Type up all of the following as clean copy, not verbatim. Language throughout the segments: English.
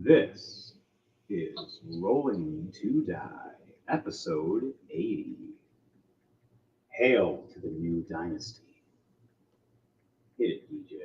This is Rolling to Die, episode 80. Hail to the new Dynasty. Hit it, DJ.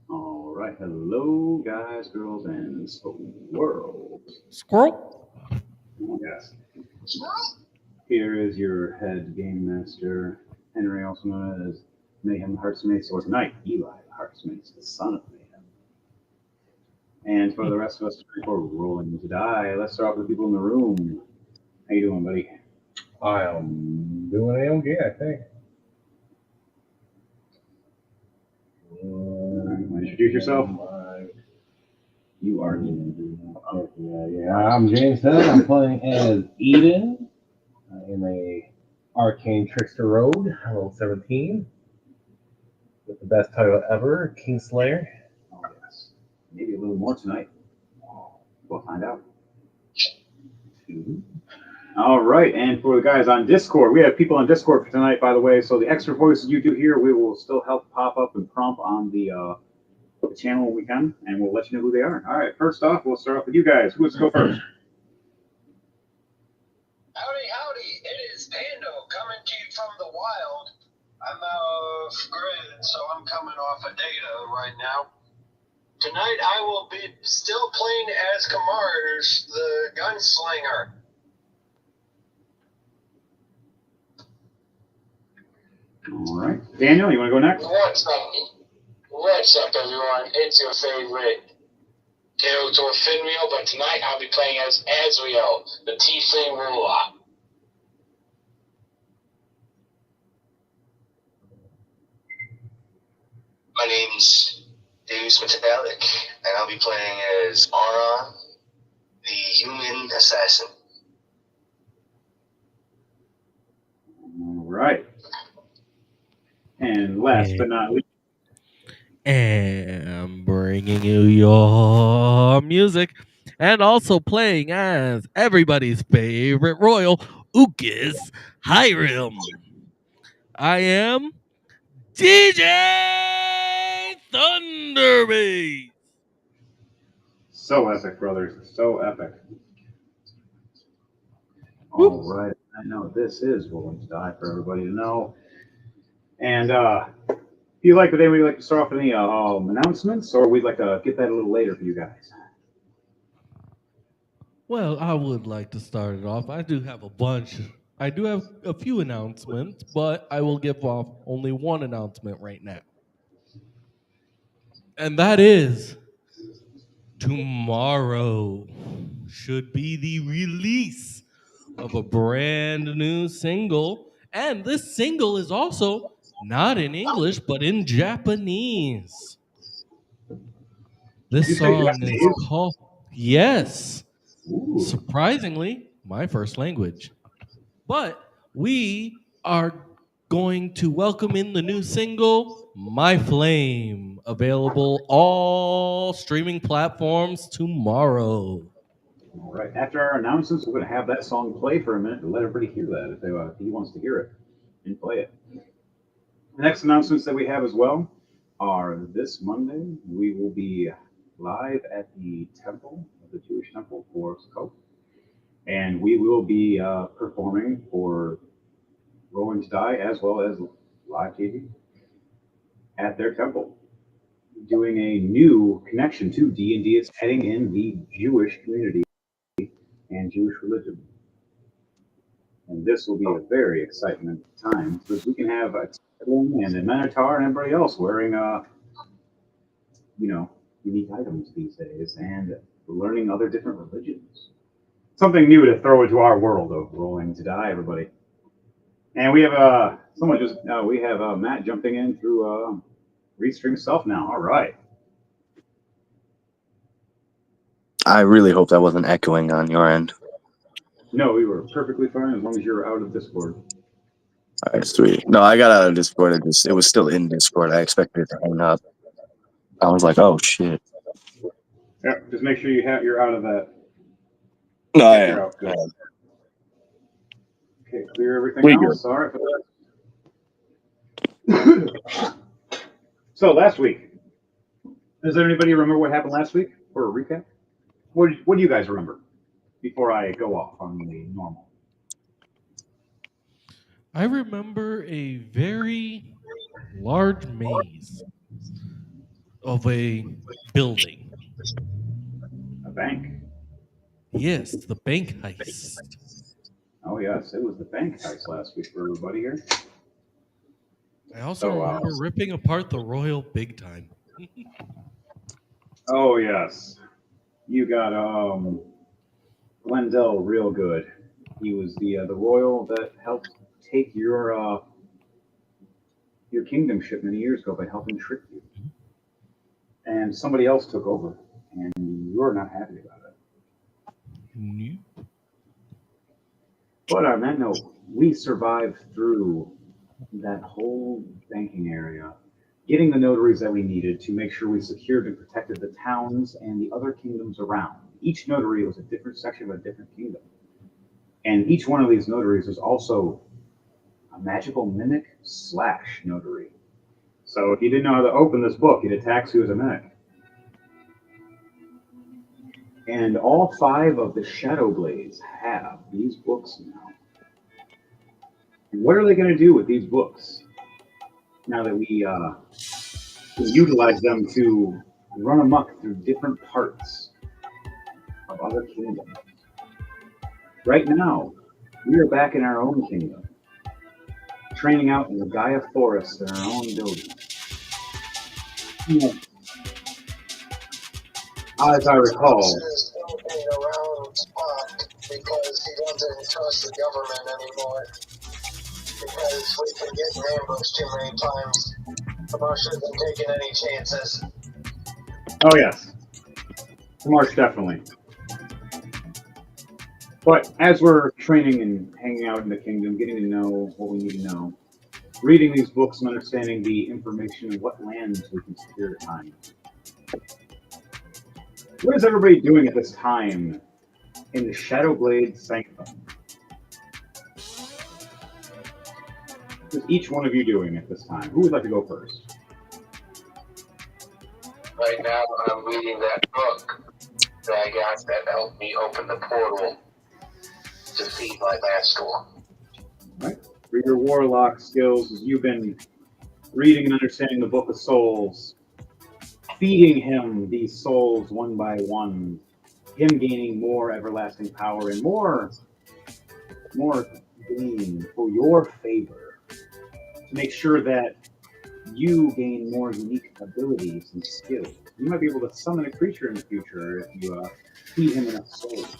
All right. Hello, guys, girls, and world. Squirrel. Yes. Here is your head game master, Henry, also known as Mayhem Heartsmates, or tonight, Eli Heartsmates, the son of Mayhem. And for the rest of us, for Rolling to Die, let's start off with the people in the room. How you doing, buddy? I am doing AMG, I think. Introduce yourself. You are I'm James Hill. I'm playing as Eden in a Arcane Trickster Road, level 17, with the best title ever, Kingslayer. Oh, yes. Maybe a little more tonight. We'll find out. All right, and for the guys on Discord, we have people on Discord for tonight, by the way, so the extra voices you do here, we will still help pop up and prompt on the channel when we can, and we'll let you know who they are. All right, first off, we'll start off with you guys. Who wants to go first? Howdy, it is Pando coming to you from the wild. I'm off grid, so I'm coming off of data right now. Tonight I will be still playing as Kamars, the gunslinger. All right. Daniel, you want to go next? What's up, everyone? It's your favorite character, Finreal, but tonight I'll be playing as Azrael, the Tiefling ruler. My name's Deus Metallic, and I'll be playing as Aron, the human assassin. All right. And last but not least, And bringing you your music. And also playing as everybody's favorite royal, Ukis Hiram. I am DJ Thunderbeat. so epic, brothers. So epic. All right. I know this is Rolling to Die for everybody to know. And if you like today, we'd like to start off with any announcements, or we'd like to get that a little later for you guys. Well, I would like to start it off. I do have a few announcements, but I will give off only one announcement right now. And that is tomorrow should be the release of a brand new single. And this single is also not in English, but in Japanese. This song is called, yes, Ooh. surprisingly, my first language. But we are going to welcome in the new single, My Flame, available all streaming platforms tomorrow. All right. After our announcements, we're going to have that song play for a minute to let everybody hear that if he wants to hear it and play it. The next announcements that we have as well are this Monday, we will be live at the temple, the Jewish temple for Sukkot. And we will be performing for Rolling2Die as well as live TV at their temple, doing a new connection to D&D. It's heading in the Jewish community and Jewish religion. And this will be a very exciting time because we can have a Tiefling and a Minotaur and everybody else wearing, unique items these days and learning other different religions. Something new to throw into our world of Rolling2Die, everybody. And we have Matt jumping in through Restream Self now. All right. I really hope that wasn't echoing on your end. No, we were perfectly fine as long as you're out of Discord. All right, sweet. No, I got out of Discord. It was still in Discord. I expected it to hang up. I was like, oh shit. Yeah, just make sure you're out of that. No, I You're am. out. Good. Okay, clear everything We else. All right for that. So last week, does anybody remember what happened last week? For a recap, what do you guys remember before I go off on the normal? I remember a very large maze of a building. A bank. Yes, the bank heist. Oh yes, it was the bank heist last week for everybody here. I also remember ripping apart the Royal big time. Oh yes, you got Glendell real good. He was the royal that helped take your kingdomship many years ago by helping trick you, and somebody else took over, and you're not happy about it. Nope. But on that note, we survived through that whole banking area, getting the notaries that we needed to make sure we secured and protected the towns and the other kingdoms around. Each notary was a different section of a different kingdom. And each one of these notaries is also a magical mimic / notary. So if you didn't know how to open this book, you'd attack you as a mimic. And all 5 of the Shadow Blades have these books now. And what are they going to do with these books now that we utilize them to run amok through different parts of other kingdoms? Right now, we are back in our own kingdom, training out in the Gaia Forest in our own building. As I recall, Is moving around Spock because he doesn't trust the government anymore. Because we've been getting ambushed too many times. Marsh isn't taking any chances. oh yes, March definitely. But as we're training and hanging out in the kingdom, getting to know what we need to know, reading these books and understanding the information of what lands we can secure at a time. What is everybody doing at this time in the Shadowblade Sanctum? What is each one of you doing at this time? Who would like to go first? Right now, I'm reading that book that I got that helped me open the portal to feed my master. Right. For your warlock skills, as you've been reading and understanding the Book of Souls, feeding him these souls one by one, him gaining more everlasting power and more gain for your favor to make sure that you gain more unique abilities and skills. You might be able to summon a creature in the future if you feed him enough souls.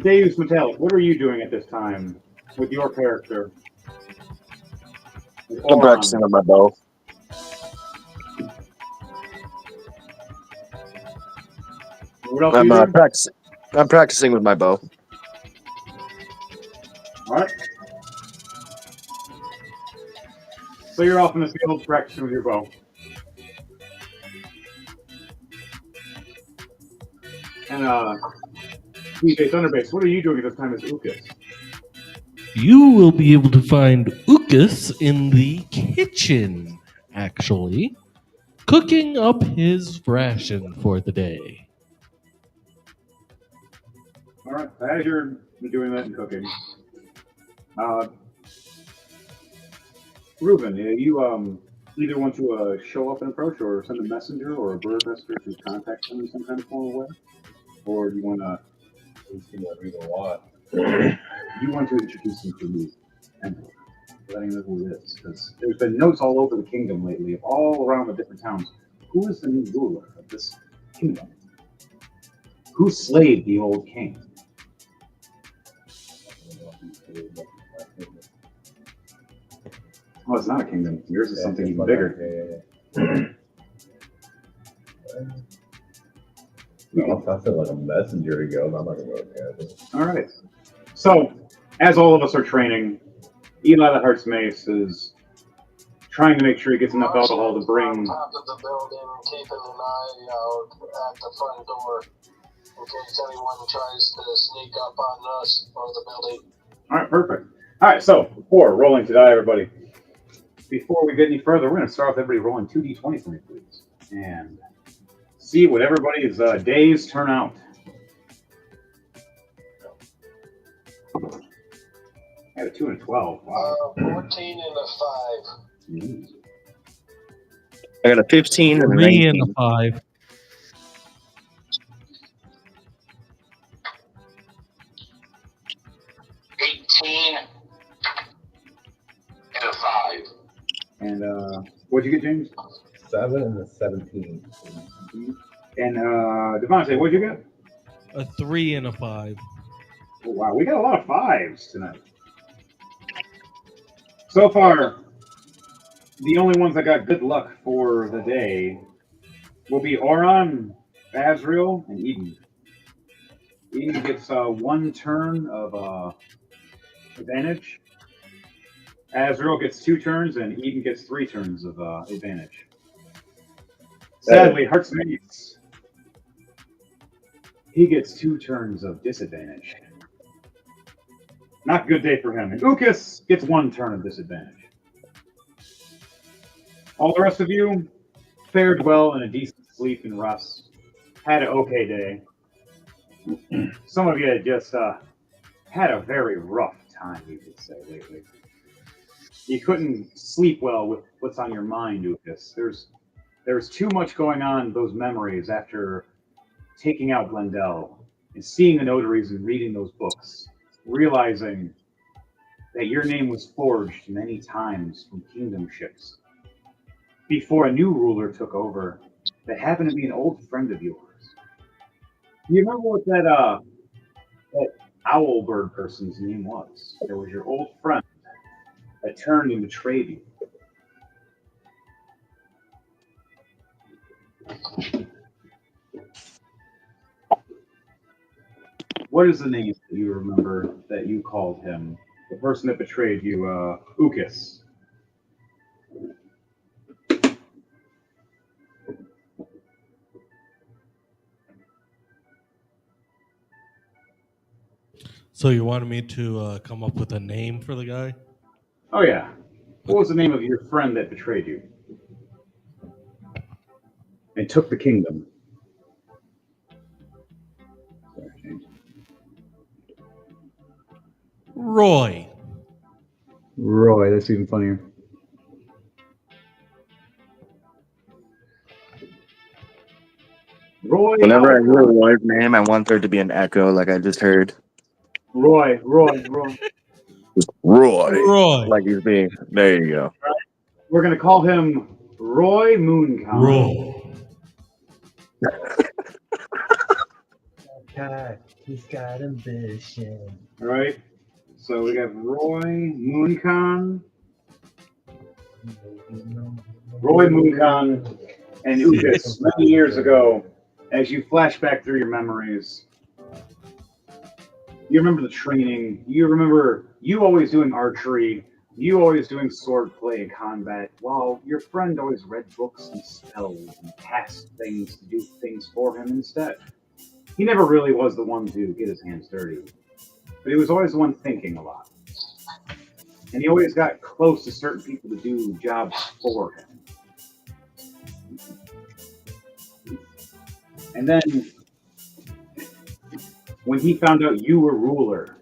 Deus Metallic, what are you doing at this time with your character? With I'm practicing on my bow. What else are you doing? I'm practicing with my bow. All right. So you're off in the field practicing with your bow. And DJ Thunderbase, what are you doing at this time as Ukas? You will be able to find Ukas in the kitchen, actually, cooking up his ration for the day. All right. As you're doing that and cooking, Ruben, you either want to show up and approach, or send a messenger or a bird messenger to contact them in some kind of formal way, or do you want to? Whatever you want. You want to introduce him to me, Emperor, letting him know who it is, because there's been notes all over the kingdom lately, of all around the different towns. Who is the new ruler of this kingdom? Who slayed the old king? Oh, it's not a kingdom. Yours is something even bigger. No, I feel like a messenger to go. I'm not going to go there. All right. So, as all of us are training, Eli the Heart's Mace is trying to make sure he gets enough alcohol to bring. On top of the building, keeping an eye out at the front door in case anyone tries to sneak up on us or the building. All right, perfect. All right, so before rolling to die, everybody. Before we get any further, we're going to start off everybody rolling 2d20 for me, please, and see what everybody's days turn out. I had a 2 and a 12. Wow. 14 and a 5. Mm-hmm. I got a 15 and a 3 19. and a 5. 18 and a 5. And what'd you get, James? 7 and a 17. And Devontae, what'd you get? A 3 and a 5. Oh, wow, we got a lot of 5s tonight. So far, the only ones that got good luck for the day will be Oron, Azriel, and Eden. Eden gets 1 turn of advantage. Azriel gets 2 turns, and Eden gets 3 turns of advantage. Sadly, Heart's Mace, he gets 2 turns of disadvantage. Not a good day for him. And Ukas gets 1 turn of disadvantage. All the rest of you fared well in a decent sleep and rest. Had an okay day. Some of you just had a very rough time, you could say, lately. You couldn't sleep well with what's on your mind, Ukas. There's too much going on in those memories after taking out Glendale and seeing the notaries and reading those books, realizing that your name was forged many times from kingdom ships before a new ruler took over that happened to be an old friend of yours. Do you remember what that owl bird person's name was? It was your old friend that turned and betrayed you. What is the name that you remember that you called him? The person that betrayed you, Ukas. So you wanted me to come up with a name for the guy? Oh, yeah. What was the name of your friend that betrayed you? And took the kingdom. Roy. Roy, that's even funnier. Roy. Whenever I hear Roy's name, I want there to be an echo, like I just heard. Roy. Just Roy. Roy. Like he's being. There you go. We're going to call him Roy Mooncon. Roy. Okay, he's got ambition. All right. So we got Roy Mooncon. Roy Mooncon and Ukas many years ago As you flash back through your memories, you remember the training. You remember you always doing archery. You always doing swordplay and combat, while your friend always read books and spells and cast things to do things for him instead. He never really was the one to get his hands dirty, but he was always the one thinking a lot. And he always got close to certain people to do jobs for him. And then, when he found out you were ruler,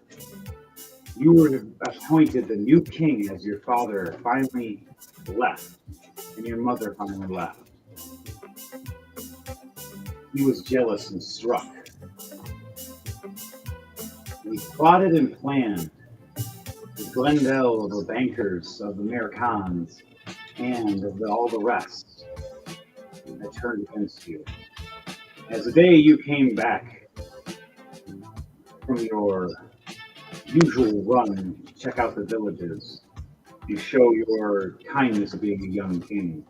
you were appointed the new king as your father finally left, and your mother finally left. He was jealous and struck. And he plotted and planned the Glendale, the bankers of the Americans, and of all the rest that turned against you. As the day you came back from your usual run to check out the villages, you show your kindness of being a young king.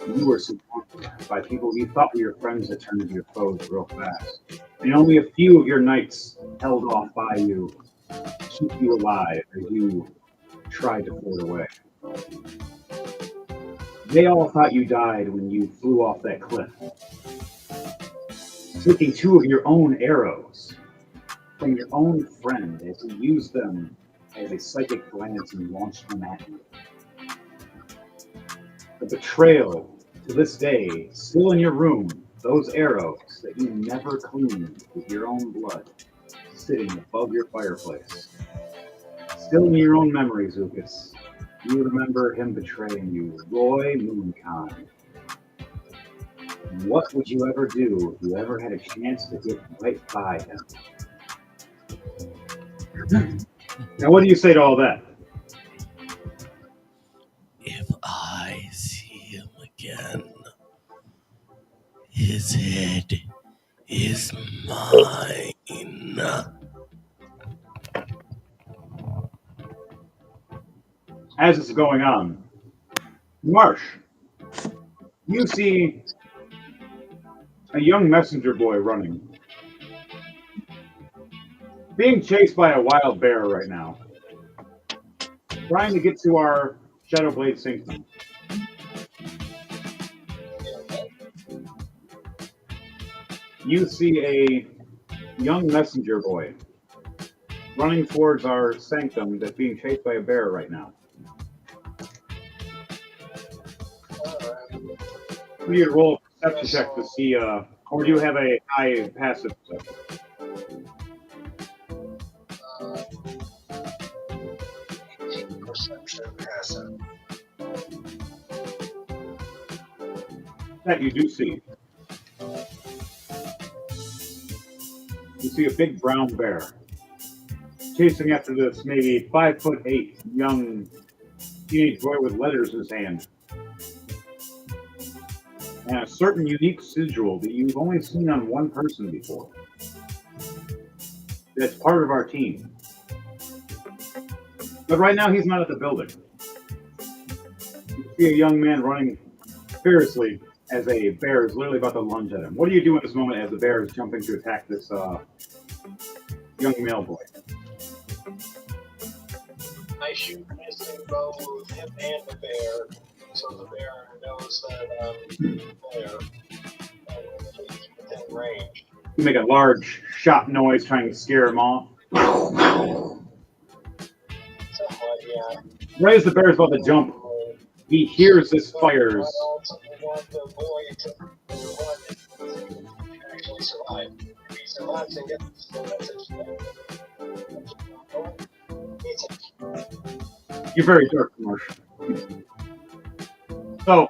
You were surrounded by people you thought were your friends that turned into your foes real fast. And only a few of your knights held off by you to keep you alive as you tried to float away. They all thought you died when you flew off that cliff, taking 2 of your own arrows from your own friend as he used them as a psychic glance and launched them at you. The betrayal, to this day, still in your room, those arrows that you never cleaned with your own blood, sitting above your fireplace. Still in your own memories, Lucas, you remember him betraying you, Roy Moonkind. What would you ever do if you ever had a chance to get right by him? Now, what do you say to all that? If I see him again, his head is mine. As this is going on, Marsh, you see a young messenger boy running, being chased by a wild bear right now, trying to get to our Shadowblade Sanctum. You see a young messenger boy running towards our sanctum that's being chased by a bear right now. We need to roll a perception check to see, or do you have a high passive perception? Perception passive. That you do see. You see a big brown bear chasing after this maybe 5'8" young teenage boy with letters in his hand. And a certain unique sigil that you've only seen on one person before. That's part of our team. But right now he's not at the building. You see a young man running fiercely as a bear is literally about to lunge at him. What do you do in this moment as the bear is jumping to attack this young male boy? I shoot missing both him and the bear, so the bear knows that I'm there and he's within range. You make a large shot noise trying to scare him off. So, yeah. Right as the bear is about to jump, he hears this fires. I also want the boy to actually survive. If he survives and gets the message, You're very dark, Marsh. So,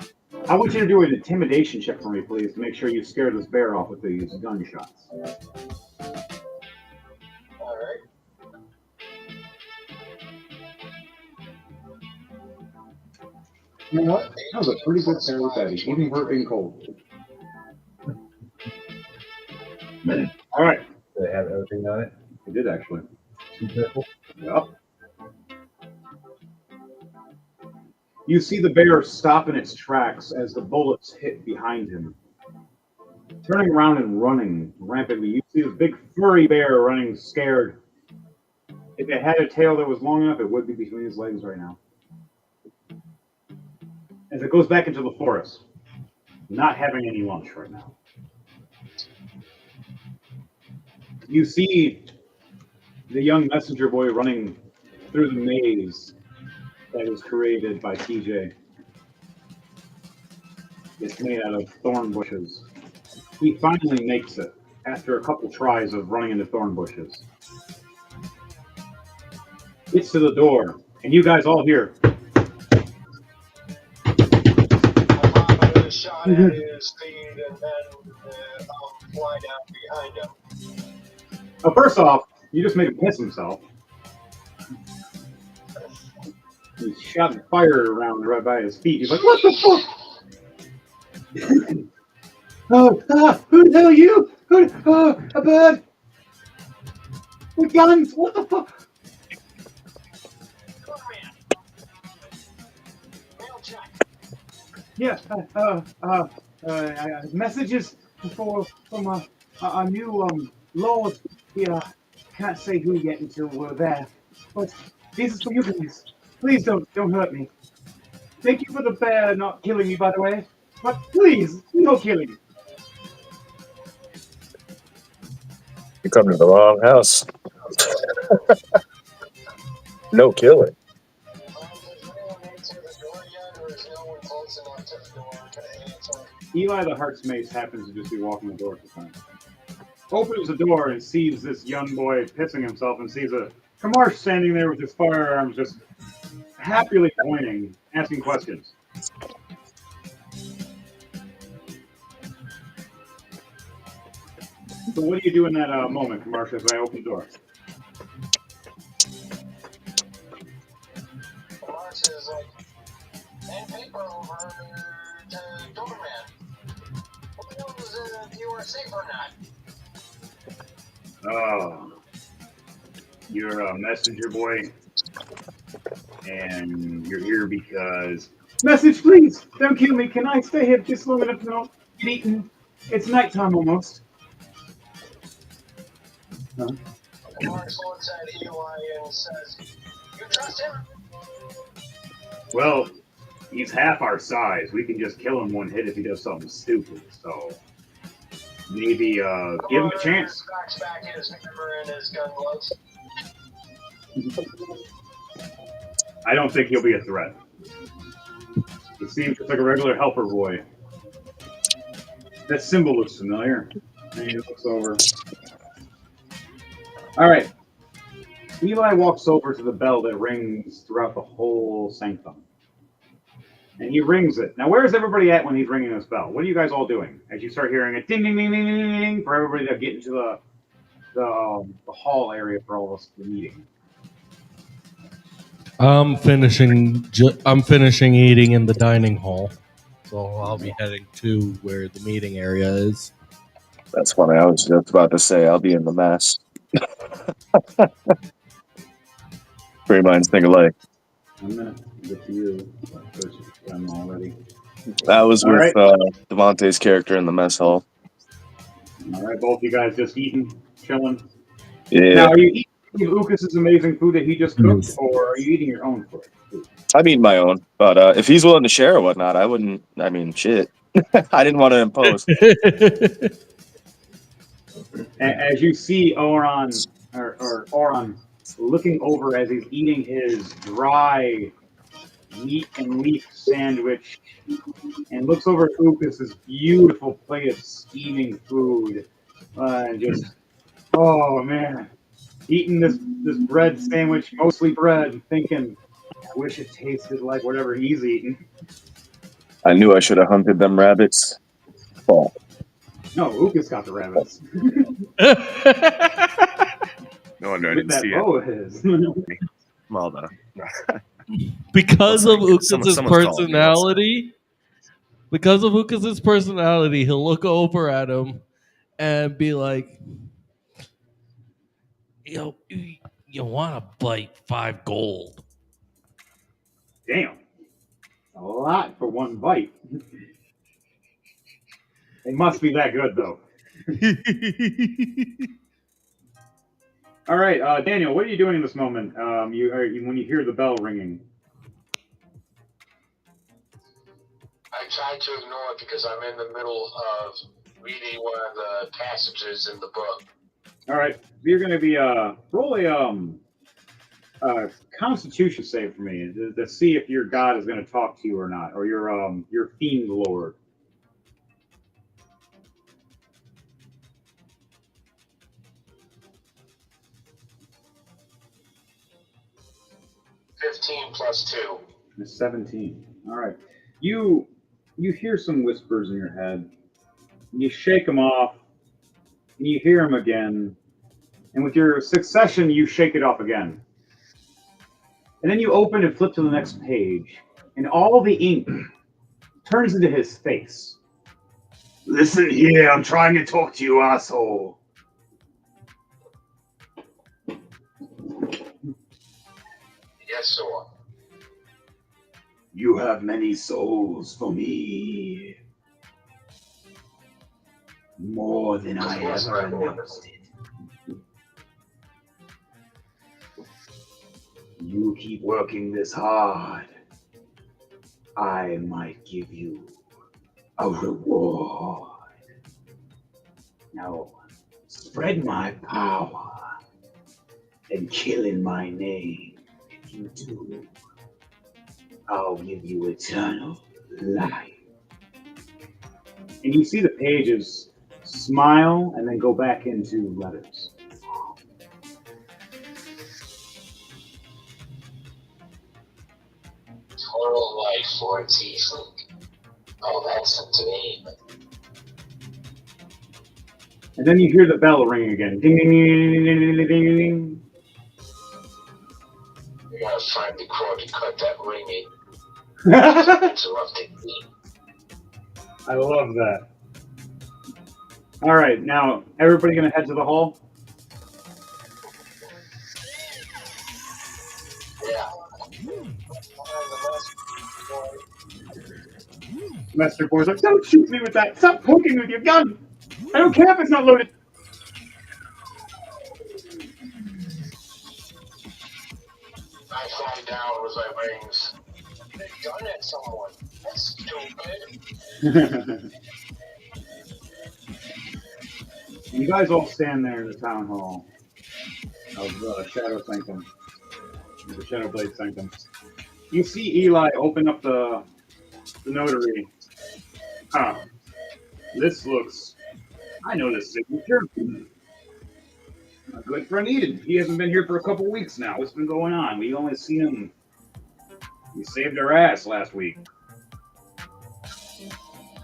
I want you to do an intimidation check for me, please, to make sure you scare this bear off with these gunshots. alright. You know what? That was a pretty good pair with that, even for it being cold. All right. Do they have everything on it? It did, actually. Too careful. Yep. You see the bear stop in its tracks as the bullets hit behind him. Turning around and running rampantly, you see a big furry bear running scared. If it had a tail that was long enough, it would be between his legs right now. As it goes back into the forest, not having any lunch right now. You see the young messenger boy running through the maze that was created by TJ. It's made out of thorn bushes. He finally makes it after a couple tries of running into thorn bushes. Gets to the door, and you guys all hear. A shot at his feet, and then I'll fly down behind him. Well, first off, you just made him piss himself. He's shouting fire around right by his feet. He's like, "What the fuck? Who the hell are you? A bird with guns? What the fuck?" Mail check. Yeah, messages from a new lord. Yeah, can't say who yet until we're there. But this is for you guys. Please don't hurt me. Thank you for the bear not killing me, by the way. But please, no killing. You come to the wrong house. No killing. Eli the Heart's Mace happens to just be walking the door at the time. Opens the door and sees this young boy pissing himself and sees a Kamarsh standing there with his firearms just happily pointing, asking questions. So what do you do in that moment, Kamarsh, as I open the door? Marsh is like, hand paper over to Doberman. Who knows if you are safe or not? Oh, you're a messenger boy, and you're here because... Message, please! Don't kill me. Can I stay here just long enough to not get eaten? It's nighttime almost. Huh? Marsh looks at Eli and says, "You trust him?" Well, he's half our size. We can just kill him one hit if he does something stupid. So maybe give him a chance. Cracks back his hammer and his gun gloves. I don't think he'll be a threat. He seems just like a regular helper boy. That symbol looks familiar. And he looks over. All right. Eli walks over to the bell that rings throughout the whole sanctum. And he rings it. Now, where is everybody at when he's ringing this bell? What are you guys all doing as you start hearing it ding, ding, ding, ding, ding, ding, for everybody to get into the hall area for all this, the meeting? I'm finishing eating in the dining hall, so I'll be heading to where the meeting area is. That's funny. I was just about to say I'll be in the mess. Three minds think alike. I'm gonna get to you. First, I'm already. That was All with right. Devontae's character in the mess hall. All right, both you guys just eating, chilling. Yeah. Now, are you eating Lucas's amazing food that he just cooked, or are you eating your own food? I'm eating my own, but if he's willing to share or whatnot, I wouldn't. I mean, shit. I didn't want to impose. As you see Oron looking over as he's eating his dry meat and leaf sandwich, and looks over at Lucas's beautiful plate of steaming food, and just, oh man, eating this bread sandwich, mostly bread, thinking, I wish it tasted like whatever he's eating. I knew I should have hunted them rabbits. Oh. No, Lucas got the rabbits. No wonder I With didn't that see bow of his. Well done. Because of Someone's Ukas's personality, he'll look over at him and be like, "Yo, you want to bite 5 gold?" Damn. A lot for one bite. It must be that good, though. All right, Daniel, what are you doing in this moment? When you hear the bell ringing. I tried to ignore it because I'm in the middle of reading one of the passages in the book. All right, you're going to be roll a Constitution save for me to see if your god is going to talk to you or not, or your fiend lord. +2. It's 17. All right, you hear some whispers in your head. And you shake them off, and you hear them again, and with your succession, you shake it off again. And then you open and flip to the next page, and all the ink turns into his face. Listen here, I'm trying to talk to you, asshole. Yes, sir. You have many souls for me. More than I ever announced it. You keep working this hard, I might give you a reward. Now, spread my power and kill in my name. If you do, I'll give you eternal life. And you see the pages smile and then go back into letters. Total life for a tiefling. Oh, that's up to me. And then you hear the bell ring again. Ding, ding, ding, ding, ding, ding, ding, ding. We gotta find the cord to cut that ringing. Interrupting me. I love that. All right, now everybody gonna head to the hall? Yeah. Master Boy's like, don't shoot me with that. Stop poking with your gun. I don't care if it's not loaded. I fly down with my wings. They've done at someone. That's stupid. You guys all stand there in the town hall of Shadow Sanctum, the Shadow Blade Sanctum. You see Eli open up the notary. Huh. This looks... I know this signature. My good friend Eden. He hasn't been here for a couple weeks now. What's been going on? We only seen him... We saved our ass last week.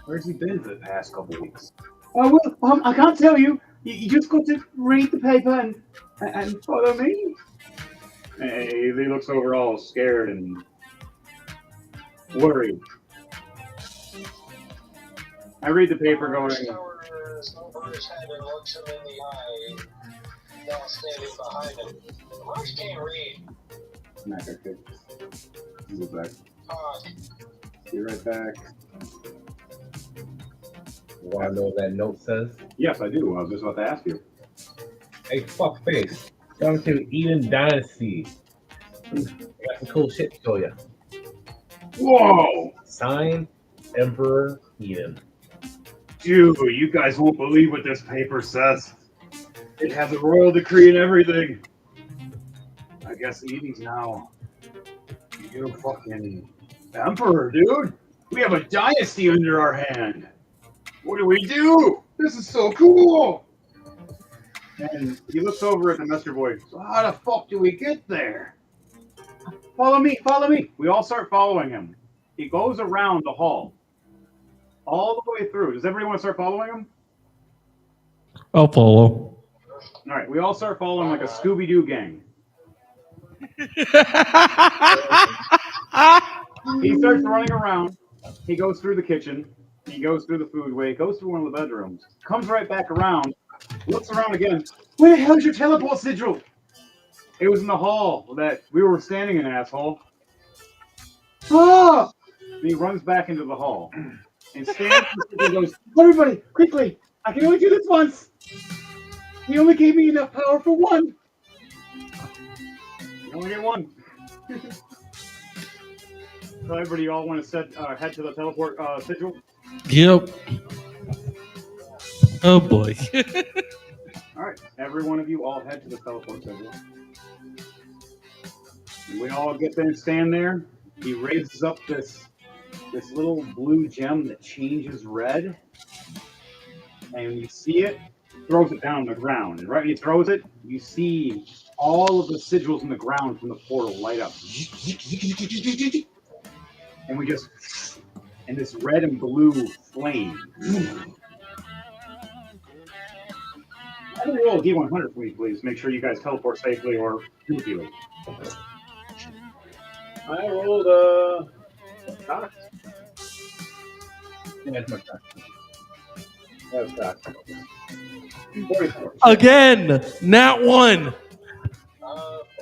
Where's he been for the past couple weeks? Oh, well, I can't tell you. You just got to read the paper and follow me. Hey, he looks over all scared and worried. I read the paper going... Snowbird head and looks him in the eye while standing behind him. Marsh can't read. Not okay. Move back. Fuck. Be right back. You want to know what that note says? Yes, I do. I was just about to ask you. Hey, fuckface. Come to Eden Dynasty. I got some cool shit to show you. Whoa! Signed, Emperor Eden. Dude, you guys won't believe what this paper says. It has a royal decree and everything. I guess Eden's now you fucking emperor, dude. We have a dynasty under our hand. What do we do? This is so cool. And he looks over at the messenger boy. So how the fuck do we get there? Follow me, follow me. We all start following him. He goes around the hall. All the way through. Does everybody want to start following him? I'll follow. All right, we all start following like a Scooby-Doo gang. He starts running around. He goes through the kitchen. He goes through the foodway. Goes through one of the bedrooms. Comes right back around. Looks around again. Where the hell's your teleport sigil? It was in the hall that we were standing in, asshole. Oh! And he runs back into the hall and stands and goes, "Everybody, quickly! I can only do this once. He only gave me enough power for one. You only get one." So everybody, all want to head to the teleport sigil. Yep. Oh boy. All right, every one of you all head to the teleport sigil. And we all get there and stand there. He raises up this little blue gem that changes red, and when you see it, throws it down on the ground. And right when he throws it, you see all of the sigils in the ground from the portal light up. And we just, and this red and blue flame. I will roll a D100 for me, please. Make sure you guys teleport safely or goofily. I rolled a Cox. Yeah, it's my turn. That was Cox. 44. Again, nat 1.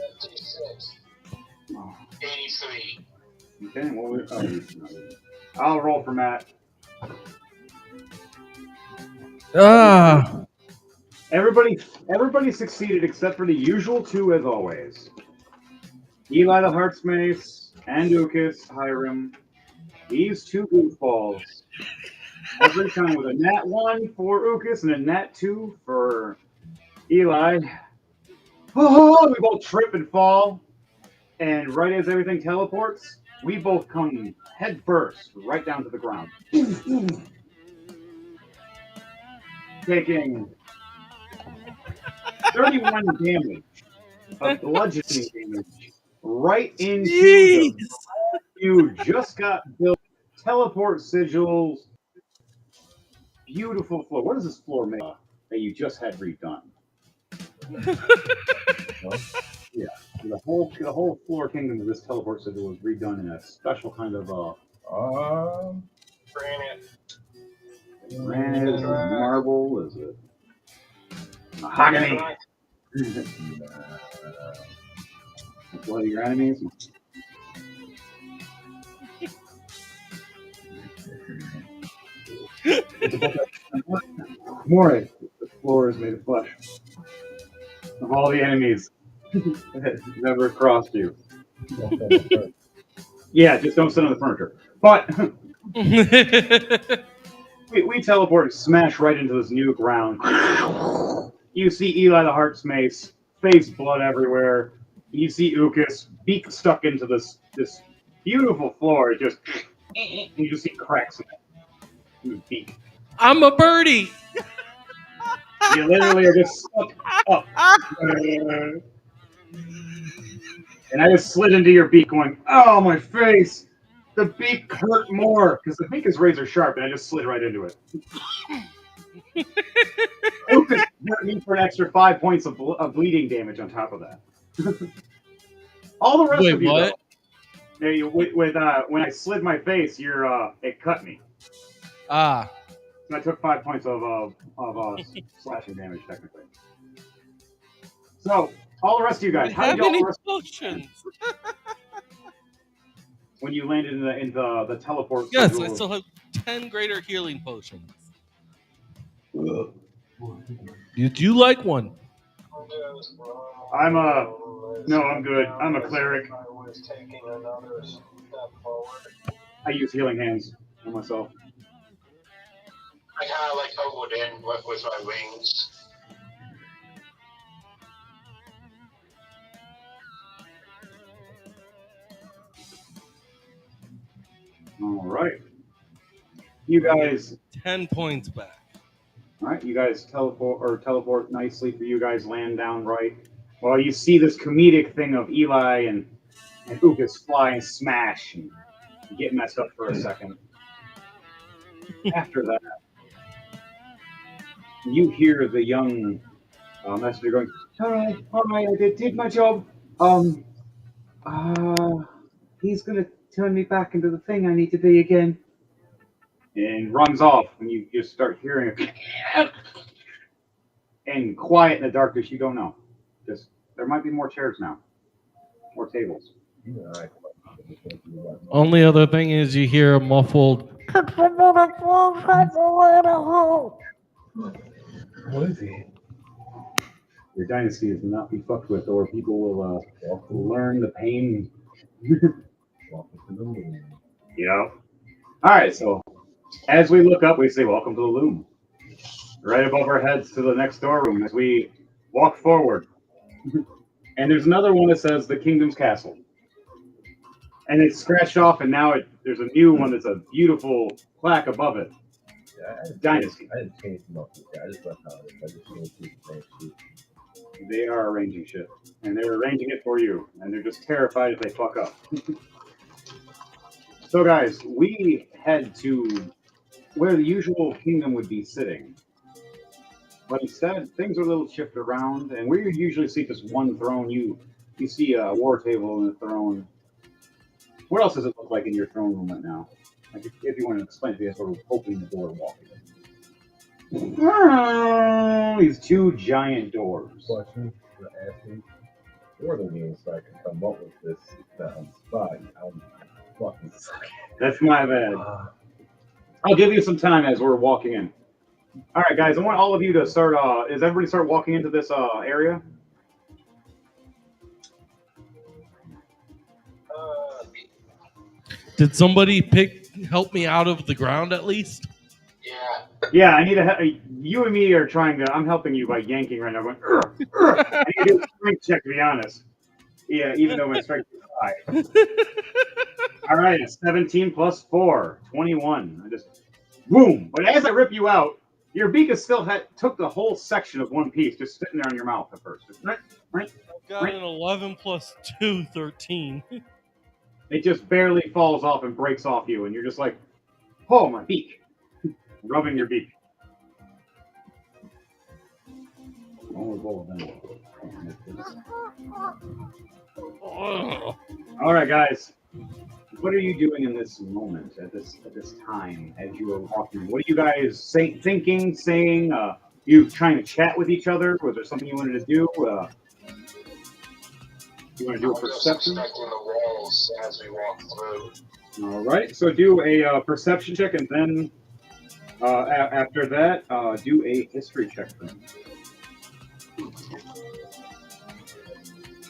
56. 83. Okay, I'll roll for Matt. Ah. Everybody succeeded except for the usual two, as always. Eli the Heartsmace and Ucus Hiram. These two goofballs. Every time with a nat 1 for Ucus and a nat 2 for Eli. Oh, we both trip and fall. And right as everything teleports, we both come head first right down to the ground. Taking 31 damage of bludgeoning damage right into Jeez. you just got built teleport sigils. Beautiful floor. What is this floor made of that you just had redone? Yeah, the whole floor kingdom of this teleport sigil was redone in a special kind of granite, is it marble, is it mahogany? What are your enemies? More, the floor is made of flesh. Of all the enemies that have ever crossed you. Yeah, just don't sit on the furniture. But we teleport and smash right into this new ground. You see Eli the Heartsmace, face blood everywhere. You see Ucus, beak stuck into this beautiful floor. It just, you just see cracks in his beak. I'm a birdie. You literally are just stuck up. And I just slid into your beak going, "Oh, my face! The beak hurt more!" Because the beak is razor sharp, and I just slid right into it. Lucas hurt me for an extra 5 points of bleeding damage on top of that. All the rest of you, what? Though, when I slid my face, it cut me. Ah. So I took 5 points of slashing damage, technically. So, all the rest of you guys, how did y'all potions? when you landed in the teleport? Yes, I still have 10 greater healing potions. Did you like one? I'm good. I'm a cleric. I use healing hands on myself. I kind of like hovered in with my wings. All right. You guys 10 points back. All right, you guys teleport nicely for you guys land down right. Well, you see this comedic thing of Eli and Ucus fly and smash and get messed up for a second. After that, you hear the young messenger going, all right, I did my job. He's gonna turn me back into the thing I need to be again. And runs off, and you just start hearing it. And quiet in the darkness, you don't know. Just there might be more chairs now, more tables. All right. Only other thing is you hear a muffled. What is he? Your dynasty is not be fucked with, or people will learn the pain. Welcome to the moon. Yeah. All right, so as we look up, we say, "Welcome to the loom." Right above our heads to the next storeroom as we walk forward. And there's another one that says the Kingdom's Castle. And it's scratched off, and now there's a new one that's a beautiful plaque above it. Dynasty. I didn't change them up. I just left out. I just changed the name. They are arranging shit. And they're arranging it for you. And they're just terrified if they fuck up. So, guys, we head to where the usual kingdom would be sitting. But instead, things are a little shifted around. And where you usually see just one throne, you see a war table and a throne. What else does it look like in your throne room right now? Like if you want to explain to me, sort of opening the door and walking in. These two giant doors. Question for asking for the game so I can come up with this spot. I'm fucking sucking. That's my bad. I'll give you some time as we're walking in. All right, guys, I want all of you to start. Is everybody start walking into this area? Did somebody help me out of the ground at least? Yeah. Yeah, I need you and me are trying to. I'm helping you by yanking right now. Going, I need to do a strength check to be honest. Yeah, even though my strength is high. All right, 17 plus 4, 21. I just boom. But as I rip you out, your beak is still took the whole section of one piece, just sitting there on your mouth at first. Just, right. I've got an 11 plus 2, 13. It just barely falls off and breaks off you, and you're just like, oh, my beak. Rubbing your beak. All right, guys. What are you doing in this moment, at this time, as you are walking? What are you guys thinking, saying? You trying to chat with each other? Was there something you wanted to do? You want to do a perception? I'm just inspecting the walls as we walk through. All right. So do a perception check, and then after that, do a history check for me.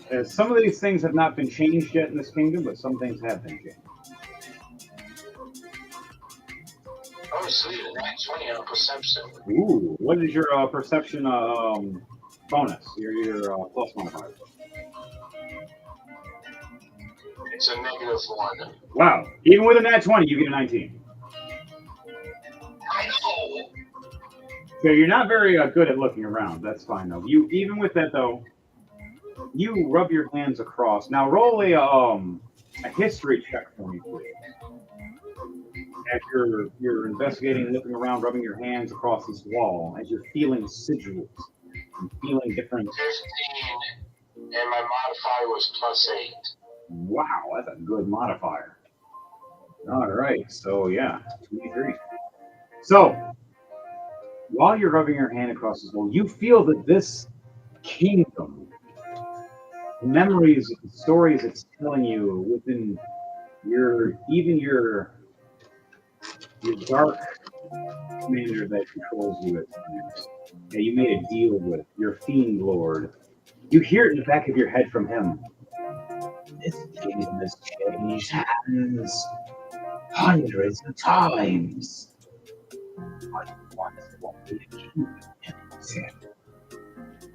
As some of these things have not been changed yet in this kingdom, but some things have been changed. Oh, sweet. A nat 20 on perception. Ooh, what is your perception bonus? Your plus modifier. It's a -1. Wow. Even with a nat 20, you get a 19. I know. So you're not very good at looking around. That's fine, though. Even with that, though, you rub your hands across. Now roll a history check for me, please. As you're investigating, looking around, rubbing your hands across this wall, as you're feeling sigils and feeling different. 15, and my modifier was +8. Wow, that's a good modifier. All right, so yeah, 23. So while you're rubbing your hand across this wall, you feel that this kingdom, the memories, the stories it's telling you within your dark commander that controls you at times, that you made a deal with, your fiend lord. You hear it in the back of your head from him. This kingdom has changed hands hundreds of times.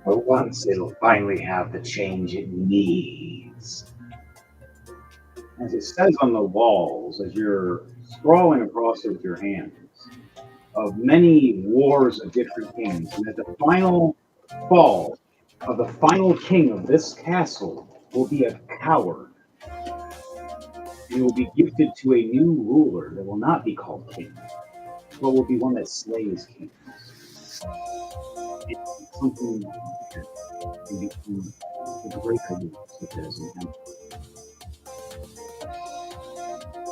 But once it'll finally have the change it needs. As it says on the walls, as you're scrawling across it with your hands, of many wars of different kings, and at the final fall of the final king of this castle will be a coward. He will be gifted to a new ruler that will not be called king, but will be one that slays kings. It's something that can become a greater ruler, such as an emperor.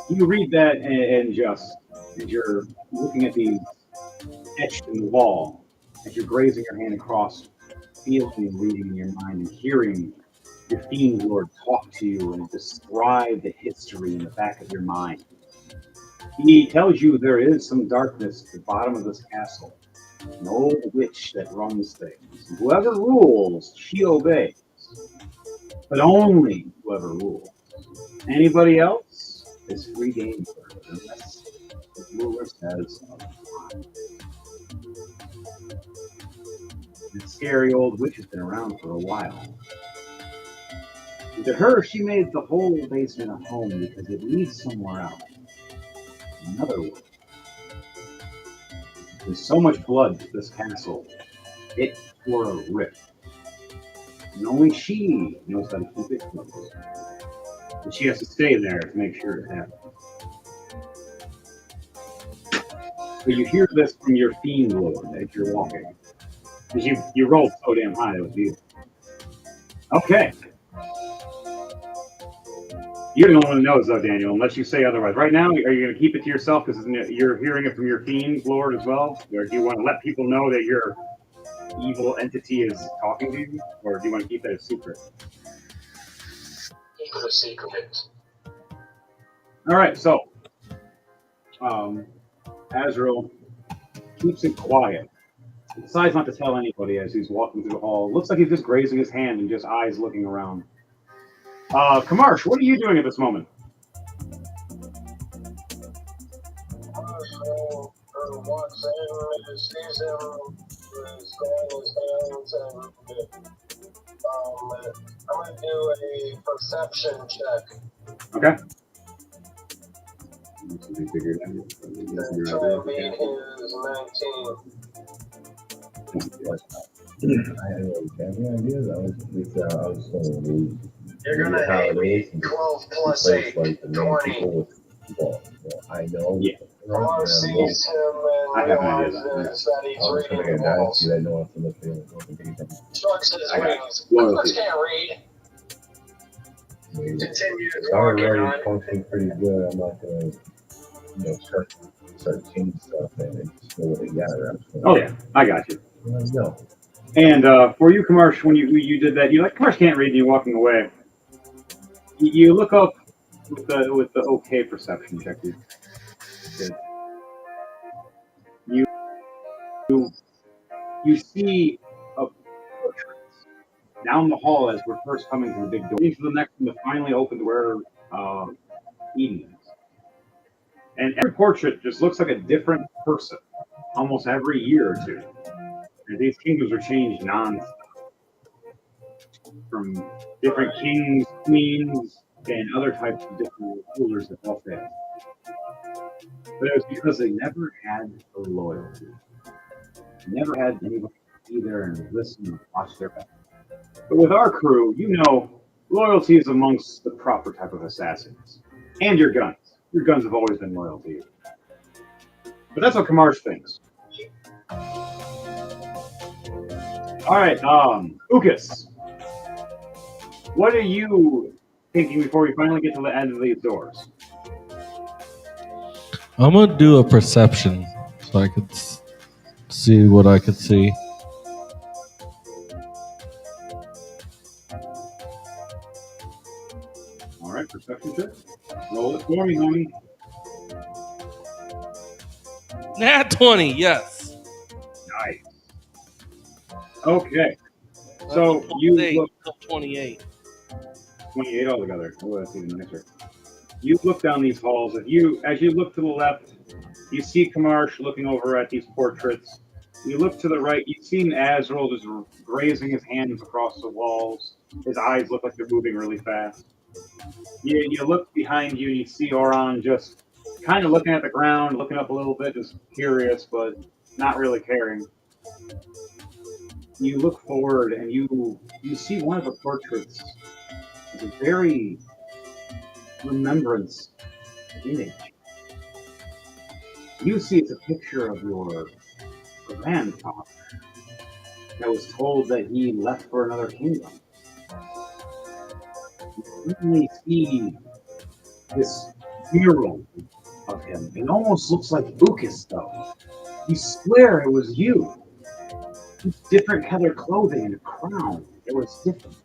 You read that and just, as you're looking at these etched in the wall, as you're grazing your hand across, feeling and reading in your mind and hearing your fiend lord talk to you and describe the history in the back of your mind. He tells you there is some darkness at the bottom of this castle, an old witch that runs things. Whoever rules, she obeys, but only whoever rules. Anybody else is free game for her, unless the ruler says otherwise. This scary old witch has been around for a while. To her, she made the whole basement a home because it leads somewhere else. Another one. There's so much blood to this castle, it tore a rip. And only she knows how to keep it closed. And she has to stay there to make sure it happens. So you hear this from your fiend lord as you're walking. Because you rolled so damn high, it was beautiful. Okay. You're the only one who knows, though, Daniel, unless you say otherwise. Right now, are you going to keep it to yourself because you're hearing it from your fiend lord as well? Or do you want to let people know that your evil entity is talking to you? Or do you want to keep that a secret? Keep it a secret. All right, so Azrael keeps it quiet. He decides not to tell anybody as he's walking through the hall. Looks like he's just grazing his hand and just eyes looking around. Kamarsh, what are you doing at this moment? Walks in, sees him, is going his hands, and I'm going to do a perception check. Okay. Try and beat his 19. I had any ideas. I was going to lose. You're going to hate me. 12 plus 8, Like the main 20. people with well, I know. Yeah. Kamar sees him I and have an idea realizes that I he's was trying to reading get the a walls. dynasty. I know it's in the field. Shrugs his I got wings. loyalty. I can't read. Continue Sorry, walking already on. functioning pretty good. I'm not gonna, start changing stuff and just know what they got. Oh, yeah, I got you. No. And for you, Kamarsh, when you did that, you like Kamarsh can't read and you're walking away. You look up with the okay perception check. You see a portrait down the hall as we're first coming to the big door. Into the next one to finally open where Eden is. And every portrait just looks like a different person almost every year or two. And these kingdoms are changed non-stop. From different kings, queens, and other types of different rulers that all failed. But it was because they never had a loyalty. Never had anybody be there and listen and watch their back. But with our crew, loyalty is amongst the proper type of assassins. And your guns. Your guns have always been loyal to you. But that's what Kamarsh thinks. Alright, Ukas. What are you thinking before we finally get to the end of these doors? I'm gonna do a perception so I could see what I could see. Alright, perception check. Roll it for me, homie. Nat 20, yes. Nice. Okay. So you look 28. 28 altogether. Oh, that's even nicer. You look down these halls. As you look to the left, you see Kamarsh looking over at these portraits. You look to the right, you've seen Azrael just grazing his hands across the walls. His eyes look like they're moving really fast. You look behind you and you see Oran just kind of looking at the ground, looking up a little bit, just curious, but not really caring. You look forward and you see one of the portraits is a very remembrance image. You see it's a picture of your grandfather that was told that he left for another kingdom. You suddenly see this mural of him. It almost looks like Ukas, though. You swear it was you. Different colored clothing and a crown. It was different.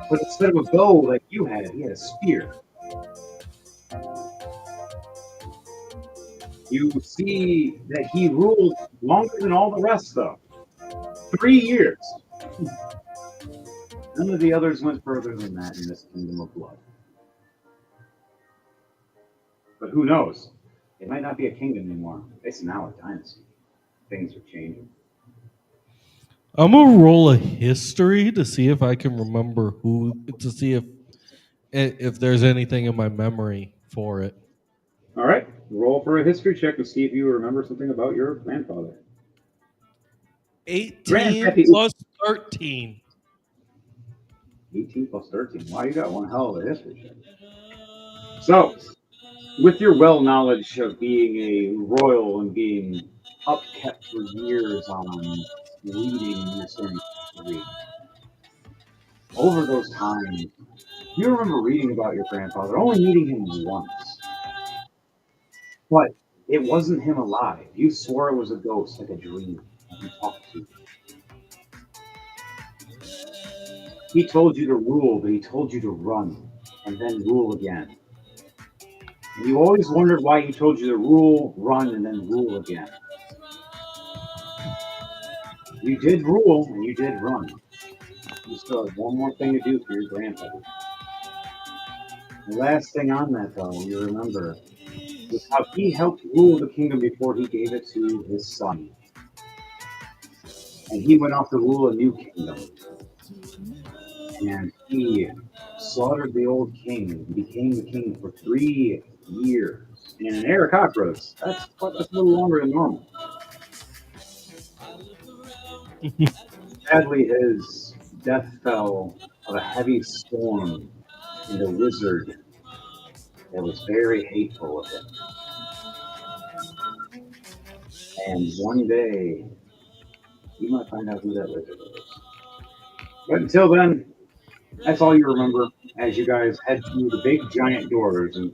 But instead of a bow like you had, he had a spear. You see that he ruled longer than all the rest, though. 3 years. None of the others went further than that in this kingdom of blood. But who knows? It might not be a kingdom anymore. It's now a dynasty. Things are changing. I'm gonna roll a history to see if I can remember to see if there's anything in my memory for it. All right, roll for a history check to see if you remember something about your grandfather. 18 Grandpappy. plus 13. 18 plus 13. Wow, you got one hell of a history check. So, with your well knowledge of being a royal and being upkept for years on reading and understanding history, over those times, you remember reading about your grandfather, only meeting him once. But it wasn't him alive. You swore it was a ghost, like a dream, that he talked to. He told you to rule, but he told you to run, and then rule again. And you always wondered why he told you to rule, run, and then rule again. You did rule, and you did run. You still have one more thing to do for your grandfather. The last thing on that, though, you remember, was how he helped rule the kingdom before he gave it to his son. And he went off to rule a new kingdom. And he slaughtered the old king and became the king for 3 years. And in Aarakocras, that's a little longer than normal. Sadly, his death fell of a heavy storm and a wizard that was very hateful of him. And one day, you might find out who that wizard is. But until then, that's all you remember as you guys head through the big giant doors and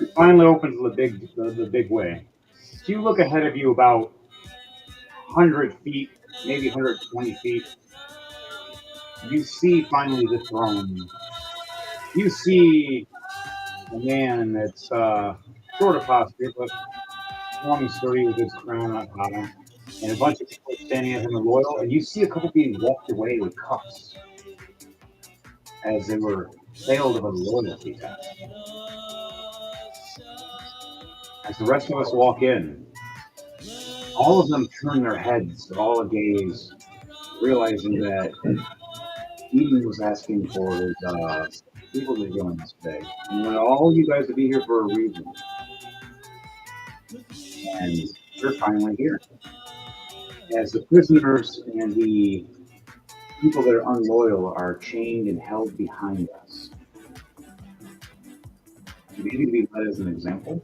it finally opens the big way. So you look ahead of you about 100 feet, maybe 120 feet. You see finally the throne. You see a man that's sort of posture, but strong and sturdy with his crown on high, and a bunch of people standing at him in loyal, and you see a couple being walked away with cups as they were failed of a loyalty test. As the rest of us walk in, all of them turn their heads, all agaze, realizing that Eden was asking for his people to join us today. And wanted all you guys to be here for a reason. And they're finally here. As the prisoners and the people that are unloyal are chained and held behind us. Maybe to be led as an example,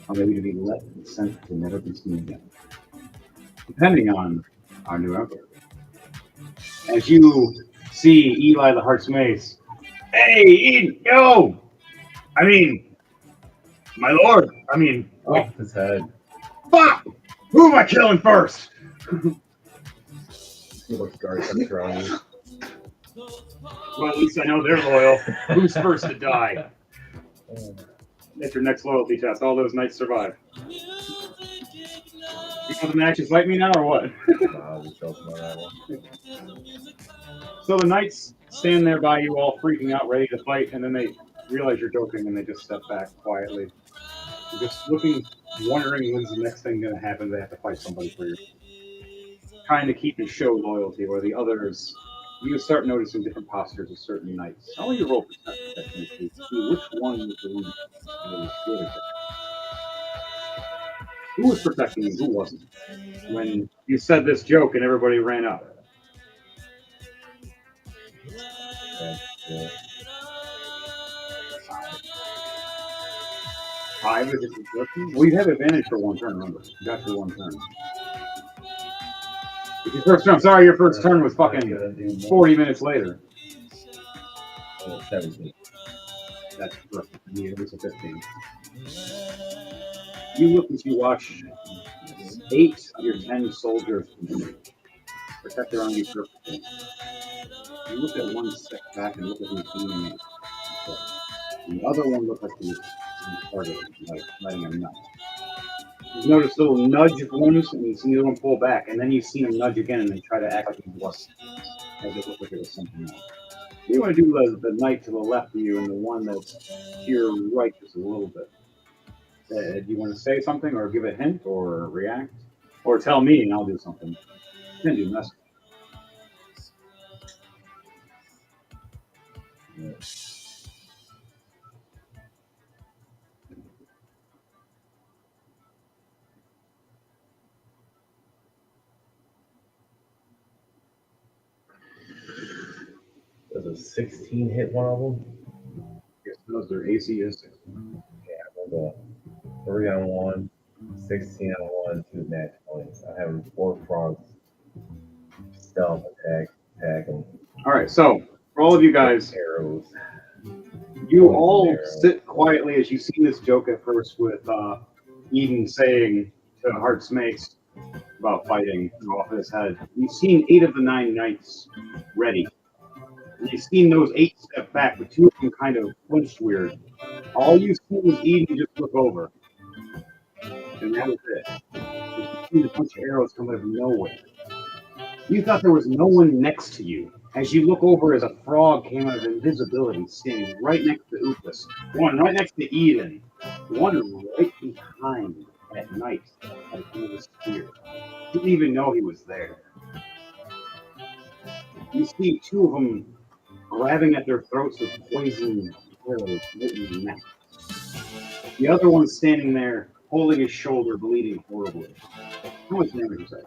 or maybe to be let and sent to never be seen again. Depending on our new emperor. As you see Eli the Heart's Mace, hey, Eden, yo! I mean, my lord, Off his head. fuck! Who am I killing first? He looks guards up around you. Well, at least I know they're loyal. Who's first to die? That's your next loyalty test. All those knights survive. You know the matches like me now or what? We'll show them on that one. So the knights stand there by you all freaking out, ready to fight, and then they realize you're joking and they just step back quietly. You're just looking, wondering when's the next thing going to happen. They have to fight somebody for you. Trying to keep and show loyalty, where the others, you start noticing different postures of certain knights. How will you roll perception to see which one was the one that was good at it? Who was protecting you? Who wasn't? When you said this joke and everybody ran up. Yeah. 5 is it perception? Well, you have advantage for one turn, remember. You got your one turn. It's your first turn. Sorry, your first turn was fucking 40 minutes later. 17. That's perfect. Yeah, it was a 15. You look as you watch 8 of your 10 soldiers protected on you perfectly. You look at one step back and look at who's aiming at you. The other one looked like he was targeting, like letting him know. You've noticed a little nudge of once, and you see the other one pull back, and then you see him nudge again, and they try to act like he wasn't, as it looked like it was something else. You want to do the knight to the left of you, and the one that's to your right just a little bit. Do you want to say something, or give a hint, or react, or tell me, and I'll do something? You can do message. Does a 16 hit one of them? Yes, those are AC is 6. Yeah, I'm gonna go 3 on 1, 16 on 1, 2 nat 20s. I have 4 frogs. Stealth attack, and All right, so for all of you guys, arrows. you all sit quietly as you see this joke at first with Eden saying to Heart's Mace about fighting off his head. You've seen 8 of the 9 knights ready. And you've seen those 8 step back, but 2 of them kind of flinched weird. All you see was Eden just look over. And that was it. You see a bunch of arrows come out of nowhere. You thought there was no one next to you. As you look over as a frog came out of invisibility, standing right next to Upas. One right next to Eden. One right behind that knight, like he was here. Didn't even know he was there. You see 2 of them grabbing at their throats with poison arrows written in neck. The other one standing there, holding his shoulder, bleeding horribly. How much damage is that?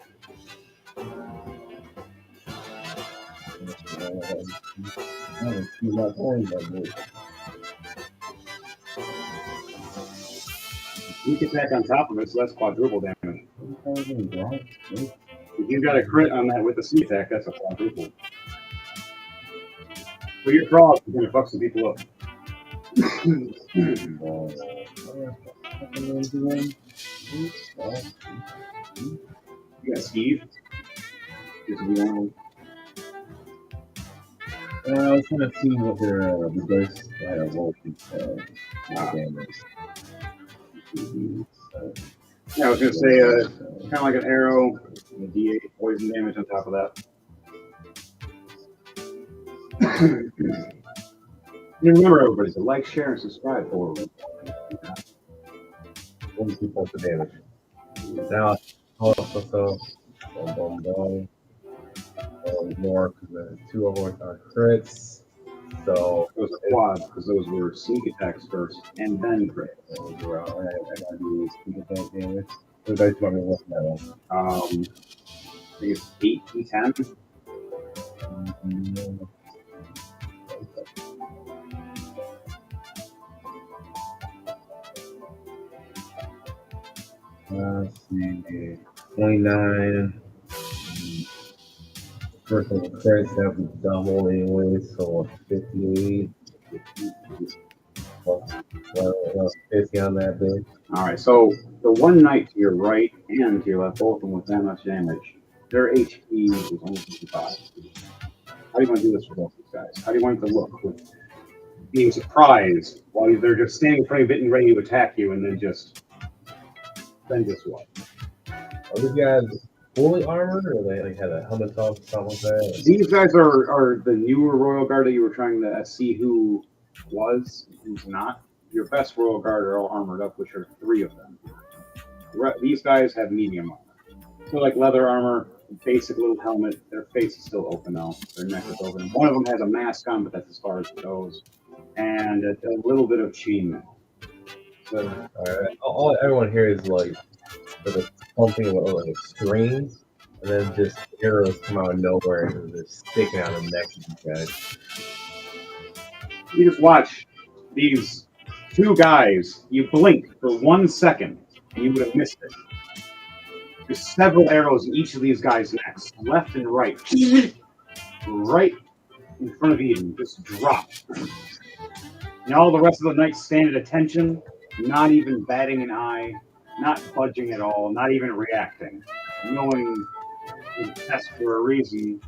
Sneak attack on top of it, so that's quadruple damage. If you got a crit on that with the sneak attack, that's a quadruple. So your frog is going to fuck some people up. You got Steve. I was trying to see what their reverse roll damage. Yeah, I was going to say, kind of like an arrow, and a D8 poison damage on top of that. You remember, everybody, to like, share, and subscribe for 22 points of damage. Now, also, more because the 2 of them are crits. So those are quads because those were sneak attacks first and then crit. I gotta do sneak attack damage. So dice want me to look at them. I think it's 8 D10. Let's see, 29. First one, crits that would be double anyway, so 58. Plus 50 on that bit. All right, so the one knight to your right and to your left, both of them with that much damage, their HP is only 55. How do you want to do this for both these guys? How do you want it to look with being surprised while they're just standing in front of it and ready to attack you, and then just what? Are these guys fully armored, or they like had a helmet on, something like that? These guys are the newer Royal Guard that you were trying to see who was, who's not. Your best Royal Guard are all armored up, which are 3 of them. These guys have medium armor. So like leather armor, basic little helmet. Their face is still open though. Their neck is open. One of them has a mask on, but that's as far as it goes. And a little bit of chainmail. All everyone here is like the pumping of like a string, and then just arrows come out of nowhere and they're sticking out of the neck of these guys. You just watch these 2 guys. You blink for 1 second, and you would have missed it. There's several arrows in each of these guys' necks, left and right, right in front of Eden, just drop. And all the rest of the knights stand at attention, not even batting an eye, not budging at all, not even reacting, knowing was a test for a reason,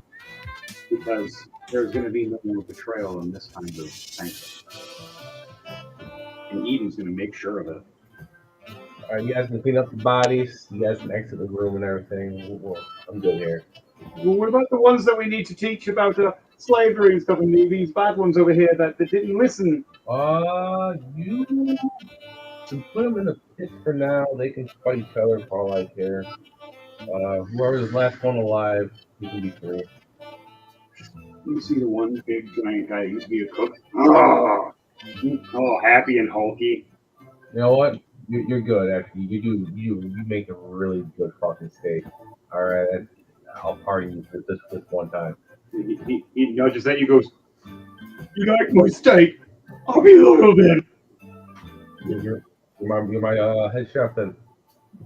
because there's going to be no more betrayal in this kind of sanctum. And Eden's going to make sure of it. All right, you guys can clean up the bodies. You guys can exit the room and everything. I'm good here. Well, what about the ones that we need to teach about slavery and stuff? And these bad ones over here that didn't listen. You can put them in the pit for now. They can fight each other for all I care. Whoever's the last one alive, he can be free. You see the one big giant guy that used to be a cook? Oh, happy and hulky. You know what? You're good, actually. You make a really good fucking steak. All right, I'll pardon you for this one time. He nudges at you, goes, "You like my steak? I'll be loyal then." You're my head chef then.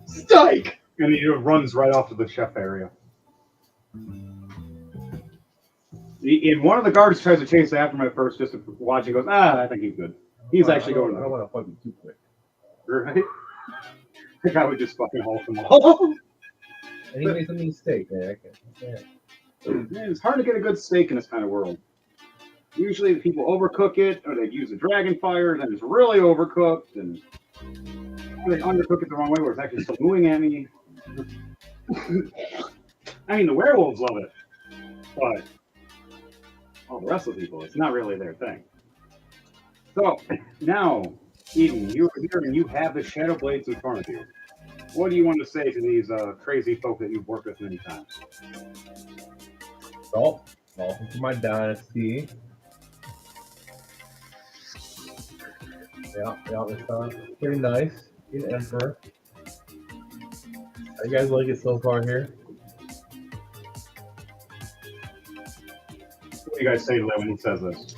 Steak! And he runs right off to the chef area. And one of the guards tries to chase after him at first, just to watch. He goes, I think he's good. He's actually going. I don't want to fuck you too quick. Right? The guy would just fucking halt him off. And he makes a mistake, man. I can't. Man, it's hard to get a good steak in this kind of world. Usually people overcook it, or they use a dragon fire, and then it's really overcooked, and they undercook it the wrong way, where it's actually still moving at me. I mean, the werewolves love it, but all the rest of the people, it's not really their thing. So, now, Eden, you're here and you have the Shadow Blades in front of you. What do you want to say to these crazy folk that you've worked with many times? So, welcome to my Dynasty. Yeah, it's pretty nice. Being an Emperor. How you guys like it so far here? What do you guys say to that when he says this?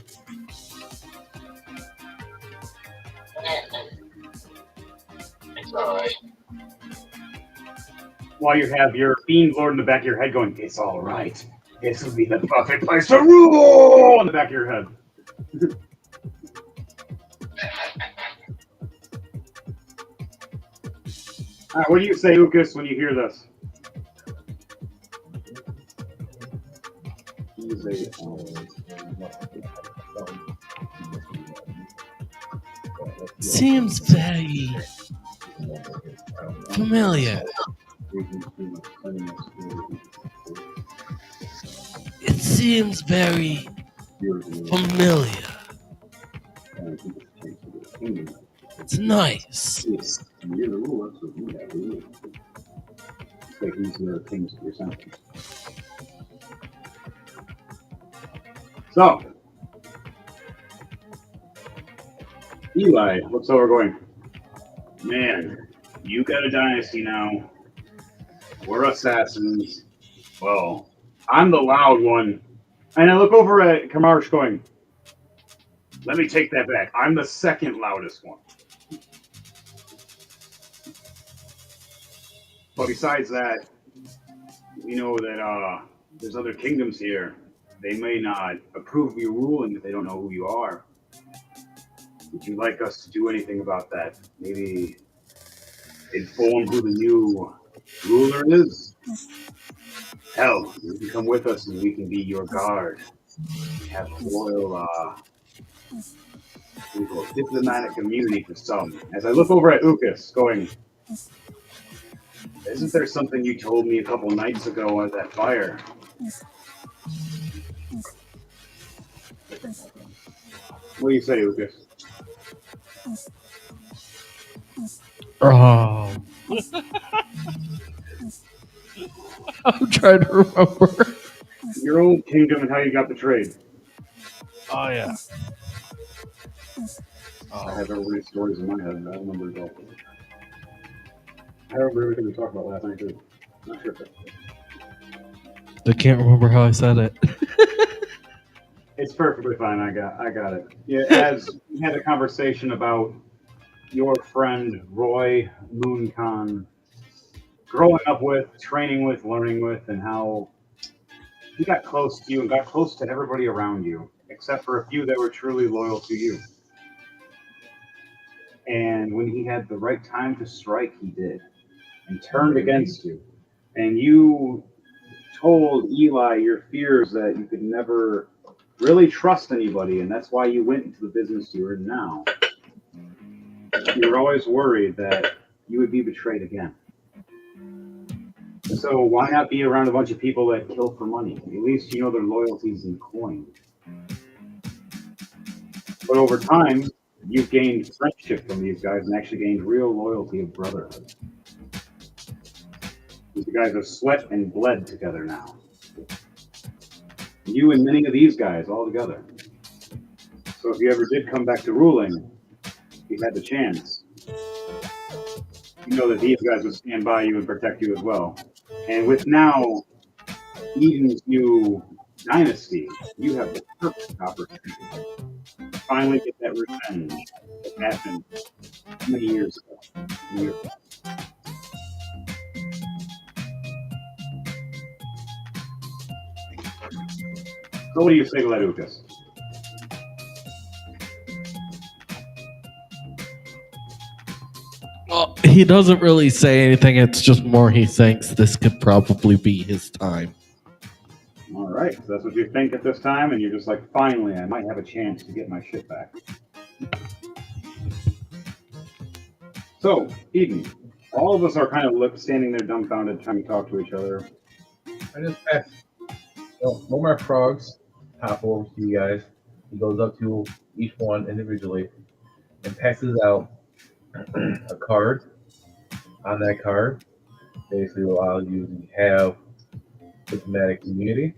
It's alright. While you have your Fiend Lord in the back of your head going, "It's all right. This will be the perfect place to rule!" in the back of your head. All right, what do you say, Ukas, when you hear this? Seems very familiar. It seems very familiar. It's nice. So, Eli looks over going, "Man, you got a dynasty now. We're assassins. Well, I'm the loud one." And I look over at Kamarsh going, "Let me take that back. I'm the second loudest one." But besides that, we know that there's other kingdoms here. They may not approve of your ruling if they don't know who you are. Would you like us to do anything about that? Maybe inform who the new ruler is? Hell, you can come with us and we can be your guard. Have loyal, diplomatic immunity for some. As I look over at Ukas, going, "Isn't there something you told me a couple nights ago at that fire?" What do you say, Ukas? Oh. I'm trying to remember. Your old kingdom and how you got betrayed. Oh, yeah. I have everybody's stories in my head, and I don't remember it all. I remember everything we talked about last night, too. I'm not sure if that's... I can't remember how I said it. It's perfectly fine. I got it. Yeah, as we had a conversation about your friend Roy Mooncon growing up with, training with, learning with, and how he got close to you and got close to everybody around you, except for a few that were truly loyal to you. And when he had the right time to strike, he did, and turned against you. And you told Eli your fears that you could never really trust anybody, and that's why you went into the business you're in now. You were always worried that you would be betrayed again. So why not be around a bunch of people that kill for money? At least you know their loyalties in coin. But over time, you've gained friendship from these guys and actually gained real loyalty of brotherhood. These guys have sweat and bled together now. You and many of these guys all together. So if you ever did come back to ruling, if you had the chance, you know that these guys would stand by you and protect you as well. And with now Eden's new dynasty, you have the perfect opportunity to finally get that revenge that happened many years ago. So what do you say to that, Lucas? Well, he doesn't really say anything. It's just more he thinks this could probably be his time. All right, so that's what you think at this time, and you're just like, finally, I might have a chance to get my shit back. So, Eden, all of us are kind of standing there dumbfounded, trying to talk to each other. I just pass one of my frogs hop over to you guys. He goes up to each one individually and passes out a card. On that card, basically allows you to have diplomatic immunity,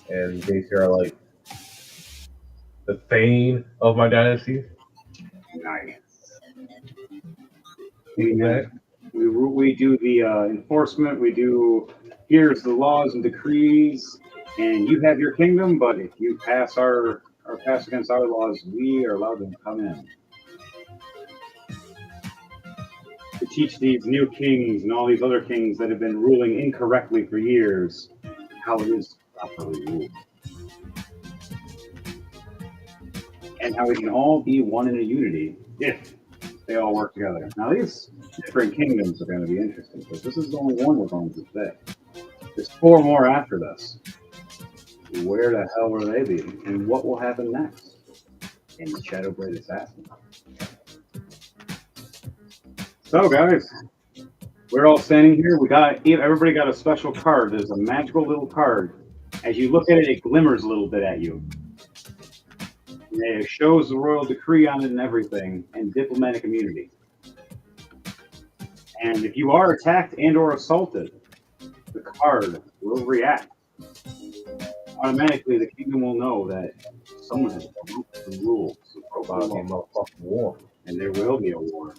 and basically are like the Thane of my dynasty. Nice. We do the enforcement. We do here's the laws and decrees, and you have your kingdom. But if you pass pass against our laws, we are allowed to come in to teach these new kings and all these other kings that have been ruling incorrectly for years how it is to properly rule, and how we can all be one in a unity if they all work together. Now, these different kingdoms are going to be interesting because this is only one we're going to today. There's 4 more after this. Where the hell will they be? And what will happen next in the Shadowblade Assassin? So, guys, we're all standing here. Everybody got a special card. There's a magical little card. As you look at it, it glimmers a little bit at you. It shows the royal decree on it and everything, and diplomatic immunity. And if you are attacked and or assaulted, the card will react. Automatically, the kingdom will know that someone has broken the rules about a motherfucking war, and there will be a war.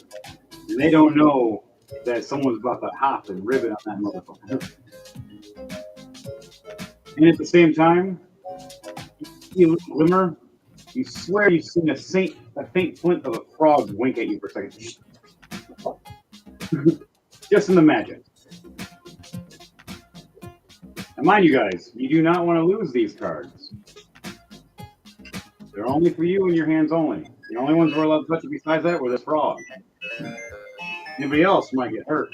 And they don't know that someone's about to hop and ribbon on that motherfucker. And at the same time, you see a glimmer. You swear you've seen a faint flint of a frog wink at you for a second. Just in the magic. And mind you guys, you do not want to lose these cards. They're only for you and your hands only. The only ones we're allowed to touch it besides that were this frog. Anybody else might get hurt.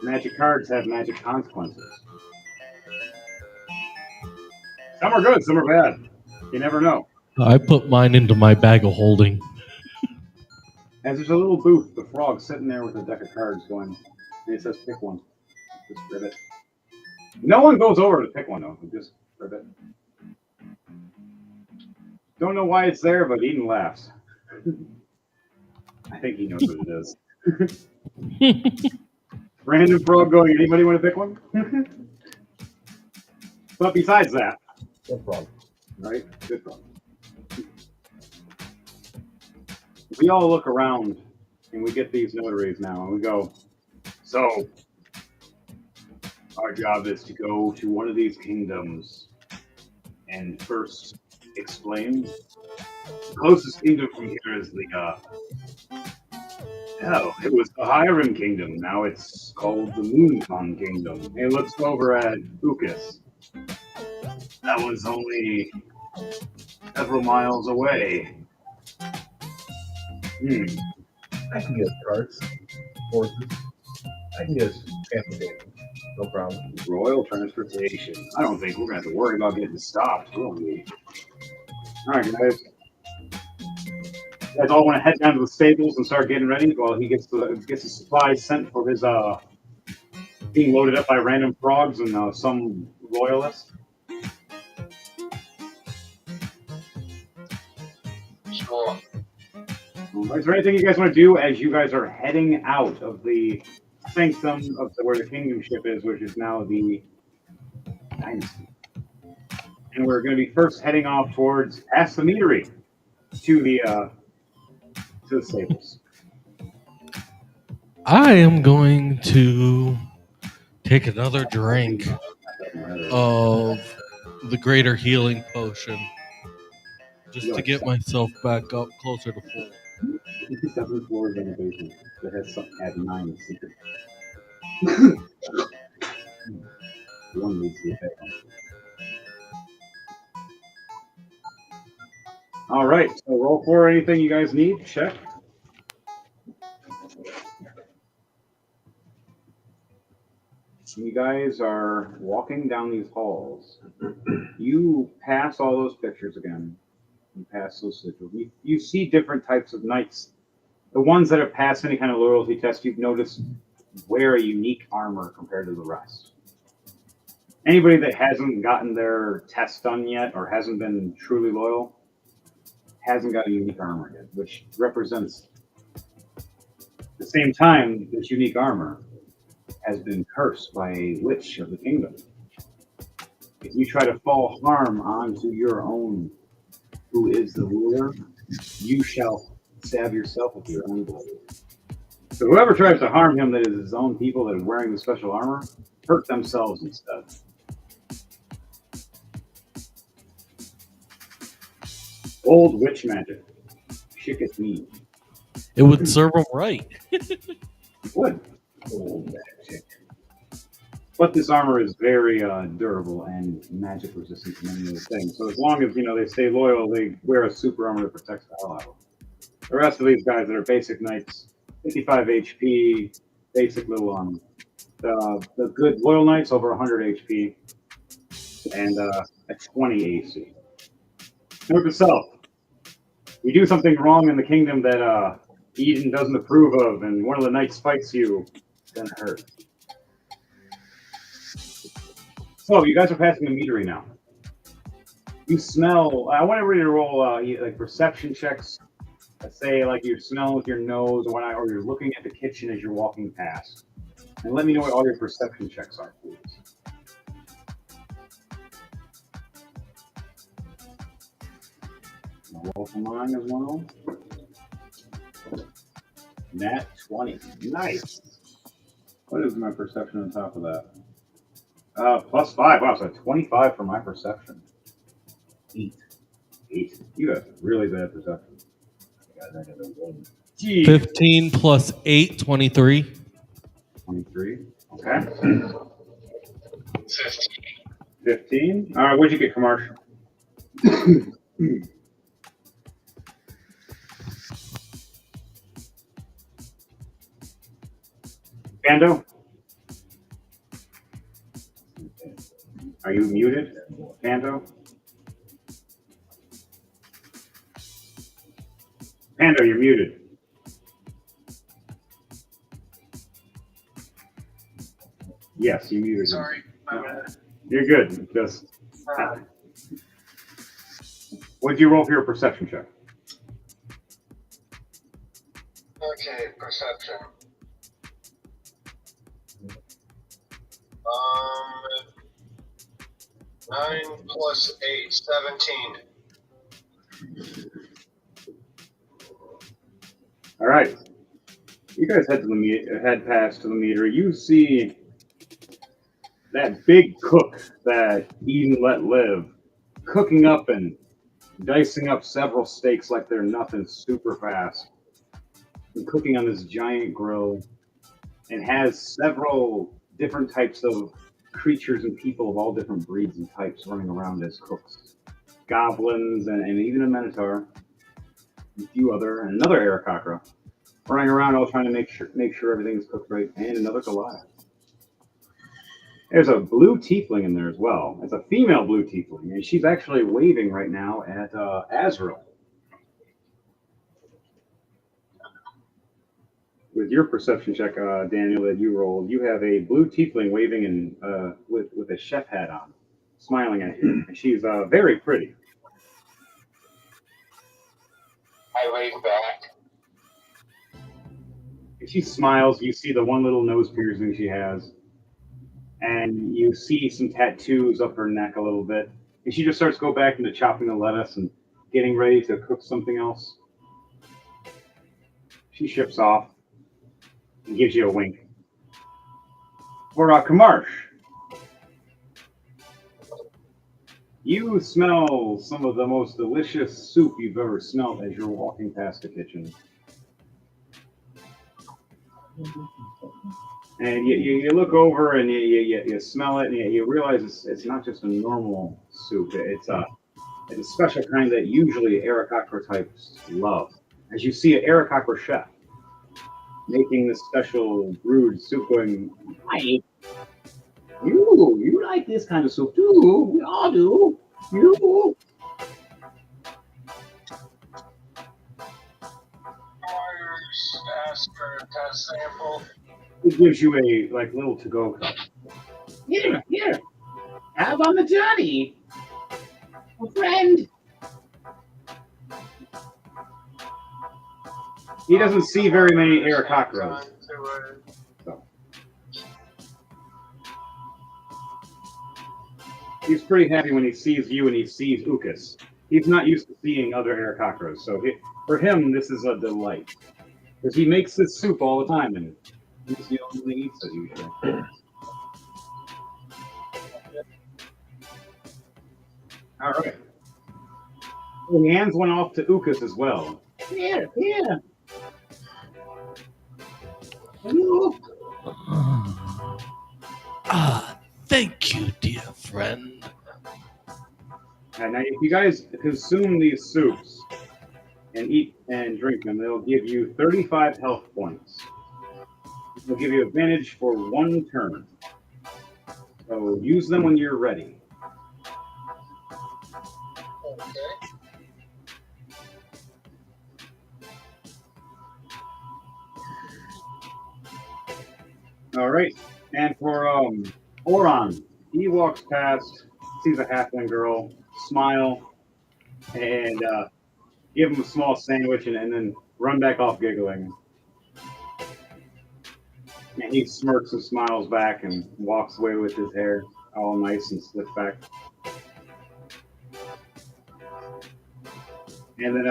Magic cards have magic consequences. Some are good, some are bad. You never know. I put mine into my bag of holding. As there's a little booth, the frog's sitting there with a deck of cards going, and it says pick one. Just grab it. No one goes over to pick one, though. Just grab it. Don't know why it's there, but Eden laughs. I think he knows what it is. Random frog going, anybody want to pick one? But besides that, Good frog. right? Good frog. We all look around and we get these notaries now and we go, so our job is to go to one of these kingdoms and first explain. The closest kingdom from here is the it was the Hiram Kingdom. Now it's called the Mooncon Kingdom. It looks over at Ukas. That one's only several miles away. I can get carts, horses. I can get Transportation. No problem. Royal transportation. I don't think we're gonna have to worry about getting stopped, will we? All right, guys. You guys all want to head down to the stables and start getting ready while he gets his supplies sent for his being loaded up by random frogs and some royalists. Sure. Is there anything you guys want to do as you guys are heading out of the sanctum of where the kingdom ship is, which is now the Dynasty? And we're going to be first heading off towards past the meadery to the stables. I am going to take another drink of the greater healing potion just to get myself back up closer to full. 57 floors in a basement that has something at 9 secret. One leads to the bedroom. All right, so roll for anything you guys need. Check. You guys are walking down these halls. You pass all those pictures again. You pass those sigils. You see different types of knights. The ones that have passed any kind of loyalty test, you've noticed wear a unique armor compared to the rest. Anybody that hasn't gotten their test done yet or hasn't been truly loyal hasn't got a unique armor yet, which represents at the same time this unique armor has been cursed by a witch of the kingdom. If you try to fall harm onto your own, who is the ruler, you shall stab yourself with your own blade. So whoever tries to harm him that is his own people that are wearing the special armor, hurt themselves instead. Old witch magic. Shit gets mean. It would serve them right. It would. Old magic. But this armor is very durable and magic resistant to many of the things. So as long as they stay loyal, they wear a super armor that protects the hell out of them. The rest of these guys that are basic knights, 55 HP, basic little the good loyal knights over 100 HP, and a 20 AC. Note to self: you do something wrong in the kingdom that Eden doesn't approve of, and one of the knights fights you, it's gonna hurt. So you guys are passing the meadery now. You smell. I want everybody to roll like perception checks. Let's say like you're smelling with your nose or whatnot, or you're looking at the kitchen as you're walking past. And let me know what all your perception checks are, please. Roll for mine as well. Nat 20. Nice. What is my perception on top of that? +5. Wow, so 25 for my perception. 8. You have really bad perception. I got a 1. Jeez. 15 plus 8, 23. 23. Okay. 15. 15. All right, what'd you get, Commercial? Pando? Are you muted, Pando? Pando, you're muted. Yes, you muted. Sorry, my bad. You're good. Just what'd you roll for your perception check? Okay, perception. 9 plus 8, 17. All right. You guys head past to the meter. You see that big cook that Eden let live, cooking up and dicing up several steaks like they're nothing, super fast, and cooking on this giant grill, and has several different types of creatures and people of all different breeds and types running around as cooks. Goblins and even a Minotaur, and a few other, and another Aarakocra running around all trying to make sure everything's cooked right, and another Goliath. There's a blue tiefling in there as well. It's a female blue tiefling, and she's actually waving right now at Azrael. With your perception check, Daniel, that you rolled, you have a blue tiefling waving and with a chef hat on, smiling at you. And she's very pretty. I wave back. If she smiles, you see the one little nose piercing she has, and you see some tattoos up her neck a little bit. And she just starts to go back into chopping the lettuce and getting ready to cook something else. She ships off and gives you a wink. For Kamarsh, you smell some of the most delicious soup you've ever smelled as you're walking past the kitchen. And you look over and you smell it and you realize it's not just a normal soup. It's a special kind that usually Arakocra types love. As you see an Arakocra chef making this special brewed soup going, "Hi, you like this kind of soup too. We all do. You." Ask for a test sample. It gives you a little to-go cup. Here. Have on the journey, a friend. He doesn't see very many Arakocras. So. He's pretty happy when he sees you and he sees Ukas. He's not used to seeing other Arakocras, so for him, this is a delight. Because he makes this soup all the time, and he's the only one who eats it usually. All right. Well, the hands went off to Ukas as well. Here. Hello. Thank you, dear friend. Now, if you guys consume these soups and eat and drink them, they'll give you 35 health points. They'll give you advantage for one turn. So use them when you're ready. Okay. All right. And for Oron, he walks past, sees a halfling girl, smile, and give him a small sandwich, and then run back off giggling. And he smirks and smiles back and walks away with his hair all nice and slicked back. And then,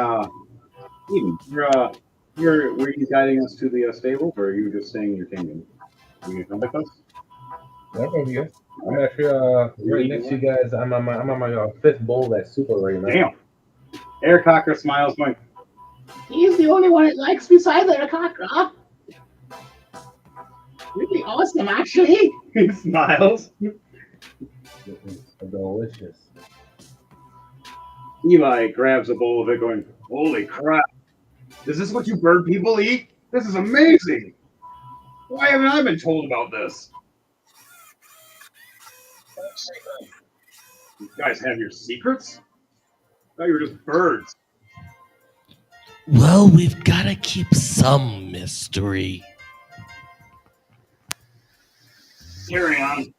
Eden, were you guiding us to the stables, or are you just staying in your kingdom? Are you gonna come with us? Yeah, I'm here. I'm actually right next to you guys. I'm on my fifth bowl of that soup already, man. Damn. Arakocra smiles, going, "He's the only one that likes besides Arakocra. Really awesome, actually." He smiles. It's delicious. Eli grabs a bowl of it, going, "Holy crap! Is this what you bird people eat? This is amazing! Why haven't I been told about this? You guys have your secrets? I thought you were just birds." Well, we've got to keep some mystery. Carry on.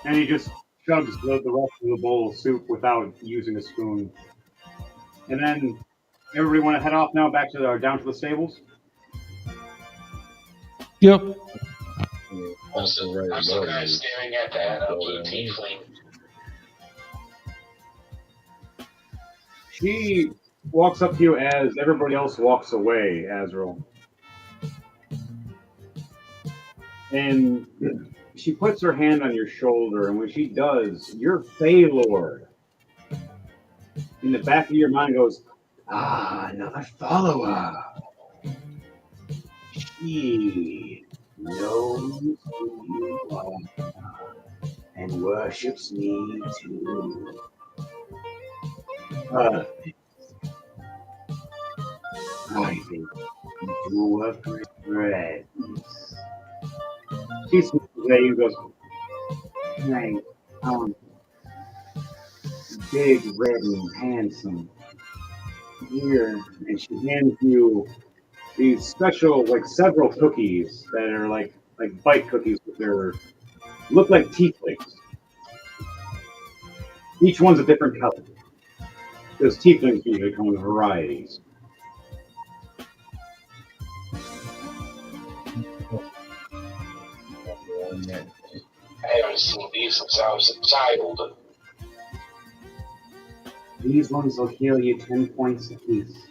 And he just chugs the rest of the bowl of soup without using a spoon. And then everybody want to head off now back to down to the stables? Yep. I'm still kind of staring at that blue tiefling. She walks up to you as everybody else walks away, Azrael. And she puts her hand on your shoulder, and when she does, your Fey Lord in the back of your mind goes, another follower. She knows who you are and worships me too. Perfect. I think you two are great friends. She smiles at you and goes, Right. Big, red, and handsome. Here, and she hands you these special, like several cookies that are like bite cookies, but they're look like tieflings. Each one's a different color. Because tieflings usually come in varieties. I haven't seen these since I was a child. These ones will heal you 10 points apiece.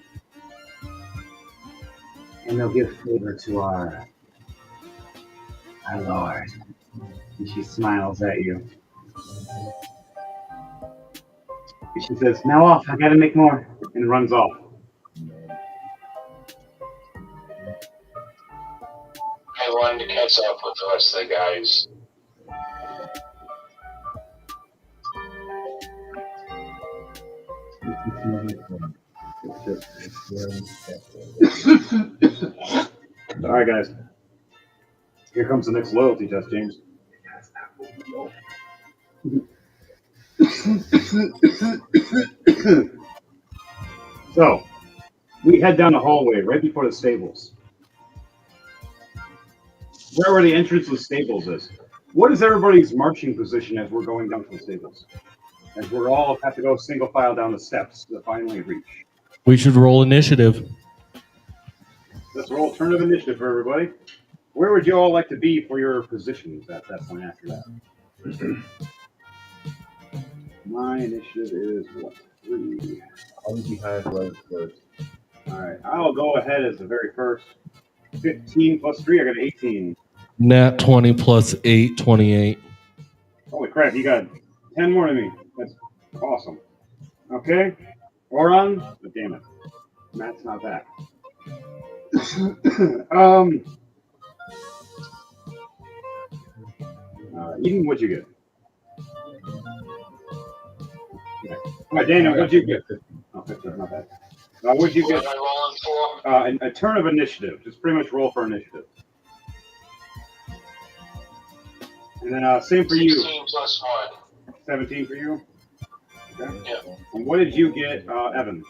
And they'll give flavor to our Lord. And she smiles at you. And she says, now off, I gotta make more. And runs off. I wanted to catch up with the rest of the guys. Alright, guys. Here comes the next loyalty test, James. So, we head down the hallway right before the stables. Where the entrance to the stables is. What is everybody's marching position as we're going down to the stables? As we're all have to go single file down the steps to finally reach. We should roll initiative. Let's roll turn of initiative for everybody. Where would you all like to be for your positions at that point after that? My initiative is what? 3. I'll be behind right first. Alright, I'll go ahead as the very first. 15 plus 3, I got 18. Nat 20 plus 8, 28. Holy crap, you got 10 more than me. That's awesome. Okay, Oron, but damn it. Matt's not back. Eden, what'd you get? Okay. All right, Daniel, what'd you get? Oh, 15, not bad. What'd you get? What am I rolling for? A turn of initiative. Just pretty much roll for initiative. And then same for you. 16 plus 1. 17 for you. Okay. Yeah. And what did you get, Evan?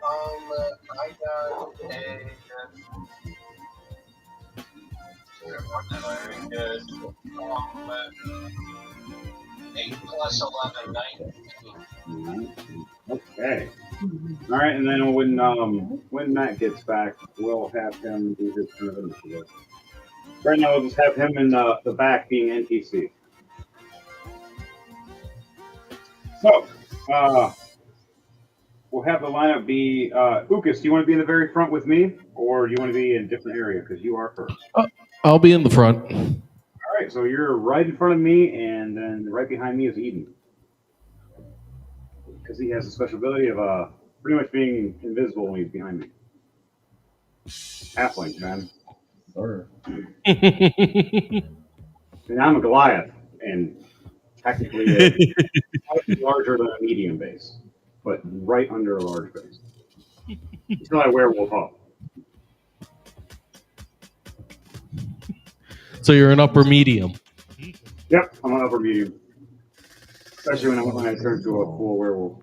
I got what did I get? 8 plus 11, 19. Okay. All right, and then when Matt gets back, we'll have him do his turn of initiative. Right now, we'll just have him in the back being NPC. So, we'll have the lineup be Ukas, do you want to be in the very front with me, or do you want to be in a different area? Because you are first. I'll be in the front. All right, so you're right in front of me, and then right behind me is Eden. Because he has a special ability of pretty much being invisible when he's behind me. Halfling, man. Sure. And I'm a Goliath, and technically larger than a medium base, but right under a large base. It's not a werewolf up. So you're an upper medium. Yep, I'm an upper medium. Especially when I turn to a full werewolf.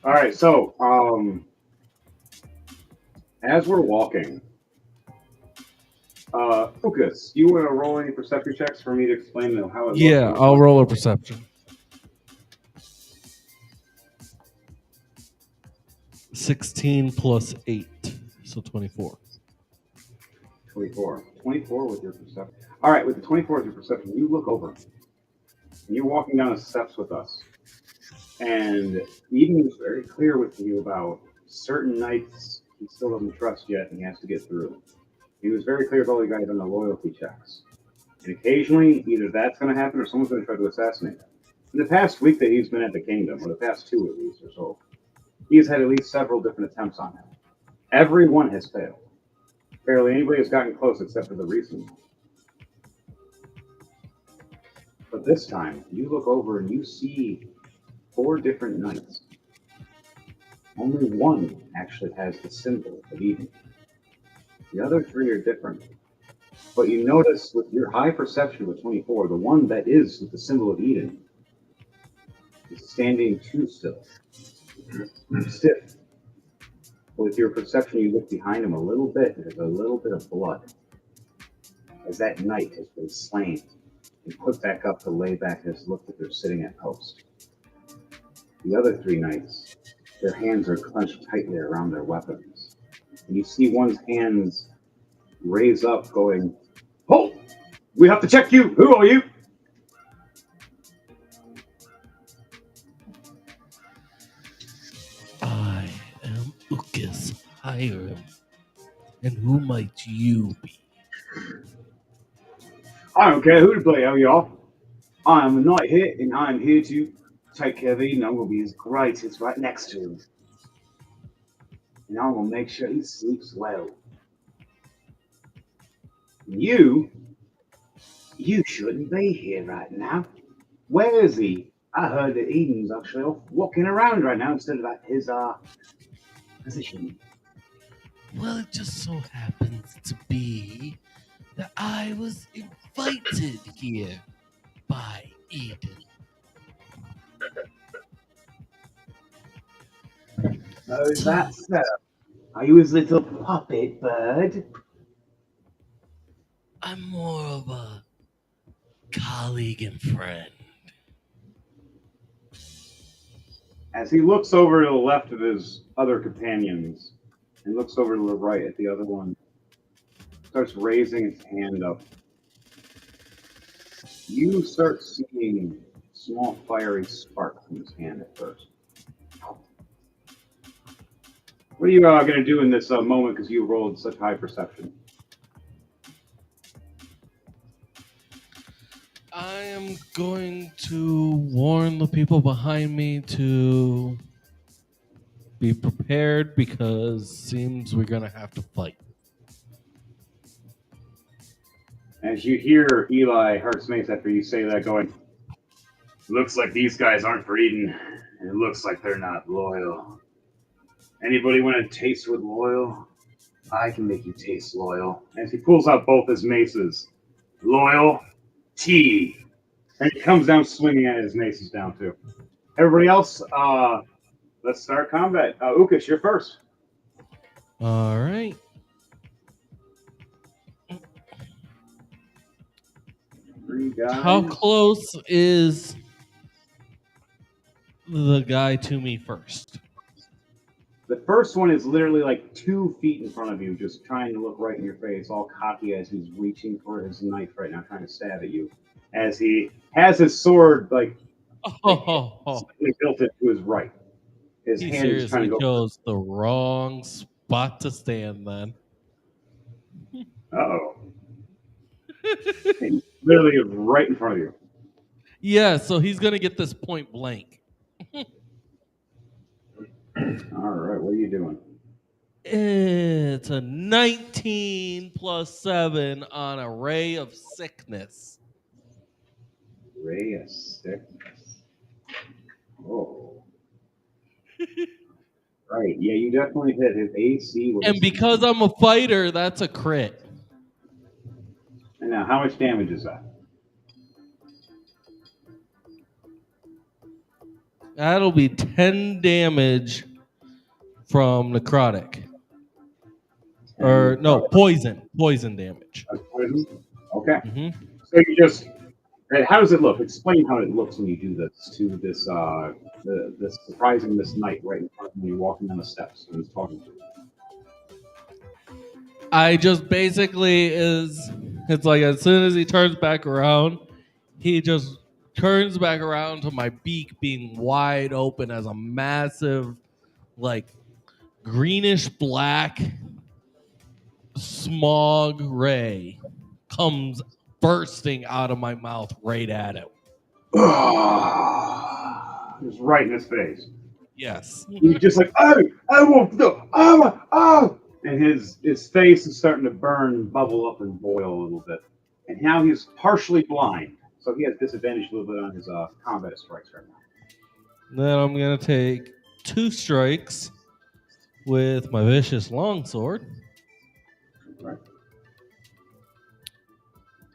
All right, so as we're walking, Lucas, you want to roll any perception checks for me to explain how it looks? Yeah, I'll roll a perception. 16 plus 8, so 24. 24. 24 with your perception. All right, with the 24 with your perception, you look over. And you're walking down the steps with us. And Eden is very clear with you about certain nights he still doesn't trust yet and he has to get through. He was very clear about all you guys on the loyalty checks. And occasionally, either that's going to happen or someone's going to try to assassinate him. In the past week that he's been at the kingdom, or the past 2 at least or so, he's had at least several different attempts on him. Every one has failed. Barely anybody has gotten close except for the recent one. But this time, you look over and you see 4 different knights. Only one actually has the symbol of Eden. The other 3 are different. But you notice with your high perception with 24, the one that is with the symbol of Eden is standing too still, stiff. With your perception, you look behind him a little bit, and there's a little bit of blood, as that knight has been slain and put back up to lay back his look that they're sitting at post. The other three knights, their hands are clenched tightly around their weapons. And you see one's hands raise up, going, "Halt! We have to check you! Who are you?" I am Ukis Hiram. And who might you be? I don't care who the bloody hell you are. I am a knight here, and I am here to take care of Eden. I'm going to be his greatest right next to him. And I'm going to make sure he sleeps well. You shouldn't be here right now. Where is he? I heard that Eden's actually off walking around right now instead of at his position. Well, it just so happens to be that I was invited here by Eden. Oh, is that so? Are you his little puppet bird? I'm more of a colleague and friend. As he looks over to the left of his other companions and looks over to the right at the other one, starts raising his hand up. You start seeing a small fiery spark from his hand at first. What are you going to do in this moment because you rolled such high perception? I am going to warn the people behind me to be prepared because seems we're going to have to fight. As you hear Eli Hertzmace after you say that going, "Looks like these guys aren't for Eden, and it looks like they're not loyal. Anybody want to taste with loyal? I can make you taste loyal." As he pulls out both his maces, "Loyal tea." And he comes down swinging at his maces down too. Everybody else, let's start combat. Ukish, you're first. All right. Three guys. How close is the guy to me first? The first one is literally like 2 feet in front of you, just trying to look right in your face, all cocky as he's reaching for his knife right now, trying to stab at you. As he has his sword slightly tilted to his right. His He hand is trying seriously to go. chose the wrong spot to stand then. Uh-oh. He's literally right in front of you. Yeah, so he's going to get this point blank. All right, what are you doing? It's a 19 plus 7 on a ray of sickness. Ray of sickness. Oh. Right, yeah, you definitely hit. His AC was... And because I'm a fighter, that's a crit. And now, how much damage is that? That'll be 10 damage from necrotic. Or, no, poison. Poison damage. Poison? Okay. Mm-hmm. So you just... How does it look? Explain how it looks when you do this to this this surprising this knight right in front of you, walking down the steps and he's talking to you. I just basically it's like as soon as he turns back around, he just turns back around to my beak being wide open as a massive, like, greenish black smog ray comes bursting out of my mouth right at him. Just right in his face. Yes. He's just like, oh, and his face is starting to burn and bubble up and boil a little bit. And now he's partially blind, so he has disadvantage a little bit on his combat strikes right now. Then I'm gonna take 2 strikes with my vicious longsword. Right.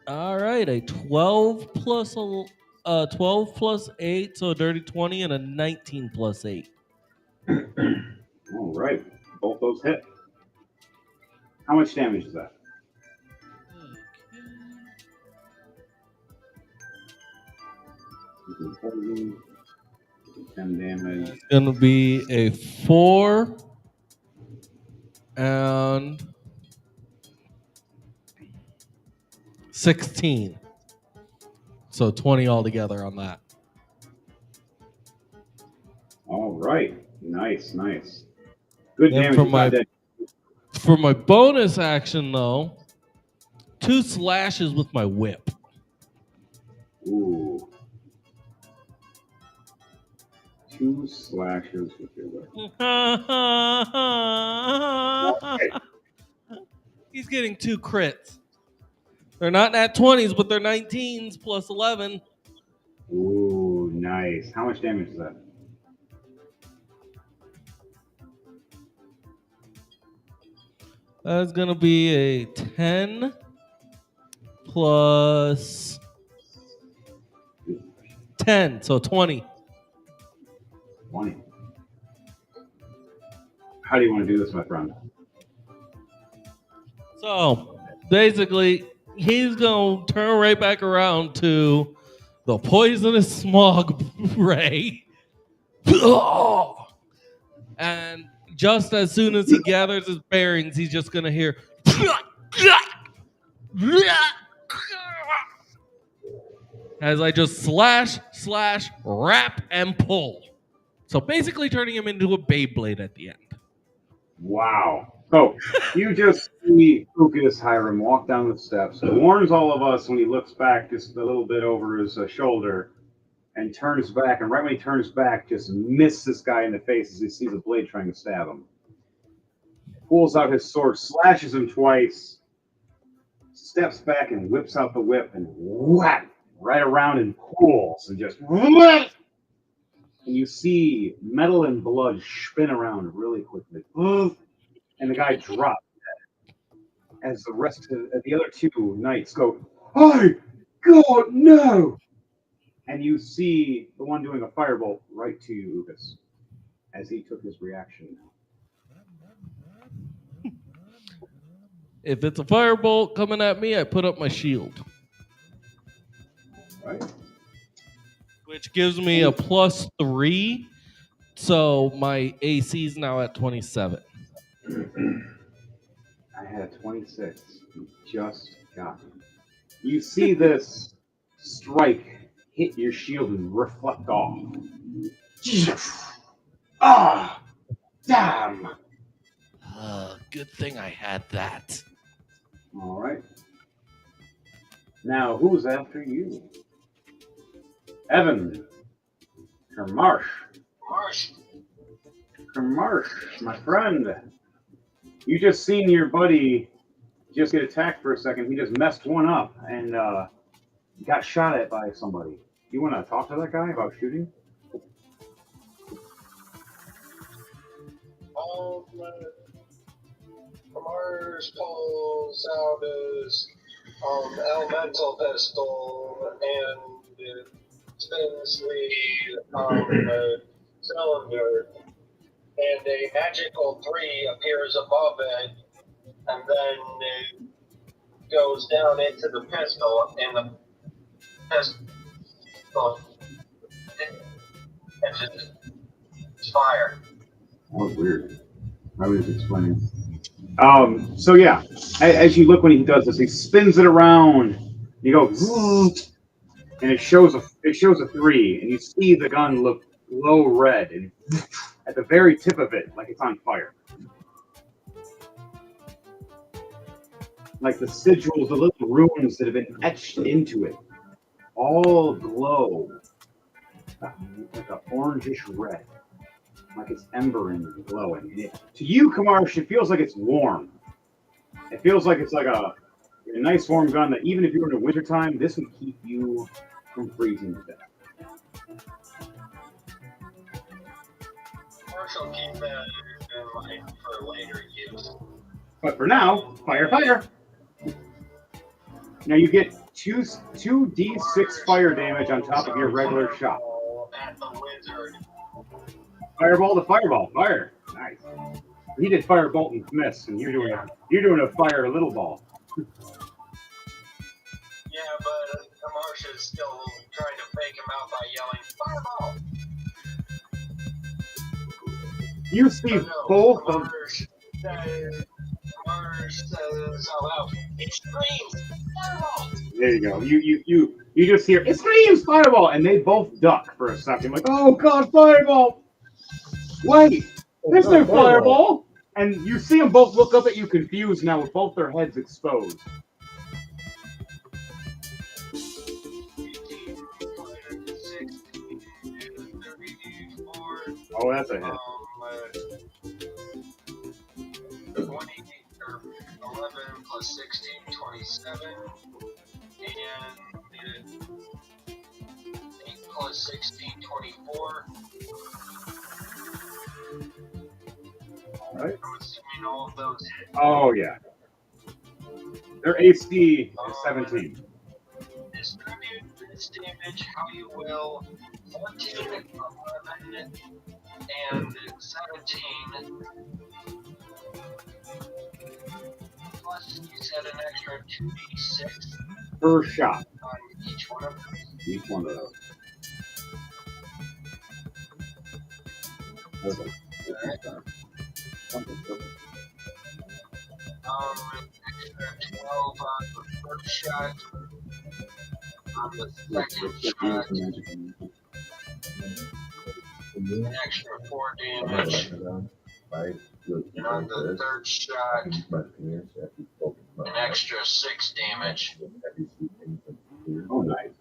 All right, a 12 plus 12 plus 8, so a dirty 20, and a 19 plus 8. All right. Both those hit. How much damage is that? Okay. 10 damage. It's gonna be a 4 and 16. So 20 altogether on that. All right. Nice, nice. Good Then damage. for It's not my dead. for my bonus action though, 2 slashes with my whip. Ooh. 2 slashes with your whip. He's getting 2 crits. They're not nat 20s, but they're 19s plus 11. Ooh, nice. How much damage is that? That's going to be a 10 plus 10, so 20. 20. How do you want to do this, my friend? So basically, he's going to turn right back around to the poisonous smog ray. And just as soon as he gathers his bearings, he's just going to hear. As I just slash, wrap, and pull. So basically turning him into a Beyblade at the end. Wow. So you just see Lucas Hiram walk down the steps, warns all of us when he looks back just a little bit over his shoulder and turns back. And right when he turns back, just misses this guy in the face as he sees a blade trying to stab him. Pulls out his sword, slashes him twice, steps back and whips out the whip and whack right around and pulls and just whack. And you see metal and blood spin around really quickly. And the guy drops dead. As the rest of the other 2 knights go, "Oh, God, no!" And you see the one doing a firebolt right to you, Lucas, as he took his reaction. If it's a firebolt coming at me, I put up my shield. Right? Which gives me a +3. So my AC is now at 27. I had a 26. You just got me. You see this strike hit your shield and reflect off. Ah! Damn! Good thing I had that. All right. Now, who's after you? Evan. Kermarsh. Kermarsh, my friend. You just seen your buddy just get attacked for a second. He just messed one up and got shot at by somebody. You want to talk to that guy about shooting? Mars pulls out his elemental pistol and spins the cylinder, and a magical 3 appears above it, and then it goes down into the pistol, and the pistol catches fire. That was weird. I was explaining. So yeah, as you look when he does this, he spins it around. You go, and it shows a 3, and you see the gun look glow red, and at the very tip of it, like it's on fire. Like the sigils, the little runes that have been etched into it, all glow like an orangish red. Like it's embering and glowing. And to you, Kamarsh, it feels like it's warm. It feels like it's like a nice warm gun that even if you were in the wintertime, this would keep you from freezing to death. Marshall keep that in mind for later use. But for now, fire, fire. Now you get two 2d6 fire damage on top of your regular shot. At the wizard. Fireball to fireball. Fire. Nice. He did firebolt and miss, and you're doing a fire little ball. Yeah, but Kamarsha is still trying to fake him out by yelling, "Fireball!" You see both of them. Kamarsha says out loud, "It screams fireball!" There you go. You just hear it screams fireball, and they both duck for a second, like, oh god, fireball! Wait, there's no fireball! And you see them both look up at you confused now with both their heads exposed. Oh, that's a hit. 20 or 11 plus 16, 27, and 8 plus 16, 24. Alright. I'm assuming all of those hit. Oh, yeah. Their AC is 17. Distribute this damage how you will. 14, 11, and 17. Plus, you said an extra 2d6 Per shot. on each one of them. Each one of those. Extra 12 on the first shot. On the second shot, an extra 4 damage. And on the third shot, an extra 6 damage. Oh, nice.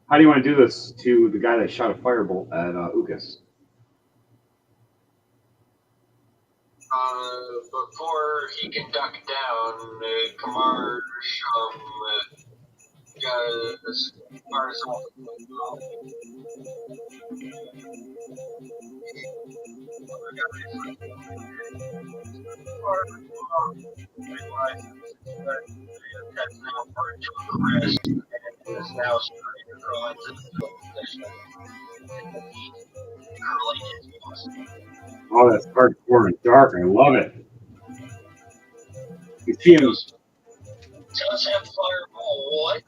How do you want to do this to the guy that shot a firebolt at Ukas? Before he can duck down, Kamar fires off. Is now starting to curl into the position. Curling his muscle. Oh, that's hardcore and dark. I love it. You see him. Does have fireball, what?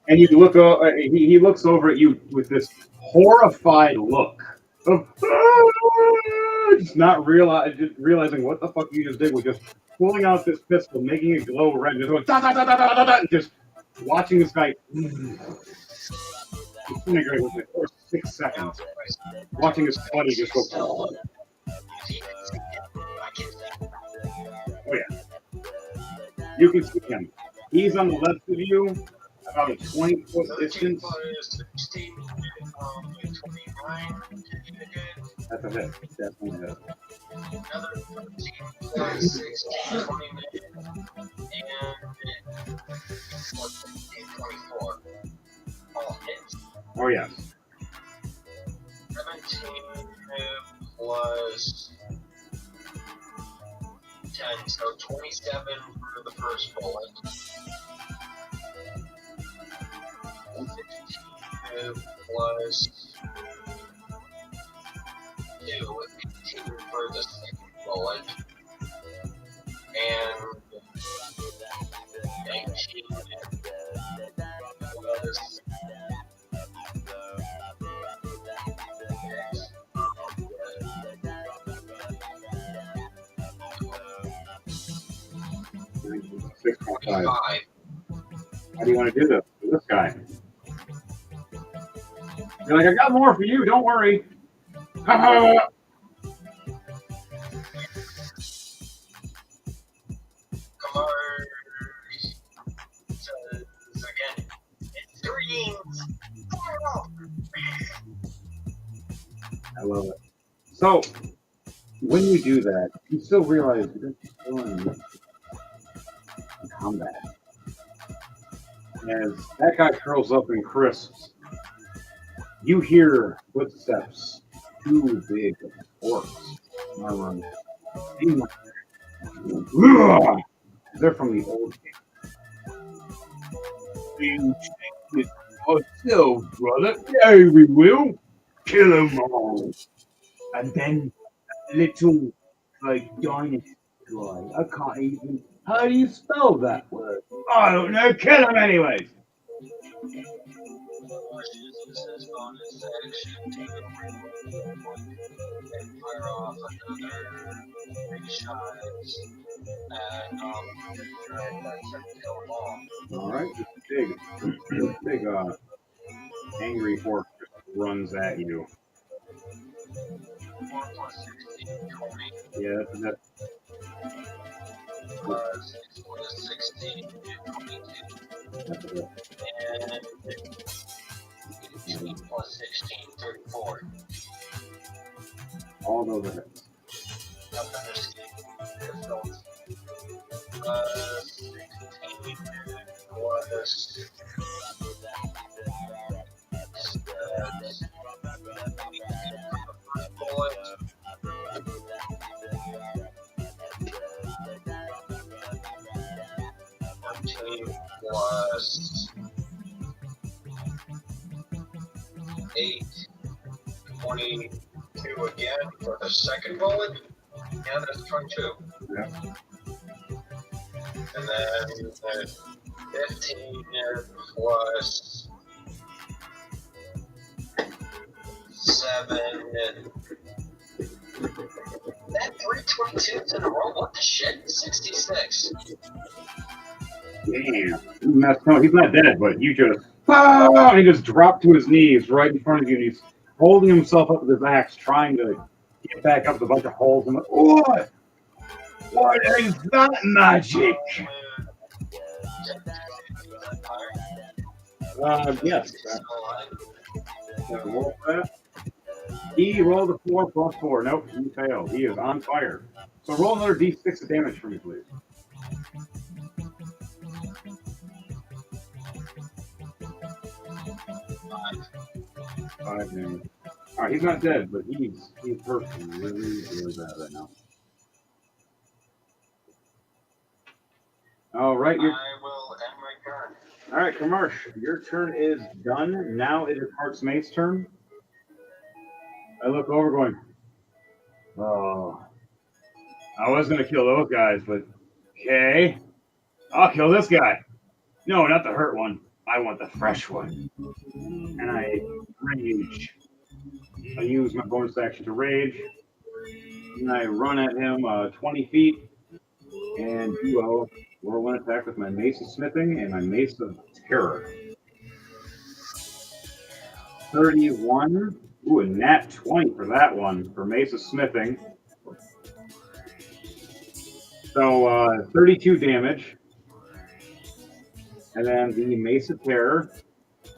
And you look. He looks over at you with this horrified look of just not realizing what the fuck you just did with just pulling out this pistol, making it glow red, just going da da da da da da da, and just watching this guy disintegrate within the first 6 seconds. Watching his body just go. Oh yeah. You can see him. He's on the left of you, about a 20-foot distance. 16, 29. That's a hit. Definitely a hit. Another 13 plus 16, 29. And 16, 24. All hits. Oh yes. 17 plus 10, so 27 for the first bullet. 16 plus 2, 18 for the second bullet. And 19 plus 6.5. 5. How do you want to do this with this guy? You're like, I got more for you. Don't worry. Kamar says again, it screams fireball. I love it. So, when you do that, you still realize you're still in combat. As that guy curls up in crisps, you hear footsteps. 2 big orcs are running. They're from the old game. You take this ourselves, brother. Yeah, we will. Kill them all. And then a little, like, Dynasty guy. I can't even. How do you spell that word? I don't know. Kill them anyways. This is bonus action to and fire off another 3 shots. And try to kill them all. All right, this big, angry orc just runs at you. 4 plus 16, 20. Yeah, that's 6 plus 16, 22. that's it. And 18 plus 16, 34. All those are hits. Another 16 plus 14 plus 8, 22 again for the second bullet. Yeah, that's 22. Yeah. And then 15 plus 7. That 322s in a row? What the shit? 66. Damn. He's not dead, but you just. And he just dropped to his knees right in front of you. And he's holding himself up with his axe, trying to get back up with a bunch of holes. And what? What is that magic? Yes. Roll that. He rolled a 4 plus 4. Nope, he failed. He is on fire. So roll another d6 of damage for me, please. 5 damage. All right, he's not dead, but he's hurt really bad right now. All right, I will end my turn. all right, Kamarsh, your turn is done. Now it is Heartsmate's turn. I look over going, oh, I was going to kill those guys, but okay. I'll kill this guy. No, not the hurt one. I want the fresh one. And I rage. I use my bonus action to rage. And I run at him 20 feet. And duo roll an attack with my Mace of Smithing and my Mace of Terror. 31. Ooh, a nat 20 for that one, for Mace of Smithing. So 32 damage. And then the Mace of Terror.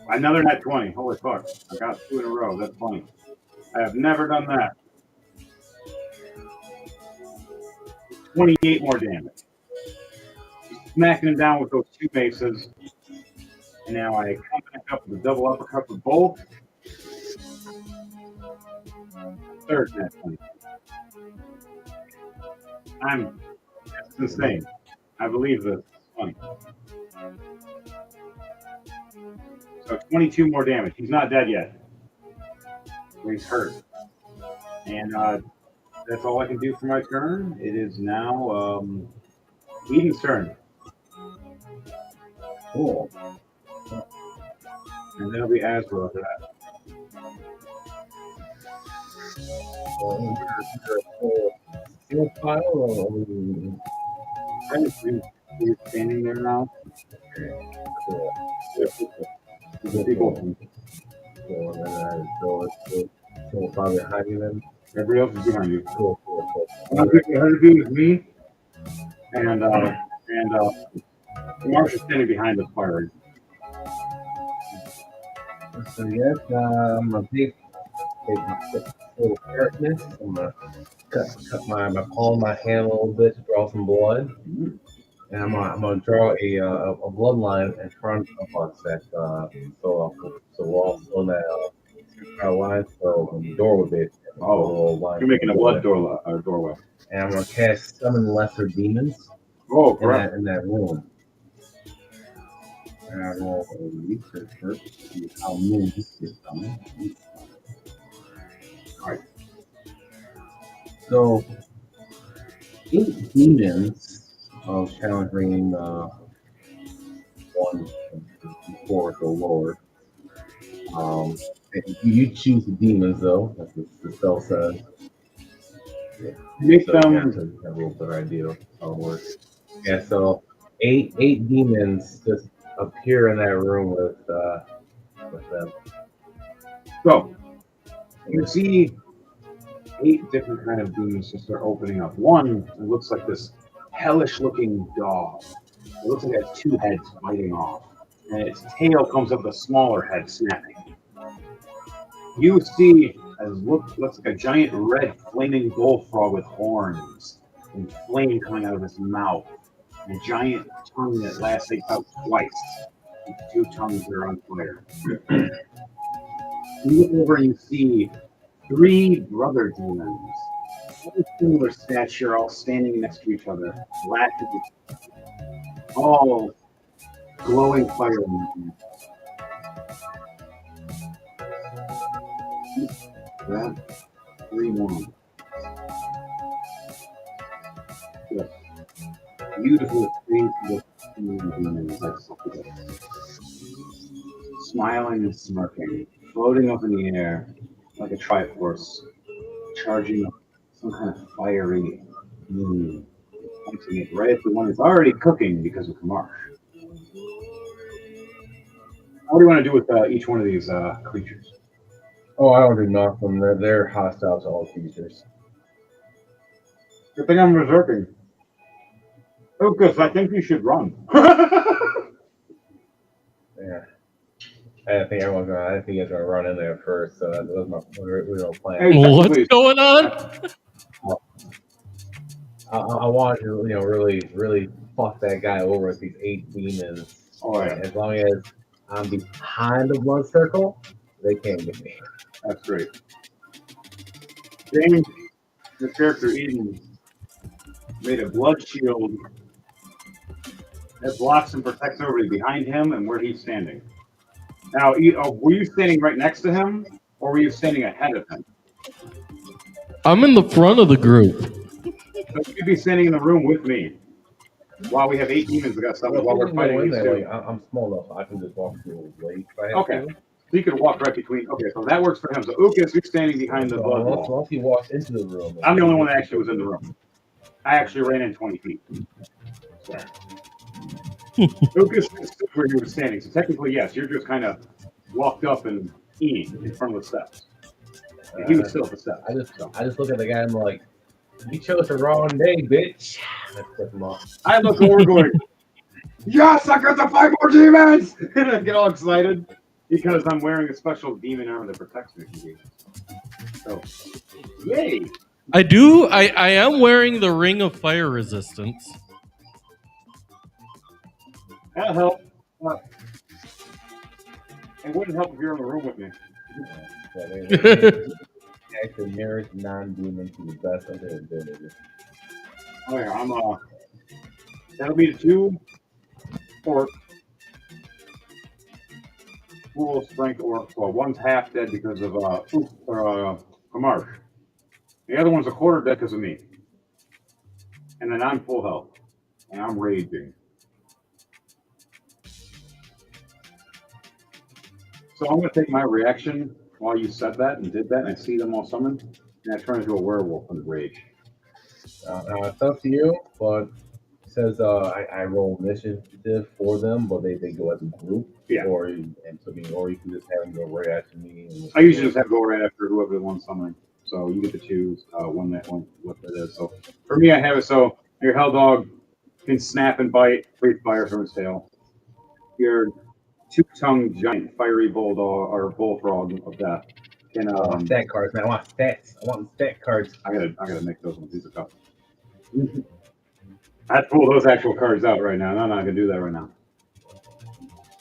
Another nat 20. Holy fuck. I got 2 in a row. That's funny. I have never done that. 28 more damage. Smacking him down with those 2 maces. And now I come back up with a double uppercut for both. Third nat 20. That's insane. I believe this. It's funny. So 22 more damage. He's not dead yet. He's hurt. And that's all I can do for my turn. It is now Eden's turn. Cool. And then it'll be Asbro after that. Steel pile or He's standing there now. People. So probably hiding them. Everybody else is behind you. Cool. 100 feet is me. And Marsh is standing behind us firing. So yes, I'm gonna take my little carrotness. I'm gonna cut my palm, my hand a little bit to draw some blood, and I'm gonna draw a bloodline in front of us. That so we're all on that line, so the door would be Oh, you're making a blood doorway. And I'm gonna cast summon lesser demons Oh, in correct. that room. And I roll a research first to see how many this gets done. Alright. So 8 demons of challenging one before the Lord. You choose the demons though, as the spell says. Make So them. you have to have a little better idea of how it works. Yeah, so eight demons just appear in that room with them. So, you see 8 different kind of demons just start opening up. One, it looks like this hellish-looking dog. It looks like it has 2 heads biting off, and its tail comes up with a smaller head snapping. You see, looks like a giant red flaming bullfrog with horns and flame coming out of his mouth, and a giant tongue that lacerates out twice. With 2 tongues that are on fire. You look over and you see 3 brother demons, all similar stature, all standing next to each other, laughing, all glowing fire. That 3 more. Yes. Beautiful demons like smiling and smirking, floating up in the air like a Triforce, charging up some kind of fiery moon, pointing it right at the one that's already cooking because of Kamarsh. What do you want to do with each one of these creatures? Oh, I don't do nothing. They're hostile to all creatures. Good thing I'm berserking. Lucas, I think you should run. Yeah. I think everyone's gonna. I think he's gonna run in there first. So that was my original plan. Hey, What's going on? I want to, really fuck that guy over with these 8 demons. All right. As long as I'm behind the blood circle, they can't get me. That's great. James, your character Eden, made a blood shield that blocks and protects everybody behind him and where he's standing. Now, were you standing right next to him, or were you standing ahead of him? I'm in the front of the group. So you'd be standing in the room with me while we have 8 demons that got stuff while we're fighting these 2. I'm small enough. I can just walk through the way if I have Okay. to. So you could walk right between. Okay, so that works for him. So Ukas, you're standing behind the blood wall. Once he walks into the room. I'm the only one that actually was in the room. I actually ran in 20 feet. So. Ukas is where you were standing. So technically, yes, you're just kind of walked up and eating in front of the steps. And he was still at the steps. I just look at the guy and I'm like, you chose the wrong day, bitch. I flip him off. I look over going, yes, I got the 5 more demons! And I get all excited because I'm wearing a special demon armor that protects me from demons. So, yay! I am wearing the Ring of Fire Resistance. That'll help. It wouldn't help if you're in the room with me. Actually mirrors non-demons to the best of their ability. Oh yeah, I'm that'll be the 2 orc. Full strength orc. Well, one's half dead because of Kamarsh. The other one's a quarter dead because of me. And then I'm full health. And I'm raging. So I'm gonna take my reaction while you said that and did that, and I see them all summoned, and I turn into a werewolf in rage. It's up to you, but it says I roll initiative for them, but they go as a group. Yeah. Or you can just have them go right after me. I usually just have to go right after whoever the one summoning. So you get to choose what that is. So for me, I have it so your hell dog can snap and bite, breathe fire from his tail. Your 2-tongued giant fiery bulldog or bullfrog of death can stat cards, man. I want stats. I want stat cards. I gotta make those ones. These are tough. I'd pull those actual cards out right now. No, I'm not gonna do that right now.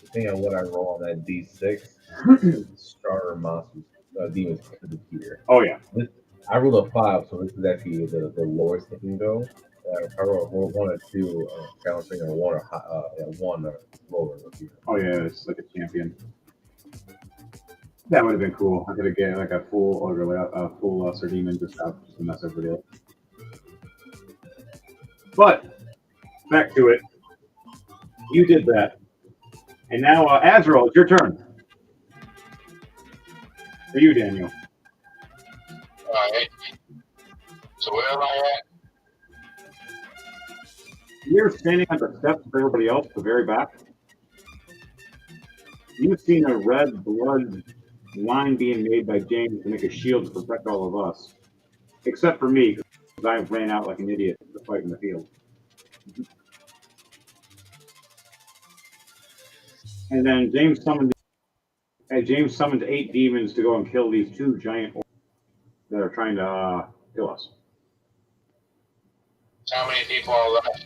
Depending on what I roll on that D6, stronger monsters, demons could appear. Oh yeah. I rolled a 5, so this is actually the lowest it can go. I rolled 1 or 2, balancing on 1 or 1 or lower. Oh yeah, it's like a champion. That would have been cool. I could have get like a full ogre, a full Sir Demon just to mess everybody up. But back to it. You did that, and now Azrael, it's your turn. For you, Daniel. Alright. So where am I at? You're standing on the steps of everybody else, the very back. You've seen a red blood line being made by James to make a shield to protect all of us, except for me, because I ran out like an idiot to fight in the field. And then James summoned 8 demons to go and kill these 2 giant orcs that are trying to kill us. How many people are left?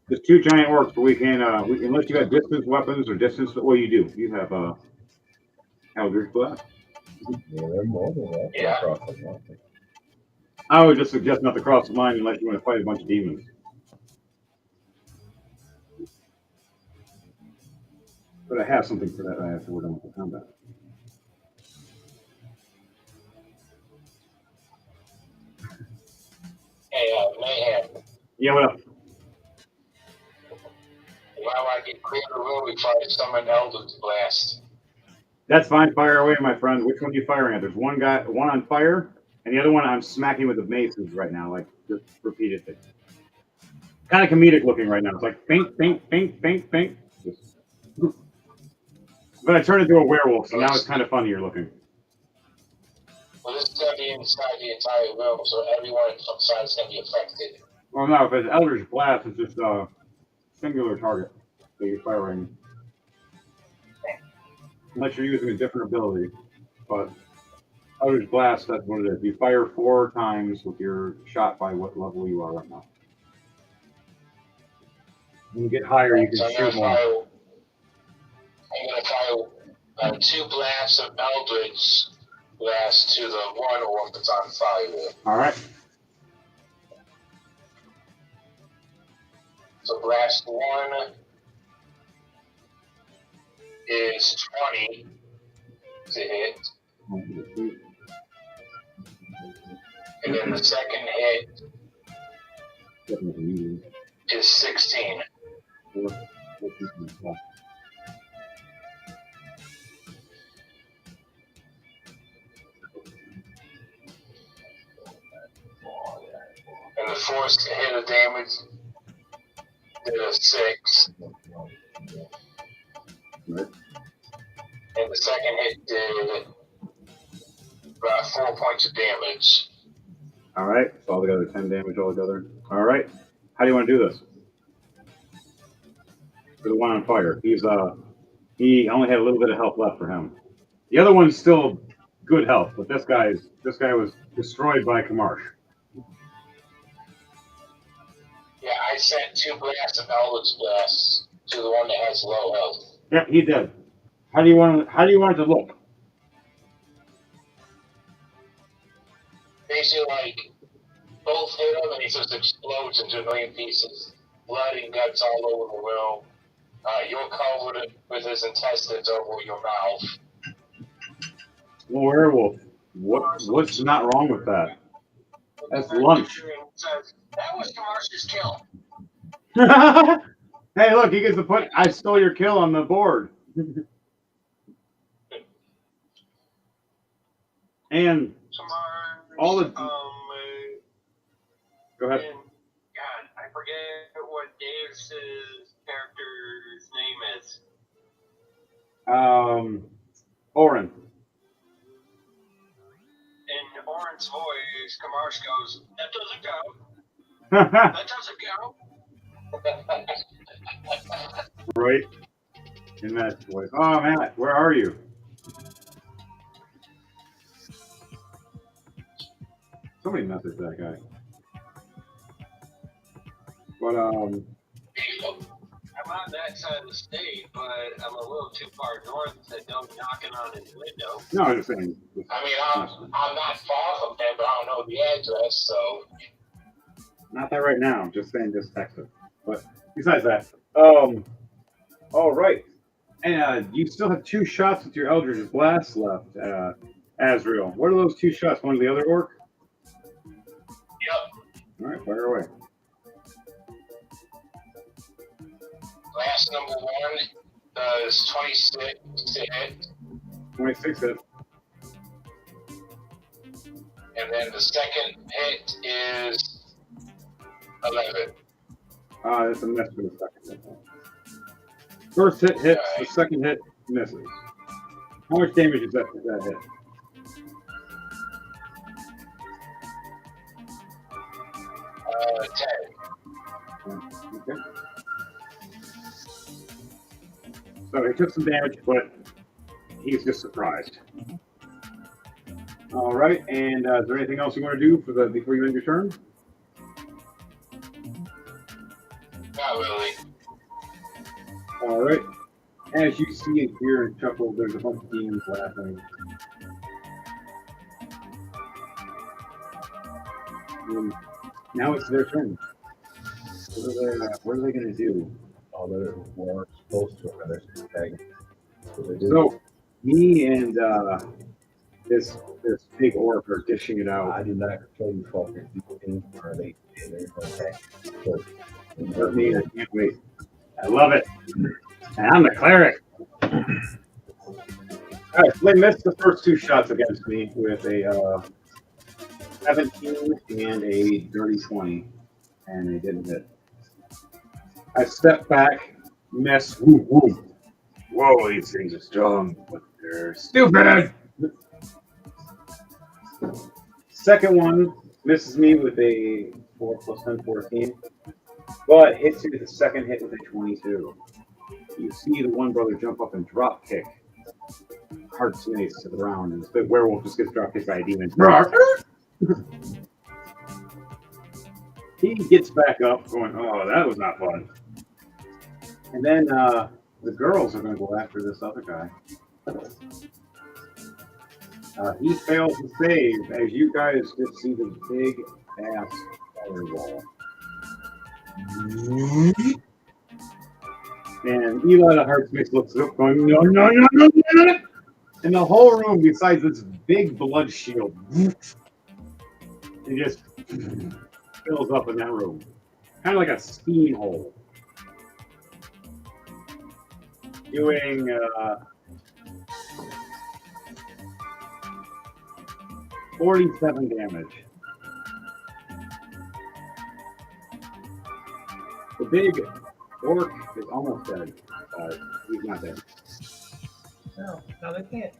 There's 2 giant orcs, but we can't. Unless you have distance weapons or distance. Well, you do. You have Eldritch Blast. Yeah. I would just suggest not to cross the line unless you want to fight a bunch of demons. But I have something for that after we're done with the combat. Hey, Mayhem. Yeah, what up? Why do I get clear the room before I summon Eldritch Blast? That's fine. Fire away, my friend. Which one are you firing at? There's one on fire, and the other one I'm smacking with the maces right now, like just repeatedly. Kind of comedic looking right now. It's like bink, bink, bink, bink, bink. But I turned into a werewolf, so now it's kind of funnier looking. Well, this is going to be inside the entire room, so everyone inside is going to be affected. Well, no, if it's Eldritch Blast, it's just a singular target that you're firing. Unless you're using a different ability. But Eldritch Blast, that's what it is. You fire 4 times with your shot by what level you are right now. When you get higher, you can shoot more. I'm going to fire 2 blasts of Eldritch Blast to the one orc that's on fire. Alright. So blast 1 is 20 to hit. And then the second hit is 16. And the force hit of damage did a 6. Right. And the second hit did about 4 points of damage. Alright, so altogether 10 damage altogether. Alright. How do you want to do this? For the one on fire. He only had a little bit of health left for him. The other one's still good health, but this guy was destroyed by Kamarsh. Yeah, I sent 2 blasts of Eldritch Blast to the one that has low health. Yeah, he did. How do you want it to look? Basically, like, both hit him and he just explodes into a million pieces. Blood and guts all over the room. You're covered with his intestines over your mouth. Well, werewolf. What's not wrong with that? That's lunch. That was Kamarsh's kill. Hey, look, he gets to put I stole your kill on the board. And all the go ahead. God, I forget what Dave's character's name is. Oren. In Oren's voice, Kamarsh goes, "That doesn't go. That doesn't go." Right? In that voice. Oh, Matt, where are you? Somebody messaged that guy. But I'm on that side of the state, but I'm a little too far north to go knocking on his window. No, I'm just saying. I mean, I'm not far from there, but I don't know the address, so. Not that right now. Just saying, just text it. But besides that, all right. And you still have 2 shots with your Eldritch Blast left, Azrael. What are those 2 shots? One to the other orc? Yep. All right, fire away. Blast number 1 does 26 to hit. 26 hit. And then the second hit is 11. That's a miss for the second hit. First hit hits, the second hit misses. How much damage is that hit? Okay. So he took some damage, but he's just surprised. All right, and is there anything else you want to do before you end your turn? Not really. All right. As you see and hear and chuckle, there's a bunch of demons laughing. And now it's their turn. What are they going to do? Oh, they weren't supposed to. They're tagging. So, me and this big orc are dishing it out. I do not control you fuckers. You can or they okay. So, With me, I can't wait. I love it. And I'm the cleric. All right, so they missed the first 2 shots against me with a 17 and a dirty 20, and they didn't hit. I step back, miss, woo, woo. Whoa, these things are strong, but they're stupid. Second one misses me with a 4 plus 10, 14, but hits you with the second hit with a 22. You see the one brother jump up and drop kick Heart's Mace to the ground, and the werewolf just gets drop kicked by a demon. He gets back up, going, "Oh, that was not fun." And then the girls are going to go after this other guy. He fails to save, as you guys just see the big ass fireball. And Eli the Heartsmith looks up, going, "No, no, no, no, no!" And the whole room, besides this big blood shield, it just fills up in that room, kind of like a steam hole. Doing 47 damage. The big orc is almost dead. He's not dead. No, they can't.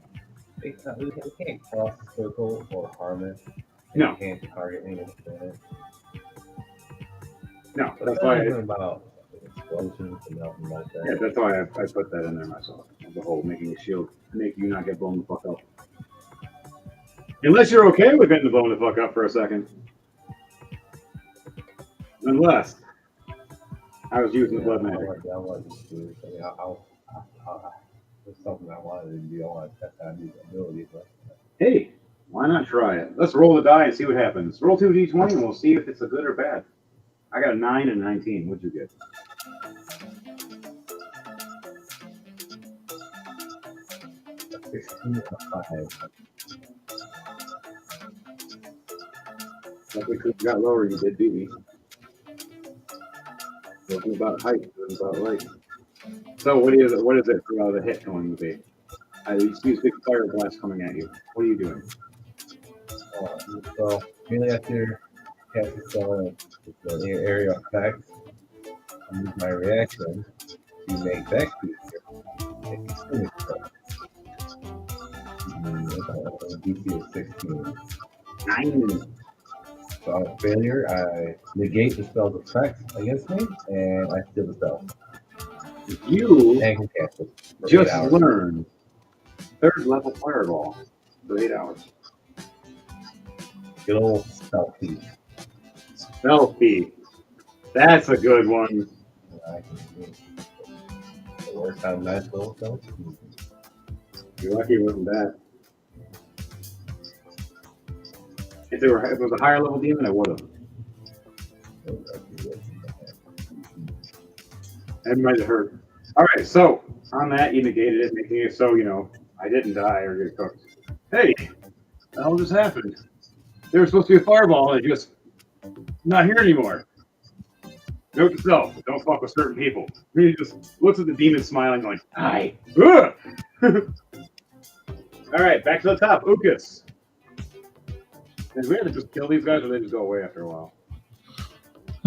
They can't cross the circle or harm it. No. They can't target anyone. No, that's why. About explosions and nothing like that. Yeah, that's why I put that in there myself. The whole making a shield, make you not get blown the fuck up. Unless you're okay with getting blown the fuck up for a second. Unless I was using the blood magic. I wanted to do it. It's something I wanted to do. I want to test out these abilities. But Hey, why not try it? Let's roll the die and see what happens. Roll 2d20 and we'll see if it's a good or bad. I got a 9 and 19. What'd you get? a 16 and a 5. Luckily, because you got lower, you did beat me. Wasn't about height, it was about right. So what is it for the hit going to be? You see big fire blast coming at you. What are you doing? So really after casting spell with the area effects, I use my reaction to make that creature take extinguish spell. DC is 16. 9. So on a failure, I negate the spell's effects against me, and I steal the spell. You And can cast it for 8 just hours. learned 3rd level fireball for 8 hours. Good old spell thief. Spell thief. That's a good one. I can Works out nice little though. You're lucky it wasn't bad. If it was a higher level demon, I would have. That might have hurt. All right, so on that, you negated it, making it so I didn't die or get cooked. Hey, the hell just happened? There was supposed to be a fireball, and it just not here anymore. Note to self: don't fuck with certain people. He just looks at the demon, smiling, going, "Hi." All right, back to the top. Ukas. Did we have to just kill these guys, or they just go away after a while?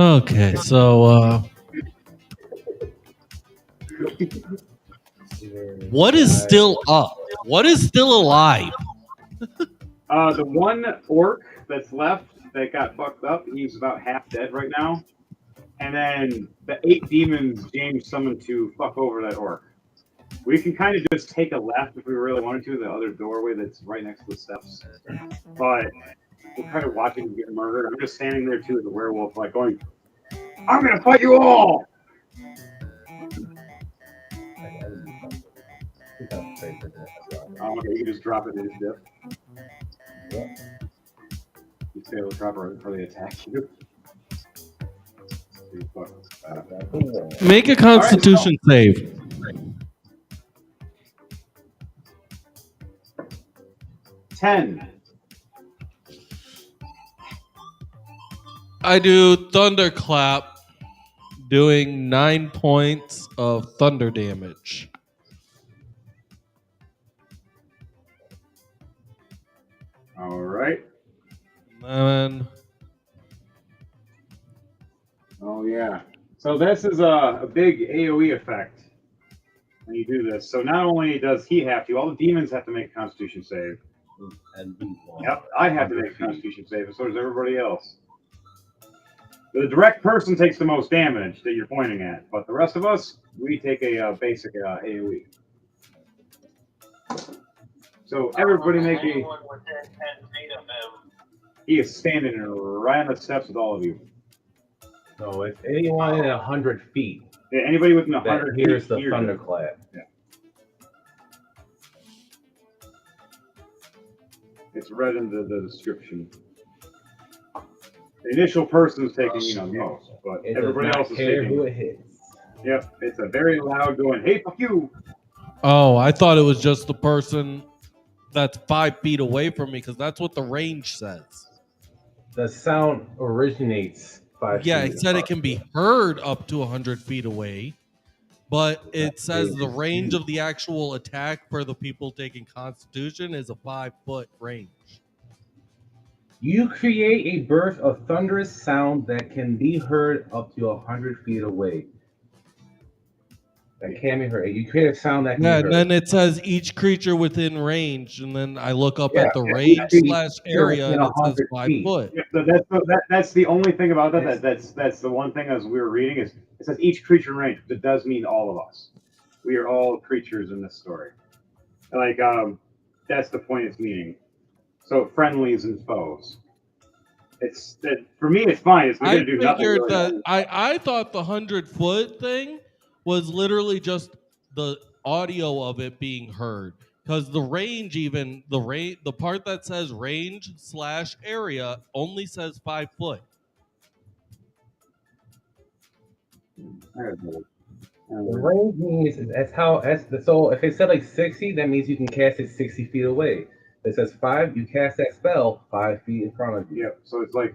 Okay, so what is still up? What is still alive? The one orc that's left that got fucked up, he's about half dead right now. And then the 8 demons James summoned to fuck over that orc. We can kind of just take a left if we really wanted to, the other doorway that's right next to the steps. But we're kind of watching him get murdered. I'm just standing there too as a werewolf, like going, "I'm gonna fight you all!" Okay, you just drop it in his dip. You say it'll drop or they attack you. Make a Constitution save. $10. I do thunderclap, doing 9 points of thunder damage. All right. And Oh yeah. So this is a big AoE effect when you do this. So not only does he have to, all the demons have to make a Constitution save. Yep, I have to make a Constitution save, and so does everybody else. The direct person takes the most damage that you're pointing at, but the rest of us, we take a basic AoE. So everybody make a. Anyone within 10 feet of him. He is standing right on the steps with all of you. So it's anyone in 100 feet. Yeah, anybody within That 100 feet hears the hears it. thunderclap. Yeah. It's read in the description. The initial person's taking, the most, but It everybody does not else is care taking. who it hits. Yep, it's a very loud going, "Hey, fuck you!" oh, I thought it was just the person that's 5 feet away from me, because that's what the range says. The sound originates 5 Yeah, feet it said it apart. can be heard up to 100 feet away, but it says the range of the actual attack for the people taking Constitution is a 5-foot range. You create a burst of thunderous sound that can be heard up to 100 feet away. That can be heard. You create a sound that can Yeah, be and heard. then it says each creature within range, and then I look up Yeah, at the yeah, range yeah. / area, Within and it says 100 5 feet. foot. Yeah, so that's the only thing about that. That's the one thing as we were reading is it says each creature in range. That does mean all of us. We are all creatures in this story. Like that's the point it's meaning. So friendlies and foes. It's that for me. It's fine. It's I going to do nothing. figured Really. that I thought the 100-foot thing was literally just the audio of it being heard, because the range, even the part that says range / area only says 5 foot. The range means so if it said like 60, that means you can cast it 60 feet away. If it says 5, you cast that spell 5 feet in front of you. Yeah. So it's like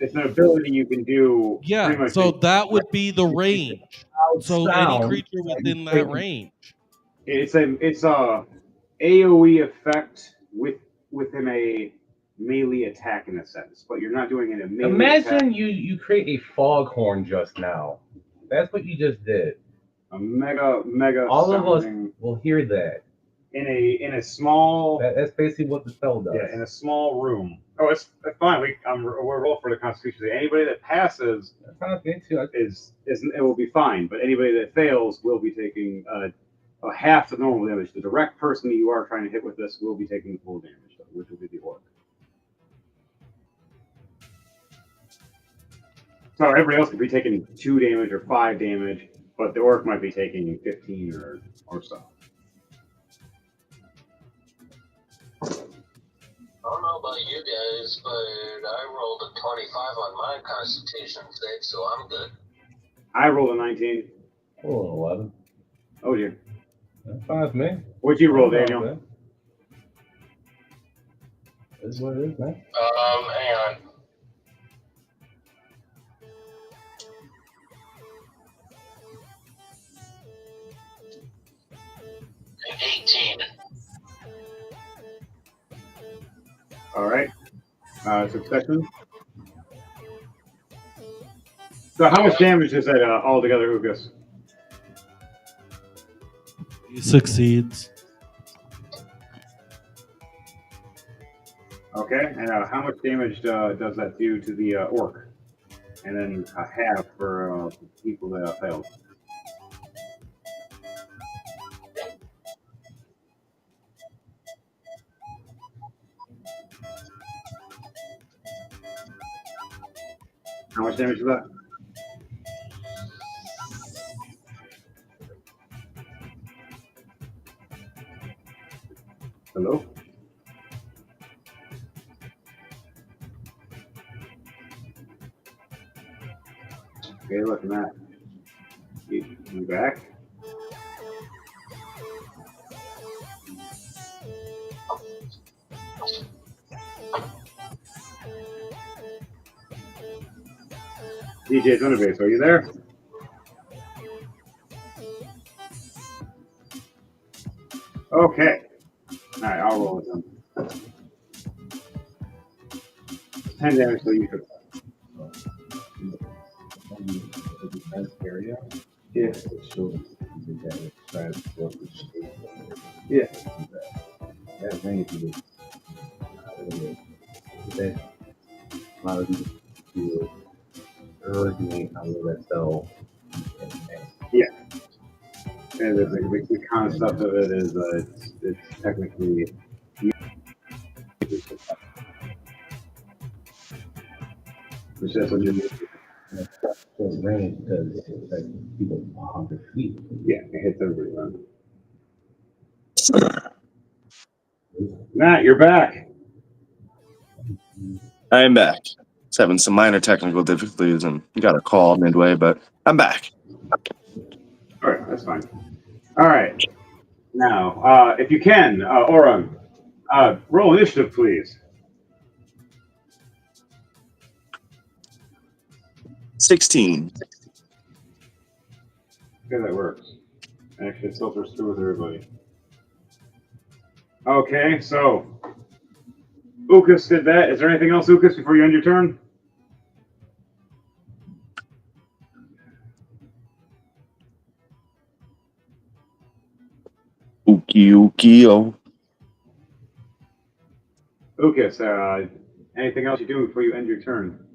it's an ability you can do. pretty Yeah, much so that would be the range. So any Sound creature within that range. It's a AoE effect within a melee attack in a sense, but you're not doing it in a melee Imagine attack. you create a foghorn just now. That's what you just did. A mega All of us sounding will hear that. in a small That's basically what the spell does. in a small room. Oh, it's fine. We're roll for the Constitution. Anybody that passes That's not good too. is it will be fine, but anybody that fails will be taking half the normal damage. The direct person that you are trying to hit with this will be taking the full damage, which will be the orc. So everybody else could be taking 2 damage or 5 damage, but the orc might be taking 15 or so. I don't know about you guys, but I rolled a 25 on my Constitution save, so I'm good. I rolled a 19. Oh, 11. Oh dear. That's fine with me. What'd you roll, That's Daniel? fine. That's what it is, man. Hang on. An 18. All right. Succession. So how much damage is that altogether, Ugas? He succeeds. Okay. And how much damage does that do to the orc? And then a half for people that failed. How much damage is that? Hello? Okay, look at that. You back? DJ Thunderbase, are you there? Okay. All right, I'll roll with them. 10 damage to you. Area. Yeah. It shows the damage spread what the state. Yeah. That range is that allows you to originate how that cell. Yeah. And the concept of it is it's technically which is when you So it's range because it's like people 100 feet. yeah, it hits everybody around. Matt, you're back. I am back. Just having some minor technical difficulties and got a call midway, but I'm back. All right, that's fine. All right. Now, if you can, Oran, roll initiative, please. 16. Okay, that works. Actually, it filters through with everybody. Okay, so Ukas did that. Is there anything else, Ukas, before you end your turn? Ukio. Ukas, anything else you do before you end your turn?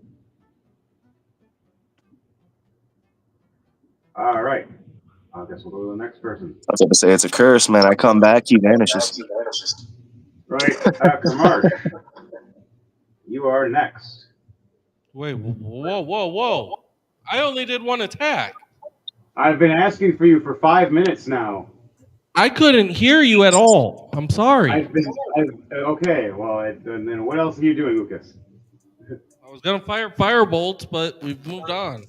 All right. I guess we'll go to the next person. I was about to say it's a curse, man. I come back, he vanishes. Right, Mark. You are next. Wait, whoa. I only did one attack. I've been asking for you for 5 minutes now. I couldn't hear you at all. I'm sorry. Okay, well, and then what else are you doing, Lucas? I was going to fire firebolts, but we've moved on.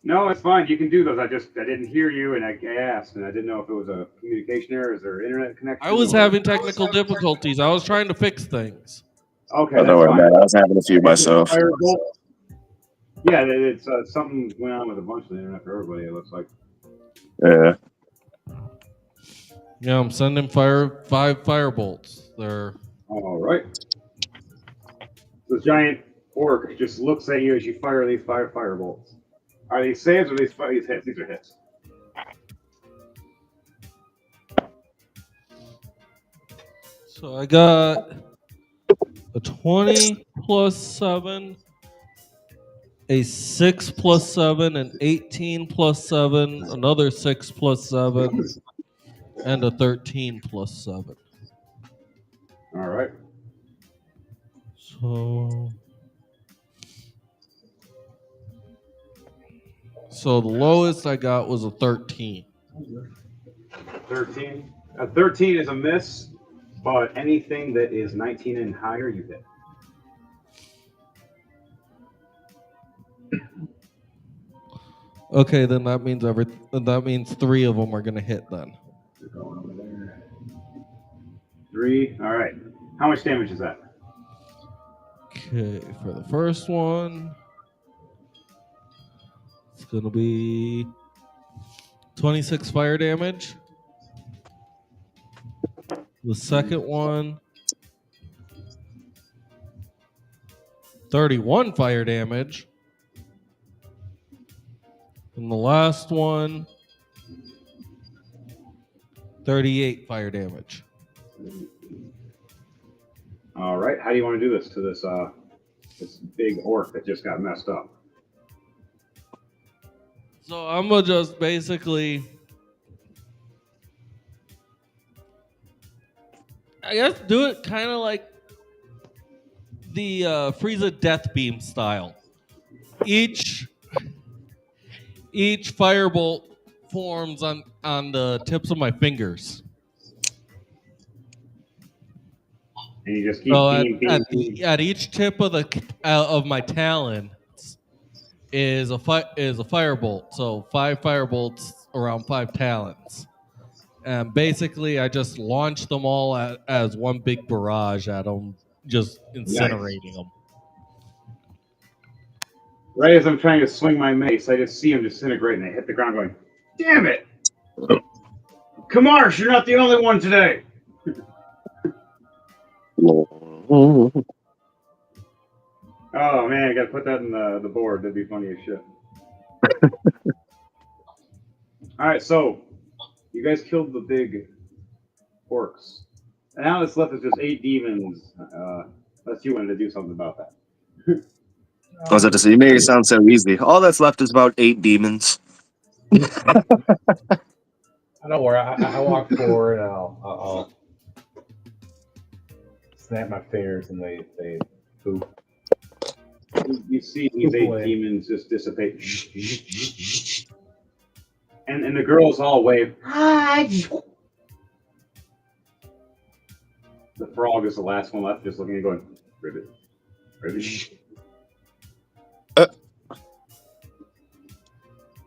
No, it's fine. You can do those. I didn't hear you, and I asked, and I didn't know if it was a communication error. Is there internet connection? I was having technical difficulties. I was trying to fix things. Okay, Oh, don't worry, man. I was having a few myself. Firebolt? Yeah, it's something went on with a bunch of the internet for everybody. It looks like. Yeah. Yeah, I'm sending 5 firebolts. They're All right. The giant orc just looks at you as you fire these firebolts. Are these saves or these hits? These are hits. So I got a 20 plus 7, a 6 plus 7, an 18 plus 7, another 6 plus 7, and a 13 plus 7. All right. So So the lowest I got was a 13. 13. 13 is a miss, but anything that is 19 and higher, you hit. Okay, then that means 3 of them are gonna hit then. You're going over there. 3. All right. How much damage is that? Okay, for the first one, it's gonna be 26 fire damage. The second one, 31 fire damage. And the last one, 38 fire damage. All right. How do you want to do this to this big orc that just got messed up? So I'm gonna just basically, I guess, do it kind of like the Frieza Death Beam style. Each firebolt forms on the tips of my fingers. And you just keep So being. at each tip of my talons is a firebolt. So 5 firebolts around 5 talons. And basically, I just launch them all as one big barrage at them, just incinerating them. Right as I'm trying to swing my mace, I just see him disintegrate and I hit the ground going, damn it! Kamarsh, you're not the only one today! Oh man, I gotta put that in the board. That'd be funny as shit. Alright, so you guys killed the big orcs. And now what's left is just 8 demons. Unless you wanted to do something about that. I was about to say, you made it sound so easy. All that's left is about 8 demons. I don't worry. I walk forward and I'll snap my fingers and they poop. You see these 8 demons just dissipate. And the girls all wave. The frog is the last one left, just looking and going, ribbit, ribbit.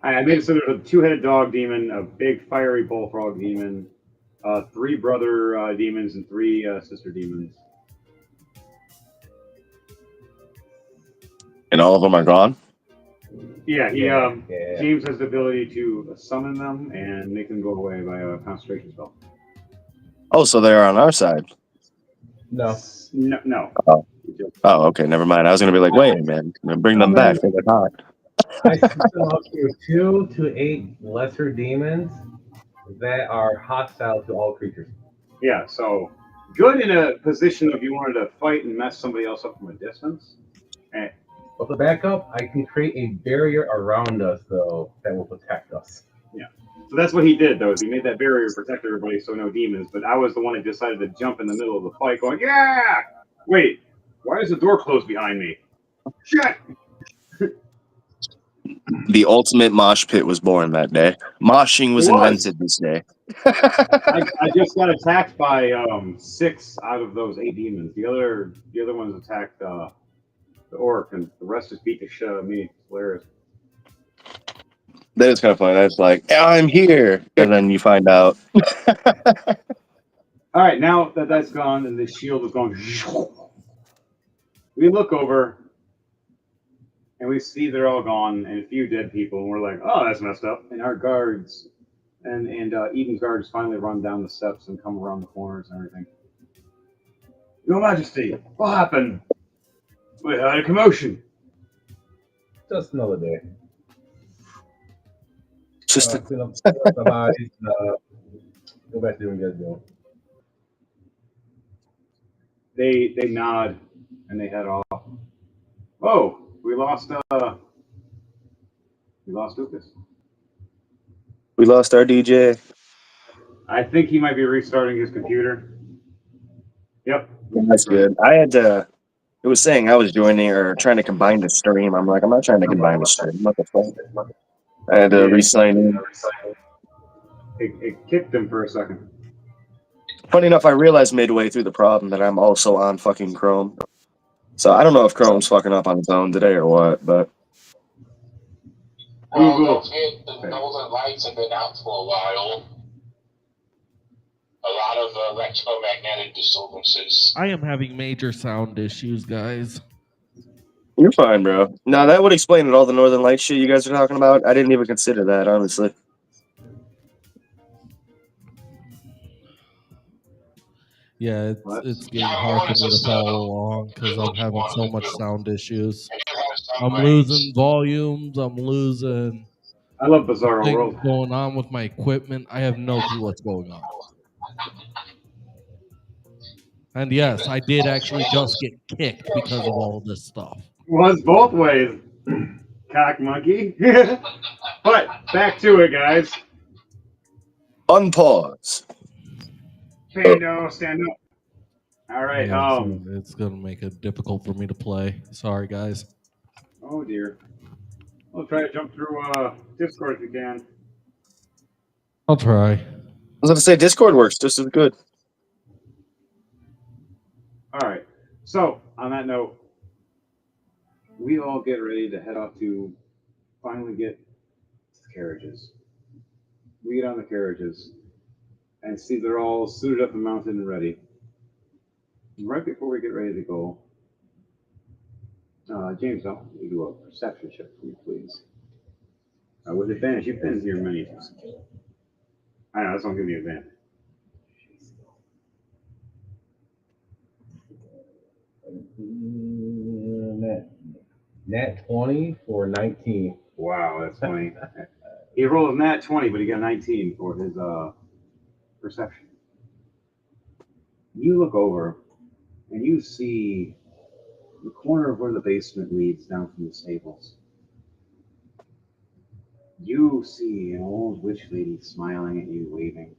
I made it so there's a 2-headed dog demon, a big fiery bullfrog demon, 3 brother demons, and 3 sister demons. And all of them are gone? Yeah, James has the ability to summon them and make them go away by a concentration spell. Oh, so they're on our side. No. Oh, okay, never mind. I was going to be like, wait, man, bring them back. They're not. I still up to 2 to 8 lesser demons that are hostile to all creatures. Yeah, so good in a position if you wanted to fight and mess somebody else up from a distance. With the backup, I can create a barrier around us, though, that will protect us. Yeah. So that's what he did, though, is he made that barrier to protect everybody so no demons. But I was the one that decided to jump in the middle of the fight going, yeah! Wait, why is the door closed behind me? Shit! The ultimate mosh pit was born that day. Moshing was invented this day. I just got attacked by 6 out of those 8 demons. The other ones attacked the orc, and the rest just beat the shit out of me. It's hilarious. That is kind of funny. That's like, I'm here, and then you find out. All right, now that that's gone and the shield is going, we look over and we see they're all gone and a few dead people, and we're like, oh, that's messed up. And our guards and Eden's guards finally run down the steps and come around the corners and everything. Your Majesty, what happened? We heard a commotion. Just another day. Just clean up the bodies, go back to doing what you guys doing. They nod and they head off. Oh, we lost Lucas. We lost our DJ. I think he might be restarting his computer. Yep. That's good. I had to. It was saying I was joining or trying to combine the stream. I'm like, I'm not trying to combine the stream. What the fuck? I had to re-sign in. It kicked him for a second. Funny enough, I realized midway through the problem that I'm also on fucking Chrome. So I don't know if Chrome's fucking up on its own today or what, but Well, Google. don't forget the northern lights have been out for a while. A lot of electromagnetic disturbances. I am having major sound issues, guys. you're fine, bro. No, that would explain it, all the Northern Light shit you guys are talking about. I didn't even consider that, honestly. Yeah, it's getting hard for me to follow along because I'm having so much sound issues. I'm losing volumes. I'm losing I love Bizarro things World. going on with my equipment. I have no clue what's going on. And yes, I did actually just get kicked because of all this stuff. Was both ways, cock monkey. But back to it, guys. Unpause. Pando, stand up. All right. Yeah, so it's gonna make it difficult for me to play. Sorry, guys. Oh dear. We'll try to jump through Discord if we can. I'll try. I was going to say, Discord works just as good. All right. So on that note, we all get ready to head off to finally get the carriages. We get on the carriages and see they're all suited up and mounted and ready. And right before we get ready to go, James, I'll let you do a perception check for me, please. With advantage, you've been here many times. I know, that's not giving you advantage. Nat 20 for 19. Wow, that's funny. He rolled a nat 20, but he got 19 for his perception. You look over and you see the corner of where the basement leads down from the stables. You see an old witch lady smiling at you, waving.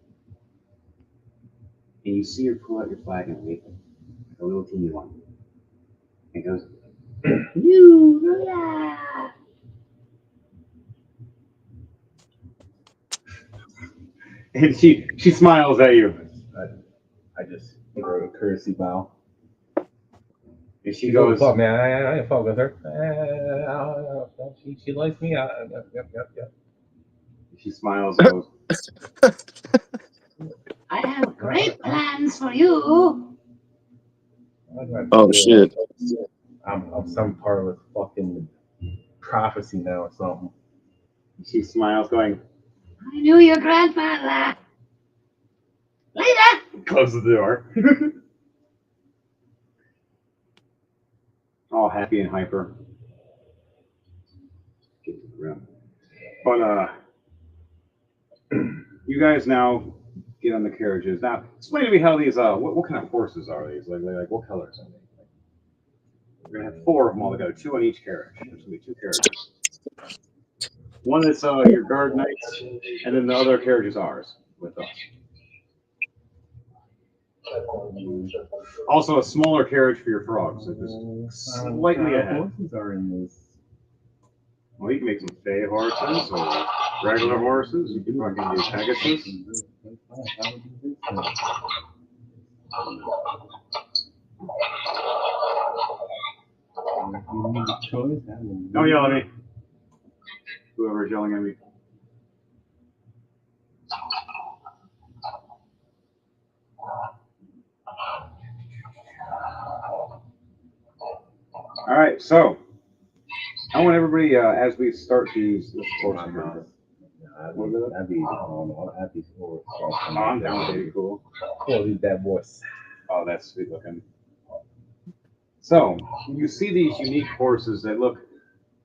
And you see her pull out your flag and wave it, like a little teeny one. And goes, you, and she smiles at you. I just give her a courtesy bow. And she She goes, goes, fuck, man, I ain't fuck with her. She likes me. Yep. she smiles and goes, I have great plans for you. Oh, shit. I'm some part of a fucking prophecy now or something. she smiles, going, I knew your grandfather. Later. closes the door. All happy and hyper. Get to the room. But you guys now get on the carriages. Now, explain to me how these what kind of horses are these? Like what colors are they? We're gonna have 4 of them all together, 2 on each carriage. There's gonna be 2 carriages. One that's your guard knights, and then the other carriage is ours with us. Also, a smaller carriage for your frogs, so just slightly ahead. Horses are in this. Well, you can make some fey horses or regular horses. You can fucking do Pegasus. Don't yell at me. Whoever's yelling at me. All right, so I want everybody as we start these. That'd be cool. I'm down with it. Cool. Cool, these bad boys. Oh, that's sweet looking. So you see these unique horses that look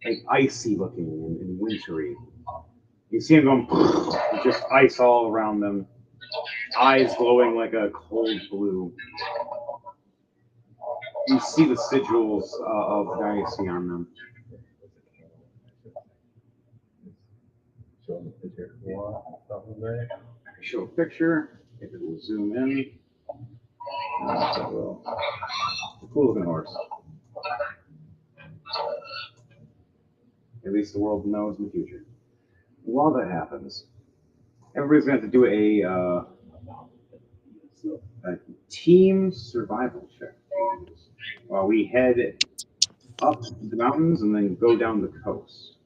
like icy looking and wintry. You see them going just ice all around them, eyes glowing like a cold blue. You see the sigils of Dynasty on them. Show the picture. I can show a picture if it will zoom in. Cool looking horse. At least the world knows in the future. while that happens, everybody's going to have to do a team survival check while we head up the mountains and then go down the coast.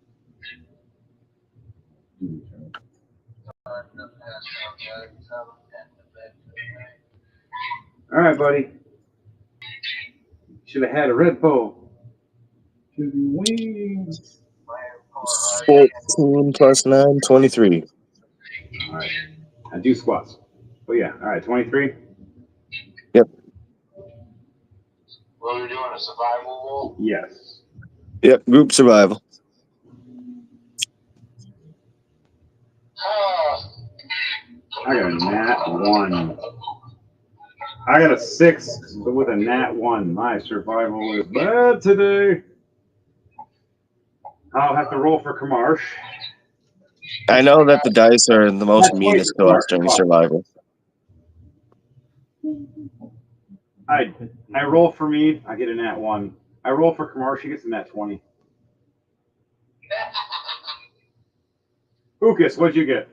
All right, buddy. Should have had a Red Bull. To the wings. 14 plus 9, 23. All right. I do squats. But yeah, all right, 23. Yep. What are we doing? A survival roll? Yes. Yep, group survival. I got a nat 1. I got a 6 with a nat 1. My survival is bad today. I'll have to roll for Kamarsh. I know that the dice are the most meanest to us during survival. I roll for me, I get a nat 1. I roll for Kamarsh, he gets a nat 20. Ukas, what'd you get?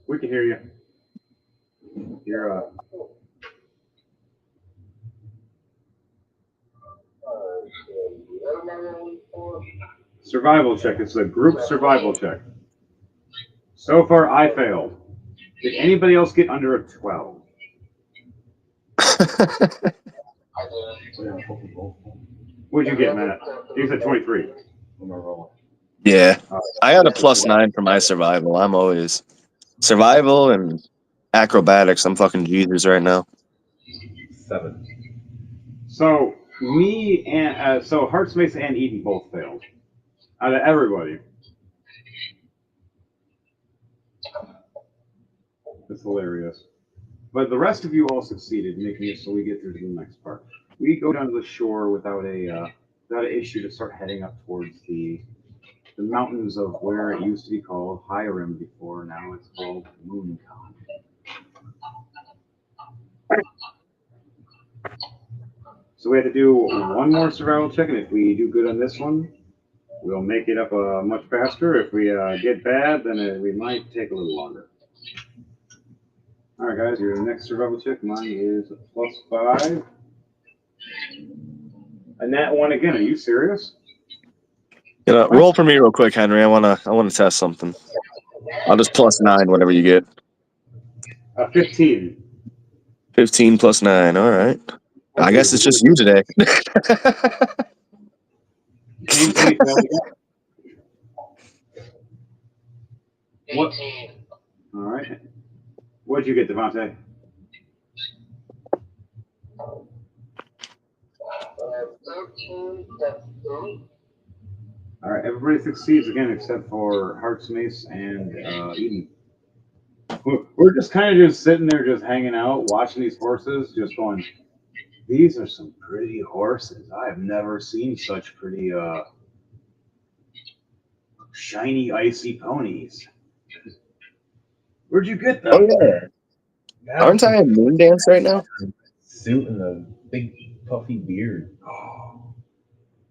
We can hear you. You're survival check. It's a group survival check. So far, I failed. Did anybody else get under a 12? What'd you get, Matt? You said 23. Yeah, I got a plus 9 for my survival. I'm always survival and acrobatics. I'm fucking Jesus right now. 7. So me and so Heartsmace and Eden both failed. Out of everybody. That's hilarious. But the rest of you all succeeded, making it so we get through to the next part. We go down to the shore without an issue to start heading up towards the mountains of where it used to be called Hiram before. Now it's called Mooncon. So we have to do one more survival check, and if we do good on this one, we'll make it up much faster. If we get bad, then we might take a little longer. All right, guys, your next survival check. Mine is +5. And that one again. Are you serious? Roll for me real quick, Henry. I wanna test something. I'll just plus 9, whatever you get. 15. 15 plus 9. All right. I guess it's just you today. 18. What? All right. What'd you get, Devontae? 13. All right, everybody succeeds again except for Heartsmace and Eden. We're just kind of just sitting there, just hanging out, watching these horses, just going, these are some pretty horses. I have never seen such pretty shiny, icy ponies. Where'd you get them? Oh, yeah. Aren't I in Moon Dance right now? Suit and a big puffy beard. Oh,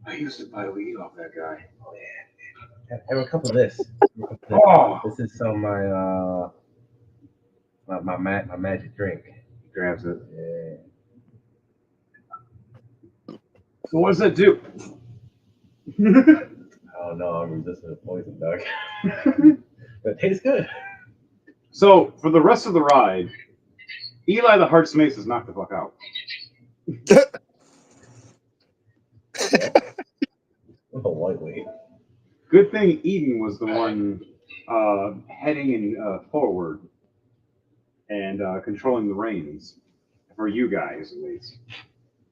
I used to buy weed off that guy. Oh yeah. Have a cup of this. Oh. This is some of my magic drink. He grabs it. Yeah. So what does that do? I don't know. I'm resistant to poison, dog. But it tastes good. So for the rest of the ride, Eli the Heartsmace is knocked the fuck out. I'm a lightweight. Good thing Eden was the one heading in forward and controlling the reins for you guys, at least.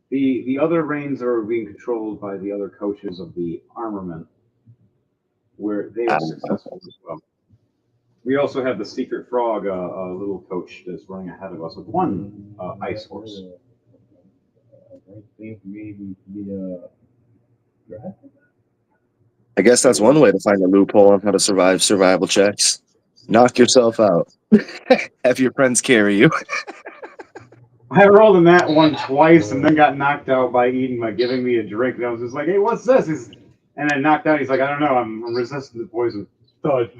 The other reins are being controlled by the other coaches of the armament, where they were successful as well. We also have the Secret Frog, a little coach that's running ahead of us with one ice horse. I guess that's one way to find a loophole on how to survive survival checks. Knock yourself out. Have your friends carry you. I rolled in that one twice and then got knocked out by Eden by giving me a drink. And I was just like, hey, what's this? And then knocked out. He's like, I don't know. I'm resistant to poison. Thud.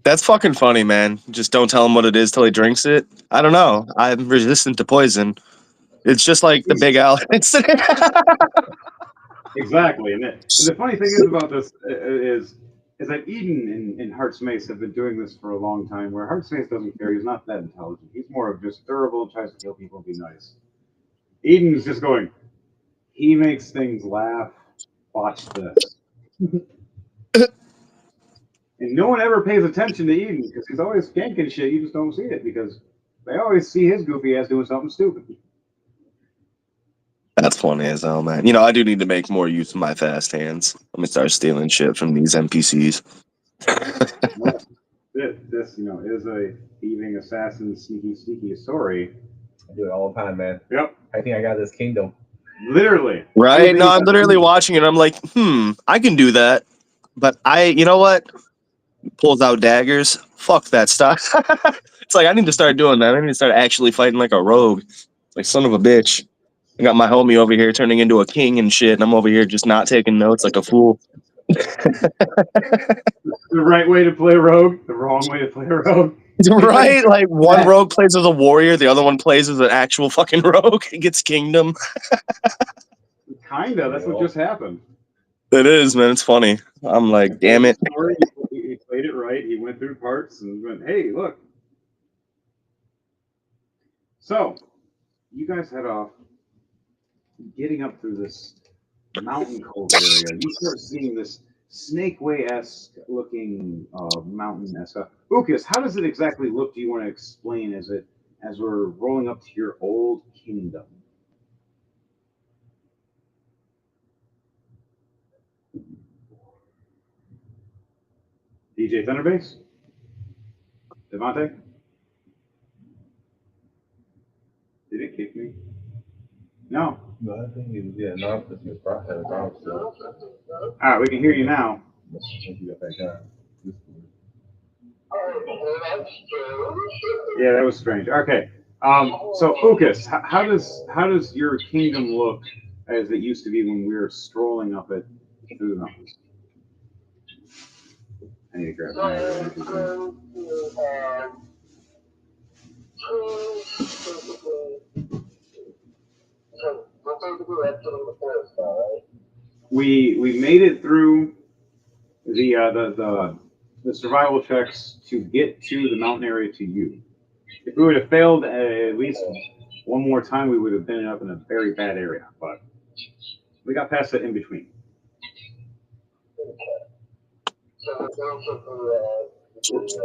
That's fucking funny, man. Just don't tell him what it is till he drinks it. I don't know. I'm resistant to poison. It's just like the Big Al incident. Exactly. And the funny thing is about this is that Eden and Heart's Mace have been doing this for a long time, where Heart's Mace doesn't care. He's not that intelligent. He's more of just durable, tries to kill people, be nice. Eden's just going, he makes things laugh. Watch this. And no one ever pays attention to Eden because he's always ganking shit. You just don't see it because they always see his goofy ass doing something stupid. That's funny as hell, man. You know, I do need to make more use of my fast hands. Let me start stealing shit from these NPCs. This, is a thieving assassin, sneaky story. I do it all the time, man. Yep. I think I got this kingdom. Literally. Right? No, I'm literally watching it. I'm like, I can do that. But you know what? Pulls out daggers. Fuck that stuff. It's like, I need to start doing that. I need to start actually fighting like a rogue. Like, son of a bitch. I got my homie over here turning into a king and shit, and I'm over here just not taking notes like a fool. The right way to play rogue, the wrong way to play rogue. Right? Like, one rogue plays as a warrior, the other one plays as an actual fucking rogue. It gets kingdom. Kinda. That's what just happened. It is, man. It's funny. I'm like, damn it. He played it right. He went through parts and went, hey, look. So, you guys head off, getting up through this mountain cove area. You start seeing this Snake Way-esque looking mountain-esque. Ukas, how does it exactly look? Do you want to explain as we're rolling up to your old kingdom? DJ Thunderbase? Devontae? Did it kick me? No. No, I think he was, no, because he was had a problem still. All right, we can hear you now. Yeah, that was strange. Okay. So Ukas, how does your kingdom look as it used to be when we were strolling up it through the mountains? I need to grab my We made it through the survival checks to get to the mountain area to you. If we would have failed at least one more time, we would have been up in a very bad area. But we got past that in between.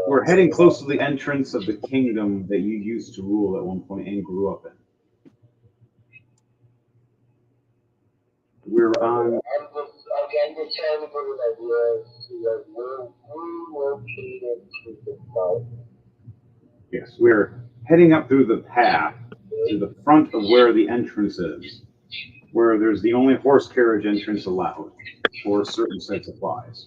We're heading close to the entrance of the kingdom that you used to rule at one point and grew up in. We're on. Yes, we're heading up through the path to the front of where the entrance is, where there's the only horse carriage entrance allowed for certain sets of flies.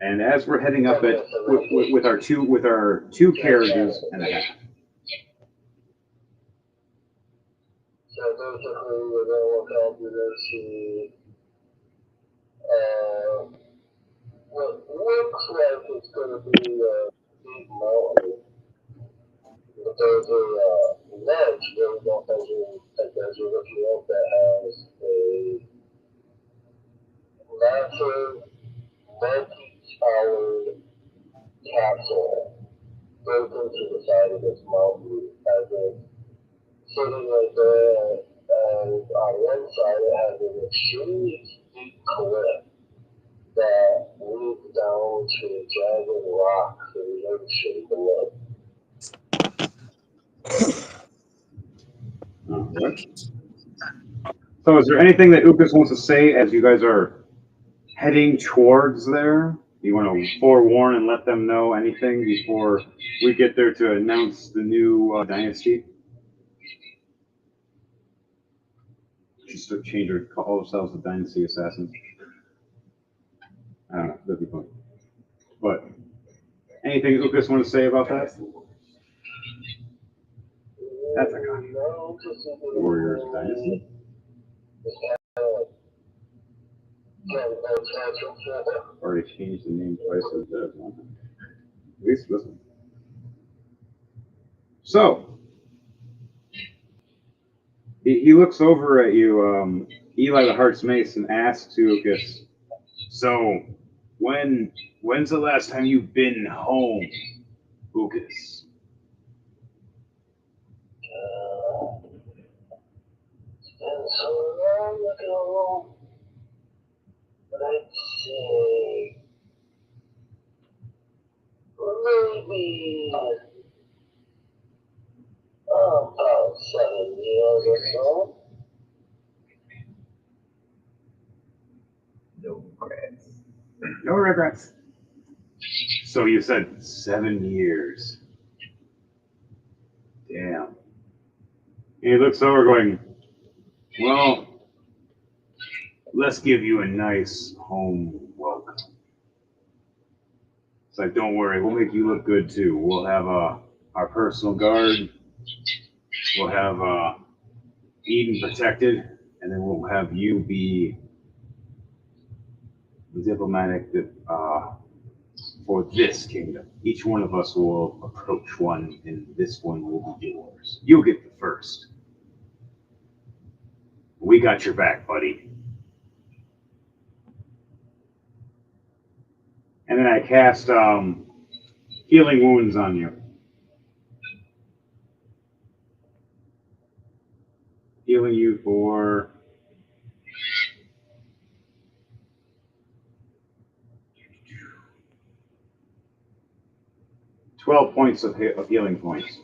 And as we're heading up it with our two carriages and a half. So basically, we're going to look out to see what looks like it's going to be a big mountain. But there's a ledge really don't as you're looking up that has a massive multi-towered castle built into the side of this mountain as it's sitting right there, and on one side it has an extremely steep cliff that leads down to jagged rocks and the ocean below. So is there anything that Ukas wants to say as you guys are heading towards there? You want to forewarn and let them know anything before we get there to announce the new Dynasty? Just to change or call ourselves the Dynasty Assassins. I don't know, that'd be fun. But anything Ukas want to say about that? That's a con. Warriors Dynasty. Already changed the name twice as that one. At least listen. So he looks over at you, Eli the Heart's Mace, and asks Ucus, so when's the last time you've been home, Ucus? So long ago, let's see, maybe about 7 years or so. No regrets. No regrets. So you said 7 years. Damn. And he looks over going, well, let's give you a nice home welcome. It's like, don't worry, we'll make you look good too. We'll have our personal guard. We'll have Eden protected, and then we'll have you be the diplomatic for this kingdom. Each one of us will approach one, and this one will be yours. You'll get the first. We got your back, buddy. And then I cast healing wounds on you. Healing you for 12 points of healing points.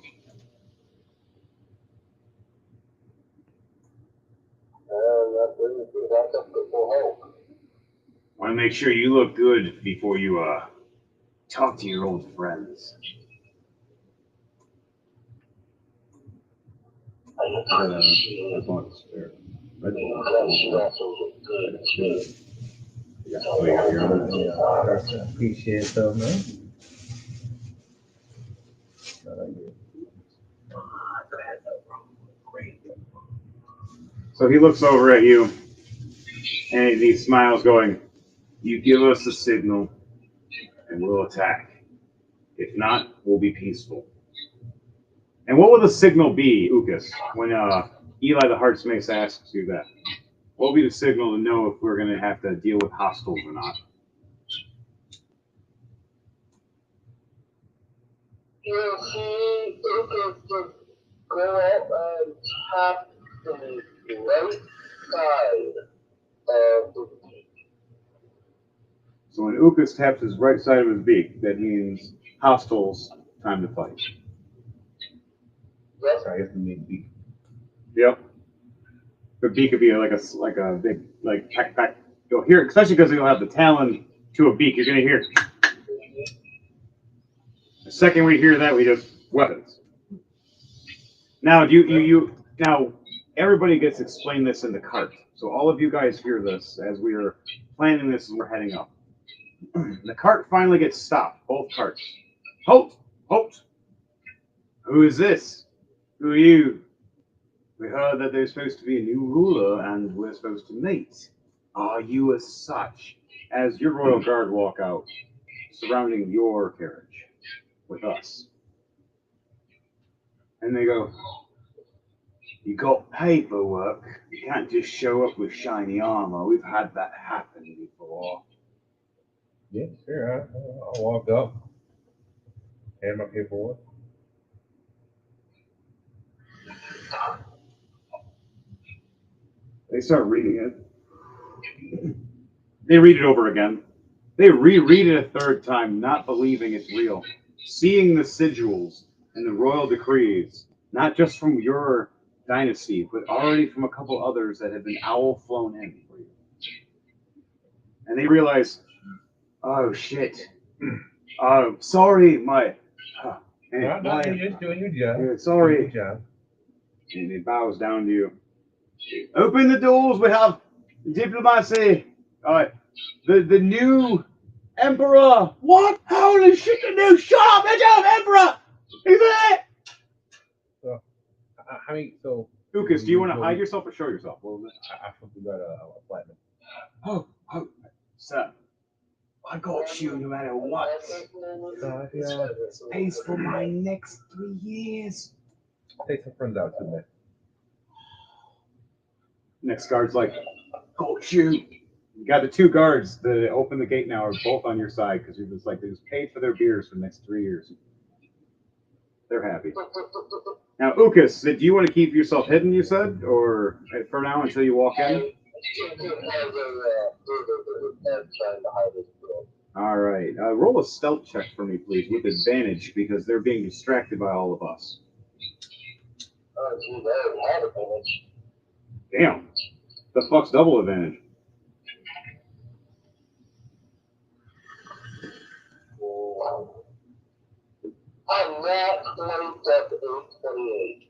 That's up to full hope. Want to make sure you look good before you talk to your old friends. I appreciate That's that you also look good too. I appreciate it though, man. So he looks over at you, and he smiles, going, you give us a signal, and we'll attack. If not, we'll be peaceful. And what will the signal be, Ucus, when Eli the Heart's Mace asks you that? What will be the signal to know if we're going to have to deal with hostiles or not? You see, you can just go up and tap the right side of the beak. So when Ucus taps his right side of his beak, that means hostiles, time to fight. Yes. I guess we need beak. Yep. The beak could be like a big pack. You'll hear, especially because you'll have the talon to a beak. You're gonna hear. The second we hear that, we just weapons. Now now everybody gets explained this in the cart. So all of you guys hear this as we are planning this and we're heading up. The cart finally gets stopped. Both carts. Halt! Halt! Who is this? Who are you? We heard that there's supposed to be a new ruler and we're supposed to meet. Are you as such? As your royal guard walk out, surrounding your carriage with us. And they go, you got paperwork. You can't just show up with shiny armor. We've had that happen before. Yeah, sure. I'll walk up. Hand my paperwork. They start reading it. They read it over again. They reread it a third time, not believing it's real. Seeing the sigils and the royal decrees, not just from your dynasty, but already from a couple others that have been owl flown in for you. And they realize, oh shit. Sorry, my. No, you're just doing your job. Sorry. Doing your job. And he bows down to you. Open the doors. We have diplomacy. The new emperor. What? Holy shit! The new shut up! The new emperor. He's there. So, I mean, so. Ucus, do you want to hide yourself or show yourself? What was it? I forgot a platinum. Oh, So, I got you no matter what. Pays for my next 3 years. Take some friends out too, man. Next guard's like, got you. You got the 2 guards that open the gate now are both on your side because they just paid for their beers for the next 3 years. They're happy. Now, Ukas, do you want to keep yourself hidden, you said? Or for now until you walk in? All right. Roll a stealth check for me, please, with advantage because they're being distracted by all of us. Damn. The fuck's double advantage?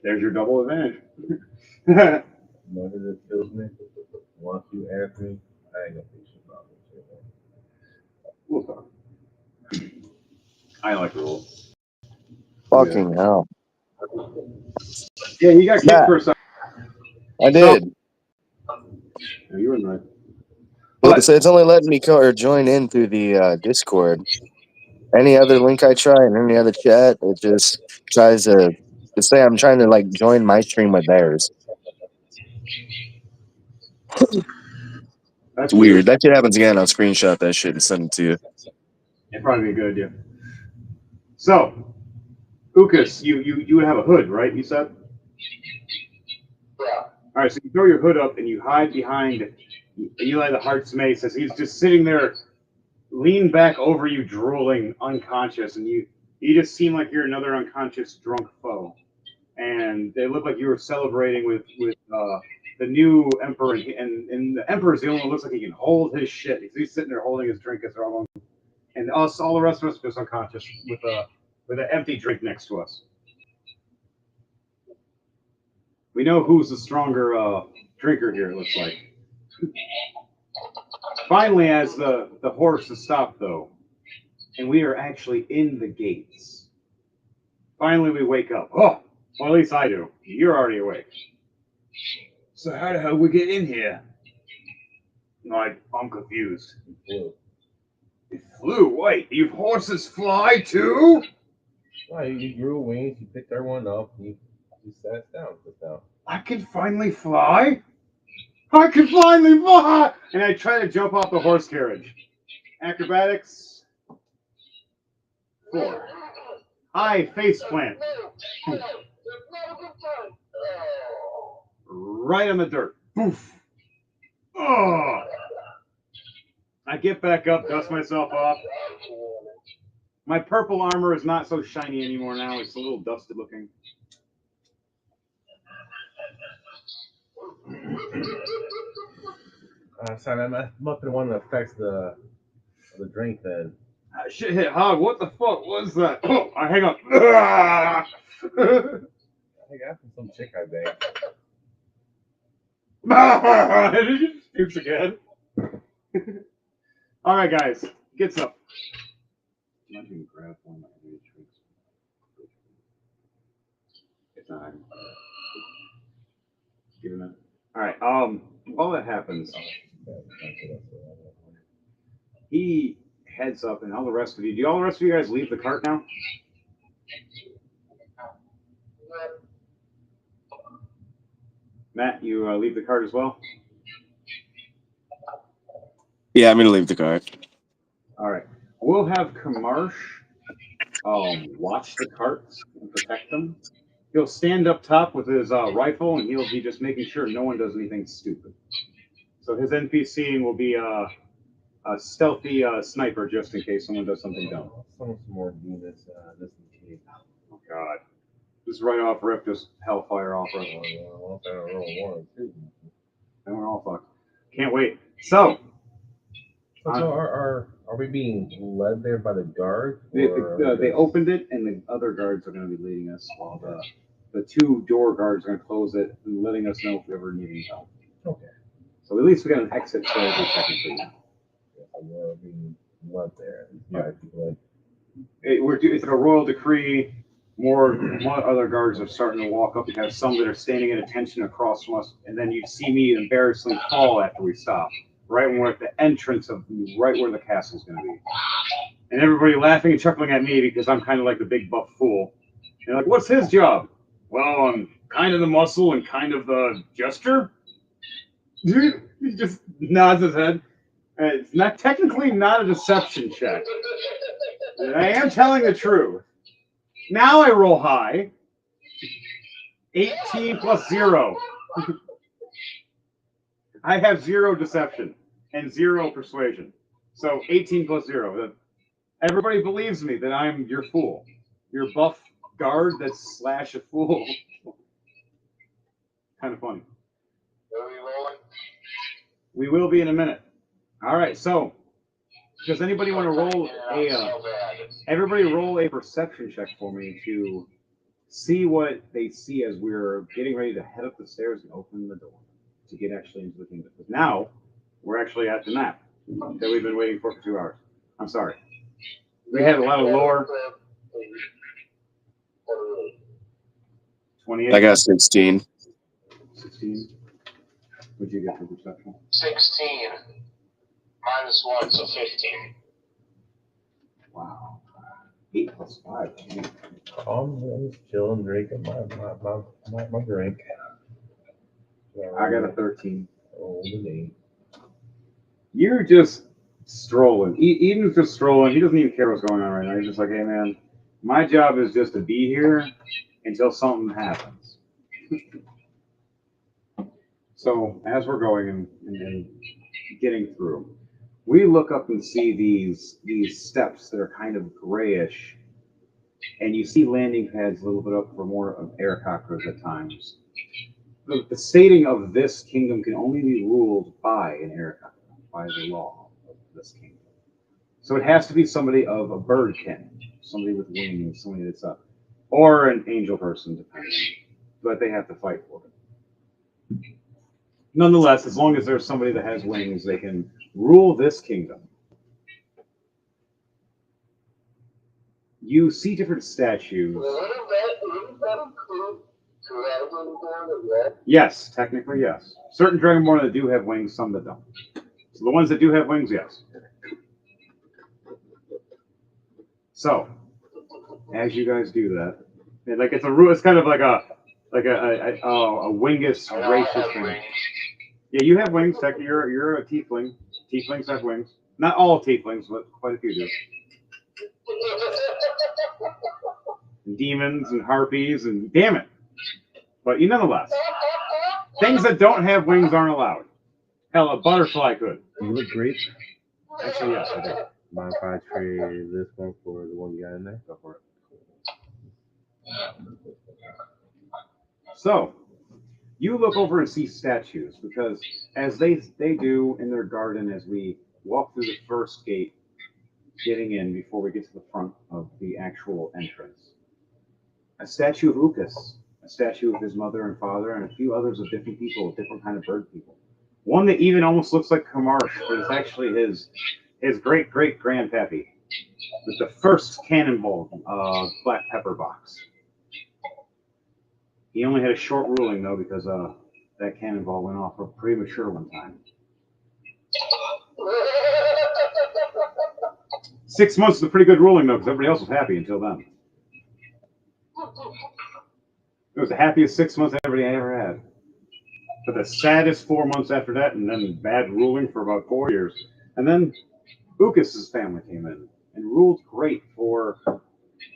There's your double advantage. None of this kills me. Once you ask me, I ain't gonna be shit about it. We'll talk. I like the rule. Fucking hell. Yeah, you got kicked for a second. I did. No, you were right. But it's only letting me join in through the Discord. Any other link I try and any other chat, it just tries to say I'm trying to like join my stream with theirs. That's weird. That shit happens again. I'll screenshot that shit and send it to you. It'd probably be a good idea. So, Ukas, you have a hood, right? You said? Yeah. All right, so you throw your hood up and you hide behind Eli the Heart's Mace as he's just sitting there, lean back over you, drooling, unconscious, and you just seem like you're another unconscious drunk foe. And they look like you were celebrating with the new emperor, and the emperor's the only one who looks like he can hold his shit. He's sitting there holding his drink as they're all, and us, all the rest of us, just unconscious with an empty drink next to us. We know who's the stronger drinker here. It looks like. Finally, as the horse has stopped, though, and we are actually in the gates. Finally, we wake up. Oh, well, at least I do. You're already awake. So how the hell we get in here? I'm confused. It flew. Wait, you horses fly too? Well, you grew wings, you picked everyone up, and you sat down. I can finally fly? I can finally fly! And I try to jump off the horse carriage. Acrobatics. 4. I face plant. Right on the dirt. Poof. Oh. I get back up, dust myself off. My purple armor is not so shiny anymore now. It's a little dusted looking. Sorry, that must be the one that affects the drink then. Shit hit hard. What the fuck was that? Oh, hang on. I think that's from some chick I banged. Did you just pukes again? All right, guys. Get some. I'm going to grab one of my drinks. It's not. Give it a minute. All right. While that happens, he heads up, and all the rest of you. Do all the rest of you guys leave the cart now? Matt, you leave the cart as well? Yeah, I'm gonna leave the cart. All right. We'll have Kamarsh watch the carts and protect them. He'll stand up top with his rifle, and he'll be just making sure no one does anything stupid. So his NPC will be a stealthy sniper just in case someone does something dumb. Some more Venus. Oh, God. Just right off rip, just hellfire off rip. And we're all fucked. Can't wait. So are we being led there by the guards? They opened it, and the other guards are going to be leading us, while the 2 door guards are going to close it and letting us know if we ever need any help. Okay. So at least we got an exit strategy technically now. We're being led there. It's a royal decree. More other guards are starting to walk up. We have some that are standing at attention across from us, and then you see me embarrassingly fall after we stop. right when we're at the entrance of right where the castle's going to be. And everybody laughing and chuckling at me because I'm kind of like the big buff fool. And like, what's his job? Well, I'm kind of the muscle and kind of the gesture. He just nods his head. It's not technically not a deception check. I am telling the truth. Now I roll high. 18 plus 0. I have 0 deception and 0 persuasion. So 18 plus 0. Everybody believes me that I'm your fool. Your buff guard that's slash a fool. Kind of funny. Are we rolling? We will be in a minute. All right, so does anybody want to roll everybody roll a perception check for me to see what they see as we're getting ready to head up the stairs and open the door to get actually into the kingdom. Because now we're actually at the map that we've been waiting for 2 hours. I'm sorry. We had a lot of lore. 28. I got 16. 16. What'd you get for perception? 16. -1, so 15. Wow. 8 plus 5. I'm just chilling, drinking my drink. I got a 13. Oh, the You're just strolling. Eden's just strolling. He doesn't even care what's going on right now. He's just like, hey, man, my job is just to be here until something happens. So as we're going and getting through, we look up and see these steps that are kind of grayish, and you see landing pads a little bit up for more of air cockroaches at times. The stating of this kingdom can only be ruled by an air cockroach, by the law of this kingdom. So it has to be somebody of a bird kin, somebody with wings, somebody that's up, or an angel person, depending. But they have to fight for it. Nonetheless, as long as there's somebody that has wings, they can rule this kingdom. You see different statues. Yes, technically, yes. Certain Dragonborn that do have wings, some that don't. So the ones that do have wings, yes. So, as you guys do that, and like it's kind of like a wingus gracious thing. Yeah, you have wings. Technically, you're a tiefling. Tieflings have wings. Not all tieflings, but quite a few do. Demons and harpies and damn it. But nonetheless, things that don't have wings aren't allowed. Hell, a butterfly could. You look great. Actually, yes, I do. Mind if I trade this one for the one you got in there? Go for it. So, you look over and see statues because as they do in their garden as we walk through the first gate, getting in before we get to the front of the actual entrance, a statue of Ukas, a statue of his mother and father, and a few others of different people, different kind of bird people. One that even almost looks like Kamarsh, but it's actually his great-great-grandpappy with the first cannonball black pepper box. He only had a short ruling, though, because that cannonball went off premature one time. 6 months is a pretty good ruling, though, because everybody else was happy until then. It was the happiest 6 months everybody ever had. But the saddest 4 months after that, and then bad ruling for about 4 years. And then Ukas' family came in and ruled great for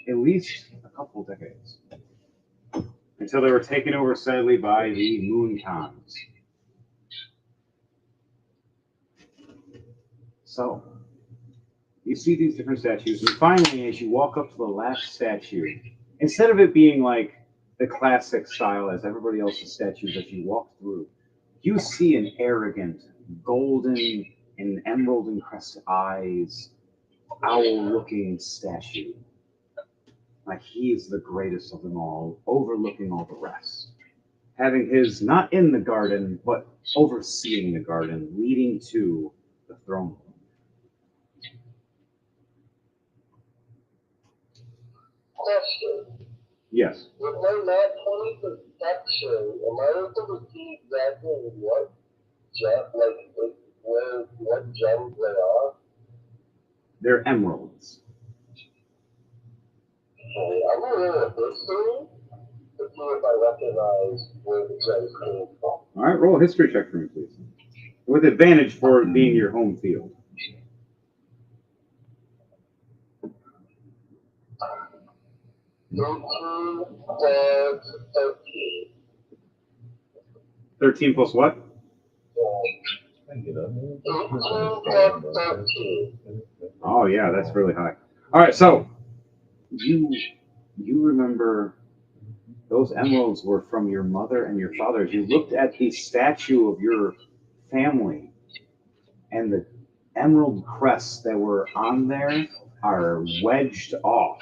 at least a couple of decades. Until they were taken over, sadly, by the Moon Khans. So, you see these different statues, and finally, as you walk up to the last statue, instead of it being like the classic style as everybody else's statues that you walk through, you see an arrogant, golden and emerald encrusted eyes, owl-looking statue. Like he is the greatest of them all, overlooking all the rest. Having his, not in the garden, but overseeing the garden, leading to the throne room. Question. Yes. With my map 20 perception, am I able to see exactly what what gems they are? They're emeralds. I'm gonna learn a history to see if I recognize where the gems came from. All right, roll a history check for me, please. With advantage for it being your home field. 13. 13 plus what? Oh yeah, that's really high. All right, so you remember those emeralds were from your mother and your father. You looked at the statue of your family, and the emerald crests that were on there are wedged off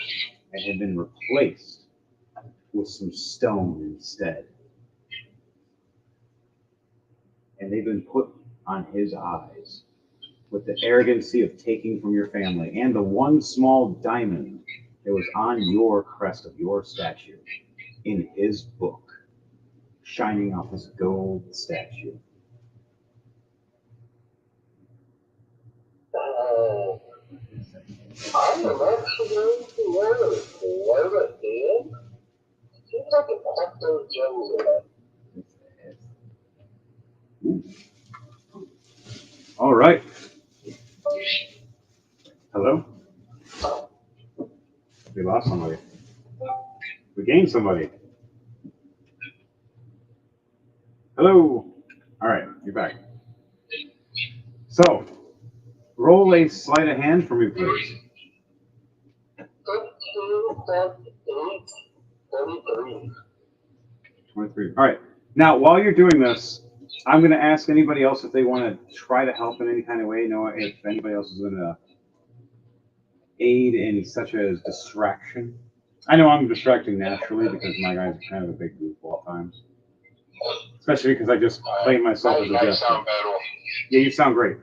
and have been replaced with some stone instead. And they've been put on his eyes with the arrogancy of taking from your family and the one small diamond that was on your crest of your statue in his book, shining off his gold statue. I'm actually going to learn what it is. Seems like it has those gems in it. All right. Hello? We lost somebody. We gained somebody. Hello. All right, you're back. So, roll a sleight of hand for me, please. 23. All right. Now, while you're doing this, I'm going to ask anybody else if they want to try to help in any kind of way. Know if anybody else is going to aid in such as distraction. I know I'm distracting naturally because my guys are kind of a big goofball at times. Especially because I just claim myself as a guest. Yeah, you sound great.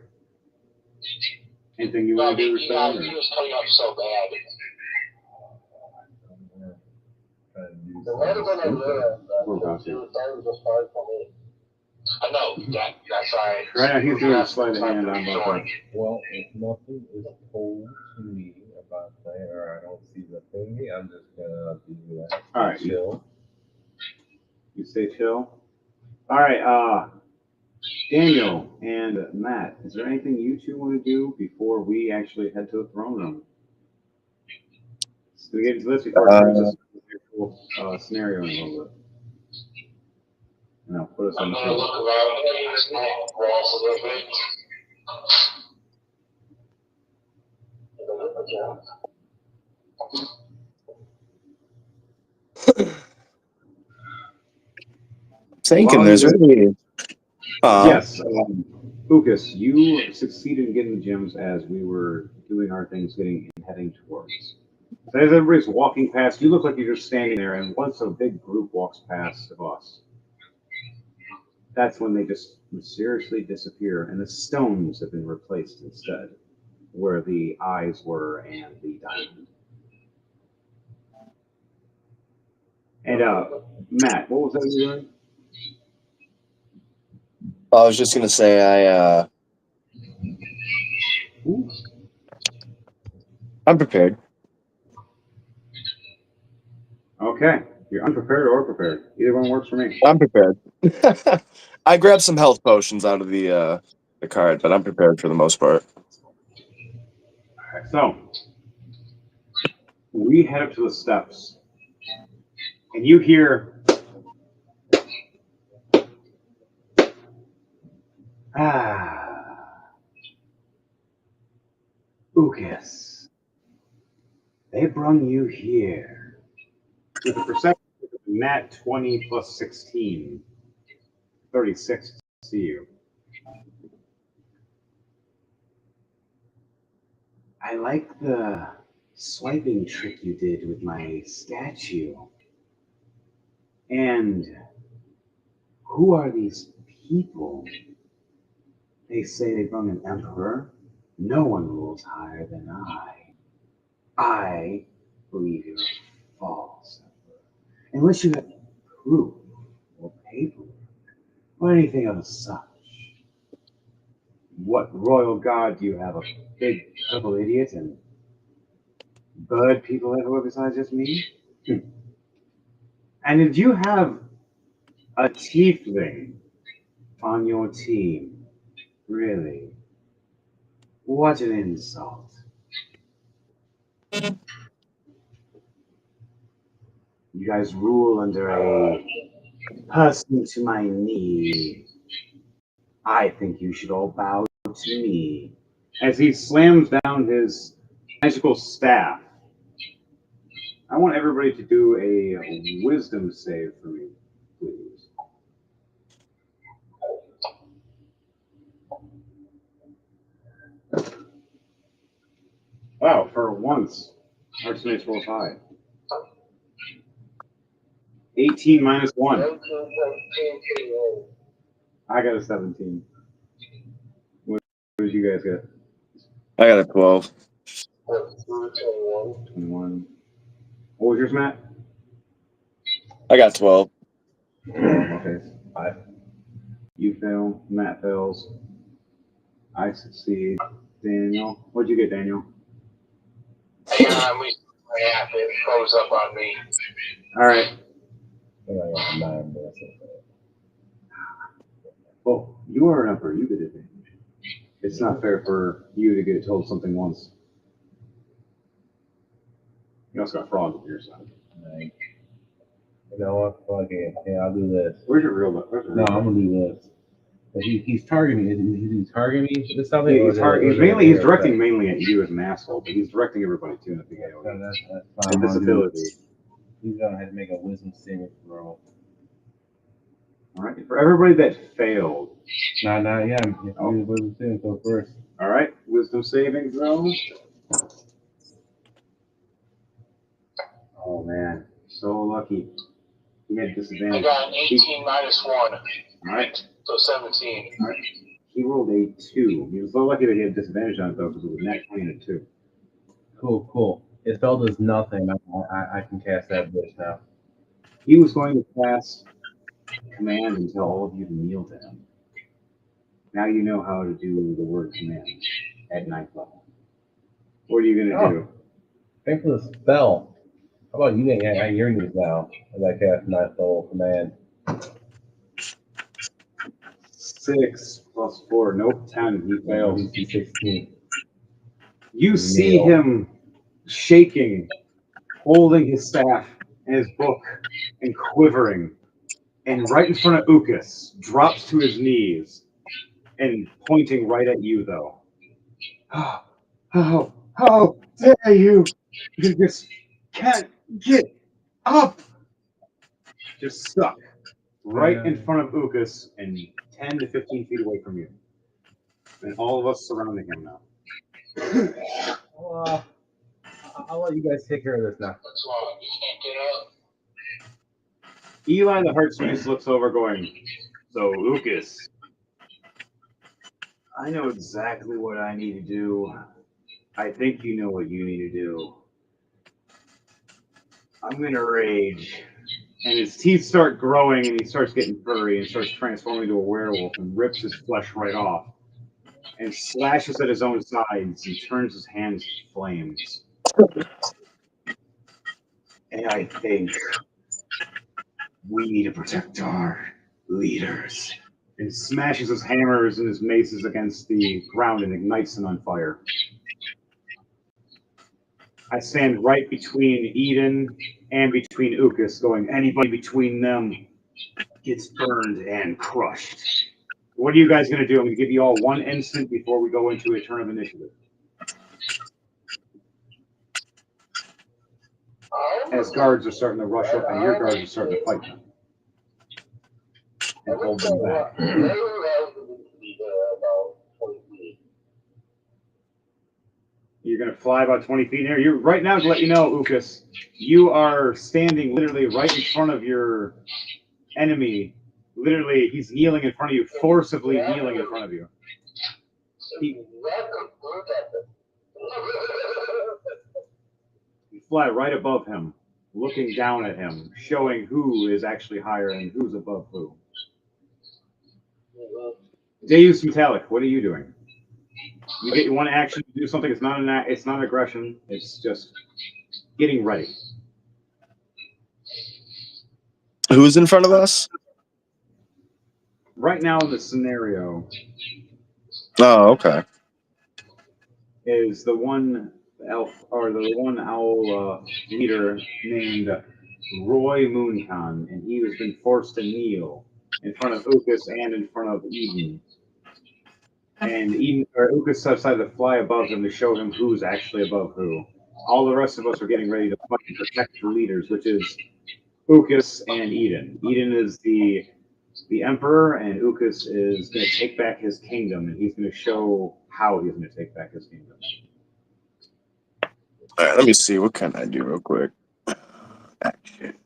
Anything you want to do? He was coming up so bad. The one that I learned, he was just fine for me. I know, that's right. Right now, he's doing a sleight of hand on both sides. Well, if nothing is told to me about that, or I don't see the thingy, I'm just gonna do that. All right, chill. You stay chill. All right, Daniel and Matt, is there anything you two want to do before we actually head to the throne room? So we get into this before I bring this scenario in a little bit. And I'll put us on I'm the going to look around the walls a little bit. Thinking there's really. Yes, Lucas, you succeeded in getting the gems as we were doing our things, heading towards. So as everybody's walking past, you look like you're just standing there, and once a big group walks past of us, that's when they just mysteriously disappear, and the stones have been replaced instead, where the eyes were and the diamond. And Matt, what was that you were doing? I was just gonna say I'm prepared. Okay, you're unprepared or prepared. Either one works for me. I'm prepared. I grabbed some health potions out of the card, but I'm prepared for the most part. All right, so we head up to the steps, and you hear Ucas. They brung you here with a perception of nat 20 plus 16. 36 to see you. I like the swiping trick you did with my statue. And who are these people? They say they brung an emperor. No one rules higher than I. I believe you're a false emperor. Unless you have proof or paperwork or anything of such. What royal guard do you have? A big purple idiot and bird people everywhere besides just me? And did you have a tiefling on your team? Really? What an insult. You guys rule under a person to my knee. I think you should all bow to me. As he slams down his magical staff, I want everybody to do a wisdom save for me, please. Wow, for once, Archmage's rolls high. 18 minus 1. I got a 17. What did you guys get? I got a 12. 21. What was yours, Matt? I got 12. Okay. 5. You fail. Matt fails. I succeed. Daniel. What'd you get, Daniel? We half it froze up on me. All right. I got 9, but that's okay. Well, you are an emperor. You get advantage. It's not fair for you to get told something once. You also got frogs on your side. Like, you know what? Fuck it. Yeah, I'll do this. Where's your real? No, I'm gonna do this. But he's targeting me. He's targeting me. This something. He's directing mainly at you as an asshole, but he's directing everybody too in the PKO. That's fine. With this ability. He's gonna have to make a wisdom saving throw. All right. For everybody that failed. Nah, yeah. Wisdom saving throw first. All right. Wisdom saving throw. Oh man, so lucky. He had disadvantage. I got an 18 minus 1. All right. So 17. All right. He rolled a 2. He was so lucky that he had disadvantage on it though, because it was a net 20 and a 2. Cool. It spell does nothing. I can cast that bitch now. He was going to cast command until all of you kneel to him. Now you know how to do the word command at 9th level. What are you gonna do? Thanks for the spell. How about you? Yeah, you're news now. As I cast 9th level command. 6 plus 4. Nope. 10. He fails. He's 16. You see him shaking, holding his staff and his book, and quivering. And right in front of Ukas, drops to his knees and pointing right at you, though. How dare you! You just can't get up! Just stuck right in front of Ukas and 10 to 15 feet away from you. And all of us surrounding him now. I'll let you guys take care of this now. What's wrong? You can't get up? Eli the Heartsmith looks over going, so Ukas, I know exactly what I need to do. I think you know what you need to do. I'm going to rage. And his teeth start growing and he starts getting furry and starts transforming into a werewolf and rips his flesh right off and slashes at his own sides and turns his hands to flames. And I think we need to protect our leaders. And smashes his hammers and his maces against the ground and ignites them on fire. I stand right between Eden and between Ukas, going, anybody between them gets burned and crushed. What are you guys going to do? I'm going to give you all 1 instant before we go into a turn of initiative. As guards are starting to rush up and your guards are starting to fight them. And hold them back. You're going to fly about 20 feet in here. You're right now, to let you know, Ukas, you are standing literally right in front of your enemy. Literally, he's kneeling in front of you, forcibly kneeling in front of you. You fly right above him, looking down at him, showing who is actually higher and who's above who. Deus Metallic, what are you doing? You get one action to do something. It's not it's not aggression. It's just getting ready. Who's in front of us? Right now in the scenario Oh, okay. is the one elf or the one owl leader named Roy Mooncon, and he has been forced to kneel in front of Ucus and in front of Eden. And Eden or Ucus decided to fly above him to show him who's actually above who. All the rest of us are getting ready to fight and protect the leaders, which is Ucus and Eden. Eden is the emperor, and Ucus is going to take back his kingdom, and he's going to show how he's going to take back his kingdom. All right, let me see. What can I do real quick? Action.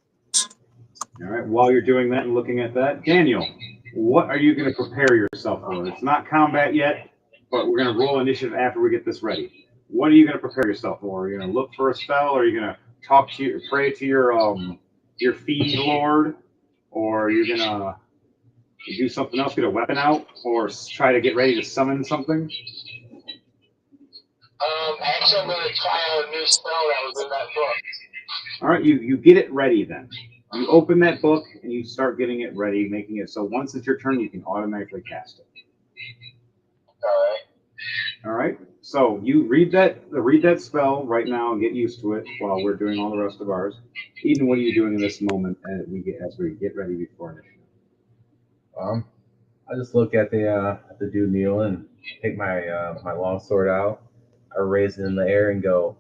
All right. While you're doing that and looking at that, Daniel, what are you going to prepare yourself for? It's not combat yet, but we're going to roll initiative after we get this ready. What are you going to prepare yourself for? Are you going to look for a spell? Or are you going to pray to your fiend lord, or are you going to do something else, get a weapon out, or try to get ready to summon something? Actually, I'm going to try out a new spell that was in that book. All right, you get it ready then. You open that book and you start getting it ready, making it so once it's your turn, you can automatically cast it. All right. So you read that spell right now and get used to it while we're doing all the rest of ours. Eden, what are you doing in this moment as we get ready before initiative? I just look at the dude kneeling, take my my long sword out, I raise it in the air and go,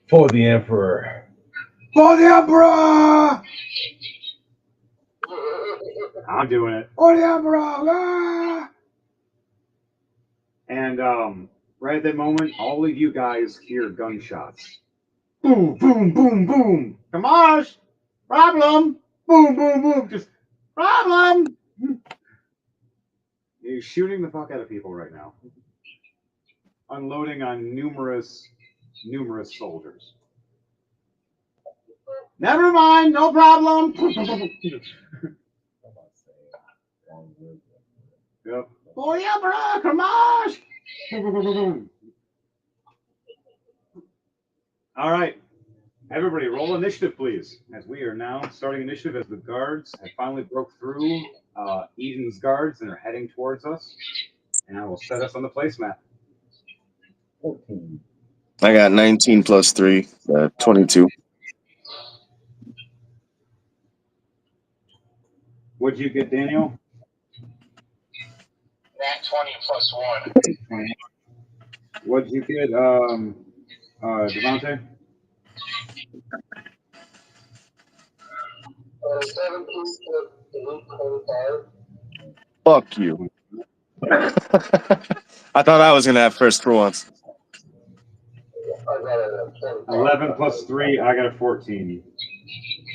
"For the Emperor." For the Emperor! I'm doing it. For the Emperor! Ah! And right at that moment, all of you guys hear gunshots. Boom, boom, boom, boom. Kamash! Problem! Boom, boom, boom. Just problem! You're shooting the fuck out of people right now. Unloading on numerous soldiers. Never mind, no problem. Yep. Oh yeah, bro, come on. All right. Everybody, roll initiative, please. As we are now starting initiative as the guards have finally broke through Eden's guards and are heading towards us. And I will set us on the placemat. 14. I got 19 plus 3, 22. What'd you get, Daniel? Nat 20 plus 1. What'd you get, Devontae? 17 25. Fuck you. I thought I was going to have first for once. I got a 11 plus 3, I got a 14.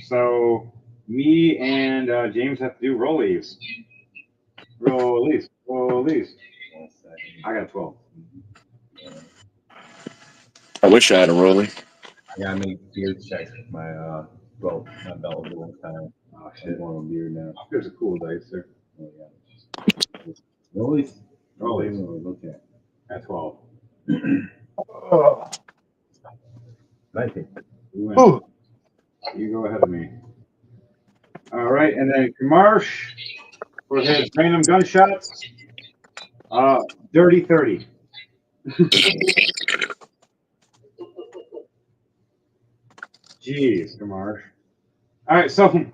So me and James have to do rollies. Rollies. I got a 12. I wish I had a rolly. Yeah, I made beard checks with my belt all the time. Oh shit. I'm going on beard now. There's a cool dice there. Oh, yeah. Rollies? Rollies. Look at. At 12. 19. You go ahead of me. All right, and then Kamarsh for his random gunshots. Dirty 30. Jeez, Kamarsh. All right, so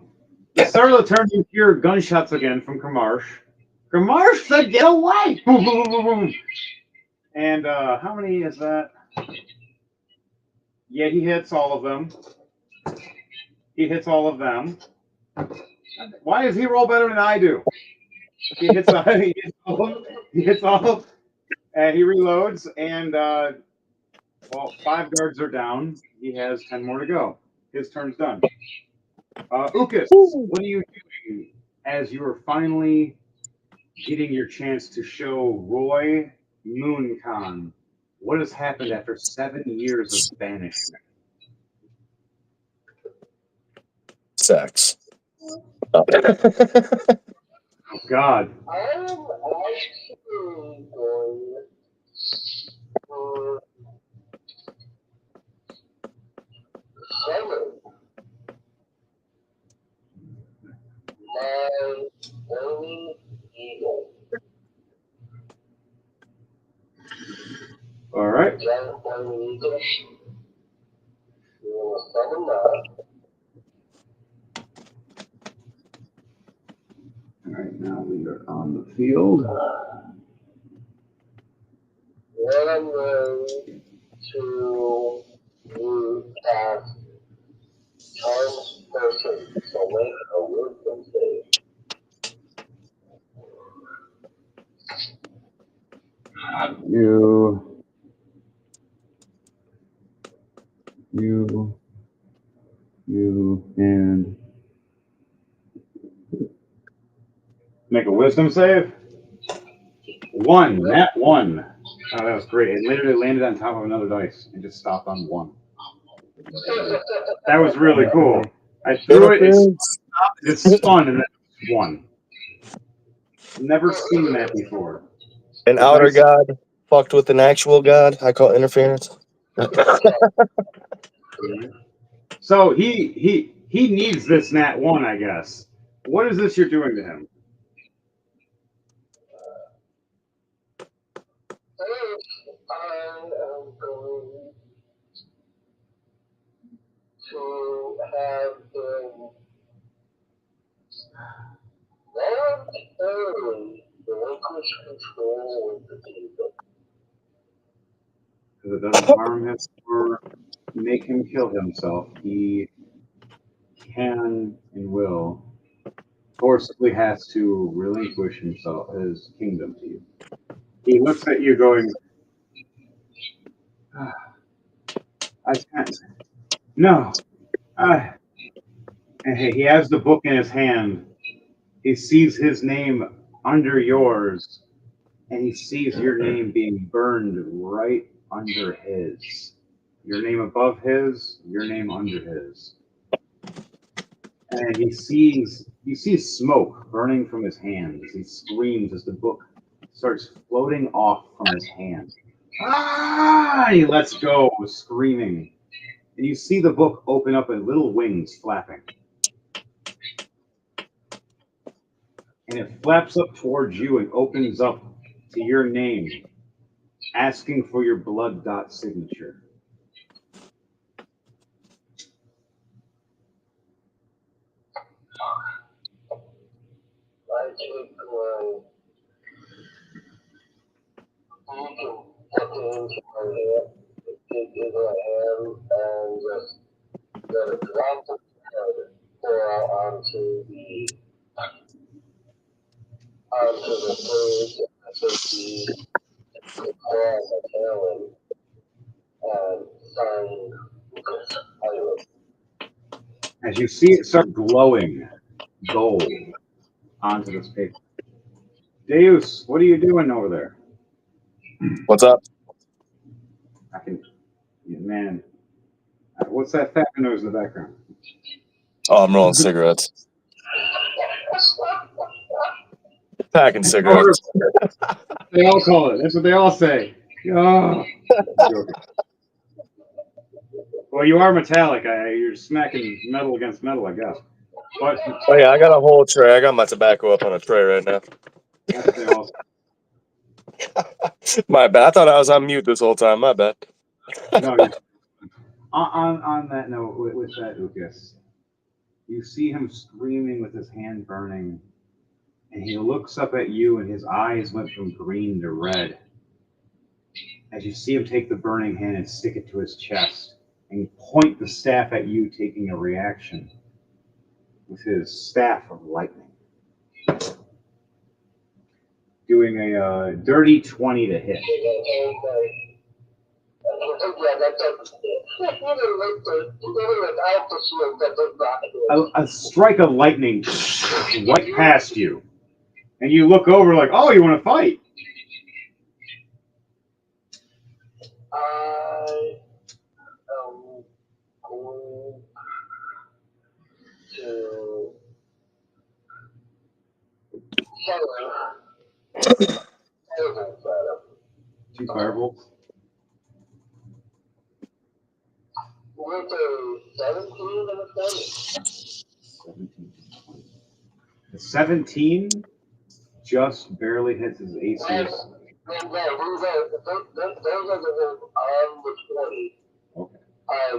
the start of the turn, you hear gunshots again from Kamarsh. Kamarsh said, "Get away!" Boom, boom, boom, boom. And how many is that? Yeah, he hits all of them. He hits all of them. Why does he roll better than I do? He hits all of them, and he reloads, and well, 5 guards are down. He has 10 more to go. His turn's done. Ucus, what are you doing as you are finally getting your chance to show Roy Mooncon what has happened after 7 years of banishment? Sex. Oh, God. I'm actually going right. Giant flaming eagle. You will summon that. All right, now we are on the field. Then I'm going to cast Charm Person. So make a wisdom save. You, and make a wisdom save. 1, nat 1. Oh, that was great. It literally landed on top of another dice and just stopped on 1. That was really cool. I threw it, it spun, and then it was 1. Never seen that before. An The outer dice- god fucked with an actual god. I call it interference. So he needs this nat 1, I guess. What is this you're doing to him? I am going to have him voluntarily relinquish control of the kingdom. Because it doesn't harm him or make him kill himself. He can and will forcibly has to relinquish himself, his kingdom to you. He looks at you going, I can't. No. And he has the book in his hand. He sees his name under yours, and he sees your name being burned right under his. Your name above his, your name under his. And he sees smoke burning from his hands. He screams as the book starts floating off from his hand. Ah! He lets go, screaming. And you see the book open up and little wings flapping. And it flaps up towards you and opens up to your name, asking for your blood dot signature. I take my beacon, put it into my hand, take it into my hand, and just let it drop the head, pour out onto the page, and take the claw of the talon, and sign Lucas Pilot. As you see it start glowing gold onto this paper. Deus, what are you doing over there? What's up? Man, what's that fat noise in the background? Oh, I'm rolling cigarettes. Packing cigarettes. They all call it. That's what they all say. Oh. Well, you are metallic. You're smacking metal against metal, I guess. But Oh yeah, I got a whole tray. I got my tobacco up on a tray right now. that's what they all say. My bad. I thought I was on mute this whole time. My bad. No, on that note, with that, Lucas, you see him screaming with his hand burning, and he looks up at you, and his eyes went from green to red. As you see him take the burning hand and stick it to his chest, and point the staff at you, taking a reaction with his staff of lightning. Doing a dirty 20 to hit. A strike of lightning right past you. And you look over like, oh, you want to fight? I am going to firebolts at him. 2 firebolts. With a 17 and a 20. 17. The 17 just barely hits his AC. No, those are the ones on the 20. Okay. The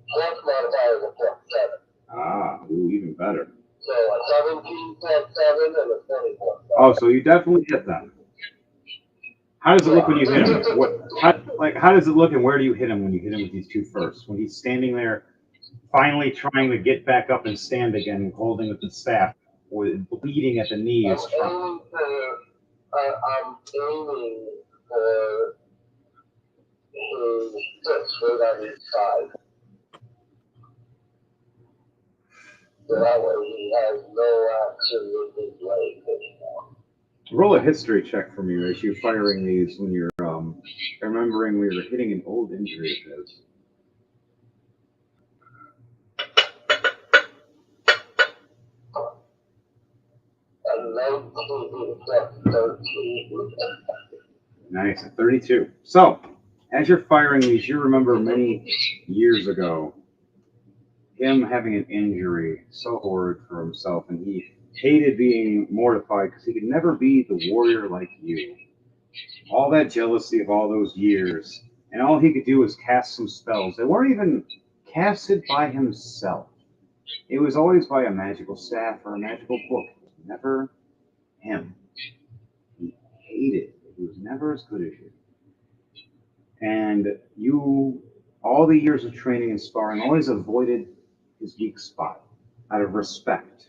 plus modifier is a plus 7. Ah, ooh, even better. So a 17 plus 7 and a 20 plus 7. Oh, so you definitely hit them. How does it look when you hit him? How does it look, and where do you hit him when you hit him with these two first? When he's standing there, finally trying to get back up and stand again, holding with the staff, with bleeding at the knees. I'm aiming for his fist right on his side. So that way he has no action with his leg anymore. Roll a history check for me as you're firing these when you're remembering we were hitting an old injury of his. A 19 plus 13. Nice, a 32. So, as you're firing these, you remember many years ago him having an injury so horrid for himself, and he hated being mortified because he could never be the warrior like you. All that jealousy of all those years, and all he could do was cast some spells. They weren't even casted by himself. It was always by a magical staff or a magical book. Never him. He hated it. He was never as good as you. And you, all the years of training and sparring, always avoided his weak spot out of respect.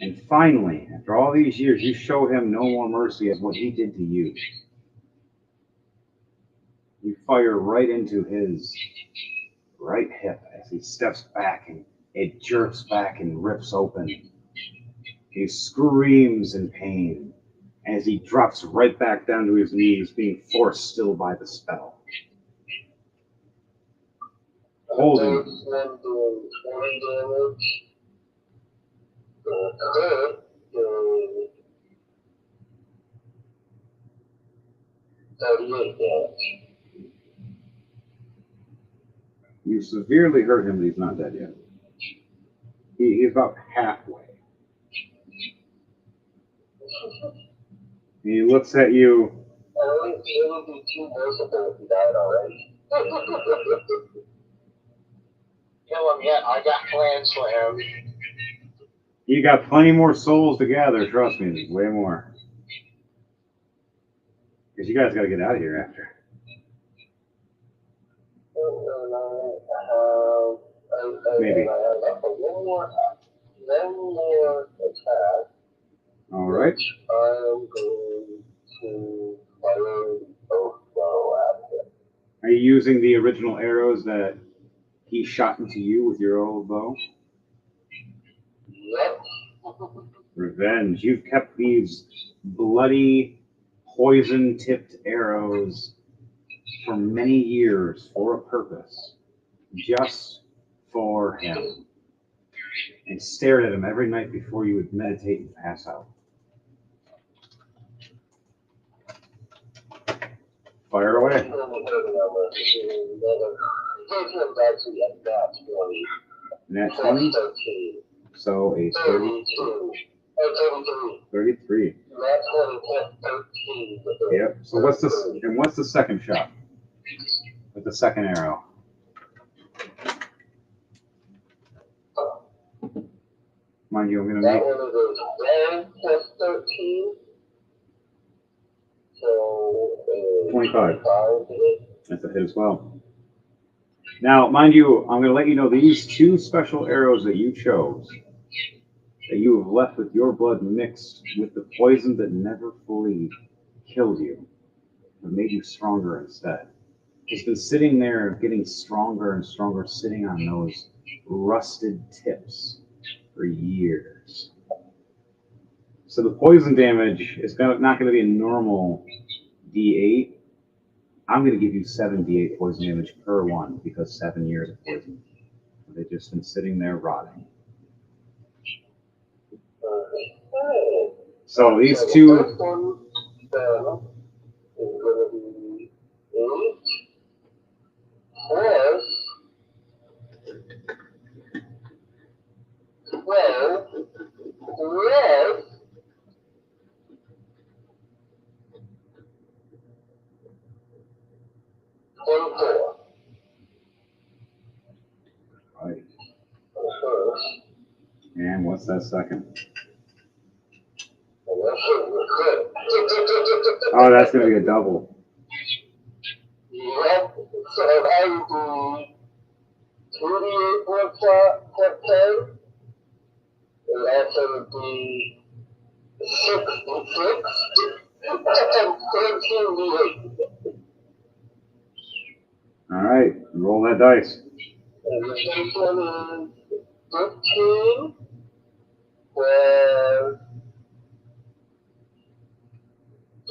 And finally, after all these years, you show him no more mercy as what he did to you. You fire right into his right hip as he steps back, and it jerks back and rips open. He screams in pain as he drops right back down to his knees, being forced still by the spell. Holding. One doing 20 damage. The third doing 38 damage. You severely hurt him, but he's not dead yet. He's about halfway. He looks at you. It would be too merciful if he died already. Kill him yet. I got plans for him. You got plenty more souls to gather, trust me, there's way more. Because you guys got to get out of here after. Maybe. One more attack. All right. I'm going to fire both bow at him. Are you using the original arrows that he shot into you with your old bow? Yep. Revenge. You've kept these bloody, poison-tipped arrows for many years for a purpose. Just for him. And stared at him every night before you would meditate and pass out. Fire away. Nat 20. So a 32. 33. Yep. So what's the second shot? With the second arrow. Mind you, I'm gonna make. That one is a 12 plus 13. So 25. That's a hit as well. Now, mind you, I'm going to let you know these two special arrows that you chose, that you have left with your blood mixed with the poison that never fully killed you, but made you stronger instead. It's been sitting there getting stronger and stronger, sitting on those rusted tips for years. So the poison damage is not going to be a normal D8. I'm going to give you 7 D8 poison damage per one because 7 years of poison. They've just been sitting there rotting. So these two. The first one is going to be 8 plus 12 plus 24. Right. And what's that second? Oh, that's going to be a double. Yep. So that would be 28 per play. And also would be 66 and 13 All right. Roll that dice. And the next one is 15 with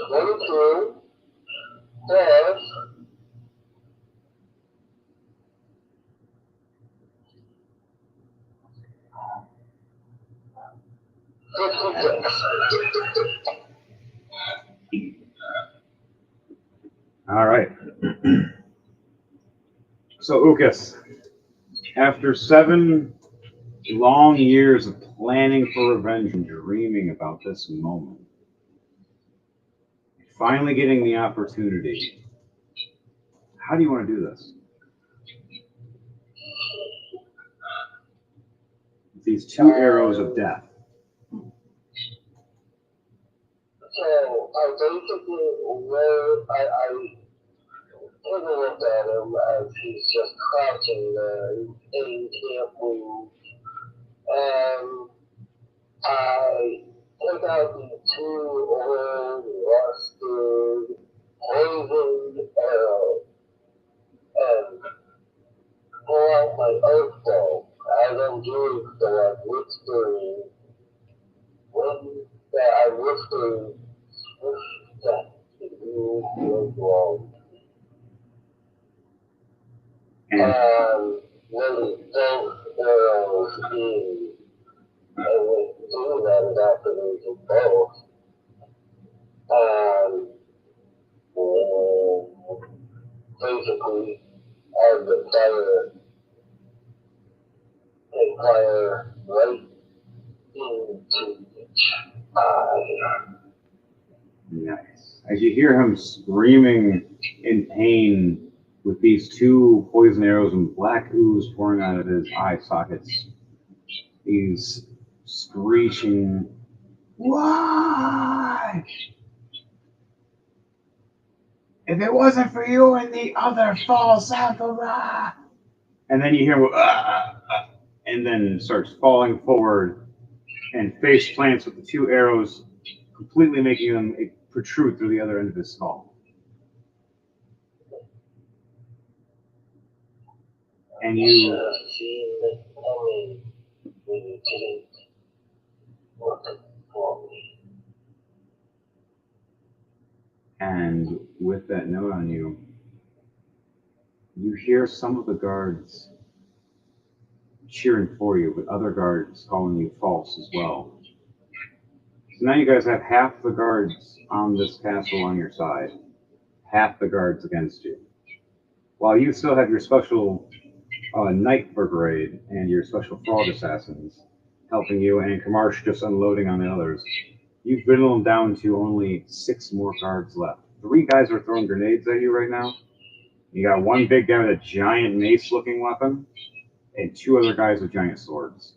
22 plus 56. All right. So, Ukas, after 7 long years of planning for revenge and dreaming about this moment, finally getting the opportunity, how do you want to do this? These 2 arrows of death. So I basically I took a look at him as he's just crouching there and he can't move. And I took out the 2 old, rusted, poisoned arrows and pull out my earth bow. As I'm doing so, I'm whispering, I'm whispering, swish death to you was wrong. And when both arrows in, and we do that is activating both. And basically, as the fire right into each eye. Nice. As you hear him screaming in pain with these 2 poison arrows and black ooze pouring out of his eye sockets, he's screeching, "Why? If it wasn't for you and the other false Alpha." And then you hear him, and then starts falling forward and face plants with the 2 arrows, completely making them protrude through the other end of his skull. And you seen it coming when you didn't look for me. And with that note on you, you hear some of the guards cheering for you, but other guards calling you false as well. So now you guys have half the guards on this castle on your side, half the guards against you. While you still have your special Night Brigade and your special Frog Assassins helping you, and Kamarsh just unloading on the others, you've dwindled down to only 6 more guards left. 3 guys are throwing grenades at you right now. You got 1 big guy with a giant mace-looking weapon, and 2 other guys with giant swords.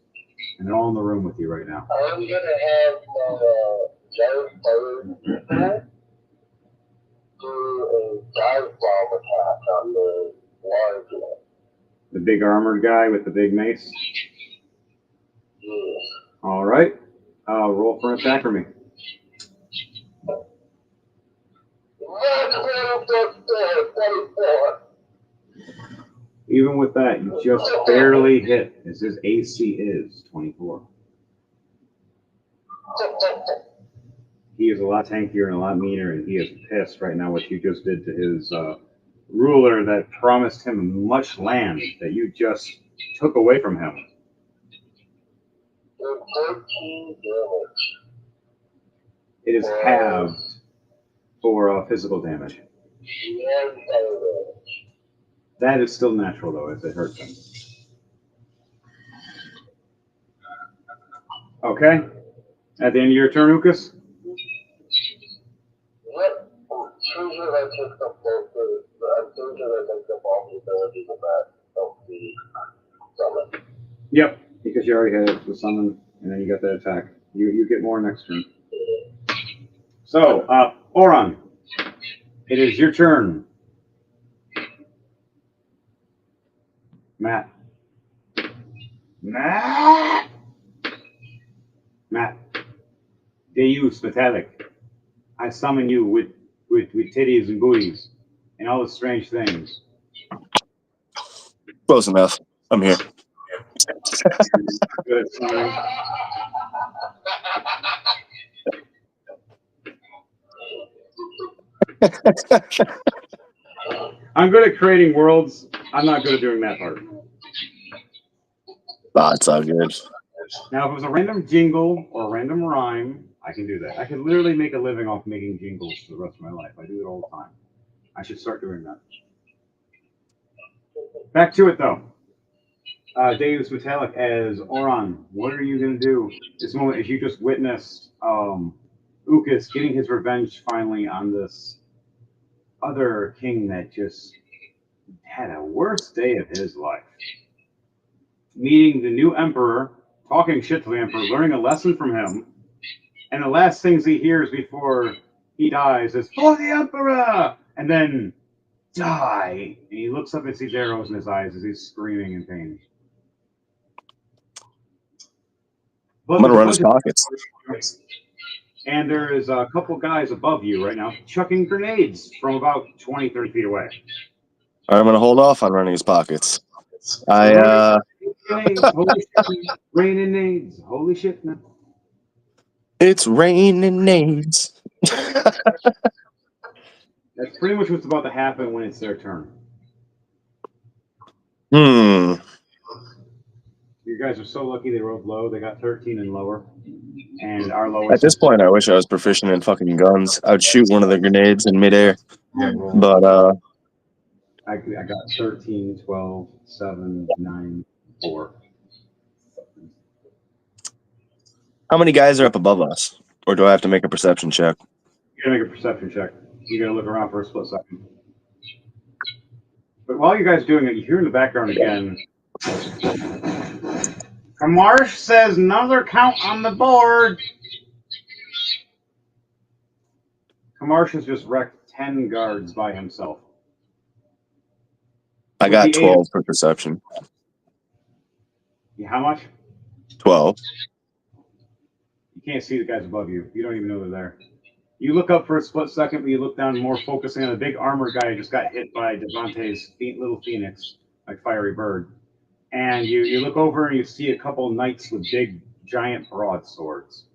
And they're all in the room with you right now. I'm going to have my giant bird do a dive bomb attack on the large one. The big armored guy with the big mace? Yeah. All right. Roll for an attack for me. Even with that, you just barely hit, as his AC is 24. He is a lot tankier and a lot meaner, and he is pissed right now what you just did to his ruler that promised him much land that you just took away from him. 13 damage. It is halved for physical damage. That is still natural, though, as it hurts him. Okay. At the end of your turn, Ukas? Yep. 2 sure that takes up both I'm pretty sure that takes up all the abilities of the summon. Yep, because you already had the summon, and then you got that attack. You get more next turn. So, Oron, it is your turn. Matt. Deus Metallic. I summon you with titties and booties and all the strange things. Close enough. I'm here. Good at summoning. I'm good at creating worlds. I'm not good at doing that part. It's all good. Now, if it was a random jingle or a random rhyme, I can do that. I could literally make a living off making jingles for the rest of my life. I do it all the time. I should start doing that. Back to it, though. Deus Metallic as Oron. What are you going to do this moment as you just witnessed Ukas getting his revenge finally on this other king that just had a worst day of his life? Meeting the new emperor, talking shit to the emperor, learning a lesson from him, and the last things he hears before he dies is, "For the emperor!" And then, die! And he looks up and sees arrows in his eyes as he's screaming in pain. But I'm going to run his pockets. And there is a couple guys above you right now chucking grenades from about 20, 30 feet away. I'm going to hold off on running his pockets. Holy shit, raining nades. Holy shit, man. It's raining nades. That's pretty much what's about to happen when it's their turn. Hmm. You guys are so lucky they rolled low. They got 13 and lower. And our lowest. At this point, I wish I was proficient in fucking guns. I would shoot one of the grenades in midair. But, I got 13, 12, 7, 9, 4. how many guys are up above us? Or do I have to make a perception check? You gotta make a perception check. You gotta look around for a split second. But while you guys are doing it, you hear in the background again. Kamarsh says another count on the board. Kamarsh has just wrecked 10 guards by himself. I got 12 for perception. How much? 12. You can't see the guys above you. You don't even know they're there. You look up for a split second, but you look down more focusing on the big armored guy who just got hit by Devontae's little phoenix, like fiery bird. And you look over and you see a couple knights with big, giant broadswords.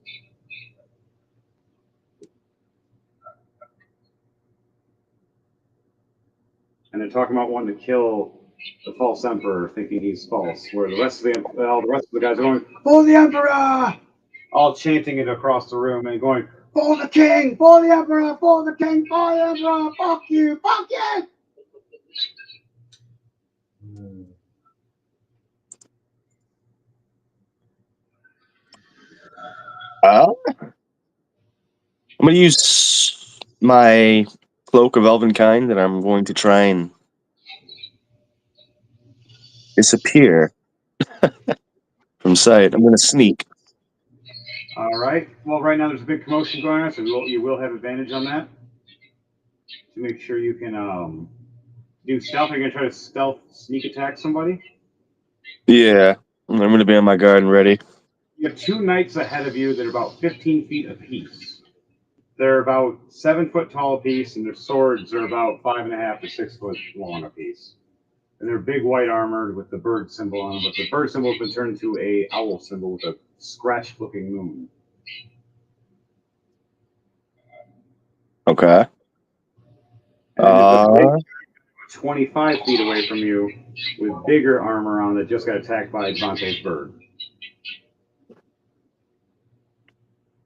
And they're talking about wanting to kill the false emperor, thinking he's false. Where the rest of the guys are going, "For the emperor!" All chanting it across the room and going, "For the king! For the emperor! For the king! For the emperor! Fuck you! Fuck you!" I'm going to use my cloak of elven kind, and I'm going to try and disappear from sight. I'm going to sneak. All right. Well, right now there's a big commotion going on, so you will have advantage on that. To make sure you can do stealth. Are you going to try to stealth sneak attack somebody? Yeah. I'm going to be on my guard and ready. You have two knights ahead of you that are about 15 feet apiece. They're about 7 foot tall apiece, and their swords are about 5.5 to 6 foot long apiece. And they're big white armored with the bird symbol on them, but the bird symbol has been turned into a owl symbol with a scratched-looking moon. Okay. 25 feet away from you with bigger armor on that just got attacked by Devontae's bird.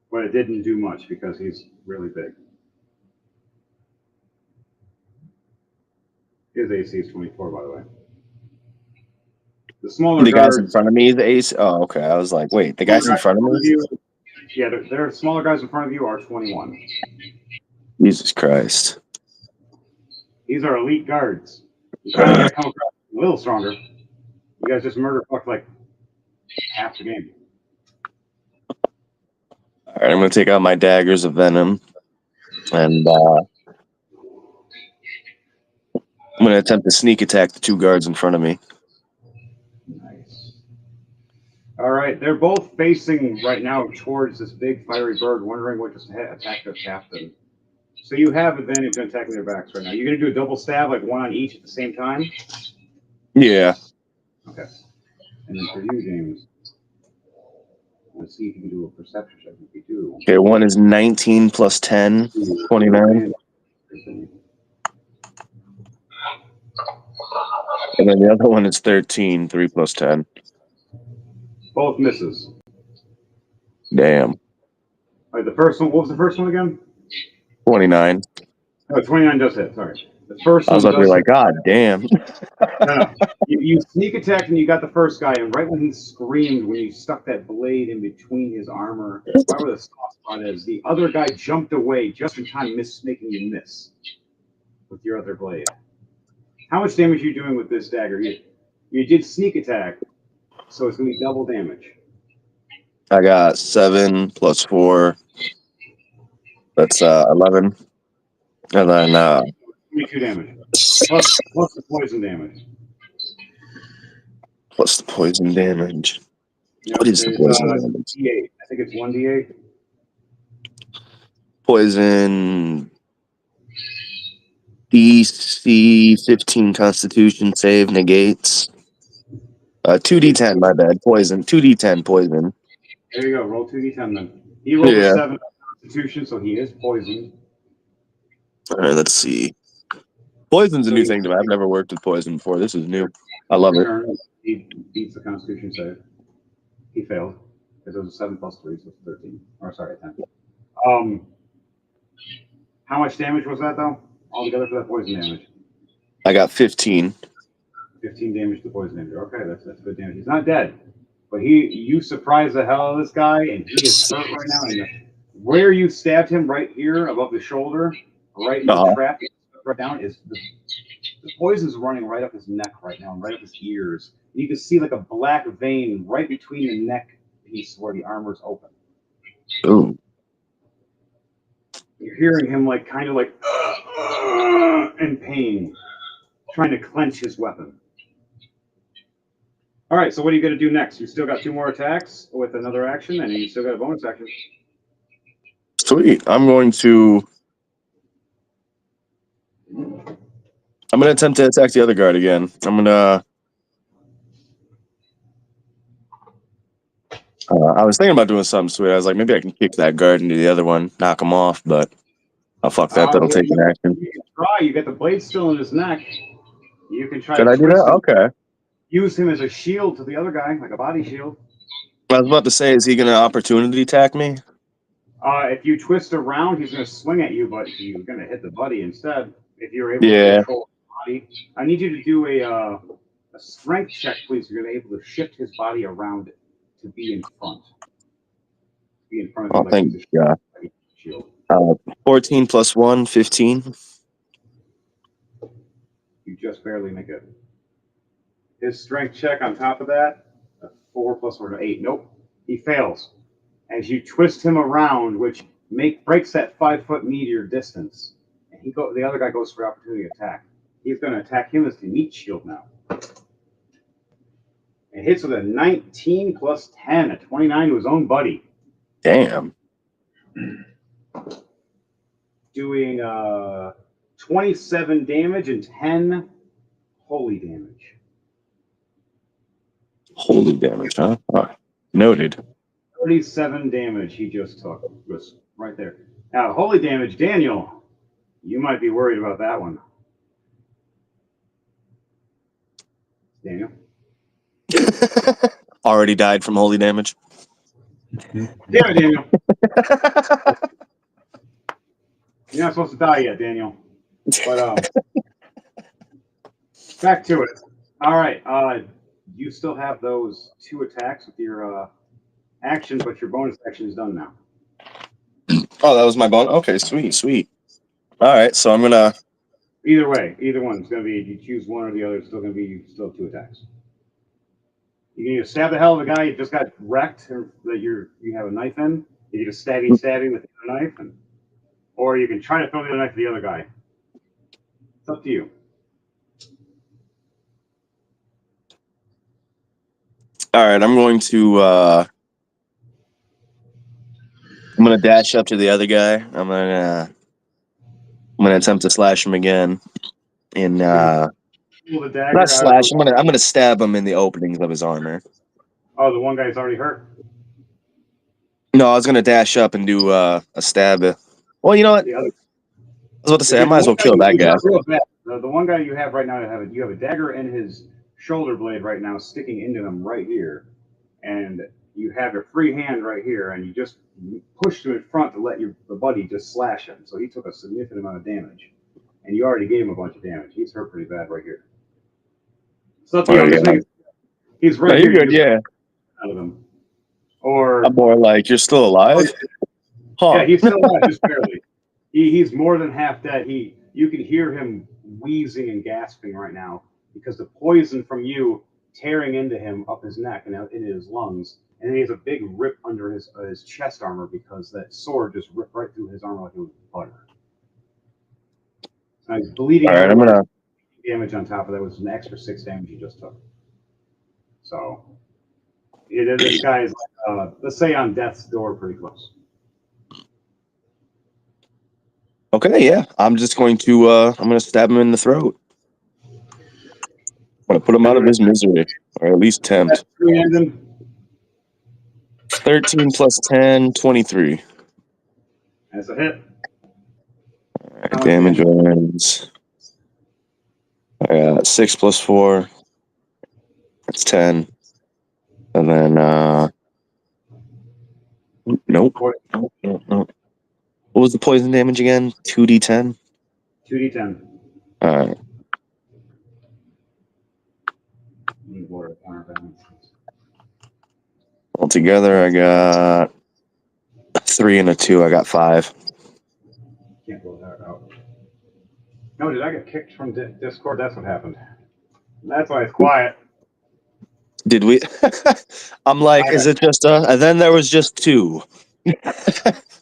But it didn't do much because he's really big. His AC is 24, by the way. The smaller guys in front of me, the ace. Oh, okay. I was like, wait, the guys in front of me? Yeah, the smaller guys in front of you are 21. Jesus Christ. These are elite guards. You kind of got to come across a little stronger. You guys just murder fucked like half the game. All right, I'm going to take out my daggers of venom, and I'm going to attempt to sneak attack the 2 guards in front of me. Nice. All right, they're both facing right now towards this big fiery bird, wondering what to attack their captain. So you have advantage on attacking their backs right now. You're going to do a double stab, like one on each at the same time? Yeah. Okay. And then for you, James, let's see if you can do a perception check. If you do. Okay, one is 19 plus 10, 29. And then the other one is 13, 3 plus 10. Both misses. Damn. All right, the first one, what was the first one again? 29. Oh, 29 does hit, sorry. The first I was one about to be does like, God damn. No. You sneak attacked and you got the first guy, and right when he screamed, when you stuck that blade in between his armor, right where the soft spot is, the other guy jumped away just in time, making you miss with your other blade. How much damage are you doing with this dagger? You did sneak attack, so it's going to be double damage. I got 7 plus 4. That's 11. And then 22 damage. Plus the poison damage. Plus the poison damage. Yep, What is the poison damage? D8. I think it's 1d8. Poison DC 15 Constitution save negates. 2d10, my bad. Poison. 2d10 poison. There you go. Roll 2d10 then. He rolled a 7 Constitution, so he is poisoned. All right, let's see. Poison's a new thing to me. I've never worked with poison before. This is new. I love it. He beats the Constitution save. He failed because it was a 7 plus 3, so it's 13. Or sorry, 10. How much damage was that though? Altogether for that poison damage. I got 15. 15 damage to poison damage. Okay, that's good damage. He's not dead, but you surprise the hell out of this guy, and he is hurt right now. And where you stabbed him, right here above the shoulder, right in the trap, right down, is the poison's running right up his neck right now, and right up his ears. And you can see like a black vein right between the neck piece where the armor's open. Ooh. You're hearing him like kind of like in pain, trying to clench his weapon. All right, so what are you going to do next? You still got 2 more attacks with another action, and you still got a bonus action. Sweet. I'm going to attempt to attack the other guard again. I was thinking about doing something sweet. I was like, maybe I can kick that guard into the other one, knock him off, but I'll fuck that. That'll take an action. You can try. You got the blade still in his neck. You can try. Can I do that? Okay. Use him as a shield to the other guy, like a body shield. I was about to say, is he going to opportunity attack me? If you twist around, he's going to swing at you, but you're going to hit the buddy instead. If you're able to control the body, I need you to do a strength check, please. You're going to be able to shift his body around to be in front. Be in front of you. Thank God. Shield. 14 plus 1, 15. You just barely make it. His strength check on top of that, a 4 plus 1, 8. Nope, he fails. As you twist him around, which breaks that 5-foot meteor distance, and the other guy goes for opportunity attack. He's going to attack him as the meat shield now. It hits with a 19 plus 10, a 29 to his own buddy. Damn. Doing 27 damage and 10 holy damage. Holy damage, huh? Oh, noted. 37 damage he just took. Was right there. Now, holy damage, Daniel. You might be worried about that one. Daniel? Already died from holy damage. Damn it, Daniel. You're not supposed to die yet, Daniel. But back to it. All right. You still have those 2 attacks with your action, but your bonus action is done now. Oh, that was my bonus. Okay, sweet. All right, so I'm gonna Either way, either one's going to be, if you choose one or the other, it's still going to be still 2 attacks. You can either stab the hell of a guy you just got wrecked, or that you have a knife in. You can just stab with the other knife, or you can try to throw the other knife at the other guy. It's up to you. All right, I'm going to dash up to the other guy. I'm gonna attempt to slash him again. In Pull the dagger not out slash. of I'm gonna stab him in the openings of his armor. Oh, the one guy's already hurt. No, I was gonna dash up and do a stab. Well, you know what? The other, I was about to say I might as well kill that guy. The one guy you have right now, you have a dagger in his shoulder blade right now, sticking into him right here, and you have a free hand right here, and you just pushed him in front to let the buddy just slash him. So he took a significant amount of damage, and you already gave him a bunch of damage. He's hurt pretty bad right here. So he's right no, here. you're good, yeah. Out of him. Or I'm more like, you're still alive? Huh. Yeah, he's still alive, just barely. He's more than half dead. You can hear him wheezing and gasping right now because the poison from you tearing into him up his neck and out into his lungs, and then he has a big rip under his chest armor because that sword just ripped right through his armor like it was butter. So he's bleeding. All right, I'm gonna damage on top of that was an extra 6 damage he just took. So this guy is let's say on death's door, pretty close. Okay, yeah. I'm just going to stab him in the throat. I'm gonna put him out of his misery, or at least tempt. 13 plus 10, 23. That's a hit. All right, damage ends. I got 6 plus 4. That's 10. And then nope. What was the poison damage again? 2d10? 2d10. All right. Altogether, I got 3 and a 2. I got 5. Can't blow that out. No, did I get kicked from Discord? That's what happened. That's why it's quiet. Did we? I'm like, is it just and then there was just 2.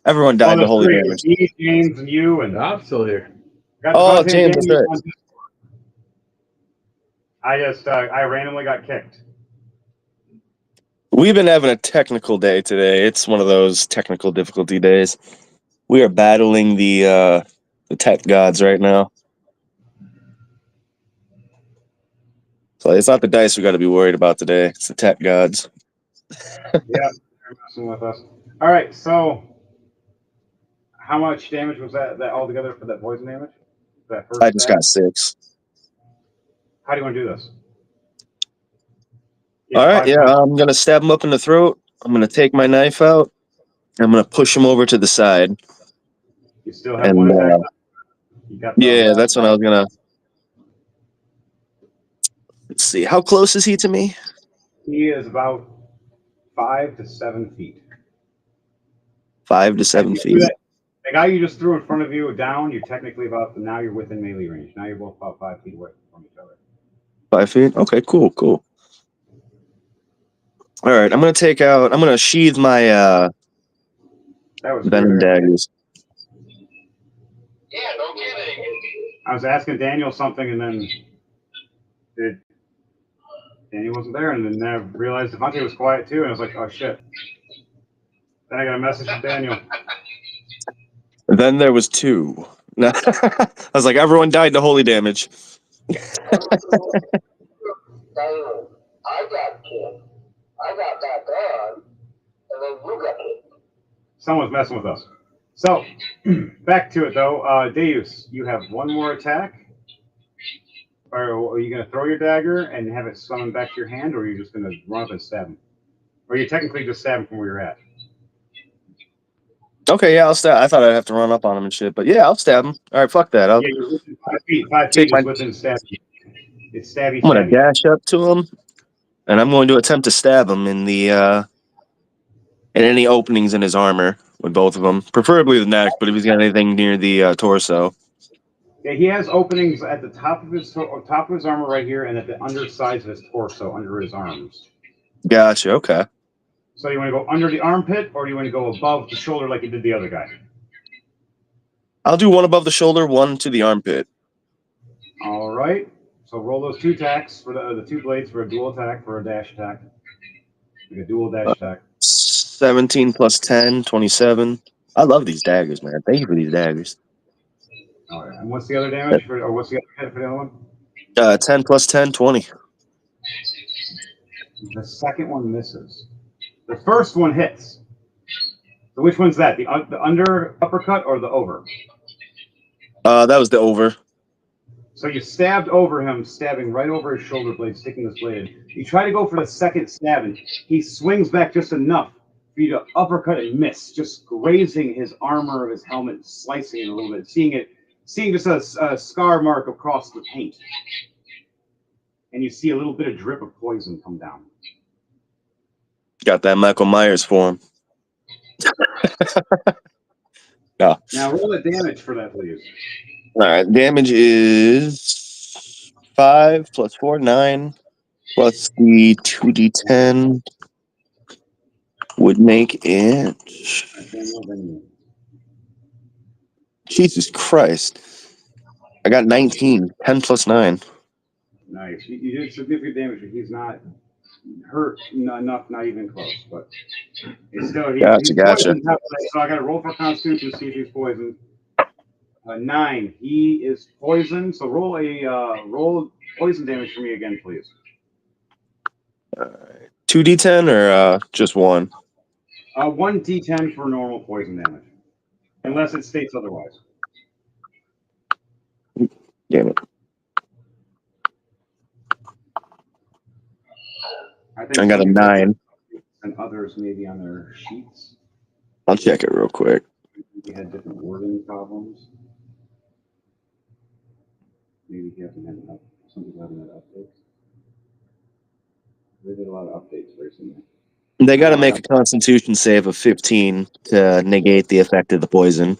Everyone died to holy damage. Me, James, and you, and I'm still here. Oh, James is there. I randomly got kicked. We've been having a technical day today. It's one of those technical difficulty days. We are battling the tech gods right now. So it's not the dice we got to be worried about today. It's the tech gods. Yeah, they're messing with us. All right, so how much damage was that altogether for that poison damage? That first I just got 6. How do you want to do this? All right, yeah, I'm going to stab him up in the throat. I'm going to take my knife out. I'm going to push him over to the side. You still have one attack. Yeah, that's when I was going to... Let's see, how close is he to me? He is about 5 to 7 feet. 5 to 7 feet. The guy you just threw in front of you down, you're technically now you're within melee range. Now you're both about 5 feet away from each other. 5 feet? Okay, cool. All right, I'm going to sheathe my venom daggers. Yeah, no kidding. I was asking Daniel something, and then Daniel wasn't there, and then I realized Devontae was quiet too, and I was like, oh shit. Then I got a message from Daniel. Then there was 2. I was like, everyone died to holy damage. I got killed. I got that done, and then you got killed. Someone's messing with us. So, back to it though. Deus, you have one more attack. Or are you going to throw your dagger and have it summon back to your hand, or are you just going to run up and stab him? Or you technically just stab him from where you're at? Okay, yeah, I'll stab. I thought I'd have to run up on him and shit, but yeah, I'll stab him. All right, fuck that. Yeah, you're within 5 feet. 5 feet is within stabby. It's stabby. I'm going to dash up to him, and I'm going to attempt to stab him in any openings in his armor with both of them, preferably the neck. But if he's got anything near the torso, Yeah, he has openings at the top of his armor right here, and at the undersides of his torso, under his arms. Gotcha. Okay. So you want to go under the armpit, or do you want to go above the shoulder like you did the other guy? I'll do one above the shoulder, one to the armpit. All right. So roll those 2 attacks for the 2 blades for a dual attack for a dash attack. Like a dual dash attack. 17 plus 10, 27. I love these daggers, man. Thank you for these daggers. All right. And what's the other damage for, or what's the other hit for the other one? 10 plus 10, 20. The second one misses. The first one hits. So which one's that? The under uppercut or the over? That was the over. So you stabbed over him, stabbing right over his shoulder blade, sticking this blade in. You try to go for the second stab, and he swings back just enough for you to uppercut and miss, just grazing his armor of his helmet, slicing it a little bit, seeing just a scar mark across the paint. And you see a little bit of drip of poison come down. Got that Michael Myers for him. Yeah. Now roll the damage for that, please. All right. Damage is 5 plus 4, 9. Plus the 2d10 would make it. Jesus Christ. I got 19. 10 plus 9. Nice. You did significant damage, but he's not hurt enough, not even close. But it's still, he's poisoned. So I got to roll for Constitution to see if he's poisoned. 9. He is poisoned. So roll poison damage for me again, please. 2d10 or just 1? 1d10 for normal poison damage, unless it states otherwise. Damn it. I got a 9. And others maybe on their sheets. I'll check it real quick. We had different wording problems. Maybe he hasn't had enough. Some people haven't had updates. They did a lot of updates recently. They got to make a Constitution save of 15 to negate the effect of the poison.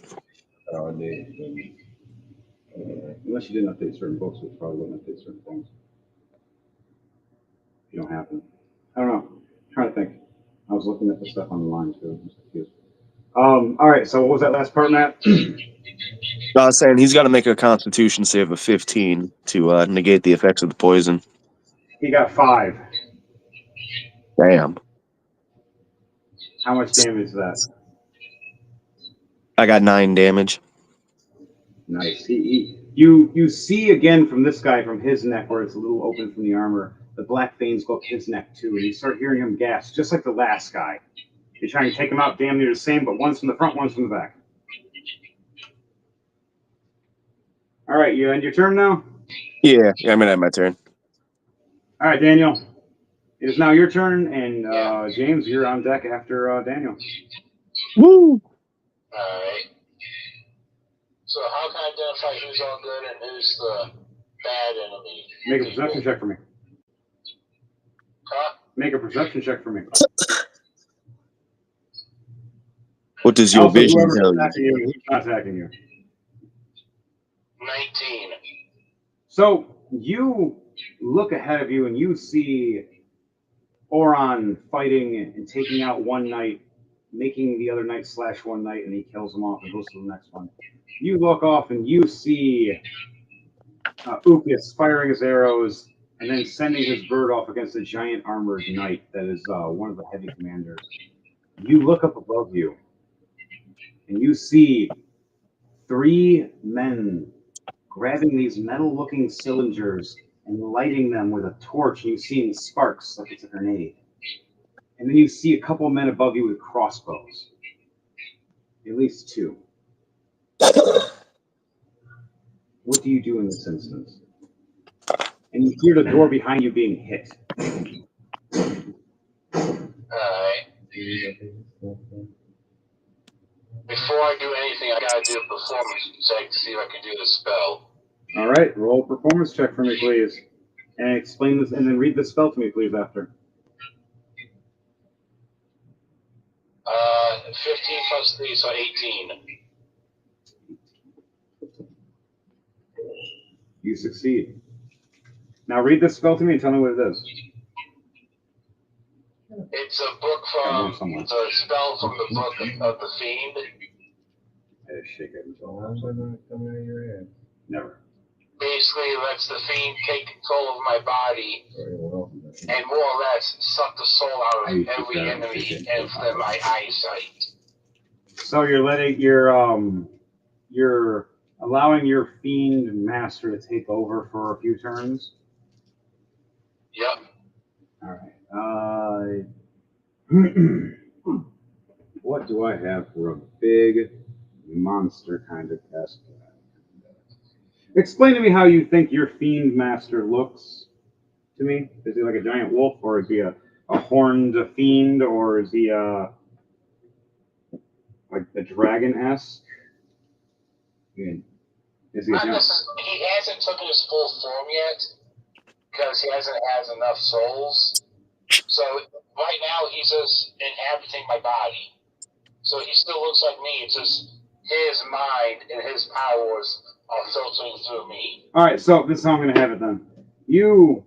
Unless you didn't update certain books, which probably wouldn't update certain things. You don't have to. I don't know. I'm trying to think. I was looking at the stuff online too. I'm just confused. All right. So what was that last part, Matt? I was saying he's got to make a Constitution save of 15 to negate the effects of the poison. He got 5. Damn. How much damage is that? I got 9 damage. Nice. You see again from this guy, from his neck, where it's a little open from the armor, the black veins go up his neck too, and you start hearing him gasp, just like the last guy. You're trying to take him out damn near the same, but one's from the front, one's from the back. All right, you end your turn now? Yeah, I'm gonna have my turn. All right, Daniel. It is now your turn, and James, you're on deck after Daniel. Woo! Alright. So how can I identify who's all good and who's the bad enemy? Make a perception check for me. Huh? Make a perception check for me. What does your Also, vision whoever's tell you? attacking you? Who's not attacking you? 19. So you look ahead of you and you see Oron fighting and taking out one knight, making the other knight slash one knight, and he kills him off and goes to the next one. You look off and you see Upius firing his arrows and then sending his bird off against a giant armored knight that is one of the heavy commanders. You look up above you and you see 3 men grabbing these metal-looking cylinders and lighting them with a torch, and you see sparks like it's a grenade. And then you see a couple of men above you with crossbows. At least 2. What do you do in this instance? And you hear the door behind you being hit. Alright. Before I do anything, I gotta do a performance check to see if I can do the spell. All right, roll a performance check for me, please. And explain this, and then read the spell to me, please, after. 15 plus 3, so 18. You succeed. Now read this spell to me and tell me what it is. It's a book it's a spell from the book of the Fiend. I just shake it. How's that not coming out of your head? Never. Basically, it lets the Fiend take control of my body Very well. and more or less suck the soul out I of used to every grab it, enemy shake it. and for my eyesight. So you're allowing your fiend master to take over for a few turns. Yep. All right. What do I have for a big monster kind of test? Explain to me how you think your fiend master looks to me. Is he like a giant wolf, or is he a horned fiend, or is he like a dragon-esque? Is he a giant? He hasn't taken his full form yet because he hasn't has enough souls. So right now he's just inhabiting my body. So he still looks like me. It's just his mind and his powers are filtering through me. All right, so this is how I'm going to have it then. You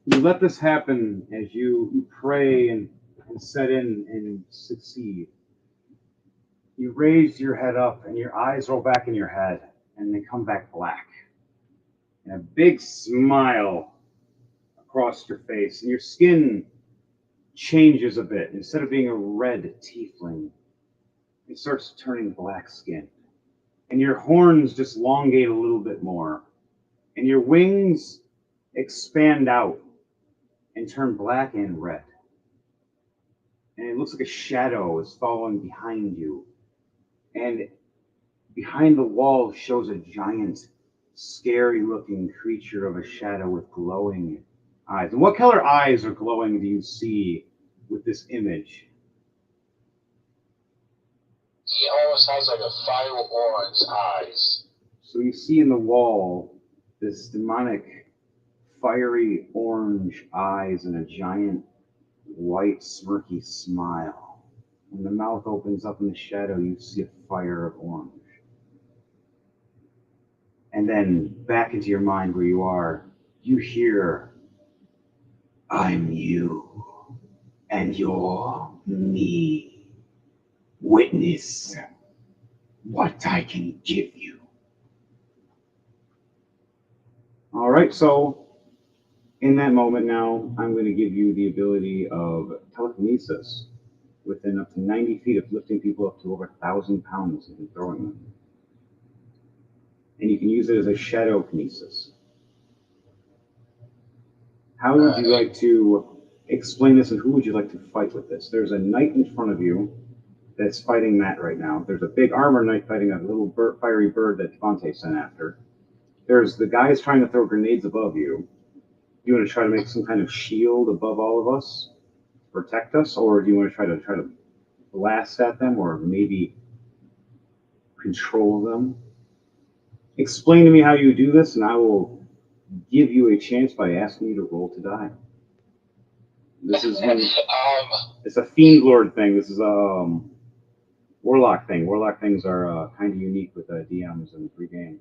let this happen as you pray and set in and succeed. You raise your head up and your eyes roll back in your head and they come back black. And a big smile across your face, and your skin changes a bit. Instead of being a red tiefling, it starts turning black skin. And your horns just elongate a little bit more. And your wings expand out and turn black and red. And it looks like a shadow is following behind you. And behind the wall shows a giant, scary-looking creature of a shadow with glowing eyes. And what color eyes or glowing do you see with this image? He almost has like a fire orange eyes. So you see in the wall this demonic, fiery orange eyes and a giant, white, smirky smile. When the mouth opens up in the shadow, you see a fire of orange. And then back into your mind where you are, you hear, I'm you, and you're me. Witness what I can give you. All right, so in that moment now, I'm going to give you the ability of telekinesis within up to 90 feet of lifting people up to over 1,000 pounds and throwing them. And you can use it as a shadow kinesis. How would you like to explain this, and who would you like to fight with this? There's a knight in front of you that's fighting Matt right now. There's a big armor knight fighting a little fiery bird that Devontae sent after. There's the guys trying to throw grenades above you. Do you want to try to make some kind of shield above all of us to protect us, or do you want to try to blast at them, or maybe control them? Explain to me how you do this, and I will give you a chance by asking you to roll to die. This is it's a Fiend Lord thing. This is a Warlock thing. Warlock things are kind of unique with DMs and free game.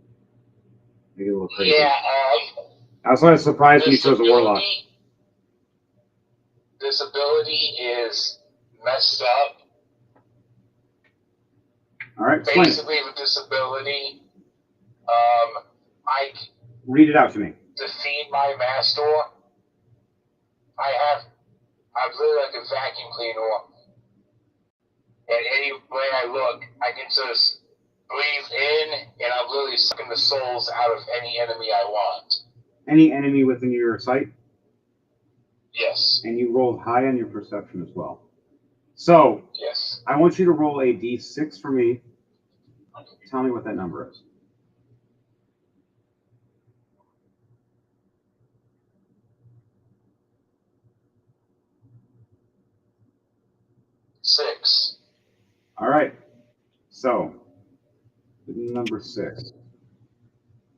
Make it a little crazy. Yeah. I was kind of surprised when you chose a Warlock. This ability is messed up. All right, explain. Basically, with this ability, I read it out to me. To feed my master, I'm really like a vacuum cleaner. And any way I look, I can just breathe in, and I'm literally sucking the souls out of any enemy I want. Any enemy within your sight? Yes. And you rolled high on your perception as well. So, yes. I want you to roll a d6 for me. Tell me what that number is. Six. All right. So, number 6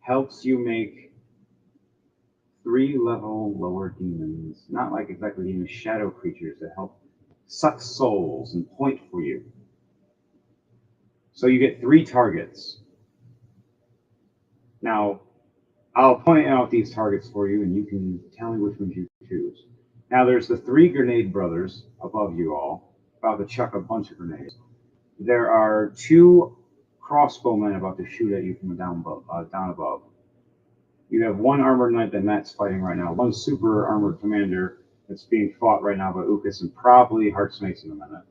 helps you make 3-level lower demons, not like exactly demons, shadow creatures that help suck souls and point for you. So you get 3 targets. Now, I'll point out these targets for you, and you can tell me which ones you choose. Now, there's the three grenade brothers above you all, about to chuck a bunch of grenades. There are two crossbowmen about to shoot at you from down above. You have one armored knight that Matt's fighting right now, one super armored commander that's being fought right now by Ukas and probably Heartsmates in a minute.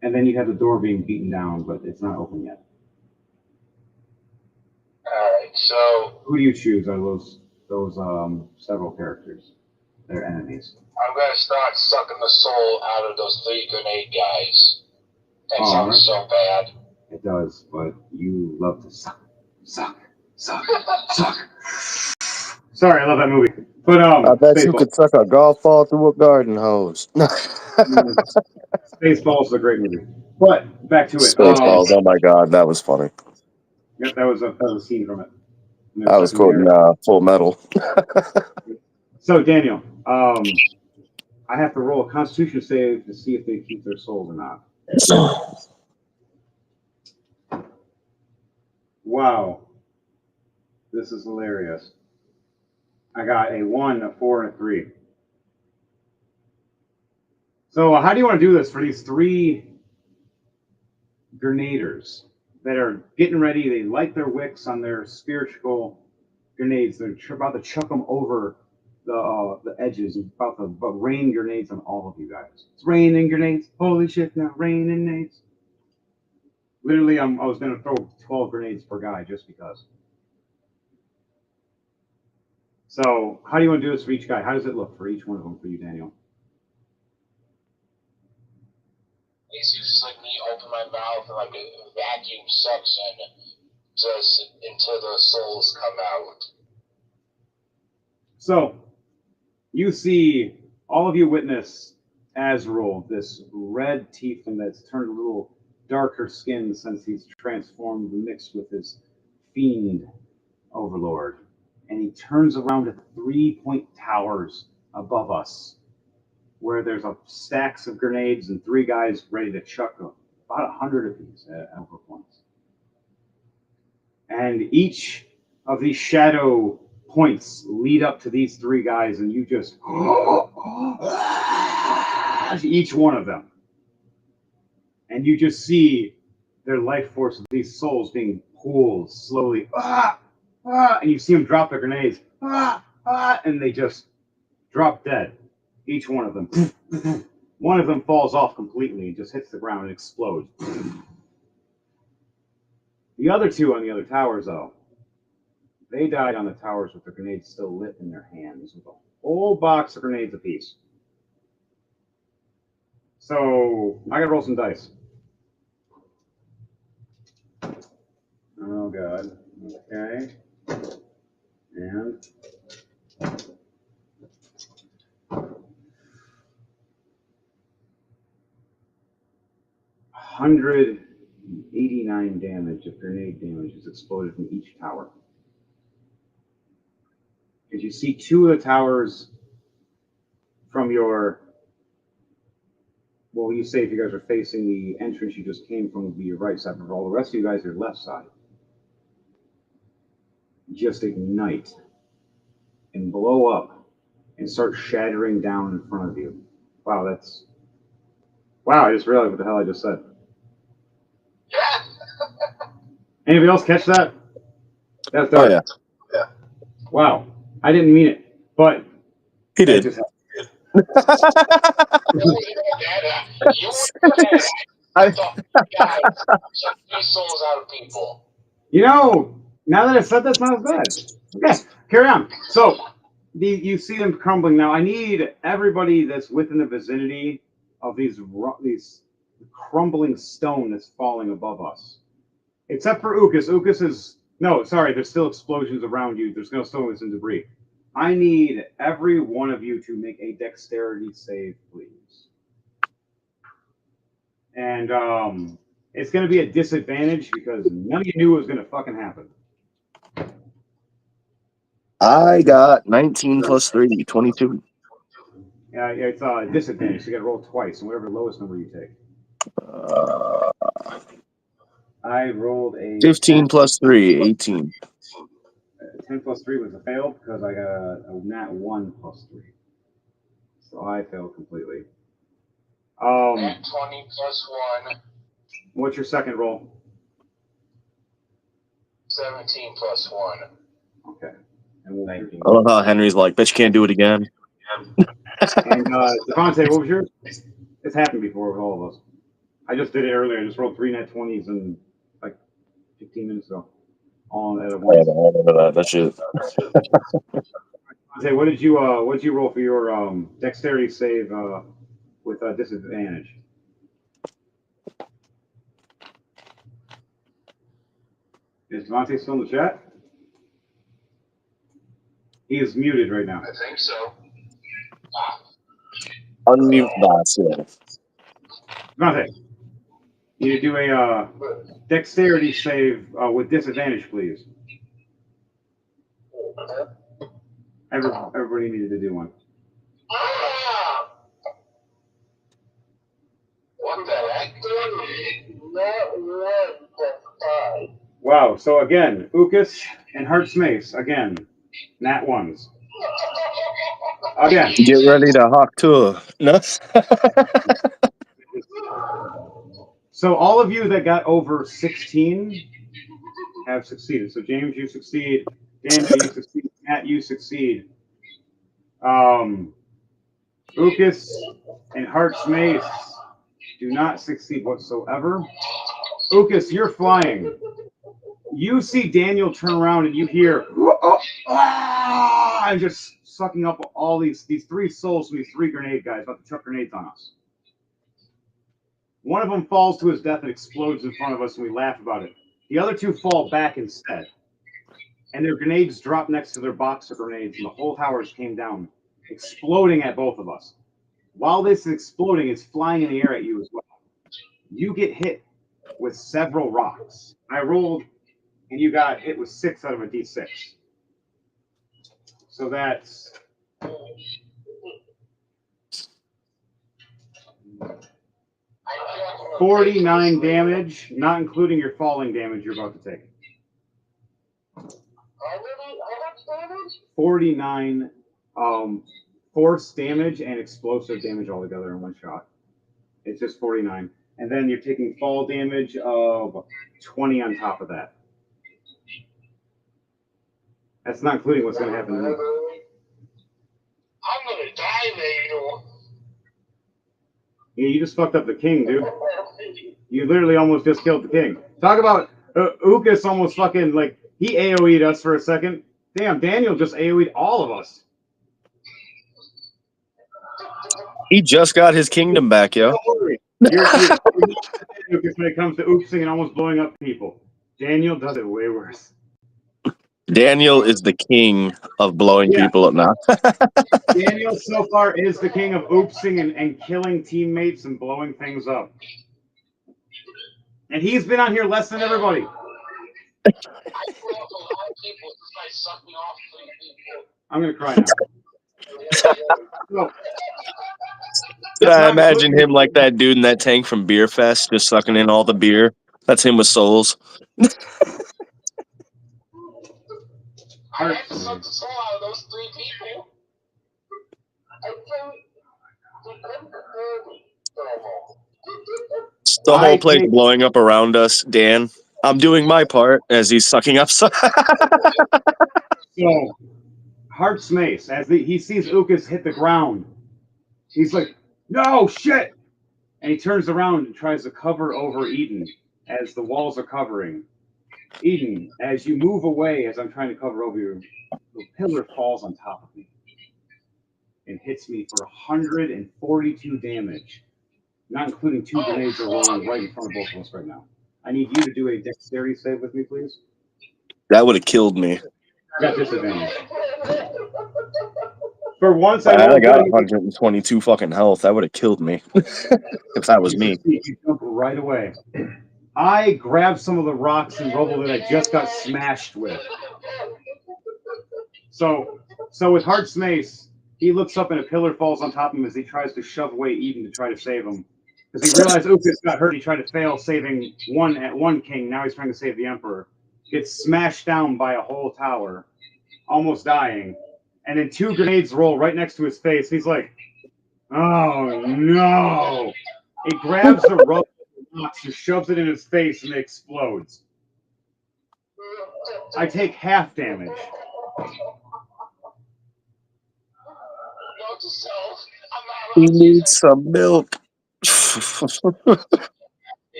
And then you have the door being beaten down, but it's not open yet. Alright, so Who do you choose out of those several characters? They're enemies. I'm gonna start sucking the soul out of those 3 grenade guys. That All sounds right. so bad. It does, but you love to suck. Sorry, I love that movie. But I bet you Spaceballs. could suck a golf ball through a garden hose. Spaceballs is a great movie. But back to it. Spaceballs. Oh my god, that was funny. Yep, that was a scene from it. I was quoting Full Metal. So Daniel, I have to roll a Constitution save to see if they keep their souls or not. Wow, this is hilarious. I got a 1, a 4, and a 3. So how do you want to do this for these 3 grenaders that are getting ready? They light their wicks on their spiritual grenades. They're about to chuck them over the edges and about to rain grenades on all of you guys. It's raining grenades. Holy shit, now raining grenades. Literally, I was going to throw 12 grenades per guy just because. So how do you want to do this for each guy? How does it look for each one of them for you, Daniel? Basically, just like me open my mouth and like a vacuum suction just until the souls come out. So you see, all of you witness Azrael, this red tiefling that's turned a little darker skin since he's transformed, mixed with his fiend overlord. And he turns around at 3-point towers above us, where there's stacks of grenades and 3 guys ready to chuck about 100 of these over points. And each of these shadow points lead up to these 3 guys, and you just each one of them. And you just see their life force of these souls being pulled slowly. And you see them drop their grenades. And they just drop dead. Each one of them. One of them falls off completely and just hits the ground and explodes. The other 2 on the other towers, though, they died on the towers with their grenades still lit in their hands, with a whole box of grenades apiece. So I gotta roll some dice. Oh god. Okay. And 189 damage of grenade damage is exploded from each tower. As you see 2 of the towers from your, well, you say if you guys are facing the entrance you just came from, would be your right side, but all the rest of you guys are left side. Just ignite and blow up and start shattering down in front of you. Wow, I just realized what the hell I just said. Anybody else catch that? That's dark. Oh, yeah. Wow, I didn't mean it, but He did. You thought, guys, suck these souls out of people. You know, now that I said that's not bad. Okay, carry on. So you see them crumbling now. I need everybody that's within the vicinity of these crumbling stone that's falling above us, except for Ukas. Ukas is there's still explosions around you. There's no stones and debris. I need every one of you to make a dexterity save, please. And it's going to be a disadvantage because none of you knew it was going to fucking happen. I got 19 plus 3, 22. Yeah, it's a disadvantage. So you got to roll twice, and whatever the lowest number you take. I rolled a 15 plus 3, 18. 10 plus 3 was a fail because I got a nat 1 plus 3. So I failed completely. Nat 20 plus 1, What's your second roll? 17 plus 1. Okay. And we'll 19. I love how Henry's like, bet you can't do it again. And Devontae, what was yours? It's happened before with all of us. I just did it earlier. I just rolled 3 nat 20s in like 15 minutes ago. All at I once. remember that. That shit. Devontae, what did you roll for your dexterity save with disadvantage? Is Devontae still in the chat? He is muted right now. I think so. Unmute that. Devontae, you need to do a dexterity save with disadvantage, please. Everybody needed to do one. What the heck? Not 1 plus 5. Wow. So again, Ukas and Heart's Mace again, nat 1s. Again. Get ready to hawk tour. No. So all of you that got over 16 have succeeded. So James, you succeed. Daniel, you succeed. Matt, you succeed. Ukas and Heart's Mace do not succeed whatsoever. Ukas, you're flying. You see Daniel turn around and you hear and just sucking up all these 3 souls from these 3 grenade guys about to chuck grenades on us. One of them falls to his death and explodes in front of us, and we laugh about it. The other 2 fall back instead, and their grenades drop next to their box of grenades, and the whole towers came down, exploding at both of us. While this is exploding, it's flying in the air at you as well. You get hit with several rocks. I rolled, and you got hit with 6 out of a d6. So that's 49 damage, not including your falling damage you're about to take. 49 force damage and explosive damage all together in one shot. It's just 49. And then you're taking fall damage of 20 on top of that. That's not including what's going to happen to me. I'm gonna die later. Yeah, you just fucked up the king, dude. You literally almost just killed the king. Talk about Ukas almost fucking, like, he AoE'd us for a second. Damn, Daniel just AoE'd all of us. He just got his kingdom back, yo. Don't worry. You're Ukas when it comes to oopsing and almost blowing up people. Daniel does it way worse. Daniel is the king of blowing people up now. Daniel so far is the king of oopsing and killing teammates and blowing things up. And he's been on here less than everybody. I threw off a lot of people since I sucked me off 3 people. I'm going to cry now. Did I imagine him like that dude in that tank from Beer Fest, just sucking in all the beer? That's him with souls. I had to suck the soul out of those 3 people. The whole place blowing up around us, Dan. I'm doing my part as he's sucking up. So, Heart's Mace, as he sees Ukas hit the ground, he's like, no, shit! And he turns around and tries to cover over Eden as the walls are covering. Eden, as you move away, as I'm trying to cover over you, the pillar falls on top of me and hits me for 142 damage, not including 2 grenades that are rolling right in front of both of us right now. I need you to do a dexterity save with me, please. that would have killed me. I got disadvantage. For once, I got 122 fucking health. That would have killed me if that was me. You jump right away. I grabbed some of the rocks and rubble that I just got smashed with. So with Heart's Mace, he looks up and a pillar falls on top of him as he tries to shove away Eden to try to save him. Because he realized Ukas got hurt. He tried to fail saving one king. Now he's trying to save the Emperor. Gets smashed down by a whole tower. almost dying, and then 2 grenades roll right next to his face. He's like, "Oh no!" He grabs the rubber box and shoves it in his face, and it explodes. I take half damage. Note to self, I'm not He allowed to use needs some milk.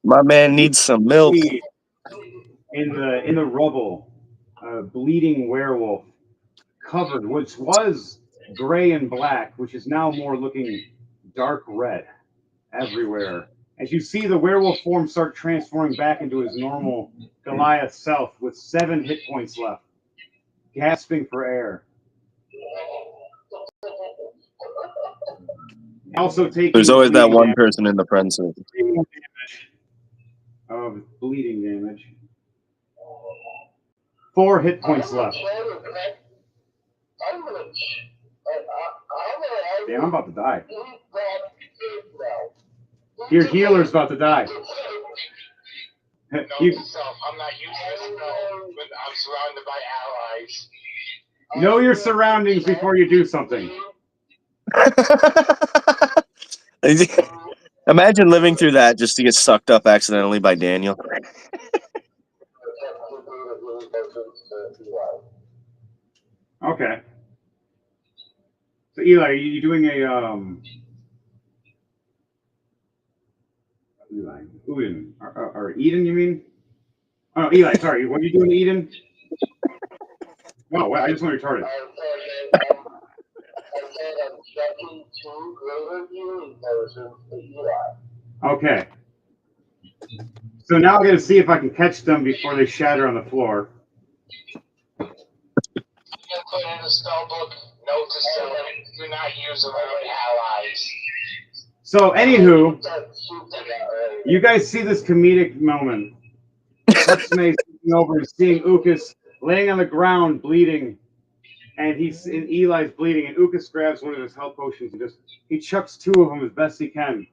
My man needs some milk. In the rubble, a bleeding werewolf, covered, which was gray and black, which is now more looking dark red everywhere. As you see the werewolf form start transforming back into his normal Goliath self with 7 hit points left, gasping for air. Also taking There's always that bleeding one damage, person in the friend zone. of bleeding damage. 4 hit points left. Damn, I'm about to die. Your healer's about to die. Note You to self, I'm not using this spell when I'm surrounded by allies. know your surroundings before you do something. Imagine living through that just to get sucked up accidentally by Daniel. Okay. So Eli, are you doing a Eli, Uden, or Eden? You mean? Oh, Eli. Sorry. What are you doing, Eden? Oh, well, I just went retarded. Okay. So now I'm gonna see if I can catch them before they shatter on the floor. I'm going to put in the spell book, note to self, do not use them on allies. So, anywho, you guys see this comedic moment. Heartsmace looking over and seeing Ukas laying on the ground bleeding, and Eli's bleeding, and Ukas grabs one of his health potions and he chucks 2 of them as best he can.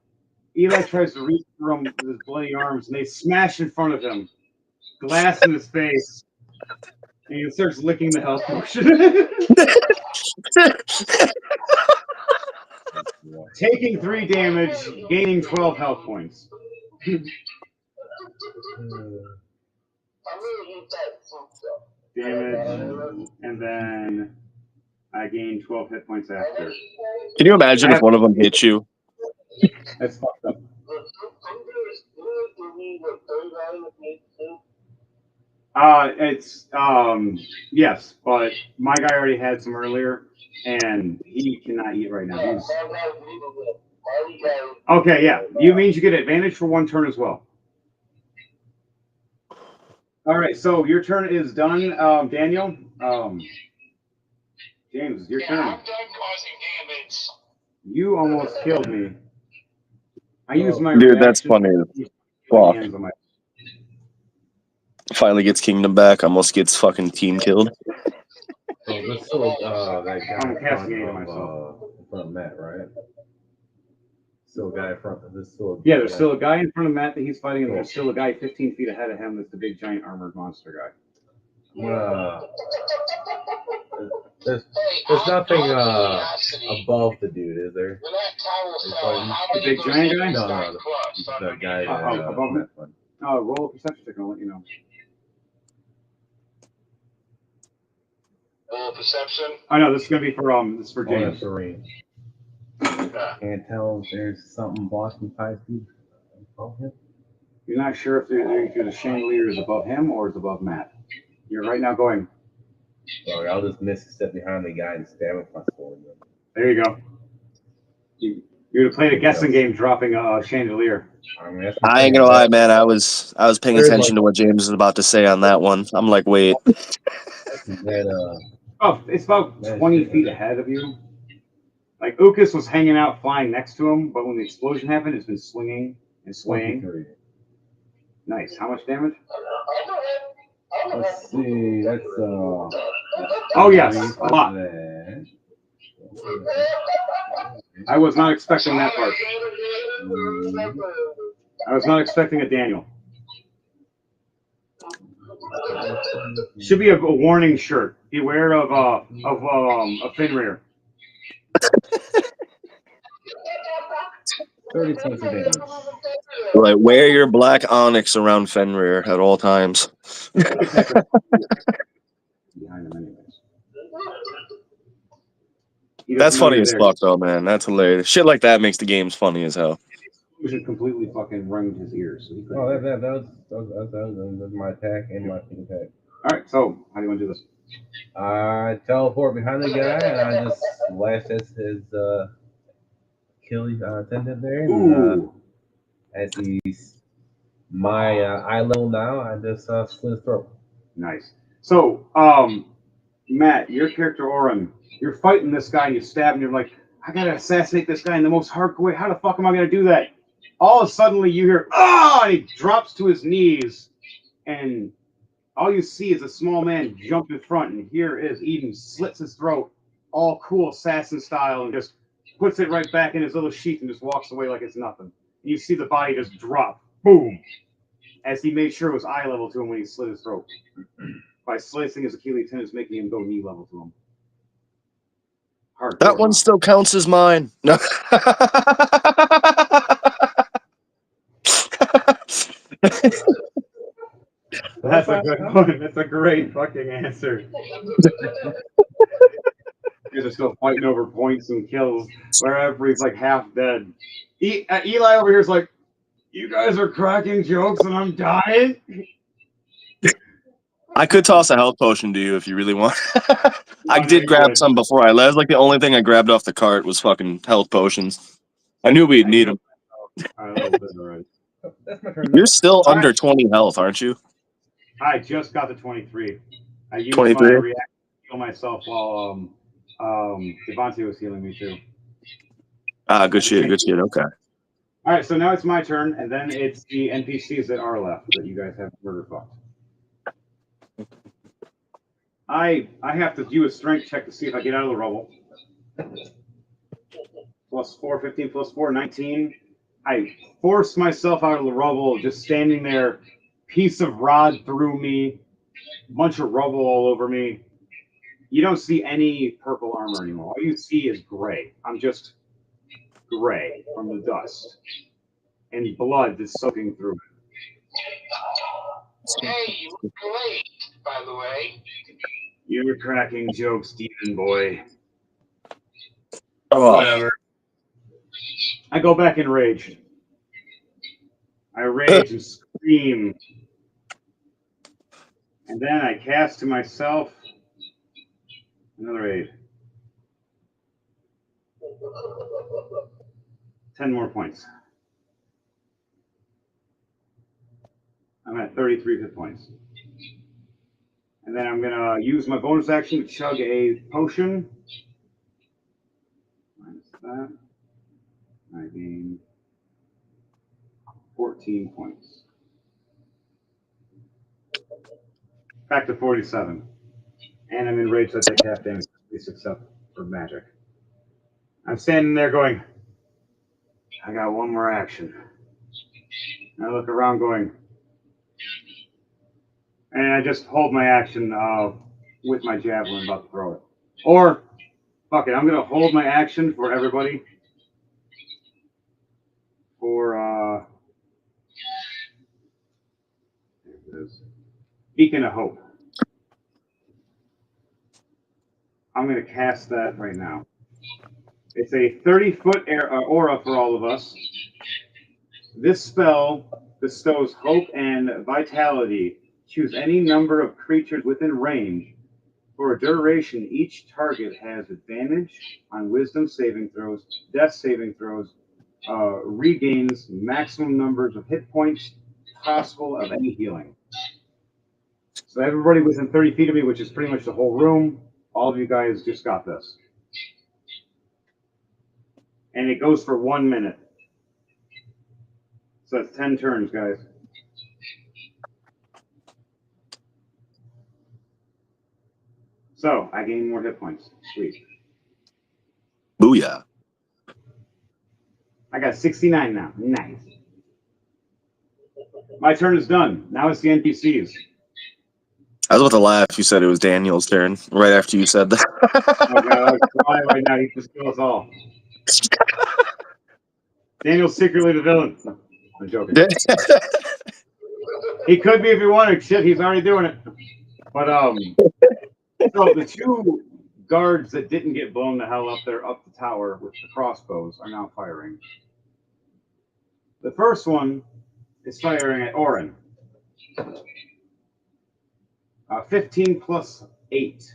Eli tries to reach for him with his bloody arms, and they smash in front of him, glass in his face, and he starts licking the health potion. Taking 3 damage, gaining 12 health points. Damage, and then I gain 12 hit points after. Can you imagine if one of them hit you? That's fucked up. It's yes, but my guy already had some earlier, and he cannot eat right now. Okay, yeah. You means you get advantage for 1 turn as well. All right, so your turn is done, Daniel. James, your turn. I'm done causing damage. You almost killed me. I used my Dude, that's reaction. funny. Fuck. Hands on my Finally gets Kingdom back, almost gets fucking team killed. So this still that guy I'm in casting it front on myself. in front of Matt, right? Still a guy in front of this. Still Yeah, there's still a guy in front of Matt that he's fighting, and there's still a guy 15 feet ahead of him that's the big giant armored monster guy. There's Hey, nothing curiosity, above the dude, is there? when that tower fell, how The many big of those giant guy? enemies No, got no, crushed the underneath guy it? that above Matt it? won. Roll a perception check, and I'll let you know. Roll perception. Oh no, this is gonna be for this is for Oh, that's James. Serene. Yeah. Can't tell if there's something blocking 5 feet above him. You're not sure if the chandelier is above him or is above Matt. You're right now going. Sorry, I'll just miss step behind the guy and stab with my sword. There you go. You're gonna play the guessing game, dropping a chandelier. I mean, that's the I ain't thing, gonna lie, that- man. I was paying There's attention to what James was about to say on that one. I'm like, wait. that Oh, it's about Man, 20 shit. feet ahead of you. Like Ukas was hanging out, flying next to him, but when the explosion happened, it's been swinging and swaying. 23. Nice. How much damage? Let's see, that's Oh yes, a 3 lot. that. I was not expecting that part. I was not expecting a Daniel. Should be a warning shirt. Beware of a Fenrir. 30 points of damage. Like, wear your black onyx around Fenrir at all times. Behind him anyways. He doesn't That's know funny you're as there. fuck, though, man. That's hilarious. Shit like that makes the games funny as hell. Explosion completely fucking rung his ears. So he couldn't Oh, hear. that was my attack and my sneak attack. All right, so how do you want to do this? I teleport behind the guy and I just slash at his Achilles tendon there. And, Ooh, as he's my eye level now, I just slit his throat. nice. So, Matt, your character Oren, you're fighting this guy and you stab him. You're like, I gotta assassinate this guy in the most hardcore way. How the fuck am I gonna do that? All of a sudden, you hear, ah! And he drops to his knees, and all you see is a small man jump in front, and here is Eden slits his throat, all cool assassin style, and just puts it right back in his little sheath and just walks away like it's nothing. And you see the body just drop, boom, as he made sure it was eye level to him when he slit his throat. By slicing his Achilles tendons, making him go knee level to him. Hardcore, That one still counts as mine. No. That's a good one. That's a great fucking answer. You guys are still fighting over points and kills where everybody's like half dead. Eli over here is like, you guys are cracking jokes and I'm dying? I could toss a health potion to you if you really want. I No, did you're grab good. some before I left. That was like the only thing I grabbed off the cart was fucking health potions. I knew we'd need them. All right, a little bit already. That's my turn. You're still All under right. 20 health, aren't you? I just got to 23. I used 23? my reaction to heal myself while Devontae was healing me too. Ah, good shit, good shit. Okay. All right, so now it's my turn, and then it's the NPCs that are left that you guys have murder fucked. I have to do a strength check to see if I get out of the rubble. Plus 4, 15 plus 4, 19. I forced myself out of the rubble, just standing there, piece of rod through me, bunch of rubble all over me. You don't see any purple armor anymore. All you see is gray. I'm just gray from the dust. And blood is soaking through it. Hey, you look great, by the way. You're cracking jokes, demon boy. Oh, Whatever. I go back in rage. I rage and scream. And then I cast to myself another 8. 10 more points. I'm at 33 hit points. And then I'm going to use my bonus action to chug a potion. Minus that. I gain 14 points. Back to 47. And I'm enraged that I take half damage, at least except for magic. I'm standing there going, I got one more action. And I look around going, and I just hold my action with my javelin about to throw it. Or, fuck it, I'm going to hold my action for everybody. For, there it is. Beacon of Hope. I'm going to cast that right now. It's a 30-foot aura for all of us. This spell bestows hope and vitality. Choose any number of creatures within range. For a duration, each target has advantage on wisdom saving throws, death saving throws, regains maximum numbers of hit points possible of any healing. So everybody within 30 feet of me, which is pretty much the whole room, all of you guys just got this. And it goes for 1 minute. So that's 10 turns, guys. So I gain more hit points. Sweet. booyah. I got 69 now. Nice. My turn is done. Now it's the NPCs. I was about to laugh. You said it was Daniel's turn right after you said that. Oh god, I'm crying right now. He just kills us all. Daniel's secretly the villain. I'm joking. He could be if he wanted. Shit, he's already doing it. But so the two guards that didn't get blown the hell up there up the tower with the crossbows are now firing. The first one is firing at Orin. 15 plus 8.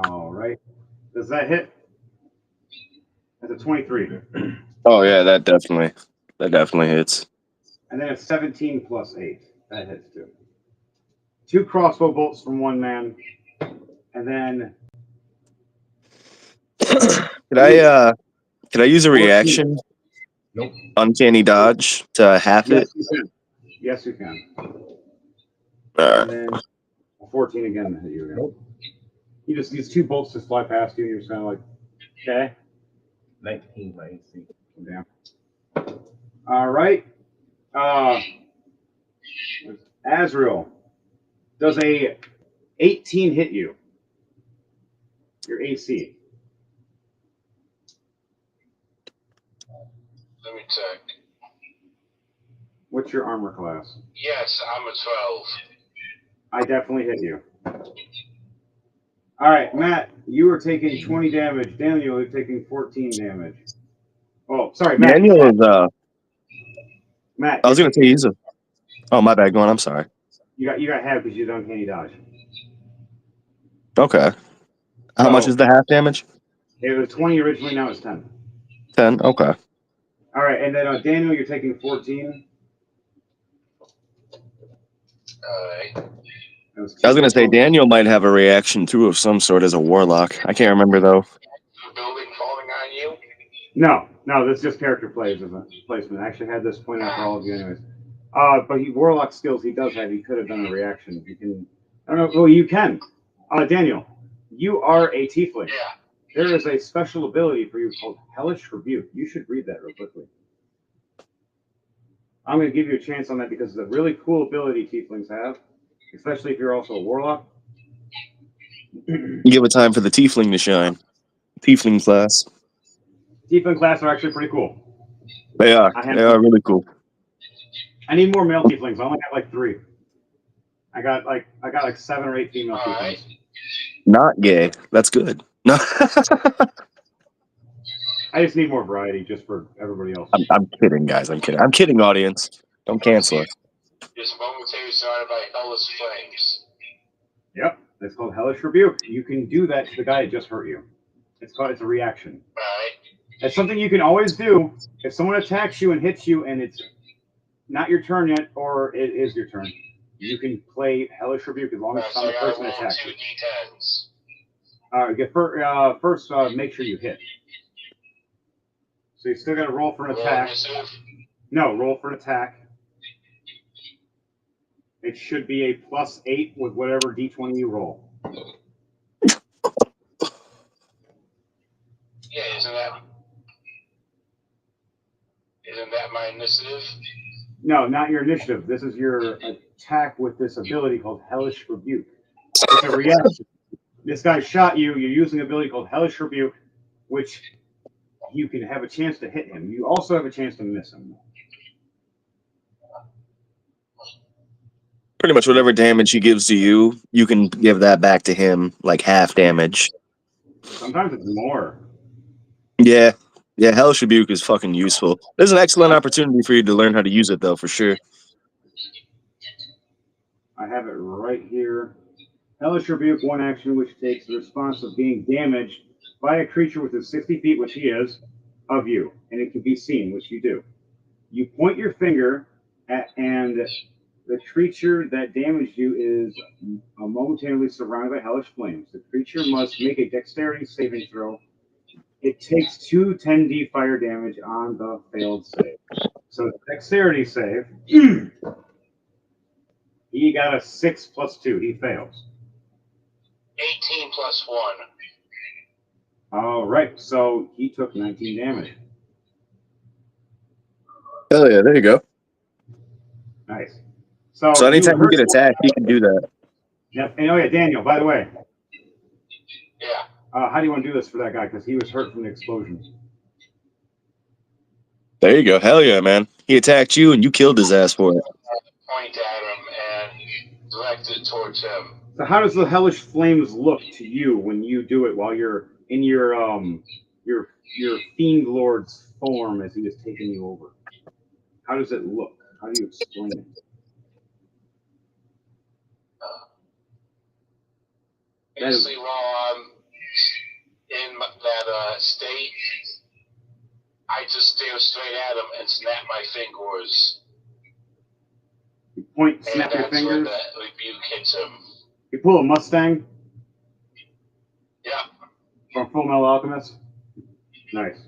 All right. Does that hit? That's a 23. Oh yeah, that definitely hits. And then it's 17 plus 8. That hits too. 2 crossbow bolts from one man. And then Could I use a 14. reaction? Nope. Uncanny dodge to half it. Yes, you can. Yes, you can. Alright. And then 14 again to hit you again. Nope. You just these 2 bolts just fly past you, and you're just kind of like, okay. 19 my AC. Damn. All right. Azrael, does a 18 hit you? Your AC. Let me check. What's your armor class? Yes, I'm a 12. I definitely hit you. All right, Matt, you are taking 20 damage. Daniel, you're taking 14 damage. Oh, sorry, Matt. Daniel is Matt. I was gonna say he's a. Oh my bad, going. I'm sorry. You got half because you don't uncanny dodge. Okay. How much is the half damage? It was 20 originally. Now it's 10. 10. Okay. All right, and then Daniel, you're taking 14. Alright. I was gonna say Daniel might have a reaction too of some sort as a warlock. I can't remember though. The building falling on you? No, that's just character placement. I actually had this pointed out for all of you, anyways. But warlock skills he does have. He could have done a reaction. You can. I don't know. Well, you can. Daniel, you are a tiefling. Yeah. There is a special ability for you called Hellish Rebuke. You should read that real quickly. I'm going to give you a chance on that because it's a really cool ability tieflings have, especially if you're also a warlock. Give it time for the tiefling to shine. Tiefling class. Tiefling class are actually pretty cool. They are. They are really cool. I need more male tieflings. I only got like 3. I got like 7 or 8 female tieflings. Not gay. That's good. No. I just need more variety just for everybody else. I'm kidding, guys. I'm kidding. I'm kidding, audience. Don't cancel us. Just momentary surrounded by hellish flames. Yep, it's called Hellish Rebuke. You can do that to the guy that just hurt you. It's a reaction. Alright. It's something you can always do if someone attacks you and hits you and it's not your turn yet or it is your turn. You can play Hellish Rebuke as long as it's on the person that attacks you. 2 D10s. First, make sure you hit. So you still got to roll for an attack. No, roll for an attack. It should be a +8 with whatever D20 you roll. Yeah, isn't that my initiative? No, not your initiative. This is your attack with this ability called Hellish Rebuke. It's a reaction. This guy shot you. You're using an ability called Hellish Rebuke, which you can have a chance to hit him. You also have a chance to miss him. Pretty much whatever damage he gives to you, you can give that back to him, like half damage. Sometimes it's more. Yeah. Yeah, Hellish Rebuke is fucking useful. There's an excellent opportunity for you to learn how to use it, though, for sure. I have it right here. Hellish Rebuke, one action which takes the response of being damaged by a creature within 60 feet, which he is, of you. And it can be seen, which you do. You point your finger at, and the creature that damaged you is momentarily surrounded by hellish flames. The creature must make a dexterity saving throw. It takes 2 10d fire damage on the failed save. So dexterity save. He got a 6 + 2. He fails. 18 + 1. All right. So he took 19 damage. Hell yeah, there you go. Nice. So anytime you get attacked, you can do that. Yep. And oh yeah, Daniel. By the way, Yeah. how do you want to do this for that guy? Because he was hurt from the explosion. There you go. Hell yeah, man. He attacked you and you killed his ass for it. Point at him and direct it towards him. So how does the hellish flames look to you when you do it while you're in your fiend lord's form as he is taking you over? How does it look? How do you explain it? Basically, while I'm in that state, I just stare straight at him and snap my fingers. You point, And snap your that's when fingers. the rebuke hits him. You pull a Mustang Yeah. from Full Metal Alchemist. Nice.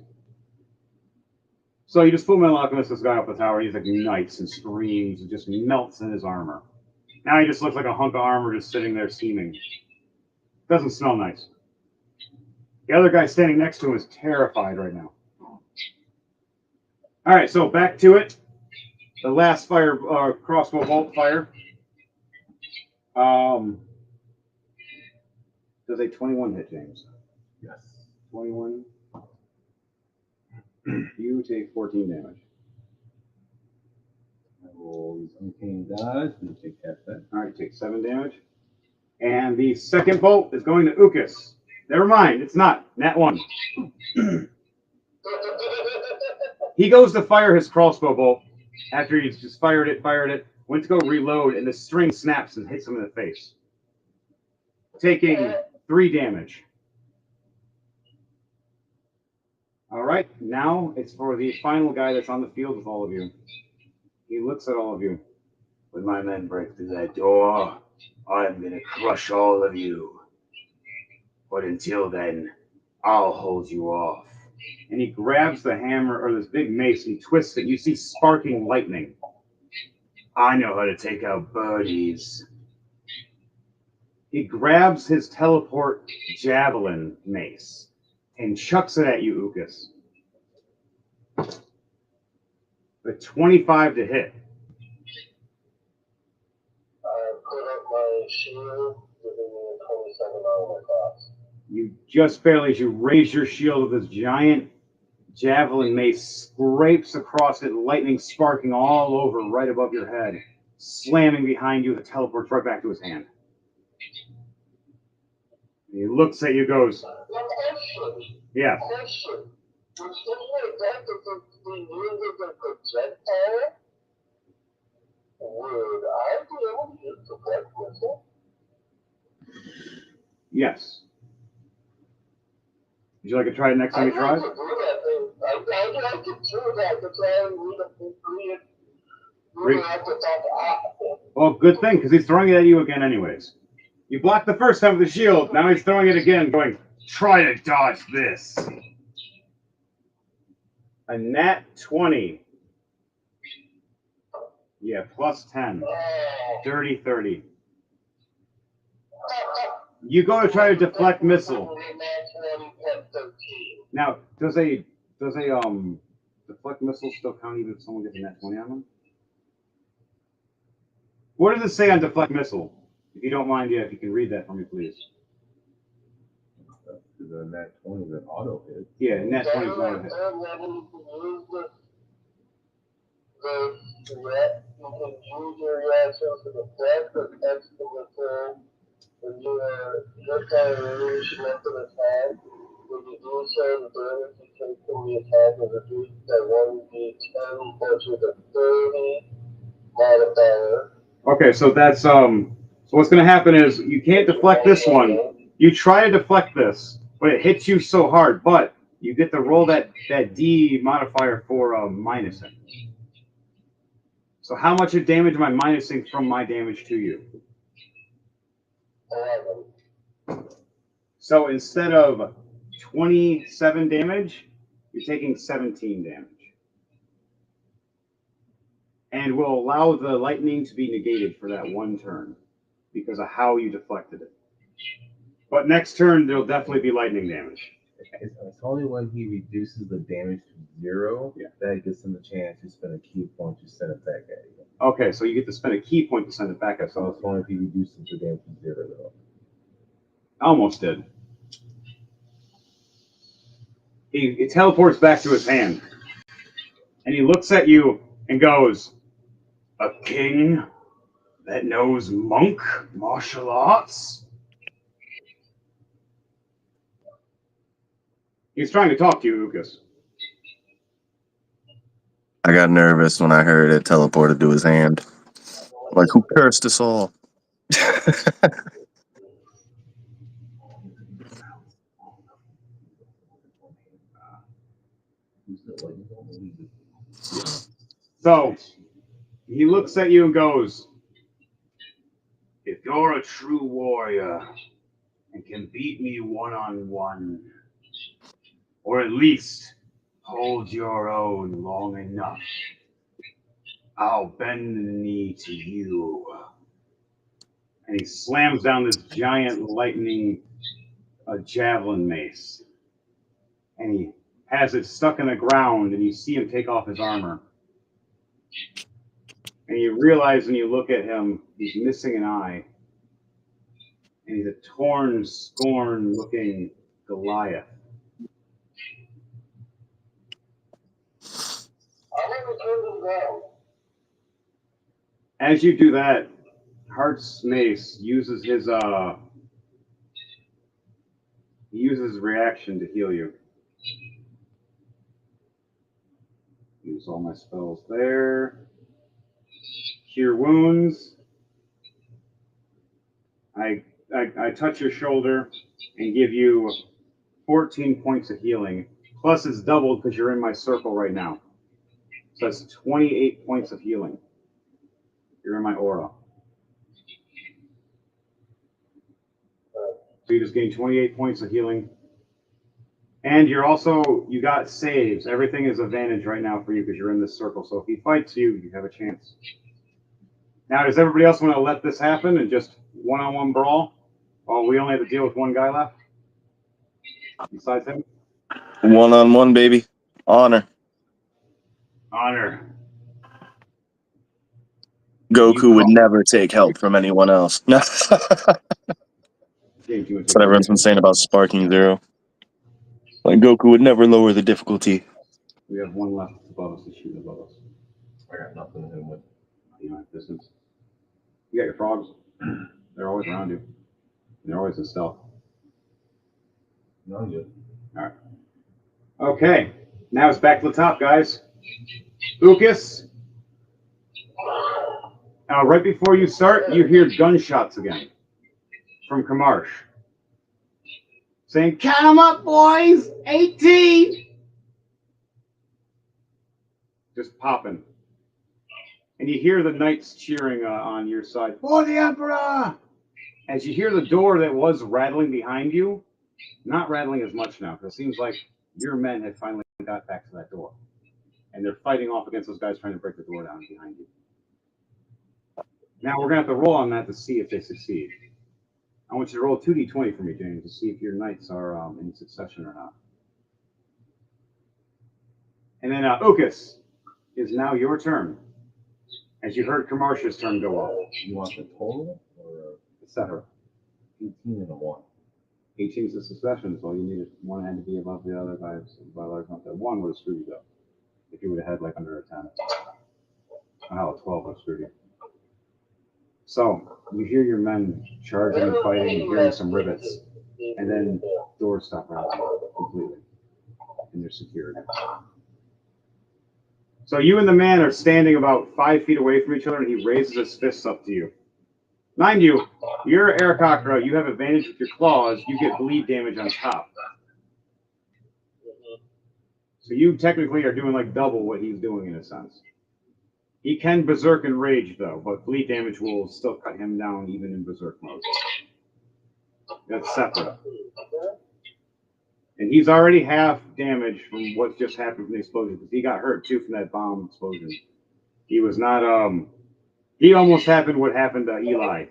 So you just Full Metal Alchemist this guy up the tower. He's like knights and screams and just melts in his armor. Now he just looks like a hunk of armor just sitting there steaming. Doesn't smell nice. The other guy standing next to him is terrified right now. All right, so back to it. The last fire, crossbow bolt fire. Does a 21 hit, James? Yes. 21. You take 14 damage. I roll these uncanny dodge and take half that. All right, take 7 damage. And the second bolt is going to Ukas. Never mind, it's not. Nat 1. He goes to fire his crossbow bolt after he's just fired it, went to go reload, and the string snaps and hits him in the face. Taking 3 damage. All right, now it's for the final guy that's on the field with all of you. He looks at all of you. When my men break through that door, I'm going to crush all of you. But until then, I'll hold you off. And he grabs the hammer or this big mace and twists it. You see sparking lightning. I know how to take out birdies. He grabs his teleport javelin mace and chucks it at you, Ukas. A 25 to hit. I put up my shield, giving me a 27 on my cross. You just barely, as you raise your shield with this giant javelin mace, scrapes across it, lightning sparking all over right above your head, slamming behind you, the teleports right back to his hand. And he looks at you, goes, yeah. Question. Would something like that be used as a projectile? Would I be able to use the black missile? Yes. Would you like to try it next time you try it? I'd like to do that. I'd like to do that to try and read at the top. Well, good thing, because he's throwing it at you again anyways. You blocked the first time with the shield, now he's throwing it again, going, try to dodge this. A nat 20. Yeah, plus 10. Dirty 30. You go to try to deflect missile. Now, does a deflect missile still count even if someone gets a nat 20 on them? What does it say on deflect missile? If you don't mind, yeah, if you can read that for me, please. The nat 20 is an auto hit. Yeah, nat 20 is an auto hit. You can use your reactions to deflect or catch the missile when you are just on a radiation method attack. When you do so, the damage you take from the attack is reduced by 1d10 versus a 30 modifier. Okay, so that's so what's gonna happen is you can't deflect this one. You try to deflect this, but it hits you so hard, but you get to roll that D modifier for minusing. So how much of damage am I minusing from my damage to you? 11. So instead of 27 damage, you're taking 17 damage. And we'll allow the lightning to be negated for that one turn because of how you deflected it. But next turn, there'll definitely be lightning damage. It's only when he reduces the damage to 0 that gives him a chance to spend a key point to send it back at you. Okay, so you get to spend a key point to send it back at So I was someone. wondering if he reduces the damage to 0 though. Almost did. He teleports back to his hand. And he looks at you and goes, "A king that knows monk martial arts?" He's trying to talk to you, Lucas. I got nervous when I heard it teleported to his hand. Like, who cursed us all? So he looks at you and goes, "If you're a true warrior and can beat me one-on-one, or at least hold your own long enough, I'll bend the knee to you." And he slams down this giant lightning javelin mace. And he has it stuck in the ground, and you see him take off his armor. And you realize when you look at him, he's missing an eye. And he's a torn, scorn-looking Goliath. As you do that, Heart's Mace uses his reaction to heal you. Use all my spells there. Cure wounds. I touch your shoulder and give you 14 points of healing. Plus it's doubled because you're in my circle right now. So that's 28 points of healing. You're in my aura. So you just gain 28 points of healing. And you got saves. Everything is advantage right now for you because you're in this circle. So if he fights you, you have a chance. Now, does everybody else want to let this happen and just one-on-one brawl? Oh, we only have to deal with one guy left? Besides him? One-on-one, baby. Honor. Honor. Goku would never take help from anyone else. That's what everyone's been saying about Sparking Zero. Like, Goku would never lower the difficulty. We have one left above us to shoot above us. I got nothing to him with. You don't have distance. You got your frogs. They're always around you. And they're always in stealth. No, I'm good. All right. Okay. Now it's back to the top, guys. Lucas. Right before you start, you hear gunshots again from Kamarsh. Saying, "Count them up, boys! 18! Just popping. And you hear the knights cheering on your side. "For the Emperor!" As you hear the door that was rattling behind you, not rattling as much now, because it seems like your men have finally got back to that door. And they're fighting off against those guys trying to break the door down behind you. Now we're going to have to roll on that to see if they succeed. I want you to roll 2d20 for me, James, to see if your knights are in succession or not. And then, Ukas, is now your turn. As you heard Kamarsh's turn go off. You want the total or etc. 18 and a 1? 18 is a succession, so you needed one had to be above the other by a large amount. That one would have screwed you though. If you would have had like under a 10. Oh, 12 would have screwed you. So you hear your men charging and fighting, and hearing some rivets, and then doors stop rattling completely, and they're secured. So you and the man are standing about 5 feet away from each other, and he raises his fists up to you. Mind you, you're Aarakocra, you have advantage with your claws, you get bleed damage on top. So you technically are doing like double what he's doing in a sense. He can berserk and rage though, but bleed damage will still cut him down even in berserk mode. That's separate. And he's already half damaged from what just happened from the explosion, because he got hurt too from that bomb explosion. He was not, he almost happened what happened to Eli.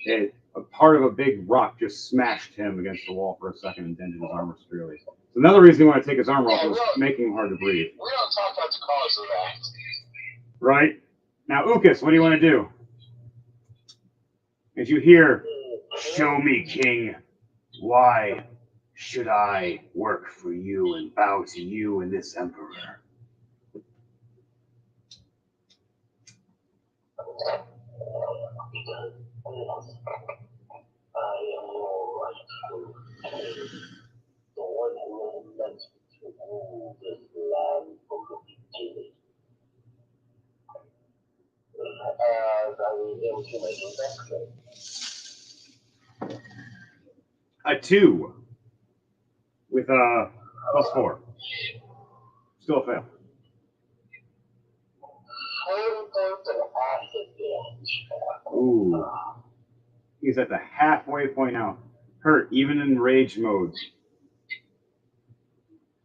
A part of a big rock just smashed him against the wall for a second and dented his armor severely. So another reason he wanted to take his armor off was making him hard to breathe. We don't talk about the cause of that. Right? Now, Ukas, what do you want to do? As you hear, "Show me, King. Why should I work for you and bow to you and this emperor?" The one who was meant to rule this land from the beginning. As I was into my investment. A 2 with a +4. Still a fail. Ooh. He's at the halfway point now. Hurt, even in rage mode.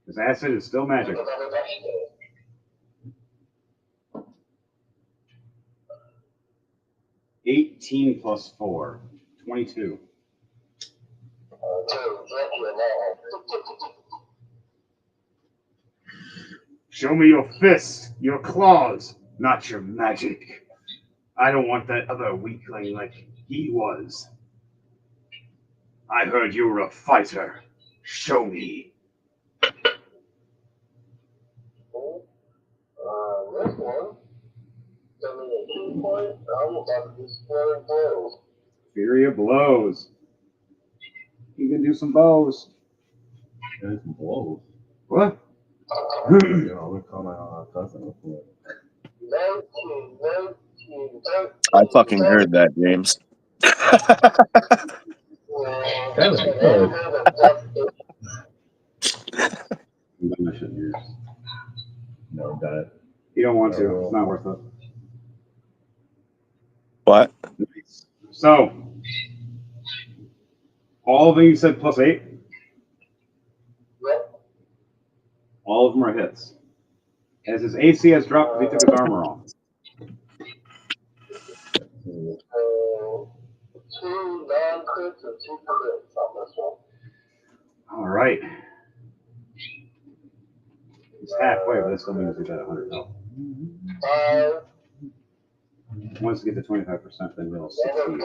His acid is still magic. 18 plus 4. 22. Show me your fists, your claws, not your magic. I don't want that other weakling like he was. I heard you were a fighter. Show me. This one, I mean, a 2 point, I almost have to do square blows. Fury of blows. You can do some bows. There's some blows. What? You know, we're calling on our cousin. I fucking heard that, James. No, got it. You don't want to. It's not worth it. What? So, all of them you said +8? All of them are hits. As his AC has dropped, he took his armor off. 2 non-crits and 2 crits on this one. All right. He's halfway, but that still means he's at 100 health. Once you get to 25%, then he'll succeed.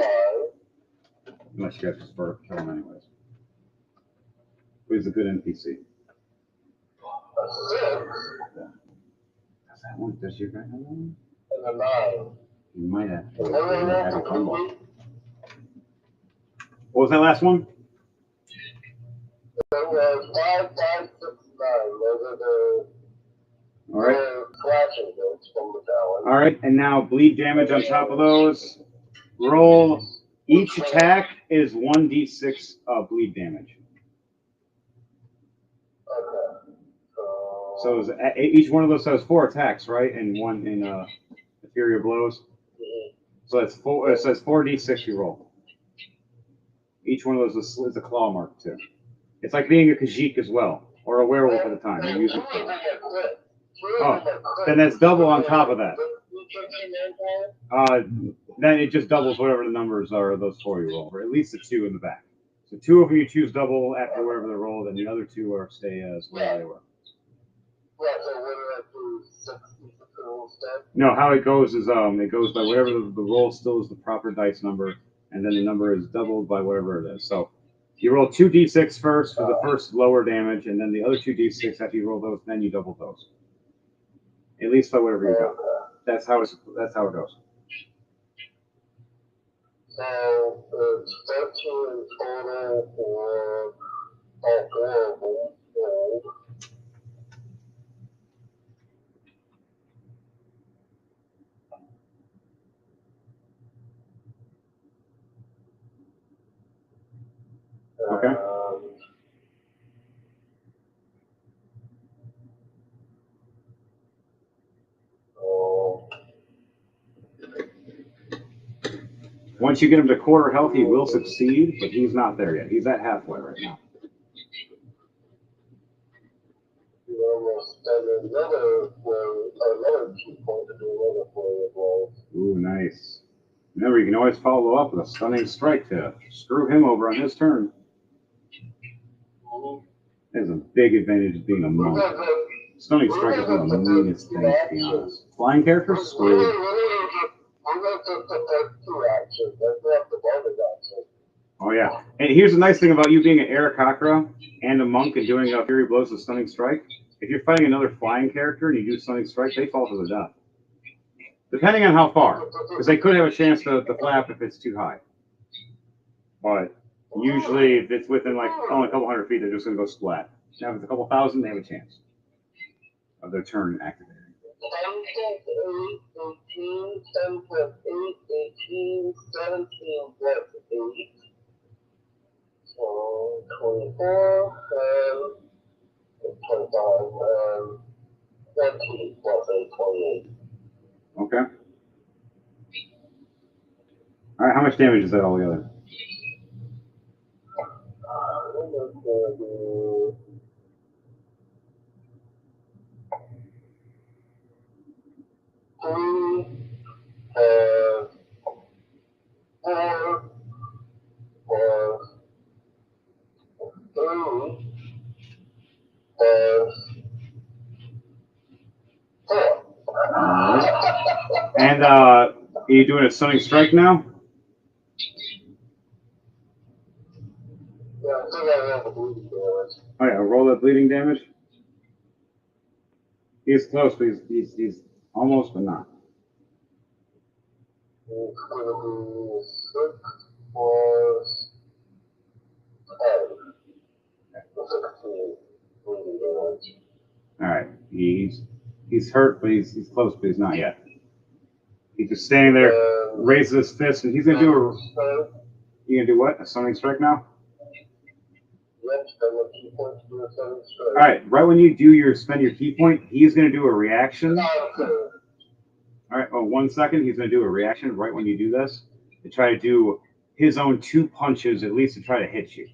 Unless you have to spur kill him anyways. But he's a good NPC. Does that one? Does your guy have one? You might have to have a combo. What was that last one? 5, 5, 6, 9. Those are the All right. flashing notes from the talent. All right, and now bleed damage on top of those. Roll. Each attack is 1d6 bleed damage. Okay. So each one of those has 4 attacks, right? And one in Fury of Blows. So that's 4. It says 4d6 you roll. Each one of those is a claw mark too. It's like being a Khajiit as well, or a werewolf at a time. You're using. Oh, then that's double on top of that. Then it just doubles whatever the numbers are of those 4 you roll, or at least the 2 in the back. So 2 of them you choose double after wherever they're rolled, and the other 2 are stay as where they were. No, how it goes is it goes by whatever the roll still is the proper dice number, and then the number is doubled by whatever it is. So you roll 2d6 first for the first lower damage, and then the other 2d6 after you roll those, then you double those. At least by whatever you got. That's how it goes. So it's 13 total for all 4 of them. Okay. Once you get him to quarter health, he will succeed, but he's not there yet. He's at halfway right now. You almost spend another 2 points to do another 4 as well. Ooh, nice. Remember, you can always follow up with a stunning strike to screw him over on his turn. There's a big advantage of being a monk. Stunning strike is one of the meanest things, to be honest. Flying characters, screwed. We went to the 2 action. Let's have the bonus action. Oh yeah. And here's the nice thing about you being an Aarakocra and a monk and doing Fury Blows and Stunning Strike. If you're fighting another flying character and you do Stunning Strike, they fall to the death. Depending on how far. Because they could have a chance to flap if it's too high. But usually if it's within like only a couple hundred feet, they're just going to go splat. Now if it's a couple thousand, they have a chance of their turn activating. 18, 7 plus 8, 18, 17 plus 8. So 24, 25, 20 plus 8, 28. Okay. All right, how much damage is that altogether? And are you doing a Stunning Strike now? Oh yeah, roll that bleeding damage. He's close, but he's almost, but not. It's going to be 6 plus 10. 16. All right, he's hurt, but he's close, but he's not yet. He's just standing there, raises his fist, and he's gonna do a. You gonna do what? A Stunning Strike now? Yep, spend a key point to do a 7 strike. All right, right when you spend your key point, he's gonna do a reaction. All right, 1 second. He's gonna do a reaction right when you do this to try to do his own 2 punches, at least to try to hit you.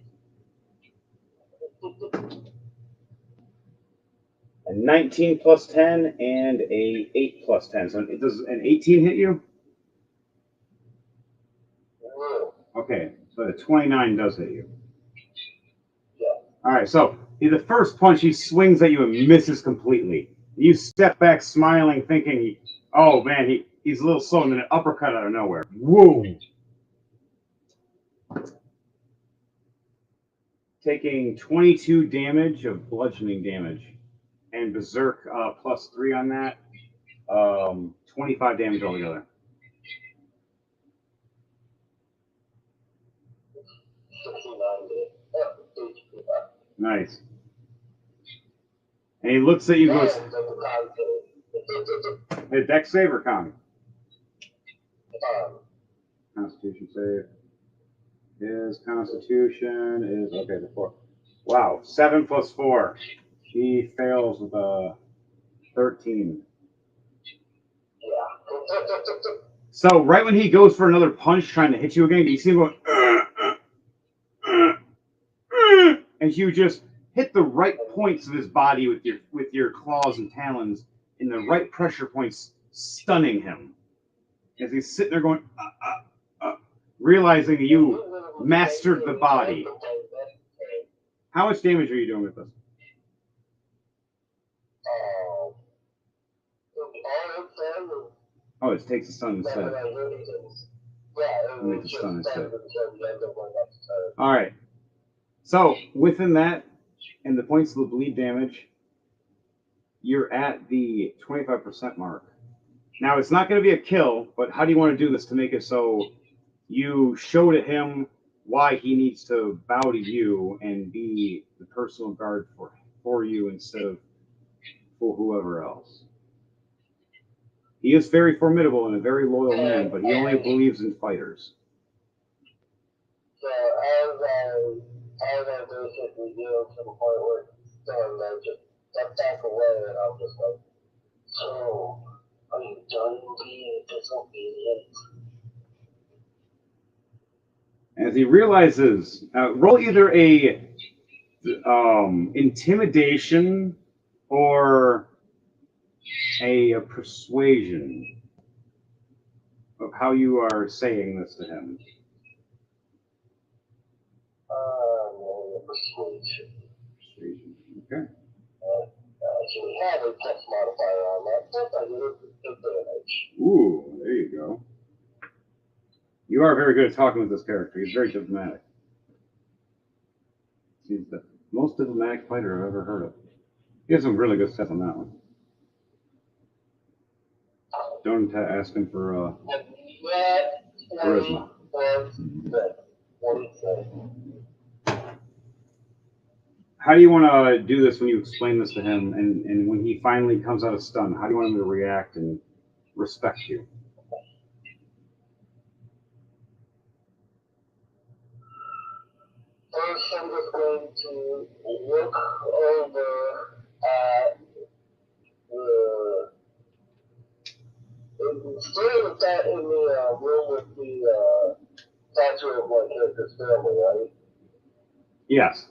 A 19 plus 10 and a 8 plus 10. So it does an 18 hit you? Okay, so the 29 does hit you. Yeah. All right, so the first punch, he swings at you and misses completely. You step back smiling, thinking, oh man, he's a little slow, and then an uppercut out of nowhere. Whoa! Taking 22 damage of bludgeoning damage. And Berserk plus 3 on that. 25 damage altogether. Nice. And he looks at you and goes, hey, dex save or con? Constitution save. His constitution is, okay, the 4. Wow, 7 plus 4. He fails with a 13. So right when he goes for another punch trying to hit you again, you see him going, and you just hit the right points of his body with your claws and talons in the right pressure points, stunning him. As he's sitting there going, realizing you mastered the body. How much damage are you doing with this? Oh, it takes a stun instead. Makes a stun instead. All right. So within that, and the points of the bleed damage, you're at the 25% mark. Now it's not going to be a kill, but how do you want to do this to make it so you show to him why he needs to bow to you and be the personal guard for you instead of for whoever else? He is very formidable and a very loyal man, but he only believes in fighters. So as I basically get to the point where I just step back away and I'm just like, so are you done being disobedient? As he realizes, roll either a intimidation or a persuasion of how you are saying this to him. Persuasion. Persuasion. Okay. So we have a text modifier on that. I get it advantage. Ooh, there you go. You are very good at talking with this character. He's very diplomatic. He's the most diplomatic fighter I've ever heard of. He has some really good stuff on that one. Don't ask him for charisma. How do you want to do this when you explain this to him, and when he finally comes out of stun? How do you want him to react and respect you? First, I'm just going to look over at the in the room with the statue of my character's family, right? Yes.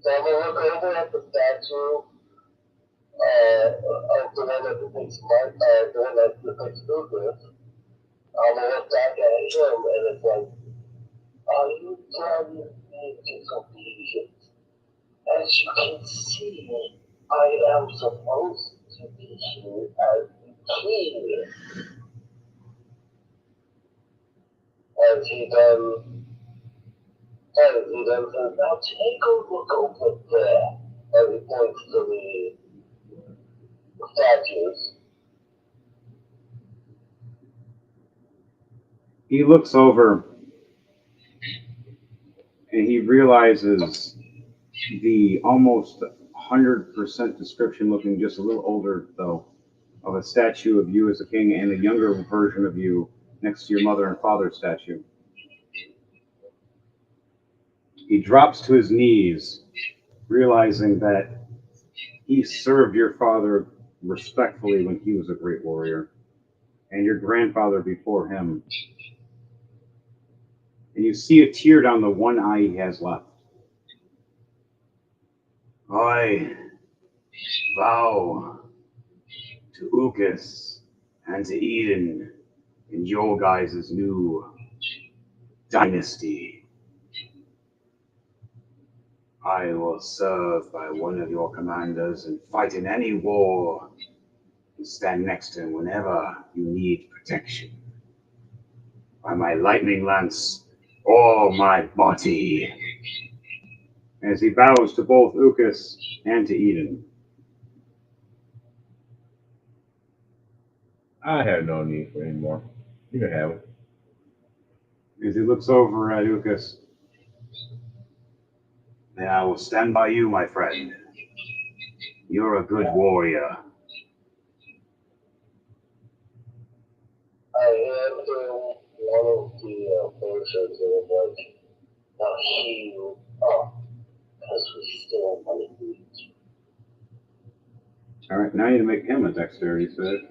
So I'm gonna look over at the statue of the one that depicts the one that depicts Lucas. I'm gonna look back at him, and it's like, are you done being disobedient? As you can see, I am supposed to be here as the king. Has he done says, now take a look over there. And he points to the statues. He looks over and he realizes the almost 100% description, looking just a little older though, of a statue of you as a king and a younger version of you next to your mother and father's statue. He drops to his knees, realizing that he served your father respectfully when he was a great warrior, and your grandfather before him. And you see a tear down the one eye he has left. I vow to Ucas and to Eden in your guys' new dynasty. I will serve by one of your commanders and fight in any war and stand next to him whenever you need protection. By my lightning lance or my body. As he bows to both Ucas and to Eden. I have no need for any more. You can have it. As he looks over at Ucas. Then I will stand by you, my friend. You're a good warrior. I hand him one of the portions and I'm like, now heal up, because we still want to eat. Alright, now I need to make him a dexterity save.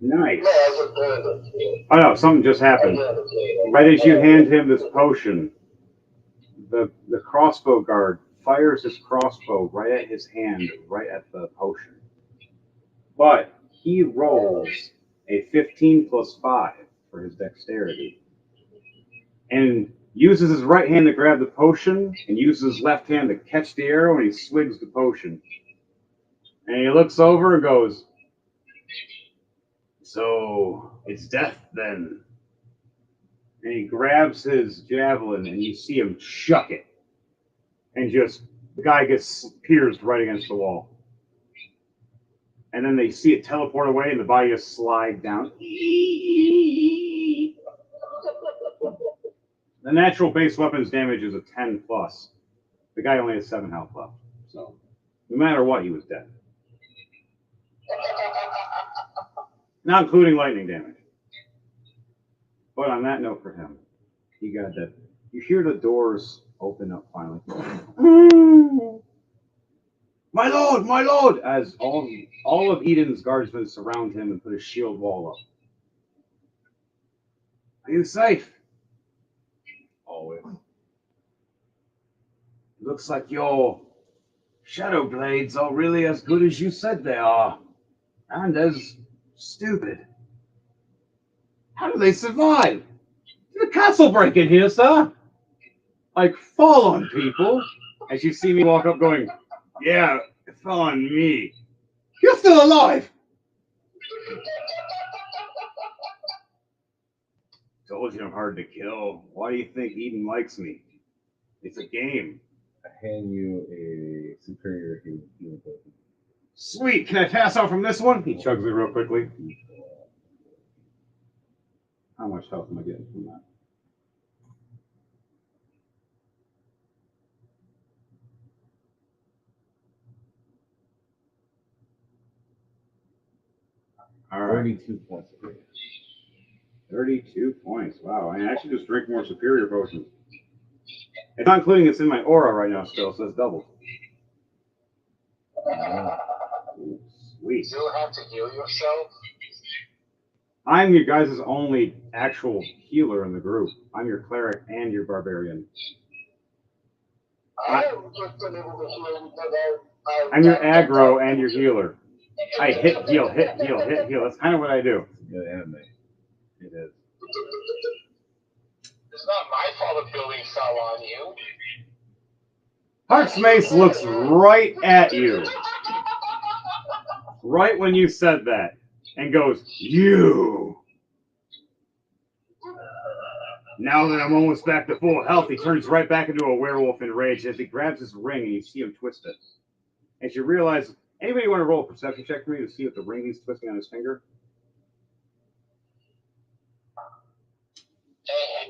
Nice. No, I just handed it to him. Oh no, something just happened. Right as you hand him this potion, the crossbow guard fires his crossbow right at his hand, right at the potion. But he rolls a 15 plus 5 for his dexterity. And uses his right hand to grab the potion and uses his left hand to catch the arrow, and he swigs the potion. And he looks over and goes, "So it's death then." And he grabs his javelin, and you see him chuck it. And just, the guy gets pierced right against the wall. And then they see it teleport away, and the body just slide down. The natural base weapons damage is a 10 plus. The guy only has 7 health left. So, no matter what, he was dead. Not including lightning damage. But on that note for him, he got dead. You hear the doors open up finally. My lord, my lord! As all of Eden's guardsmen surround him and put a shield wall up. Are you safe? Always. Looks like your shadow blades are really as good as you said they are. And as stupid. How do they survive? Did the castle break in here, sir? Like, fall on people? As you see me walk up going, yeah, it fell on me. You're still alive! Told you I'm hard to kill. Why do you think Eden likes me? It's a game. I hand you a superior healing potion. Sweet. Can I pass out from this one? He chugs it real quickly. How much health am I getting from that? All right. 32 points of damage. 32 points. Wow. I actually just drink more superior potions. It's not including it's in my aura right now still, so it's doubled. Ooh, sweet. You still have to heal yourself? I'm your guys' only actual healer in the group. I'm your cleric and your barbarian. I'm just been able to heal I'm your aggro and your healer. I hit, heal, hit, heal, hit, heal. That's kind of what I do. Good anime. It is. It's not my fault the building fell on you. Heart's Mace looks right at you. Right when you said that. And goes, you. Now that I'm almost back to full health, he turns right back into a werewolf in rage as he grabs his ring and you see him twist it. As you realize, anybody want to roll a perception check for me to see if the ring he's twisting on his finger?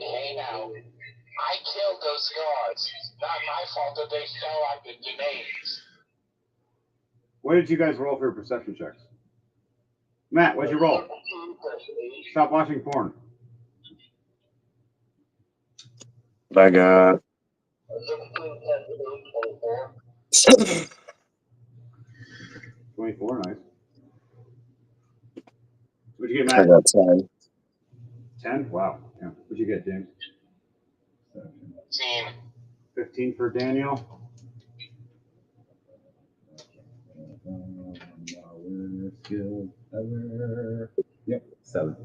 Hey now. I killed those guards. Not my fault that they fell on the grenades. What did you guys roll for your perception checks? Matt, what'd you roll? Stop watching porn. I got 24, nice. What'd you get, I Matt? got 10. 10? Wow. Yeah. What'd you get, James? 15. 15 for Daniel. Skill ever. Yep, 7.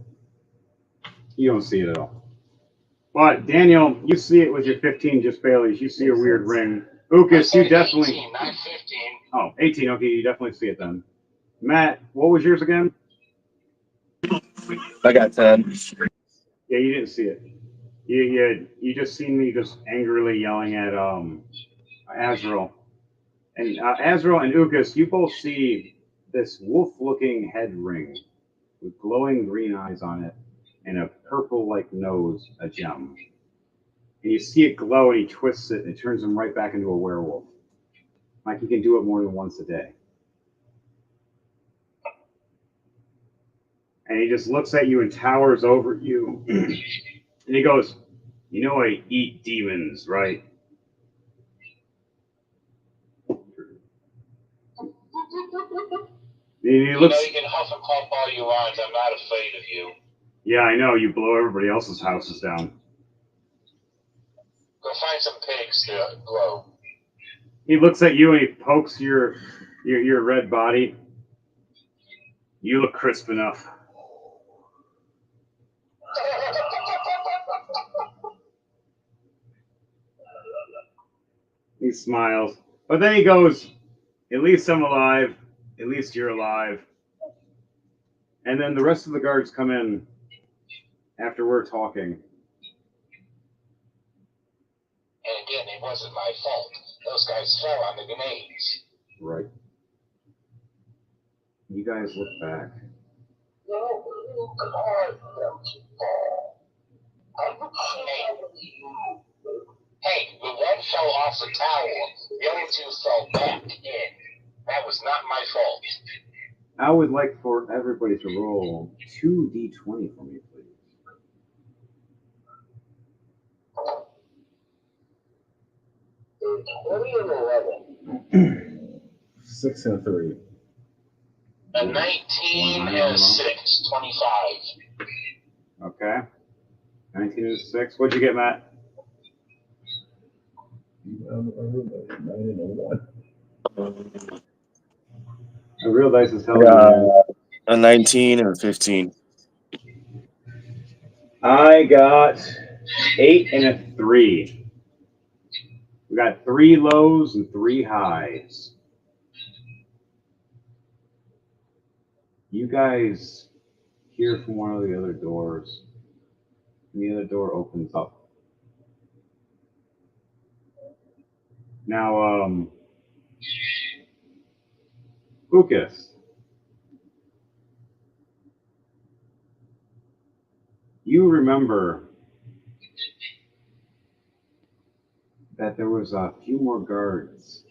You don't see it at all. But Daniel, you see it with your 15 just barely. You see a weird ring. Ukas, you definitely. 18, not 15. Oh, 18. Okay, you definitely see it then. Matt, what was yours again? I got 10. Yeah, you didn't see it. You just seen me just angrily yelling at Azrael. And Azrael and Ukas, you both see this wolf-looking head ring with glowing green eyes on it and a purple-like nose, a gem. And you see it glow, and he twists it, and it turns him right back into a werewolf. Like he can do it more than once a day. And he just looks at you and towers over you. And he goes, you know I eat demons, right? And he looks, You know you can huff and puff all you want. I'm not afraid of you. yeah, I know, you blow everybody else's houses down. Go find some pigs to blow. He looks at you and he pokes your red body. You look crisp enough. He smiles. But then he goes, at least I'm alive. At least you're alive. And then the rest of the guards come in after we're talking. And again, it wasn't my fault. Those guys fell on the grenades. Right. You guys look back. No, God, hey, the one fell off the tower. The other two fell back in. That was not my fault. I would like for everybody to roll 2d20 for me, please. 20 and 11. 6 and 3. A 19 and a 6. 25. Okay. 19 and 6. What'd you get, Matt? 9 and 1. A real dice is I telling got you. a 19 and a 15. I got 8 and a 3. We got 3 lows and 3 highs. You guys hear from one of the other doors. and the other door opens up. Now, Lucas, you remember that there was a few more guards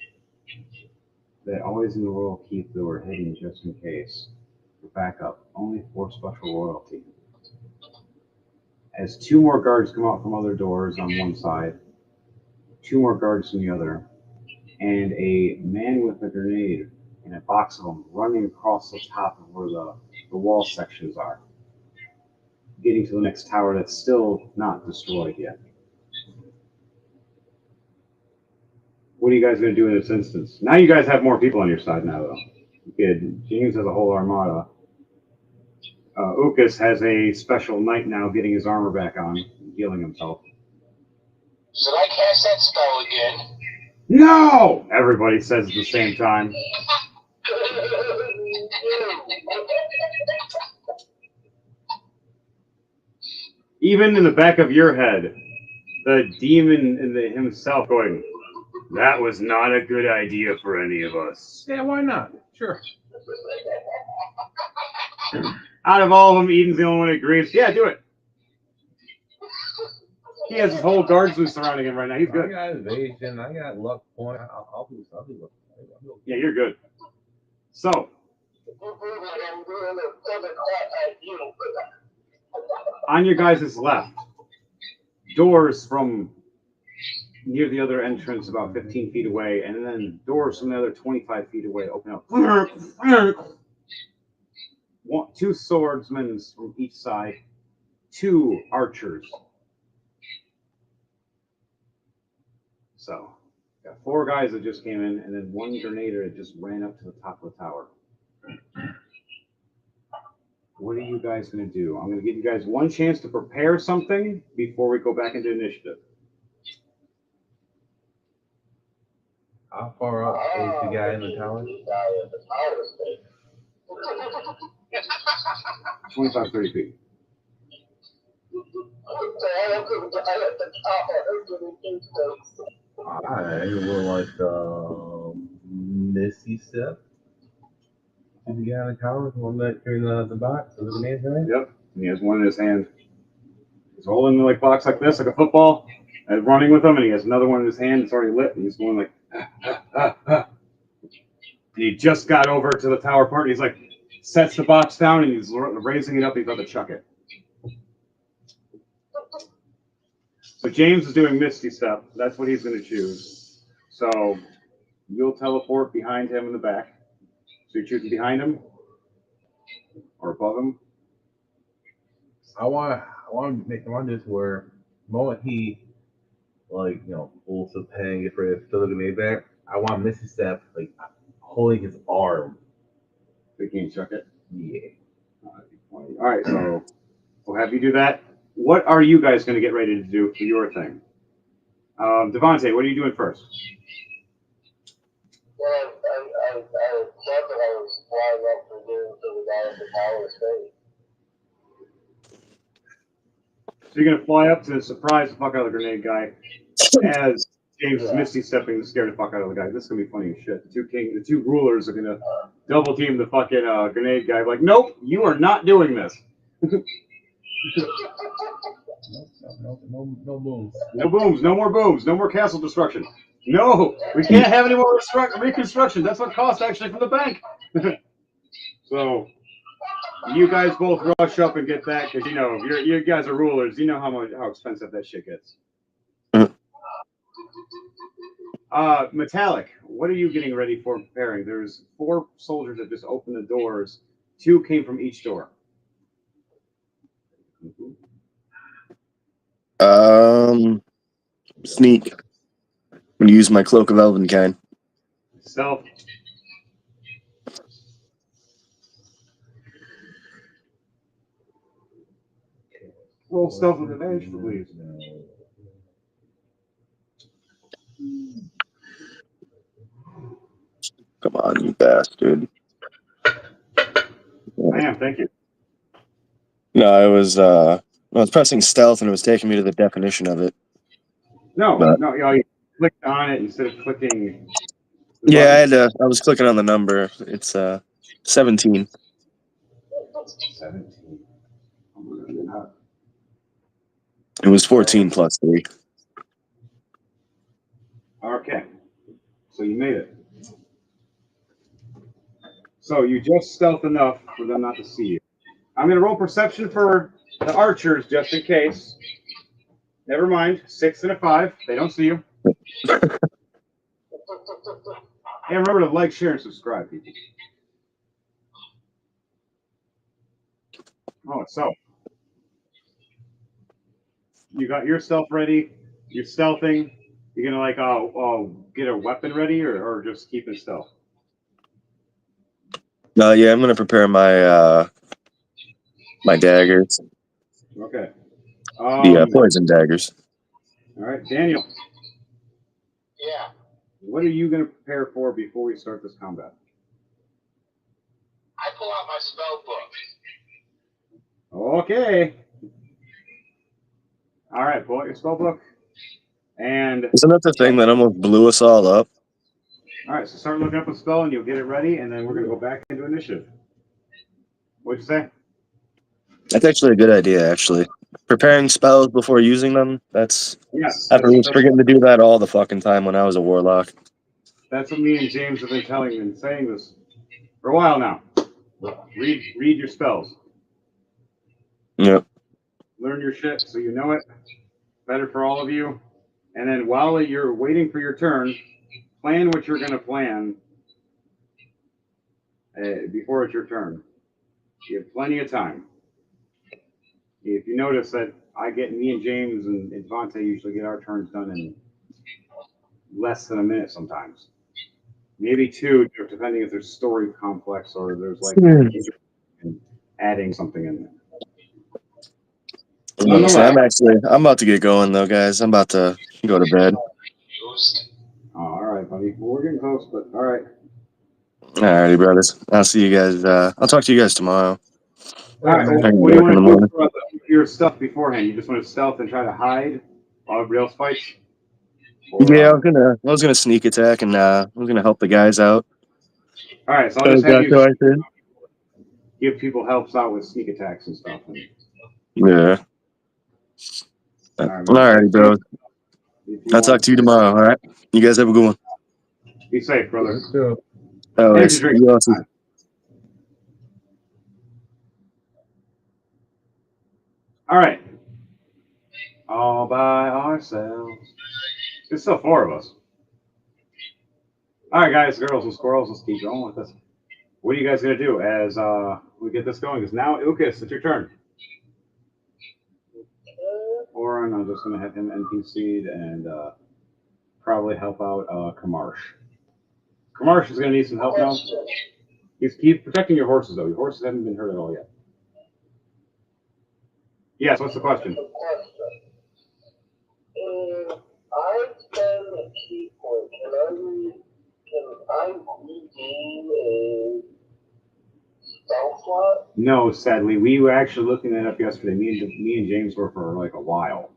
that always in the royal keep that were hidden just in case for backup, only for special royalty. As two more guards come out from other doors on one side, two more guards from the other, and a man with a grenade and a box of them running across the top of where the wall sections are, getting to the next tower that's still not destroyed yet. What are you guys going to do in this instance? Now you guys have more people on your side now, though. Good. James has a whole armada. Ukas has a special knight now getting his armor back on, healing himself. Should I cast that spell again? No! Everybody says at the same time. Even in the back of your head, the demon himself going, that was not a good idea for any of us. Yeah, why not? Sure. Out of all of them, Eden's the only one who agrees. Yeah, do it. He has his whole guards loose surrounding him right now. He's good. I got evasion. I got luck point. I'll do something. Yeah, you're good. So, on your guys' left, doors from near the other entrance about 15 feet away, and then doors from the other 25 feet away open up. Two swordsmen from each side, two archers. So, got four guys that just came in, and then one grenader that just ran up to the top of the tower. What are you guys going to do? I'm going to give you guys one chance to prepare something before we go back into initiative. How far up is the guy in the tower? 25, 30 feet. I will like Misty Step to the guy in the tower, the one that carried the box with the grenades in it. Yep. And he has one in his hand. He's holding the box like this, like a football, and running with him, and he has another one in his hand. It's already lit, and he's going like, And he just got over to the tower part. And he's like, sets the box down, and he's raising it up. He's about to chuck it. So James is doing Misty Step. That's what he's going to choose. So you'll teleport behind him in the back. So you're choosing behind him or above him. I want this where the moment he pulls the pen, gets ready to throw the grenade back, I want Misty Step holding his arm. So you can't chuck it. Yeah. All right, so we'll have you do that. What are you guys going to get ready to do for your thing? Devontae, what are you doing first? Well, I said that I was flying up for doing to the guy at the tower state. So you're going to fly up to surprise the fuck out of the grenade guy as James is Misty stepping to scare the fuck out of the guy. This is going to be funny as shit. The two rulers are going to double team the fucking grenade guy. Like, nope, you are not doing this. No booms. No booms, no more booms, no more castle destruction. No, we can't have any more reconstruction. That's what costs actually from the bank. So you guys both rush up and get that because you guys are rulers. You know how expensive that shit gets. Metallic, what are you getting ready for preparing? There's 4 soldiers that just opened the doors. 2 came from each door. Sneak. I'm gonna use my Cloak of Elvenkind. Stealth. Roll stealth with advantage, please. Come on, you bastard. I am, thank you. No, it was I was pressing stealth and it was taking me to the definition of it. No, But you clicked on it instead of clicking. yeah, I had to. I was clicking on the number. It's 17. 17. It was 14 plus 3. Okay, so you made it. So you just stealth enough for them not to see you. I'm going to roll perception for the archers just in case. Never mind. 6 and a 5. They don't see you. And remember to like, share, and subscribe, people. Oh, so you got your stealth ready. You're stealthing. You're gonna get a weapon ready, or just keep it stealth. Yeah, I'm gonna prepare my my daggers. Okay. The poison daggers. All right, Daniel. Yeah. What are you gonna prepare for before we start this combat? I pull out my spell book. Okay. All right, pull out your spell book. And Isn't that the thing that almost blew us all up? all right, so start looking up a spell and you'll get it ready, and then we're gonna go back into initiative. What'd you say? That's actually a good idea. Actually, preparing spells before using them. That's Yes. I was forgetting to do that all the fucking time when I was a warlock. That's what me and James have been saying this for a while now. Read your spells. Yep. Learn your shit so you know it. Better for all of you. And then while you're waiting for your turn, plan what you're going to plan before it's your turn. You have plenty of time. If you notice that me and James and Devontae usually get our turns done in less than a minute sometimes. Maybe 2, depending if there's story complex or there's adding something in there. I'm about to get going though, guys. I'm about to go to bed. All right, buddy. Well, we're getting close, but all right. Alrighty, brothers. I'll see you guys. I'll talk to you guys tomorrow. All right. Well, what do you want to do for your stuff beforehand? You just want to stealth and try to hide while everybody else fights? Yeah, I was gonna sneak attack and I was gonna help the guys out. All right, so I'll just have you give people helps out with sneak attacks and stuff. Yeah. Alrighty, bro. I'll talk to you tomorrow. All right. You guys have a good one. Be safe, brother. Always. You also. All right. All by ourselves. There's still 4 of us. All right, guys, girls, and squirrels, let's keep going with this. What are you guys going to do as we get this going? Because now, Ukas, it's your turn. Oren, I'm just going to have him NPC'd and probably help out Kamarsh. Kamarsh is going to need some help now. Keep protecting your horses, though. Your horses haven't been hurt at all yet. Yes, what's the question? I spend a key point. Can I regain a spell slot? No, sadly. We were actually looking that up yesterday. Me and James were for like a while.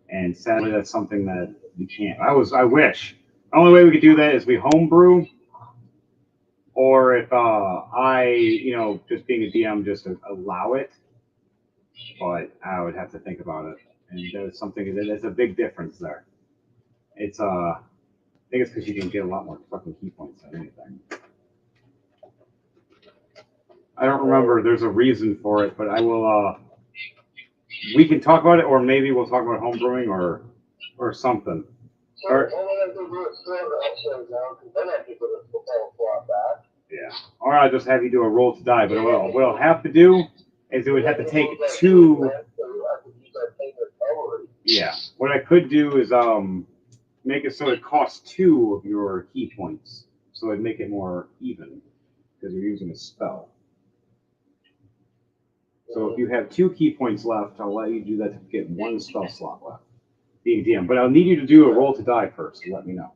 And sadly, that's something that we can't. I wish. The only way we could do that is we homebrew, or if I, just being a DM, just allow it. But I would have to think about it. And that's something that's a big difference there. It's I think it's because you can get a lot more fucking key points than anything. I don't remember. There's a reason for it, but I will. We can talk about it, or maybe we'll talk about homebrewing or something. Yeah. Or I'll just have you do a roll to die. But what I'll have to do is it would have to take 2. Yeah. What I could do is make it so it costs 2 of your key points, so it'd make it more even because you're using a spell. So if you have 2 key points left, I'll let you do that to get 1 spell slot left. Being DM, but I'll need you to do a roll to die first. And let me know.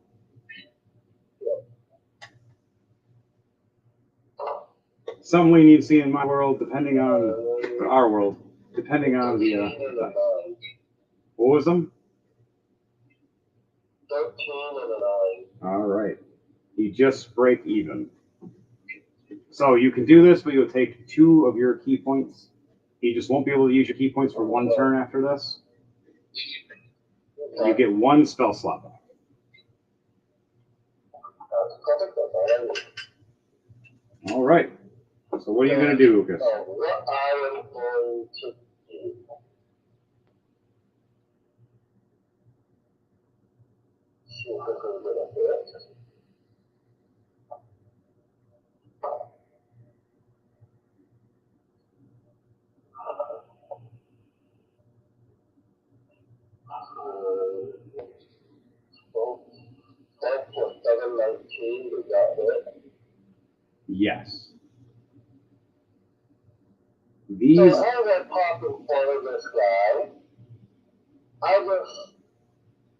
Some leniency in my world, depending on our world. depending on the. 13 and a 9. What was them? 13 and a 9. All right. You just break even. So you can do this, but you'll take 2 of your key points. You just won't be able to use your key points for 1 turn after this. You get 1 spell slot back. All right. So what are you going to do, Lucas? So what I am going to do. See if this is going to hit. That's for 719. We got it. Yes. So These. as I pop in front of this guy, I just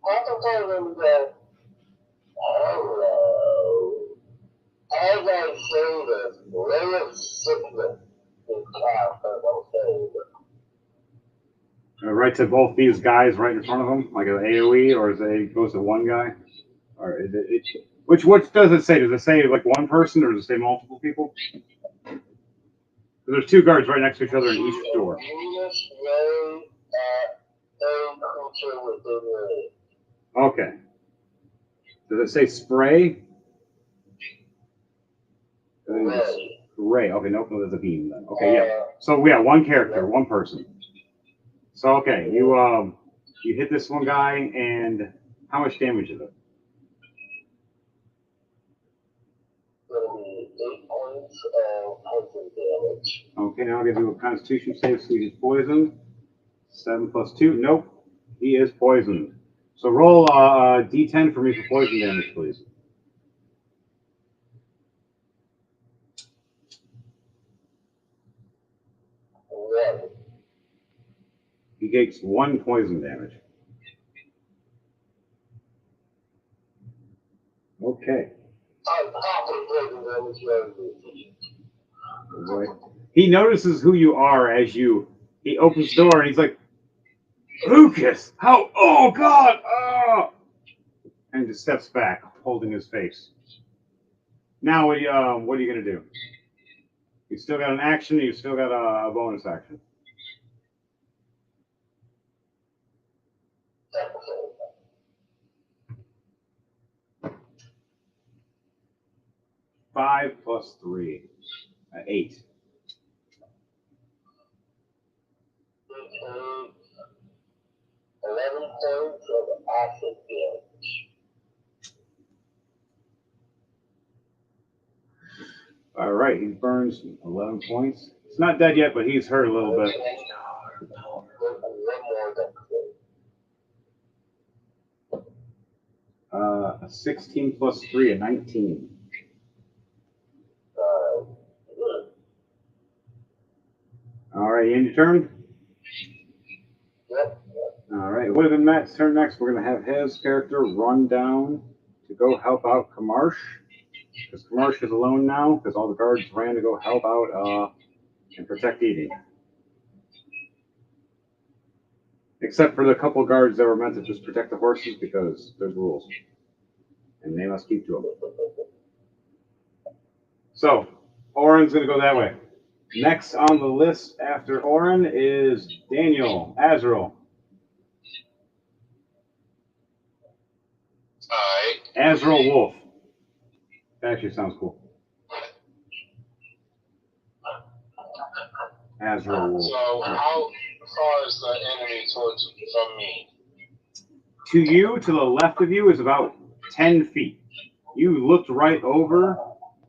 pop in front of him and go, hello. As I say this, ray of sickness is cast as I'm saying this. Right to both these guys right in front of them, like an AoE, or is it goes to one guy? Or is it which does it say? Does it say like one person, or does it say multiple people? There's 2 guards right next to each other in each door. Venus ray at a creature within range. Okay. Does it say spray? Ray. Ray. Okay, nope, no, there's a beam then. Okay, yeah. So yeah, 1 character, 1 person. So okay, you hit this one guy, and how much damage is it? Gonna be 8 points of poison damage. Okay, now I'm gonna do a Constitution save, so he's poisoned. 7 plus 2. Nope, he is poisoned. So roll a D10 for me for poison damage, please. One. He takes 1 poison damage. Okay. On top of poison damage, Right. He notices who you are as he opens the door and he's like, Lucas, how? Oh God! Oh! And just steps back, holding his face. Now, what are you gonna do? You still got an action. You still got a bonus action. Five plus 3, 8. Okay. 11 points of acid damage. All right, he burns 11 points. He's not dead yet, but he's hurt a little bit. One more dex save. A 16 plus 3, a 19. All right, end your turn. Yep. All right, it would have been Matt's turn next. We're going to have his character run down to go help out Kamarsh. Because Kamarsh is alone now, because all the guards ran to go help out and protect Edie. Except for the couple guards that were meant to just protect the horses, because there's rules. And they must keep to them. So, Oren's going to go that way. Next on the list after Oren is Daniel Azrael. Alright. Azrael Wolf. That actually sounds cool. Azrael Wolf. So, how far is the enemy towards from me? To you, to the left of you, is about 10 feet. You looked right over,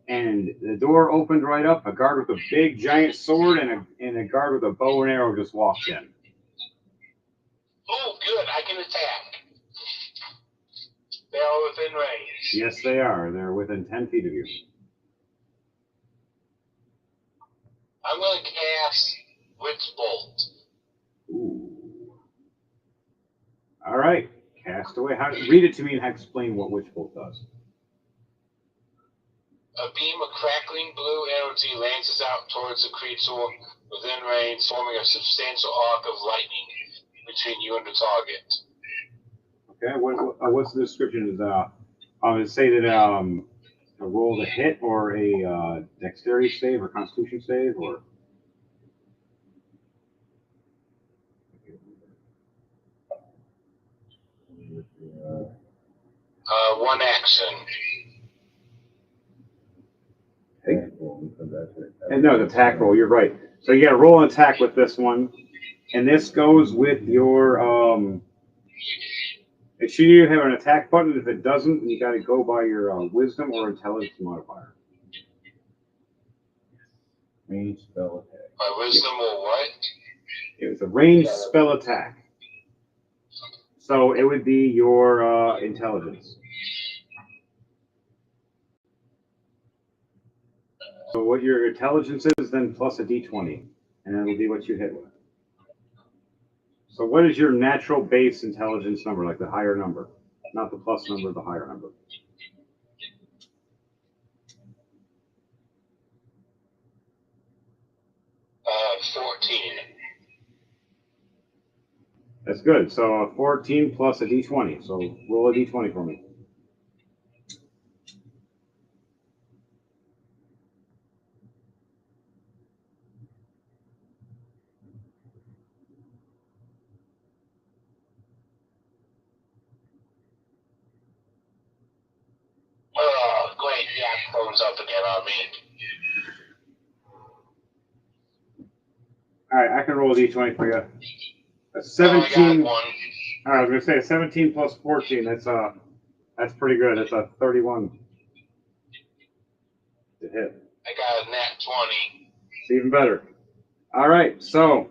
and the door opened right up. A guard with a big, giant sword and a guard with a bow and arrow just walked in. Oh, good. I can attack. They are within range. Yes, they are. They're within 10 feet of you. I'm going to cast Witch Bolt. Ooh. All right. Cast away. Read it to me and explain what Witch Bolt does. A beam of crackling blue energy lances out towards the creature within range, forming a substantial arc of lightning between you and the target. Okay, what's the description? Is does it say that a roll to hit or a dexterity save or constitution save or? One action. And no, the attack roll. You're right. So you got to roll an attack with this one, and this goes with your It should either have an attack button. If it doesn't, then you got to go by your wisdom or intelligence modifier. Range spell attack. My wisdom or what? It was a ranged spell attack. So it would be your intelligence. So what your intelligence is, then plus a d20, and that'll be what you hit with. So what is your natural base intelligence number, like the higher number? Not the plus number, the higher number. Uh, 14. That's good. So a 14 plus a d20. So roll a d20 for me. Oh, great. Yeah, close up again on me. All right, I can roll a d20 for you. A Oh, I 17. got one. All right, I was gonna say a 17 plus 14. That's pretty good. That's a 31 to hit. I got a nat 20. It's even better. All right, so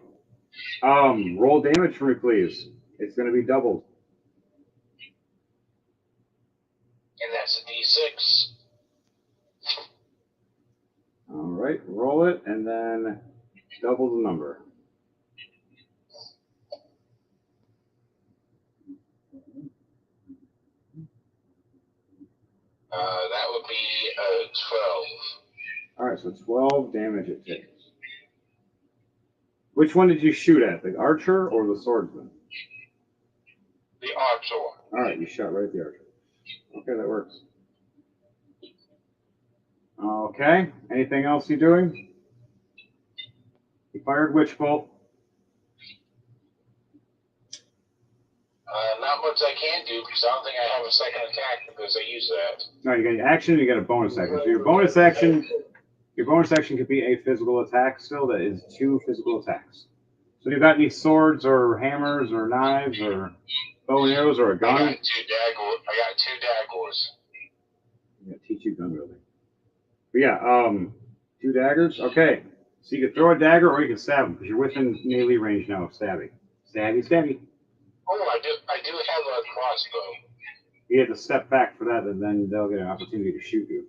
roll damage for me, please. It's gonna be doubled. And that's a d6. All right, roll it and then double the number. That would be a 12. All right, so 12 damage it takes. Which one did you shoot at, the archer or the swordsman? The archer. All right, you shot right at the archer. Okay, that works. Okay, anything else you doing? You fired Witch Bolt. Not much I can do because I don't think I have a second attack because I use that. No, you got action, you got a bonus action. So your bonus action could be a physical attack still. That is 2 physical attacks. So you got any swords or hammers or knives or bow and arrows or a gun? I got 2 daggers. I'm gonna teach you gun wielding. But yeah, 2 daggers. Okay, so you can throw a dagger or you can stab them because you're within melee range now of stabbing. Stabby, stabby. Oh, I do have a crossbow. You have to step back for that, and then they'll get an opportunity to shoot you.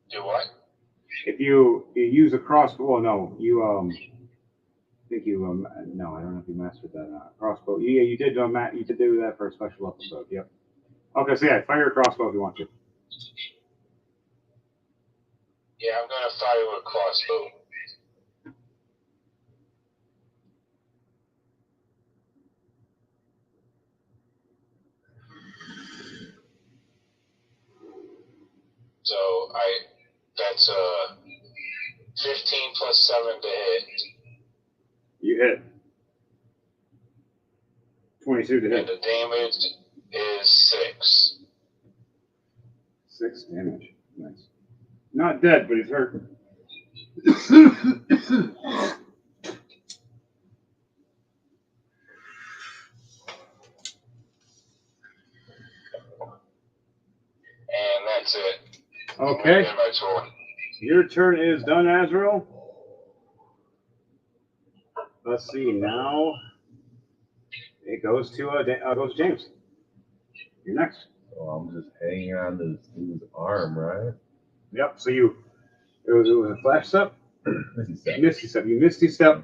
Do what? If you use a crossbow, well, no, you I think you no, I don't know if you mastered that crossbow. Yeah, you did. You did do that for a special episode. Yep. Okay, so yeah, fire your crossbow if you want to. Yeah, I'm gonna fire with a crossbow. So that's 15 plus 7 to hit. You hit. 22 to And hit. the damage is 6. 6 damage. Nice. Not dead, but he's hurt. And that's it. Okay. My turn. Your turn is done, Azrael. Let's see now. It goes to James. You're next. So I'm just hanging on to this dude's arm, right? Yep. So it was a flash step. Misty step. You misty step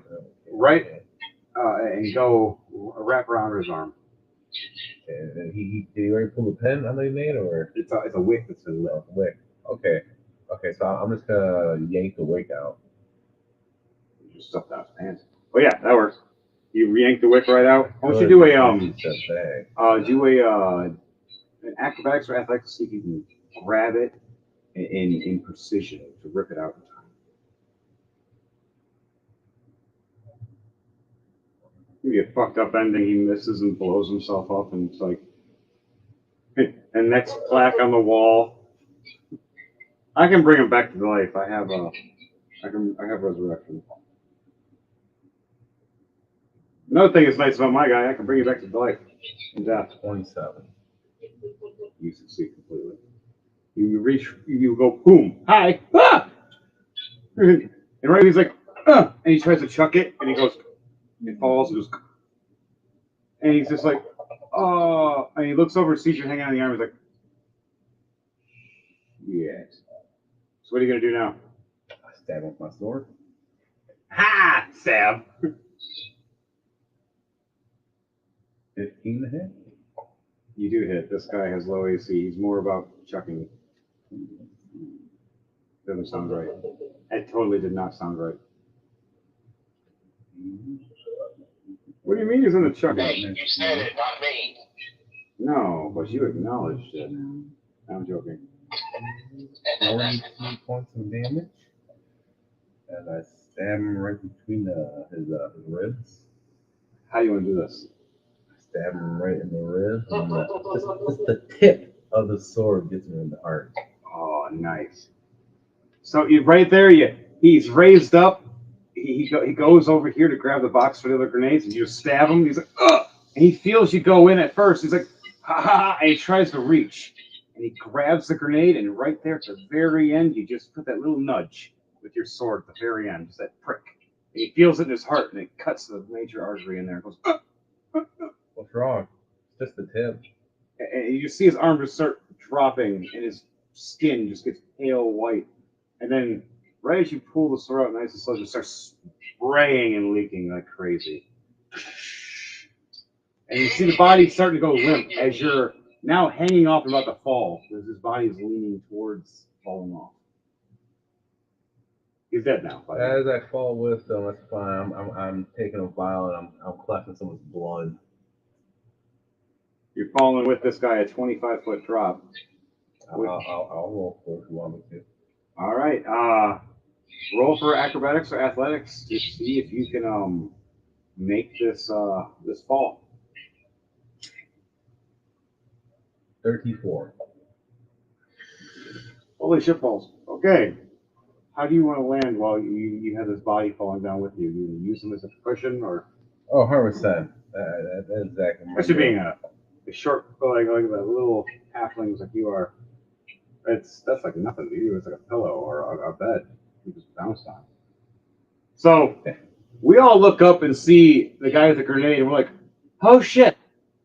right and go wrap around his arm. And did he already pull the pin on the made, or It's a wick that's been lit. wick? Okay. So I'm just gonna yank the wick out. Just stuff down his pants. Oh yeah, that works. You yank the wick right out. Why don't you do an acrobatics or athletics to see if you can grab it in precision to rip it out in time. Maybe a fucked up ending. He misses and blows himself up, and it's like, and next plaque on the wall. I can bring him back to life. I have resurrection. Another thing that's nice about my guy, I can bring you back to life in death. 27. You succeed completely. You reach, you go, boom, hi, ah! And right, he's like, and he tries to chuck it, and he goes, it falls, and goes, and he's just like, oh, and he looks over, sees you hanging on the arm, he's like, yes. So what are you gonna do now? I stab with my sword. Ha! Stab. 15 to hit. You do hit. This guy has low AC. He's more about chucking. Doesn't sound right. It totally did not sound right. What do you mean he's in the chucking? Hey, you said it, not me. No, but you acknowledged it. I'm joking. 42 points of damage. And I stab him right between his ribs. How do you want to do this? Stab him right in the ribs. And just the tip of the sword gets him in the heart. Oh, nice. So you right there, he's raised up. He goes over here to grab the box for the other grenades, and you just stab him. He's like, ugh! And he feels you go in at first. He's like, ha ha ha! And he tries to reach, and he grabs the grenade, and right there at the very end, you just put that little nudge with your sword at the very end, just that prick. And he feels it in his heart, and it cuts the major artery in there. It goes, What's wrong? It's just the tip. and you see his arm just start dropping, and his skin just gets pale white. And then, right as you pull the sword out nice and slow, it just starts spraying and leaking like crazy. And you see the body starting to go limp as you're now hanging off and about to fall, because his body is leaning towards falling off. He's dead now. By the way. As I fall with them, that's fine. I'm taking a vial and I'm collecting someone's blood. You're falling with this guy a 25-foot drop. I'll roll for it if you want me to. All right. Roll for acrobatics or athletics to see if you can make this fall. 34. Holy shit balls. Okay. How do you want to land while you have this body falling down with you? You use him as a cushion, or? Oh, 100%. That's exactly. Especially being a short, like a little halflings like you are. That's like nothing to you. It's like a pillow or a bed. You just bounce on. So we all look up and see the guy with the grenade, and we're like, "Oh shit!"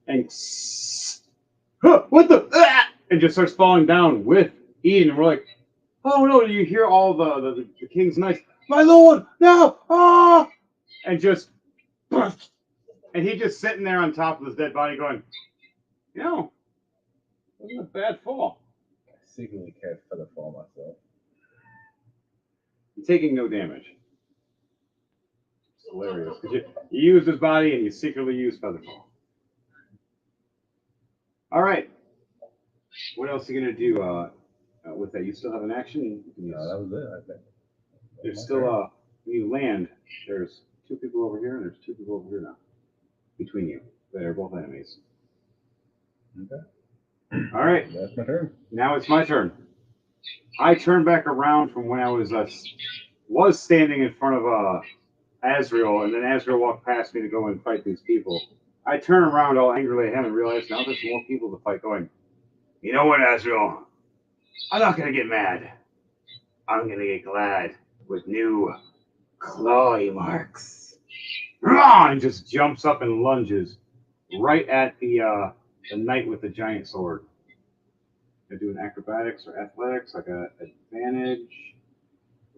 And what the? Ah! And just starts falling down with Eden, and we're like, "Oh no!" You hear all the king's knights, "My lord, no!" Ah! And just, and he just sitting there on top of his dead body, going, "You know, wasn't a bad fall." I secretly cast Featherfall myself. Taking no damage. It's hilarious. You use his body and you secretly use Featherfall. All right. What else are you going to do with that? You still have an action? No, that was it, I think. There's still, when you land, there's 2 people over here and there's 2 people over here now. Between you. They're both enemies. Okay. All right. That's my turn. Now it's my turn. I turned back around from when I was standing in front of Azrael, and then Azrael walked past me to go and fight these people. I turn around all angrily at him and realize now there's more people to fight going, you know what, Azrael? I'm not going to get mad. I'm going to get glad with new clawy marks. And just jumps up and lunges right at the knight with the giant sword. I do an acrobatics or athletics. I got advantage.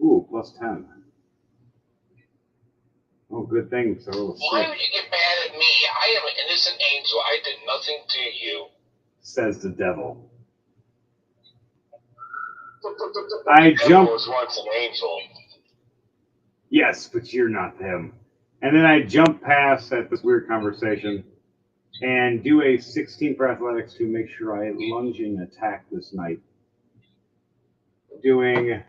Ooh, plus 10. Oh, good thing. So why would you get mad at me? I am an innocent angel. I did nothing to you. Says the devil. I The jump. devil was once an angel. Yes, but you're not them. And then I jump past at this weird conversation and do a 16 for athletics to make sure I lunging attack this knight. Doing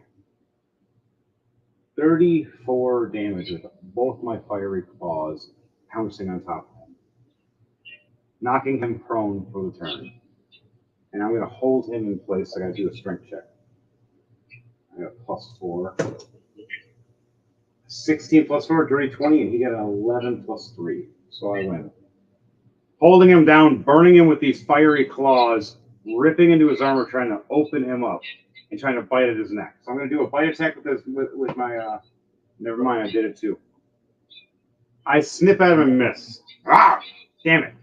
34 damage with both my fiery claws pouncing on top of him, knocking him prone for the turn. And I'm going to hold him in place. I got to do a strength check. I got +4. 16 plus 4, dirty 20, and he got an 11 plus 3. So I win. Holding him down, burning him with these fiery claws, ripping into his armor, trying to open him up, and trying to bite at his neck. So I'm going to do a bite attack with this with my. Never mind, I did it too. I snip at him and miss. Ah, damn it!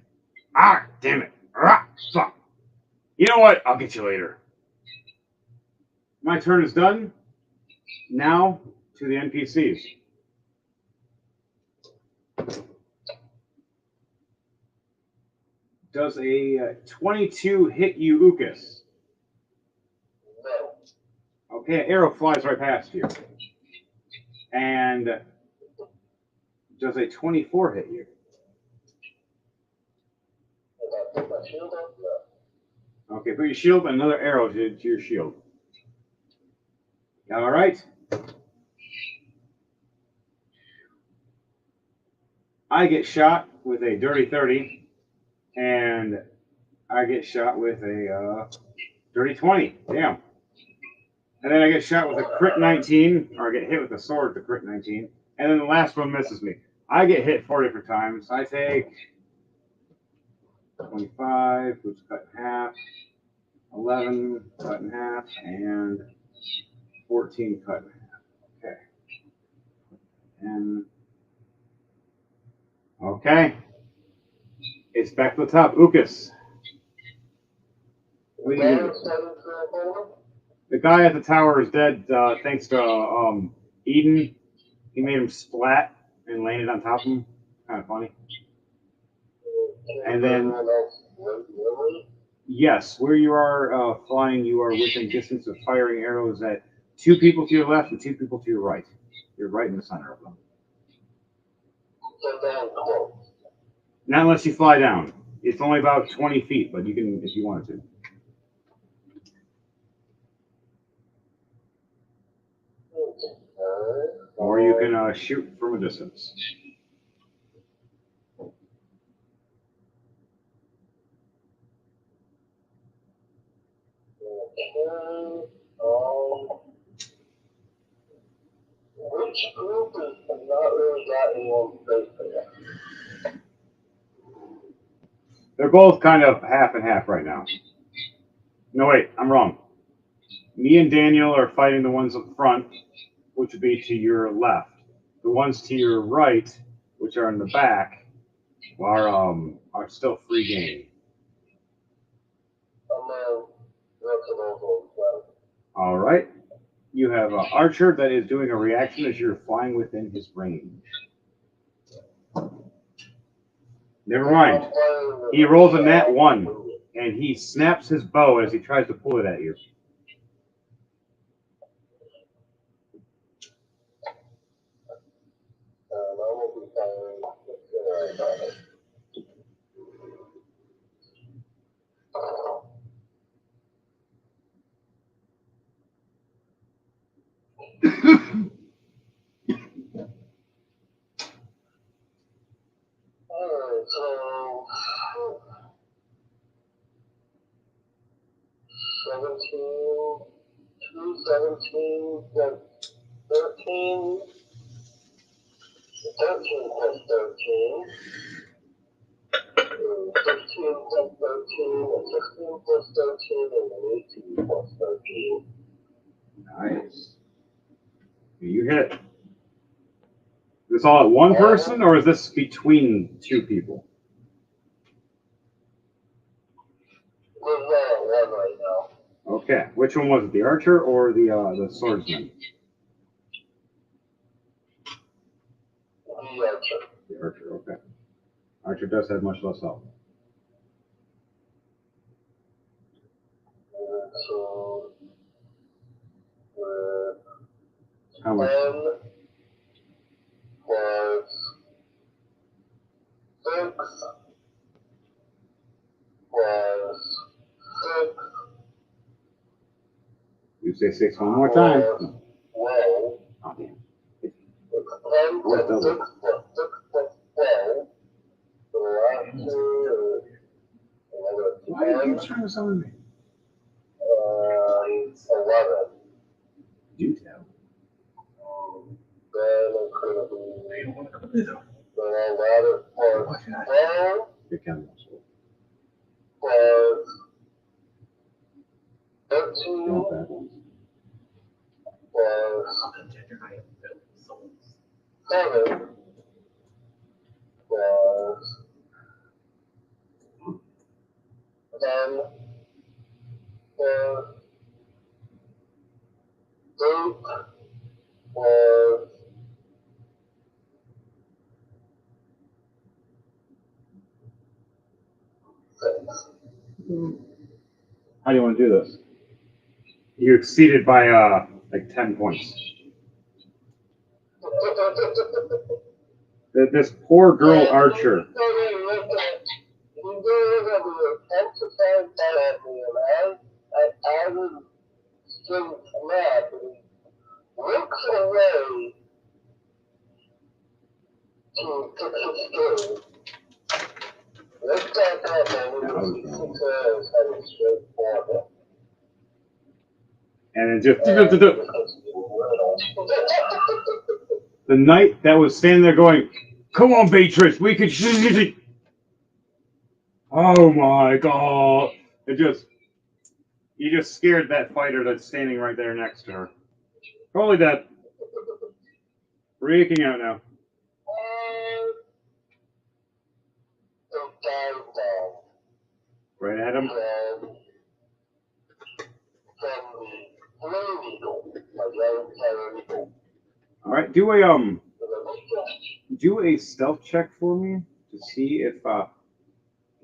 Ah, damn it! Ah, fuck! You know what? I'll get you later. My turn is done. Now to the NPCs. Does a 22 hit you, Ukas? No. Okay, an arrow flies right past you. And does a 24 hit you? Put my shield on? No. Okay, put your shield and another arrow to your shield. All right. I get shot with a dirty 30, and I get shot with a dirty 20. Damn. And then I get shot with a crit 19, or I get hit with a sword with a crit 19, and then the last one misses me. I get hit 4 different times. I take 25, which is cut in half, 11 cut in half, and 14 cut in half. Okay. And okay. It's back to the top. Ukas. What do you do? The guy at the tower is dead thanks to Eden. He made him splat and landed on top of him. Kind of funny. And then, yes, where you are flying, you are within distance of firing arrows at 2 people to your left and 2 people to your right. You're right in the center of them. Not unless you fly down. It's only about 20 feet, but you can if you wanted to. Or you can shoot from a distance. Which group has not really got anyone place for that? They're both kind of half and half right now. No, wait, I'm wrong. Me and Daniel are fighting the ones up front, which would be to your left. The ones to your right, which are in the back, are still free game. All right. You have an archer that is doing a reaction as you're flying within his range. Never mind. He rolls a nat 1, and he snaps his bow as he tries to pull it at you. So 17, 2, 17, 13, 13 plus 13, 15 plus 13, 16 plus 13, and 18 plus 13. Nice. You hit. Is this all at one person, or is this between 2 people? We're at 1 right now. Okay. Which one was it, the archer or the swordsman? The archer. The archer, okay. Archer does have much less health. So we're How much? 10, You say 6 one more time. Well, Oh, damn. 10 to 6 plus 6 plus 12. So Why are you trying to summon me? 11. Do tell. Then it's going to be. Then I'll add it plus 12 You're counting. plus Don't 13 bad ones. plus 7 plus 10 plus 8 plus 6. How do you want to do this? You exceeded by like 10 points. This poor girl archer. And it just the knight that was standing there going, "Come on, Beatrice, we could." Oh my god! You just scared that fighter that's standing right there next to her. Totally dead. Freaking out now. Right at him. All right, do a stealth check for me to see if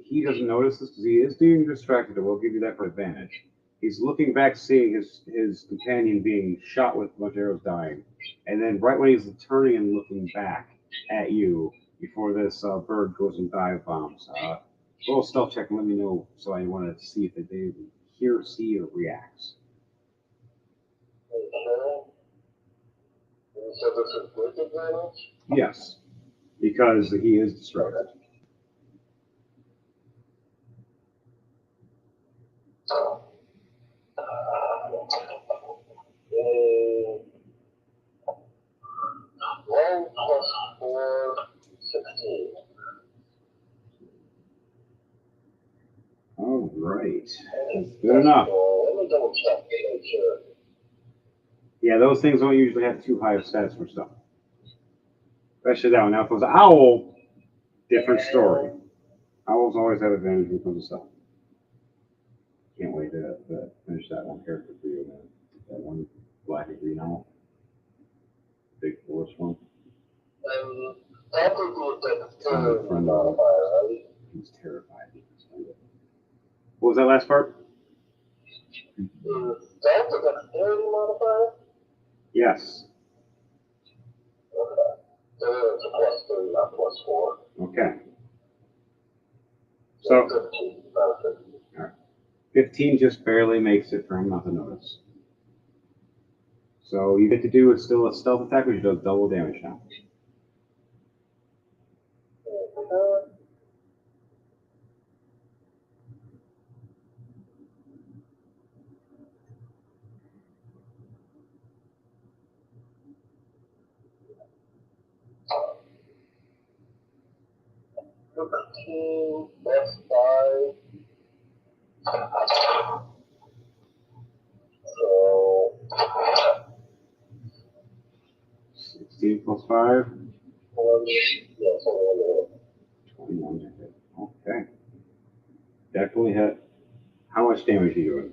he doesn't notice this because he is being distracted. I will give you that for advantage. He's looking back, seeing his companion being shot with a bunch of arrows, dying, and then right when he's turning and looking back at you before this bird goes and dive bombs. Roll a stealth check and let me know. So I want to see if they hear, see, or reacts. So this is with advantage? Yes, because he is distracted. One plus 4, 16. All right, that's good enough. Let me double check to make sure. Yeah, those things don't usually have too high of stats for stuff. Especially that one. Now, if it was an owl, different story. Owls always have advantage when it comes to stuff. Can't wait to finish that one character for you, man. That one black and green owl. Big forest one. That would be a Friend good modifier, right? He's terrified. What was that last part? Is that the dexterity modifier? Yes. Okay. So it's a plus 3, not plus 4. Okay. So, 15, not 15. all right. 15 just barely makes it for him not to notice. So you get to do still a stealth attack, which does double damage now. Plus 5. So 16 plus 5. 21. 21 to hit. Okay. Definitely hit. How much damage are you doing?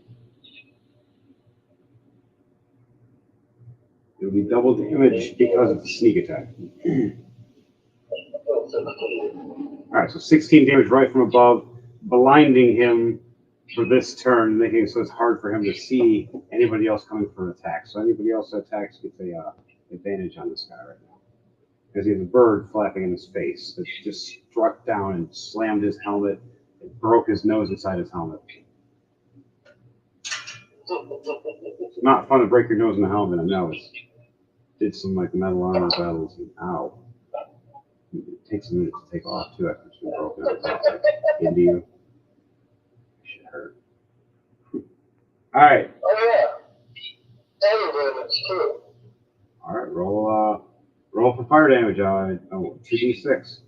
It'll be double damage because of the sneak attack. Alright, so 16 damage right from above, blinding him for this turn, making it so it's hard for him to see anybody else coming for an attack. So anybody else that attacks gets a advantage on this guy right now. Because he has a bird flapping in his face that just struck down and slammed his helmet. It broke his nose inside his helmet. It's not fun to break your nose in the helmet. I know. Did some like metal armor battles and ow. It takes a minute to take off too after it's been broken up. It's like into you. It should hurt. Alright. Oh yeah. Fire damage too. Alright, roll for fire damage. 2d6.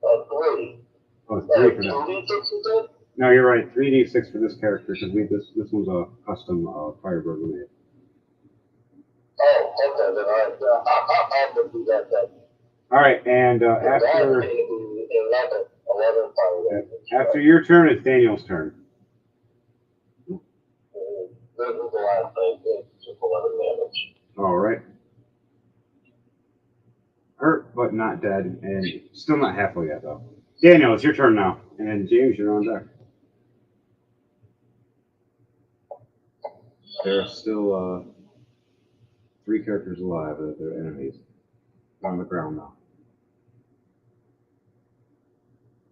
3. Oh, it's 3 for that. 2d6 you said? No, you're right. 3d6 for this character because this one's a custom Firebird we made. Oh, okay, then I'll do that then. Alright, and After 11 fire damage. after your turn, it's Daniel's turn. This is the last thing. It's just 11 damage. Alright. Hurt, but not dead, and still not halfway yet, though. Daniel, it's your turn now. And James, you're on deck. There are still 3 characters alive that are enemies. On the ground now.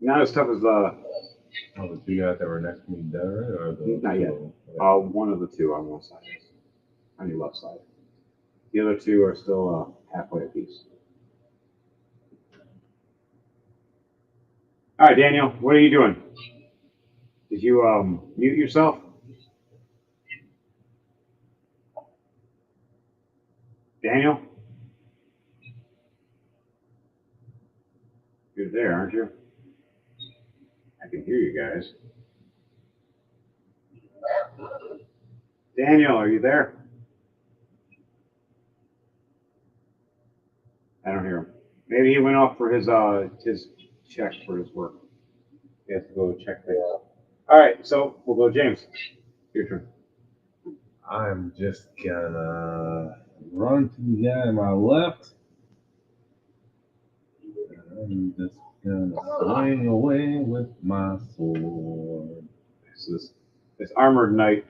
Not as tough as Oh, the 2 guys that were next to me dead, right? Or the not yet. One of the 2 on one side, on your left side. The other 2 are still halfway apiece. All right, Daniel, what are you doing? Did you mute yourself? Daniel? You're there, aren't you? I can hear you guys. Daniel, are you there? I don't hear him. Maybe he went off for his check for his work. He has to go check things. All right, so we'll go James. Your turn. I'm just gonna run to the guy on my left. I'm just gonna swing away with my sword. So this armored knight,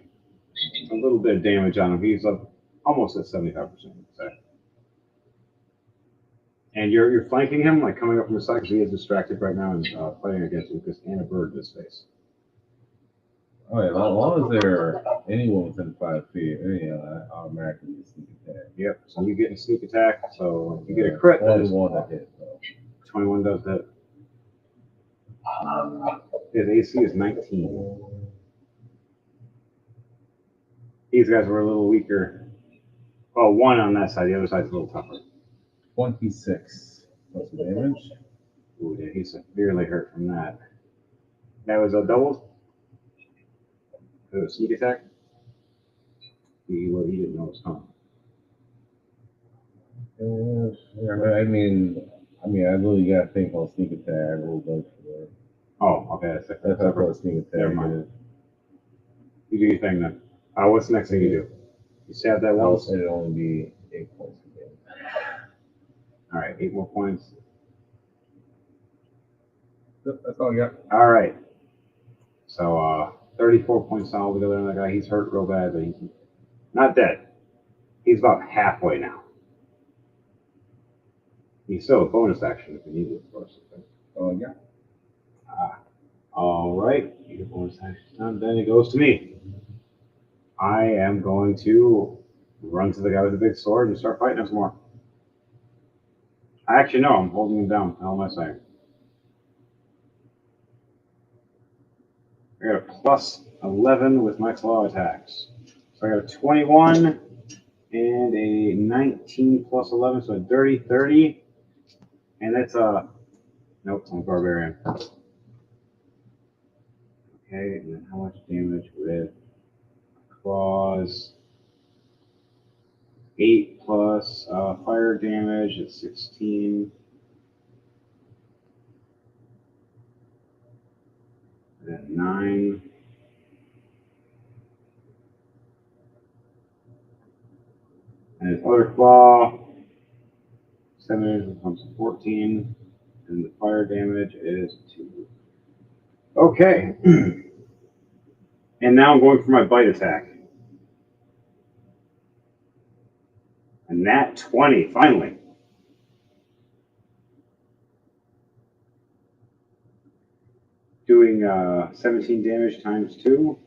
a little bit of damage on him. He's up almost at 75%. And you're flanking him, like coming up from the side, because he is distracted right now and fighting against Lucas and a bird in his face. All right, as long as they're anyone within 5 feet, I automatically get sneak attack. Yep. So you get a sneak attack. So if you get a crit, that is 21 to hit. Though. 21 does hit. His AC is 19. These guys were a little weaker. Well, 1 on that side. The other side's a little tougher. 26 plus the damage. Ooh, yeah, he's severely hurt from that. That was a double. It was a sneak attack. He didn't know it was coming. I mean, I really got to think on sneak attack. I rolled for it. Oh, okay. That's what sneak attack. Never mind. You do your thing then. What's the next thing you do? You stab that once? It'd only be 8 points again. All right, 8 more points. That's all I got. All right. So 34 points all together on that guy. He's hurt real bad, but he's not dead. He's about halfway now. He's still a bonus action if you need it, of course. Oh, yeah. All right. Your bonus action time. Then it goes to me. I am going to run to the guy with the big sword and start fighting him some more. Actually, no, I'm holding him down. How am I saying? I got a plus 11 with my claw attacks. So I got a 21 and a 19 plus 11, so a dirty 30. And that's nope, I'm a barbarian. Okay, and then how much damage with claws? 8 plus fire damage at 16. And then 9. And his other claw, 7 becomes 14. And the fire damage is 2. Okay. And now I'm going for my bite attack. And that 20, finally. Doing 17 damage times 2.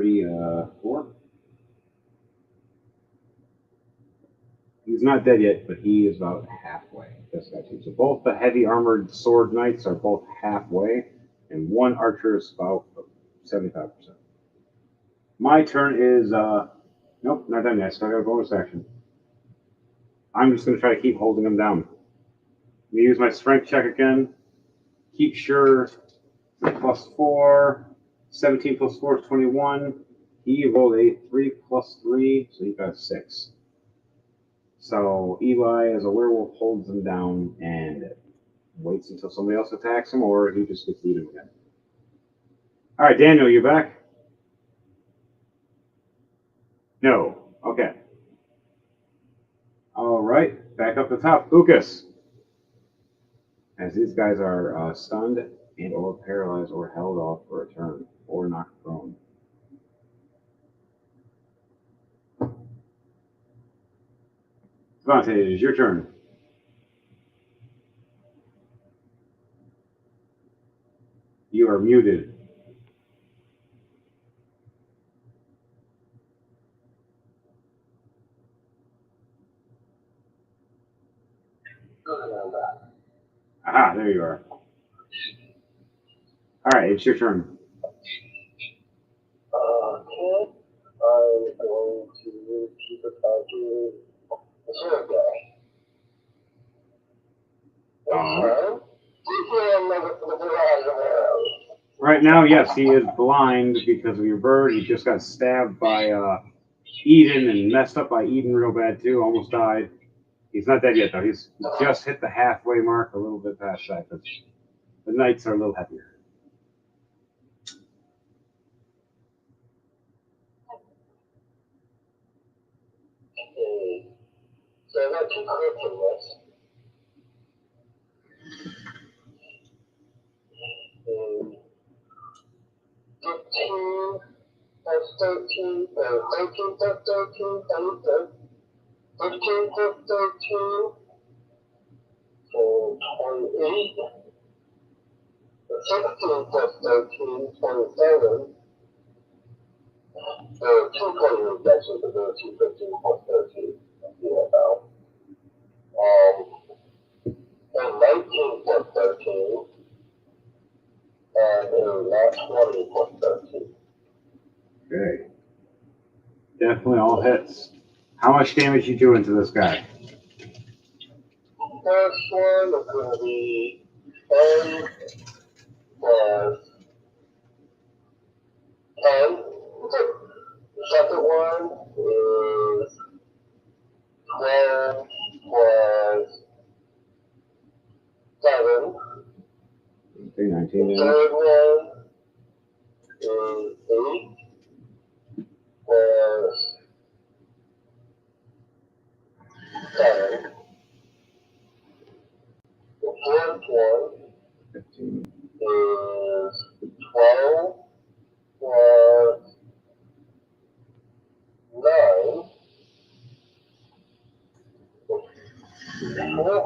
34. He's not dead yet, but he is about halfway. This guy too. So both the heavy armored sword knights are both halfway, and one archer is about 75%. My turn is nope, not done yet. I still got a bonus action. I'm just gonna try to keep holding him down. I'm gonna use my strength check again. Keep sure +4. 17 plus 4 is 21. He rolled a 3 plus 3, so he got a 6. So Eli, as a werewolf, holds him down and waits until somebody else attacks him, or he just gets eaten again. All right, Daniel, you back? No. Okay. All right, back up the top. Lucas. As these guys are stunned and or paralyzed or held off for a turn or knocked prone. Devontae, it is your turn. You are muted. Aha, there you are. All right, it's your turn. Okay. I'm going to keep attacking the sword guy. Right now, yes, he is blind because of your bird. He just got stabbed by Eden and messed up by Eden real bad too. Almost died. He's not dead yet though. He's just hit the halfway mark, a little bit past that. Because the knights are a little heavier. Okay. So I got 2 crits in this. 15 plus 13, 13 plus 13, 15 plus 13, so 28. 16 plus 13, 27. So 228 actually, because there are 2 15 plus 13. Yeah, now. And 19 plus 13. And a nat 20 plus 13. Okay. Definitely all hits. How much damage you do into this guy? First one is going to be 10 plus 10. The second one is 12 plus 7. Okay, 19 The damage. third one is 8 plus 7. The fourth one 15. is 12 plus 9. The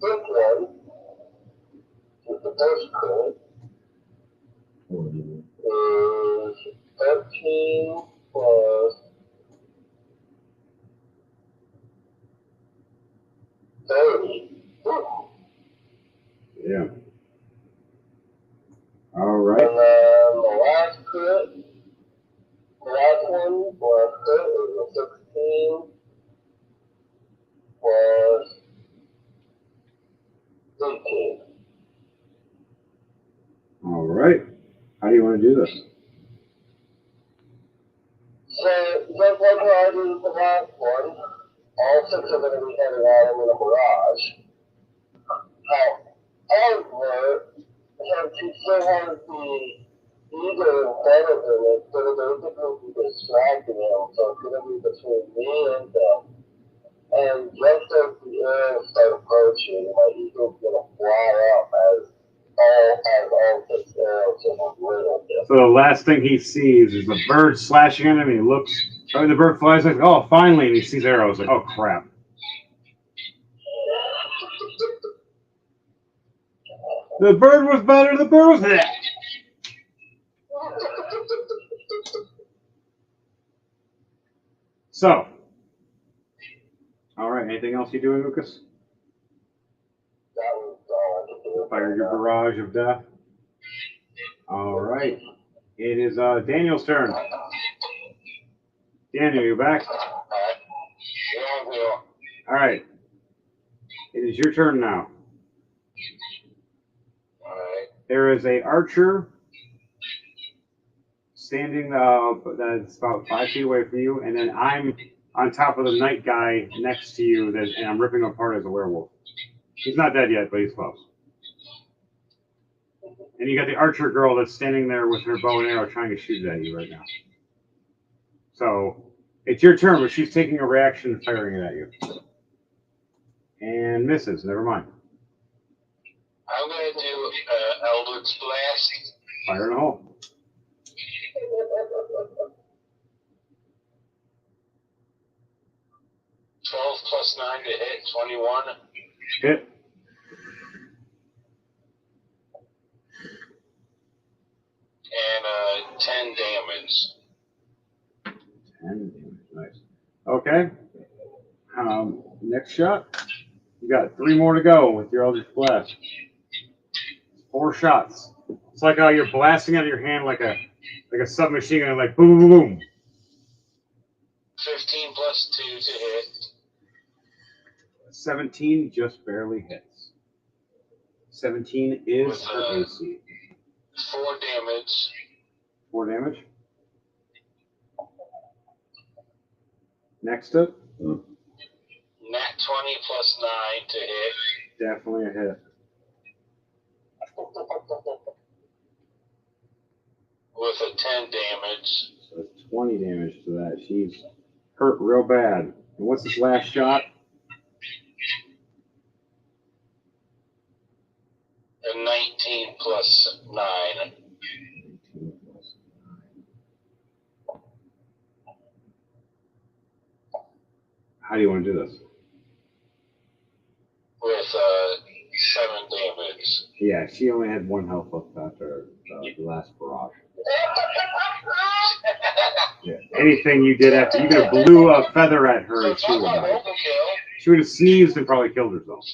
fifth one is the first crit is 13 plus 30. Yeah. All right. And then the last crit, the last one, the last crit is a 16 plus 18. All right. How do you want to do this? So, just like how I did the last one, all 6 are going to be headed at him in a barrage. However, since he still has the ego in front of him, it's going to basically be distracting him, so it's going to be between me and them. And just as the arrows start approaching, my ego's going to fly up as all 6 arrows have riddled him. So the last thing he sees is the bird slashing at him, and he looks. Oh, the bird flies like, oh, finally, and he sees arrows. Like, oh, crap. The bird was better. The bird was that. So, all right. Anything else you doing, Lucas? That was all I could do. Fire your barrage of death. All right. It is Daniel's turn. Daniel, you back? Alright. Yeah. All right. It is your turn now. Alright. There is a archer standing that's about 5 feet away from you, and then I'm on top of the night guy next to you, and I'm ripping him apart as a werewolf. He's not dead yet, but he's close. And you got the archer girl that's standing there with her bow and arrow trying to shoot at you right now. So it's your turn, but she's taking a reaction firing it at you. And misses. Never mind. I'm going to do Eldritch Blast. Fire in a hole. +12 +9 to hit, 21. Hit. And 10 damage. 10 damage. Nice. Okay. Next shot. You got 3 more to go with your Eldritch Blast. 4 shots. It's like you're blasting out of your hand like a submachine gun, like boom, boom, boom. 15 +2 to hit. 17 just barely hits. 17 is her AC. 4 damage. 4 damage. Next up. Nat 20 +9 to hit. Definitely a hit. With a 10 damage. So it's 20 damage to that. She's hurt real bad. And what's this last shot? A 19 +9. 19 plus 9. How do you want to do this? With 7 damage. Yeah, she only had 1 health left after the last barrage. Yeah. Anything you did after, you could have blew a feather at her and she would have died. She would have sneezed and probably killed herself.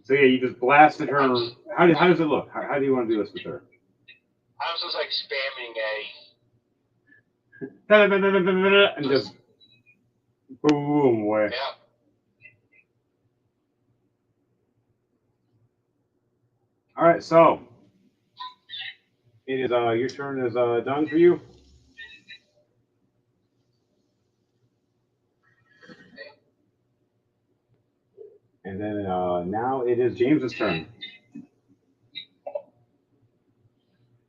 So yeah, you just blasted her. How does it look? How do you want to do this with her? I was just like spamming And just boom away. Yeah. All right, so it is your turn is done for you. And then now it is James's turn.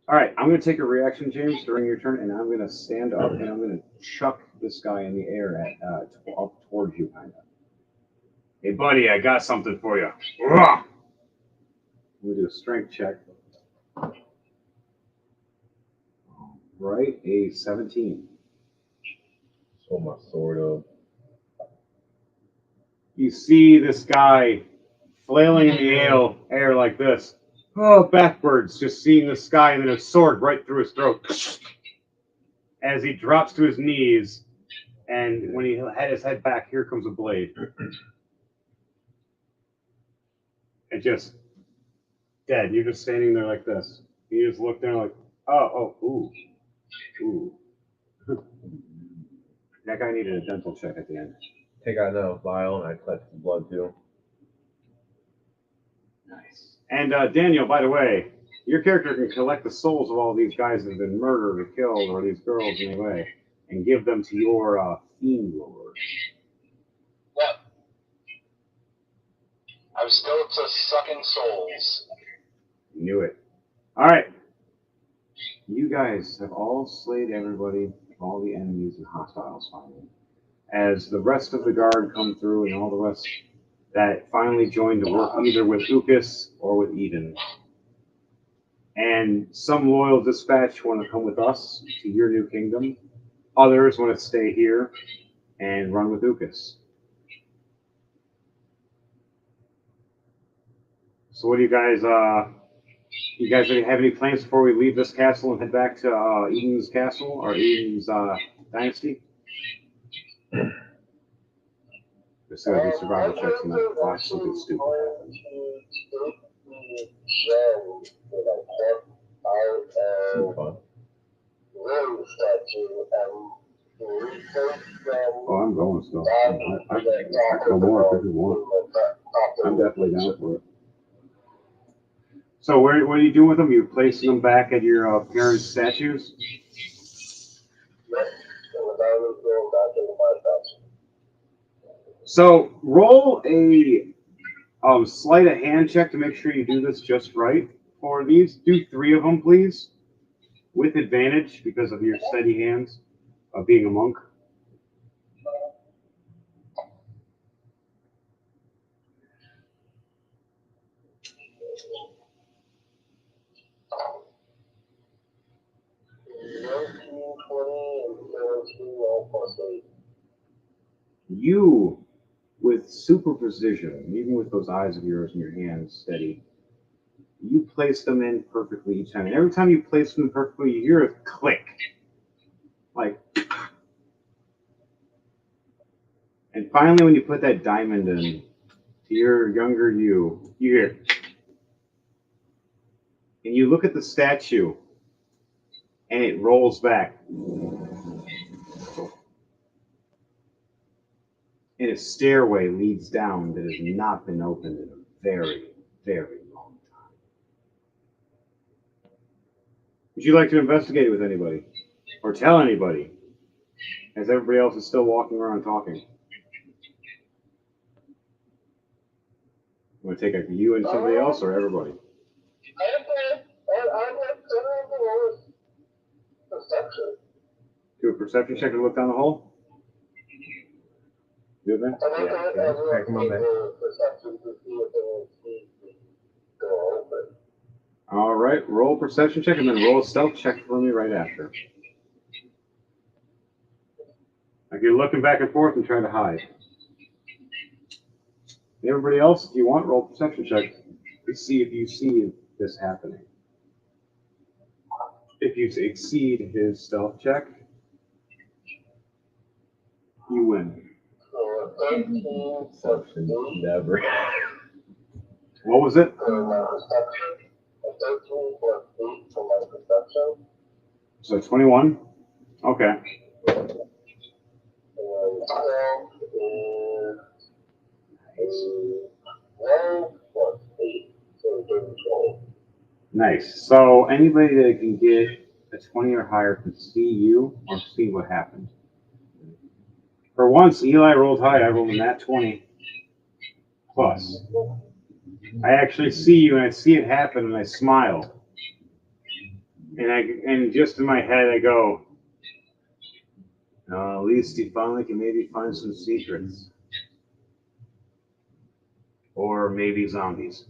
All right, I'm going to take a reaction, James, during your turn, and I'm going to stand up and I'm going to chuck this guy in the air up towards you, kind of. Hey, buddy, I got something for you. I'm going to do a strength check. Right, a 17. So my sword up. You see this guy flailing in the air like this. Oh, backwards, just seeing the sky and then a sword right through his throat. As he drops to his knees, and when he had his head back, here comes a blade. And just dead. You're just standing there like this. You just look down like, ooh. That guy needed a dental check at the end. Take out another vial and I collect the blood too. Nice. And Daniel, by the way, your character can collect the souls of all these guys that have been murdered or killed, or these girls anyway, and give them to your fiend lord. Yep. I'm still just sucking souls. Knew it. All right. You guys have all slayed everybody, all the enemies and hostiles finally. As the rest of the guard come through and all the rest that finally joined to work either with Ukas or with Eden. And some loyal dispatch want to come with us to your new kingdom. Others want to stay here and run with Ukas. So what do you guys have any plans before we leave this castle and head back to Eden's castle or Eden's Dynasty? There's gotta be survival checks and not watch something stupid happen. Seems fun. Oh, I'm going still. I go more if you want. I'm definitely down for it. So what are you doing with them? You're placing them back at your parents' statues? So roll a sleight of hand check to make sure you do this just right for these. Do 3 of them, please, with advantage because of your steady hands of being a monk. You, with super precision, even with those eyes of yours and your hands steady, you place them in perfectly each time. And every time you place them perfectly, you hear a click. Like, and finally, when you put that diamond in, to your younger you hear, and you look at the statue, and it rolls back. And a stairway leads down that has not been opened in a very, very long time. Would you like to investigate it with anybody? Or tell anybody? As everybody else is still walking around talking. Want to take a you and somebody else or everybody? Do a perception check to look down the hole? Good man? Yeah. Back in my bag. All right, roll a perception check and then roll a stealth check for me right after. Like you're looking back and forth and trying to hide. Everybody else, if you want, roll a perception check to see if you see this happening. If you exceed his stealth check, you win. Perception, never. What was it? So 21? Okay. Nice. So anybody that can get a 20 or higher can see you or see what happened. For once, Eli rolled high. I rolled a nat 20 plus. I actually see you and I see it happen and I smile. And just in my head I go, at least he finally can maybe find some secrets. Or maybe zombies.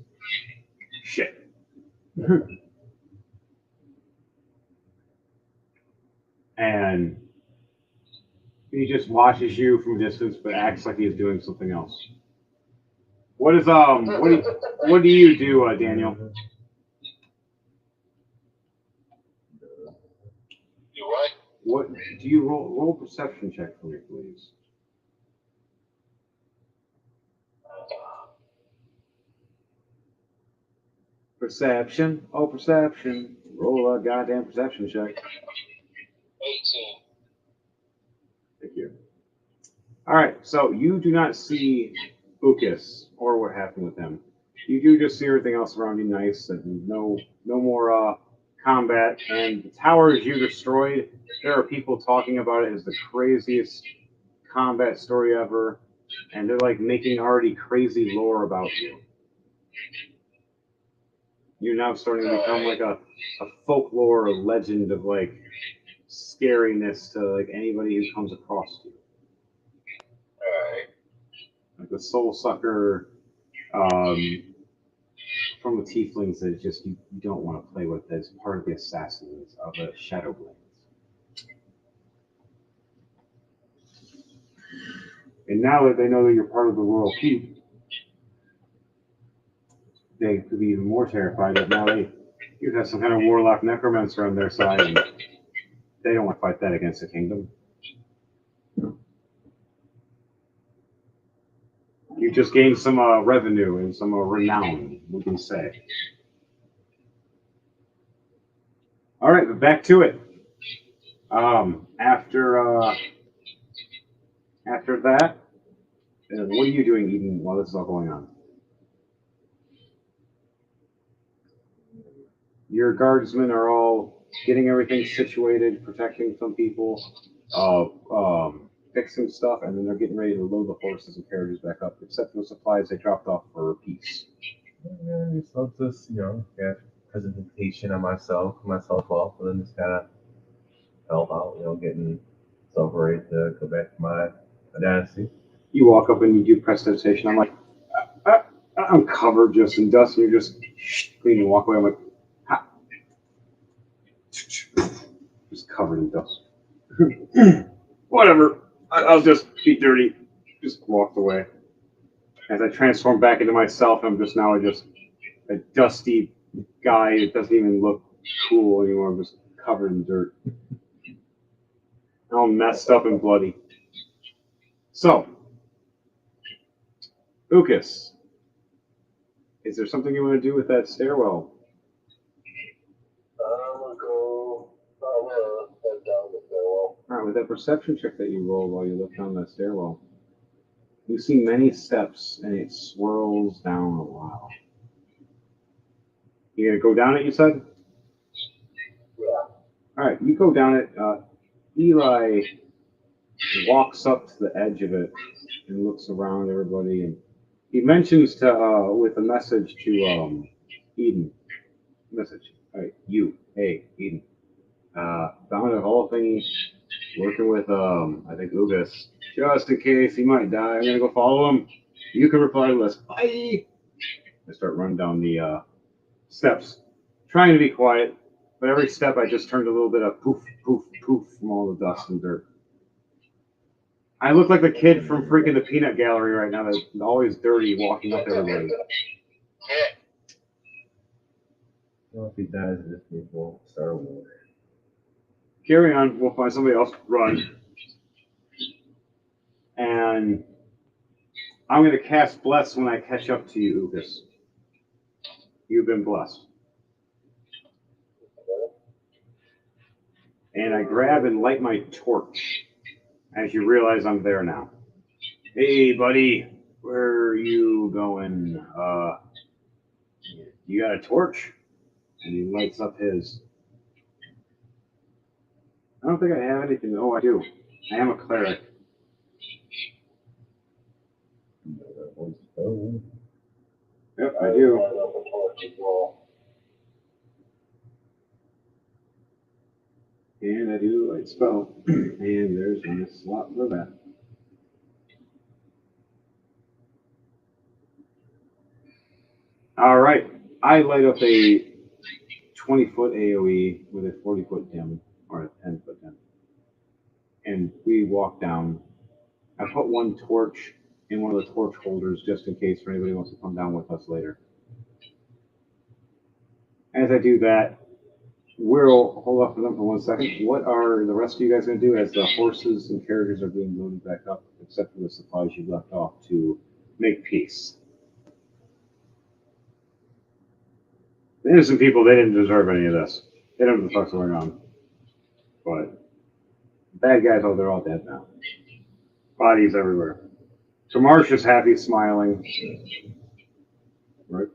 Shit. And he just watches you from a distance but acts like he's doing something else. What do you do, Daniel? You what? What do you roll a perception check for me, please? Perception. Oh, perception. Roll a goddamn perception check. 18. Thank you. All right, so you do not see Ukas or what happened with him. You do just see everything else around you nice and no more combat. And the towers you destroyed, there are people talking about it as the craziest combat story ever. And they're like making already crazy lore about you. You're now starting to become like a folklore, a legend of like scariness to like anybody who comes across you. Alright. Like the soul sucker from the tieflings that just you don't want to play with as part of the assassins of the Shadowblades. And now that they know that you're part of the royal keep, they could be even more terrified that now you have some kind of warlock necromancer on their side and they don't want to fight that against the kingdom. You just gained some revenue and some renown, we can say. All right, but back to it. After that, what are you doing, Eden, while this is all going on? Your guardsmen are all getting everything situated, protecting some people, fixing stuff, and then they're getting ready to load the horses and carriages back up, except for the supplies they dropped off for peace. So just, get presentation on myself off, and then just kind of help out, getting myself ready to go back to my Dynasty. You walk up and you do presentation. I'm like, I'm covered just in dust, and you're just clean and walk away. I'm like, ha. Just covered in dust. Whatever. I'll just be dirty. Just walked away. As I transform back into myself, I'm just now a dusty guy that doesn't even look cool anymore. I'm just covered in dirt. All messed up and bloody. So, Lucas, is there something you want to do with that stairwell? I'm gonna head down the stairwell. All right, with that perception check that you roll while you look down that stairwell, you see many steps and it swirls down a while. You gonna go down it, you said? Yeah. All right, you go down it. Eli walks up to the edge of it and looks around everybody, and he mentions to with a message to Eden. Message. All right, hey Eden. Found a whole thing working with I think Ugas. Just in case he might die, I'm gonna go follow him. You can reply to us. Bye. I start running down the steps, trying to be quiet, but every step I just turned a little bit of poof, poof, poof from all the dust and dirt. I look like the kid from freaking the peanut gallery right now that's always dirty walking up everybody. Well, if he dies, this will start a war. Carry on, we'll find somebody else. Run. And I'm going to cast Bless when I catch up to you, Ugas. You've been blessed. And I grab and light my torch as you realize I'm there now. Hey, buddy, where are you going? You got a torch? And he lights up his. I don't think I have anything. Oh, I do. I am a cleric. Yep, I do. And I do light spell. And there's my slot for that. All right. I light up a 20-foot AoE with a 40-foot dim, or a 10-foot dim. And we walk down. I put one torch in one of the torch holders just in case for anybody wants to come down with us later. As I do that, we'll hold off for them for 1 second. What are the rest of you guys going to do as the horses and carriages are being loaded back up, except for the supplies you left off to make peace? The innocent people, they didn't deserve any of this. They don't know what the fuck's going on. But bad guys, they're all dead now. Bodies everywhere. So Marsh is happy, smiling. Right?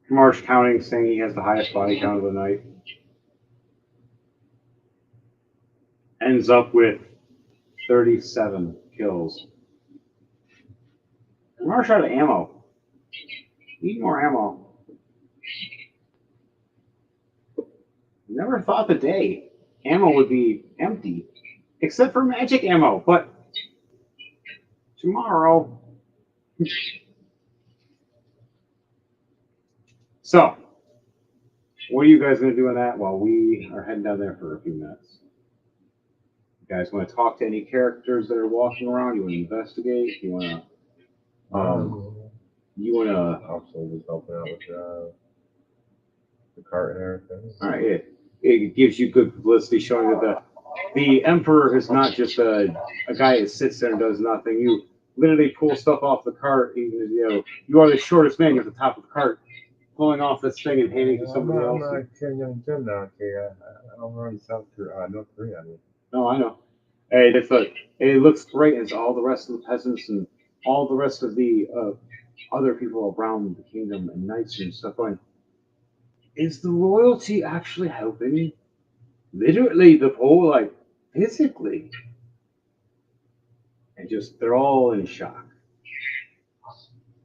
Marsh counting, saying he has the highest body count of the night. Ends up with 37 kills. Marsh out of ammo. Need more ammo. Never thought the day ammo would be empty, except for magic ammo, but tomorrow. So, what are you guys going to do on that while we are heading down there for a few minutes? You guys want to talk to any characters that are walking around? You want to investigate? You want to also just helping out with the cart and everything. All right, it gives you good publicity showing that the Emperor is not just a guy that sits there and does nothing. literally pull stuff off the cart. Even you are the shortest man. You're at the top of the cart, pulling off this thing and handing it to somebody I'm else. not Kim Young Jim now, okay? I'm running North Korea. I mean. No, I know. Hey, it looks great as all the rest of the peasants and all the rest of the other people around the kingdom and knights and stuff going. Is the royalty actually helping? Literally, the whole physically, and just they're all in shock.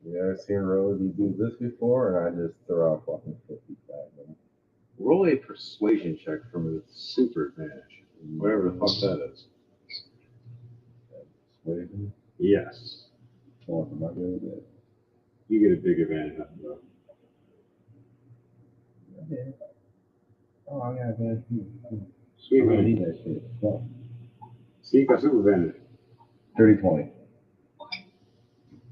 You ever seen royalty do this before? And I just throw out fucking 50 platinum. Roll a persuasion check from a super advantage, whatever the fuck that is. Persuasion? Yes. Oh, am I good at that? You get a big advantage on that. Okay. Oh, I got a bad too. Sweet I'm gonna man. need that shit. So, See, you got super advantage. 30-20.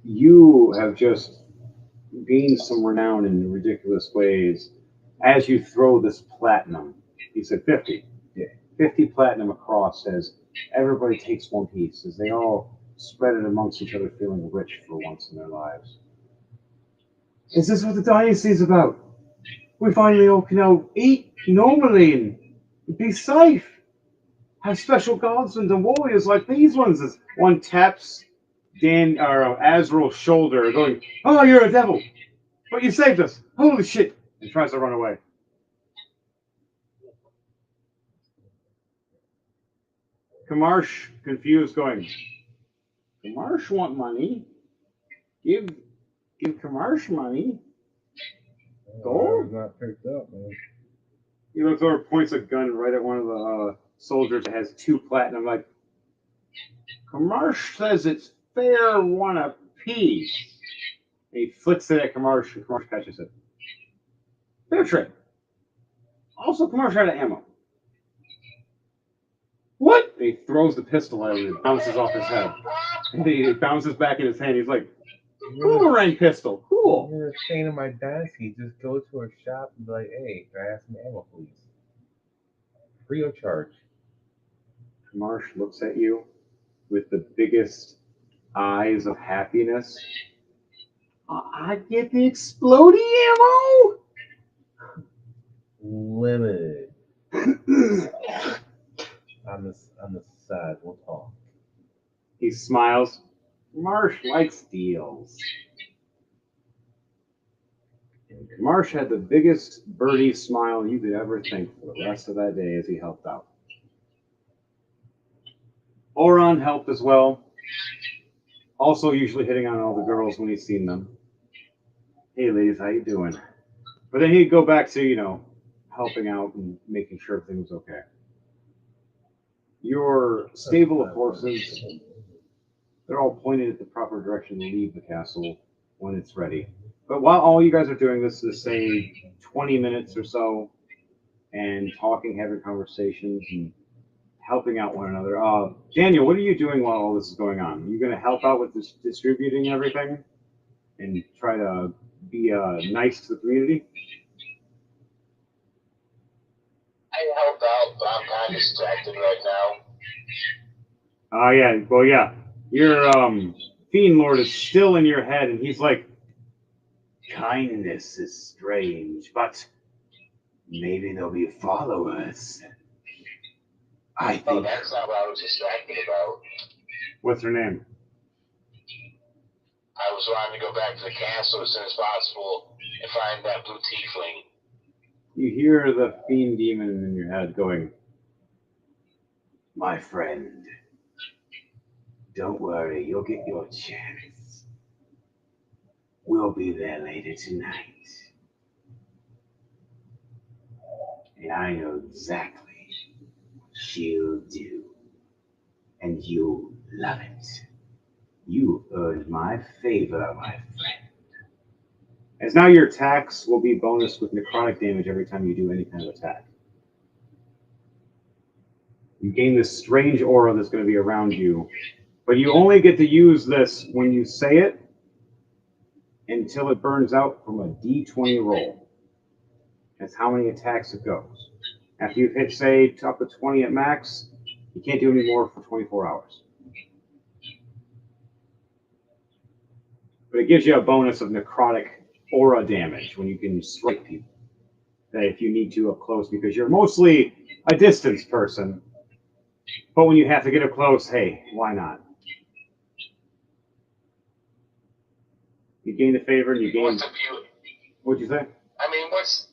You have just gained some renown in ridiculous ways as you throw this platinum. He said 50. Yeah. 50 platinum across as everybody takes one piece, as they all spread it amongst each other, feeling rich for once in their lives. Is this what the Dynasty is about? We finally all can now eat normally and be safe. Have special gods and the warriors like these ones. As one taps Azrael's shoulder, going, "Oh, you're a devil, but you saved us! Holy shit!" And tries to run away. Kamarsh, confused, going, "Kamarsh want money? Give Kamarsh money." Gold? It's not picked up, man. He looks over, points a gun right at one of the soldiers that has 2 platinum. Like, Kamarsh says it's fair one apiece. And he flicks it at Kamarsh, and Kamarsh catches it. Fair trade. Also, Kamarsh out of ammo. What? And he throws the pistol at him and it bounces off his head. And it bounces back in his hand. He's like, boomerang pistol. Cool. You're staying in my Dynasty. Just go to a shop and be like, hey, can I have some ammo, please? Free of charge. Kamarsh looks at you with the biggest eyes of happiness. I get the exploding ammo? Limited. on the side, we'll talk. He smiles. Marsh likes deals. And Marsh had the biggest birdie smile you could ever think for the rest of that day as he helped out. Oron helped as well. Also usually hitting on all the girls when he's seen them. Hey ladies, how you doing? But then he'd go back to, helping out and making sure everything was okay. Your stable of horses, they're all pointed at the proper direction to leave the castle when it's ready. But while all you guys are doing this is say 20 minutes or so and talking, having conversations and helping out one another. Daniel, what are you doing while all this is going on? Are you going to help out with this distributing everything and try to be nice to the community? I help out, but I'm kind of distracted right now. Yeah. Well, yeah. Your Fiend Lord is still in your head, and he's like, kindness is strange, but maybe they'll be followers. I think. Oh, that's not what I was distracted about. What's her name? I was wanting to go back to the castle as soon as possible and find that blue tiefling. You hear the fiend demon in your head going, my friend, don't worry, you'll get your chance. We'll be there later tonight. And I know exactly what she'll do. And you'll love it. You earned my favor, my friend. As now your attacks will be bonus with necrotic damage every time you do any kind of attack. You gain this strange aura that's going to be around you, but you only get to use this when you say it until it burns out from a d20 roll. That's how many attacks it goes. After you've hit, say, up to 20 at max, you can't do any more for 24 hours. but it gives you a bonus of necrotic aura damage when you can strike people. That if you need to up close, because you're mostly a distance person, but when you have to get up close, hey, why not? You gain the favor, and you gain. What's the beauty? What'd you say? I mean, what's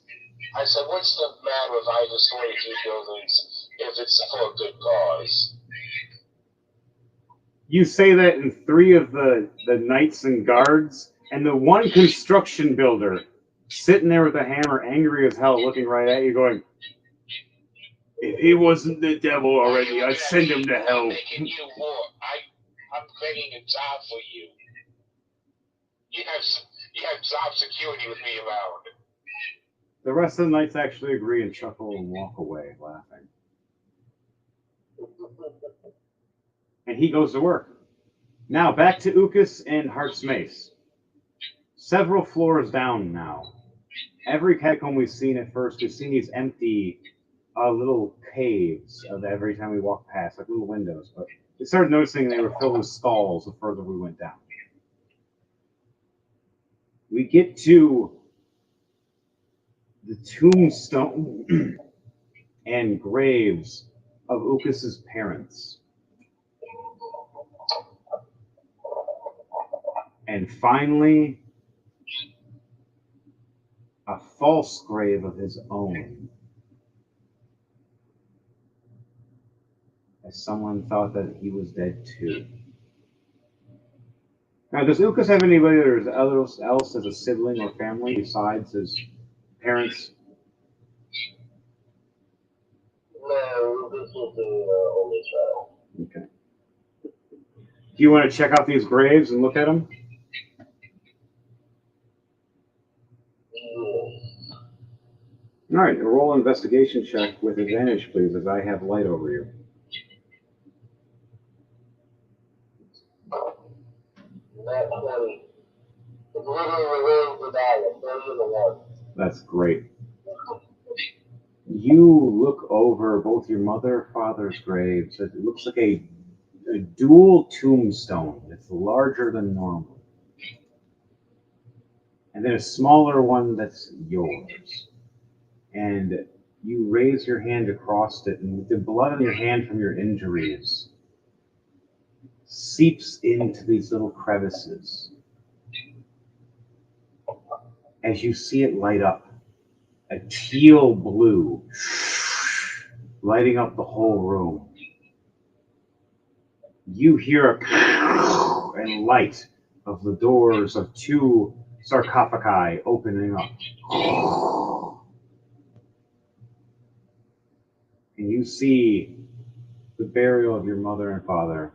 the matter if I destroy a few buildings if it's for a good cause? You say that in 3 of the knights and guards, and the one construction builder sitting there with a hammer, angry as hell, looking right at you, going, "If he wasn't the devil already, I'd send him to hell." I'm making you more. I'm creating a job for you. You have job security with me around. The rest of the knights actually agree and chuckle and walk away, laughing. And he goes to work. Now, back to Ukas and Heart's Mace. Several floors down now. Every catacomb we've seen at first, we've seen these empty little caves of every time we walk past, like little windows. But we started noticing they were filled with stalls the further we went down. We get to the tombstone and graves of Ukas's parents. And finally, a false grave of his own. As someone thought that he was dead too. Now, does Ukas have anybody else as a sibling or family besides his parents? No, this was the only child. Okay. Do you want to check out these graves and look at them? All right, roll an investigation check with advantage, please, as I have light over you. That's great. You look over both your mother and father's graves. It looks like a dual tombstone. It's larger than normal. And then a smaller one that's yours. And you raise your hand across it, and the blood on your hand from your injuries seeps into these little crevices. As you see it light up, a teal blue, lighting up the whole room. You hear a and light of the doors of 2 sarcophagi opening up. And you see the burial of your mother and father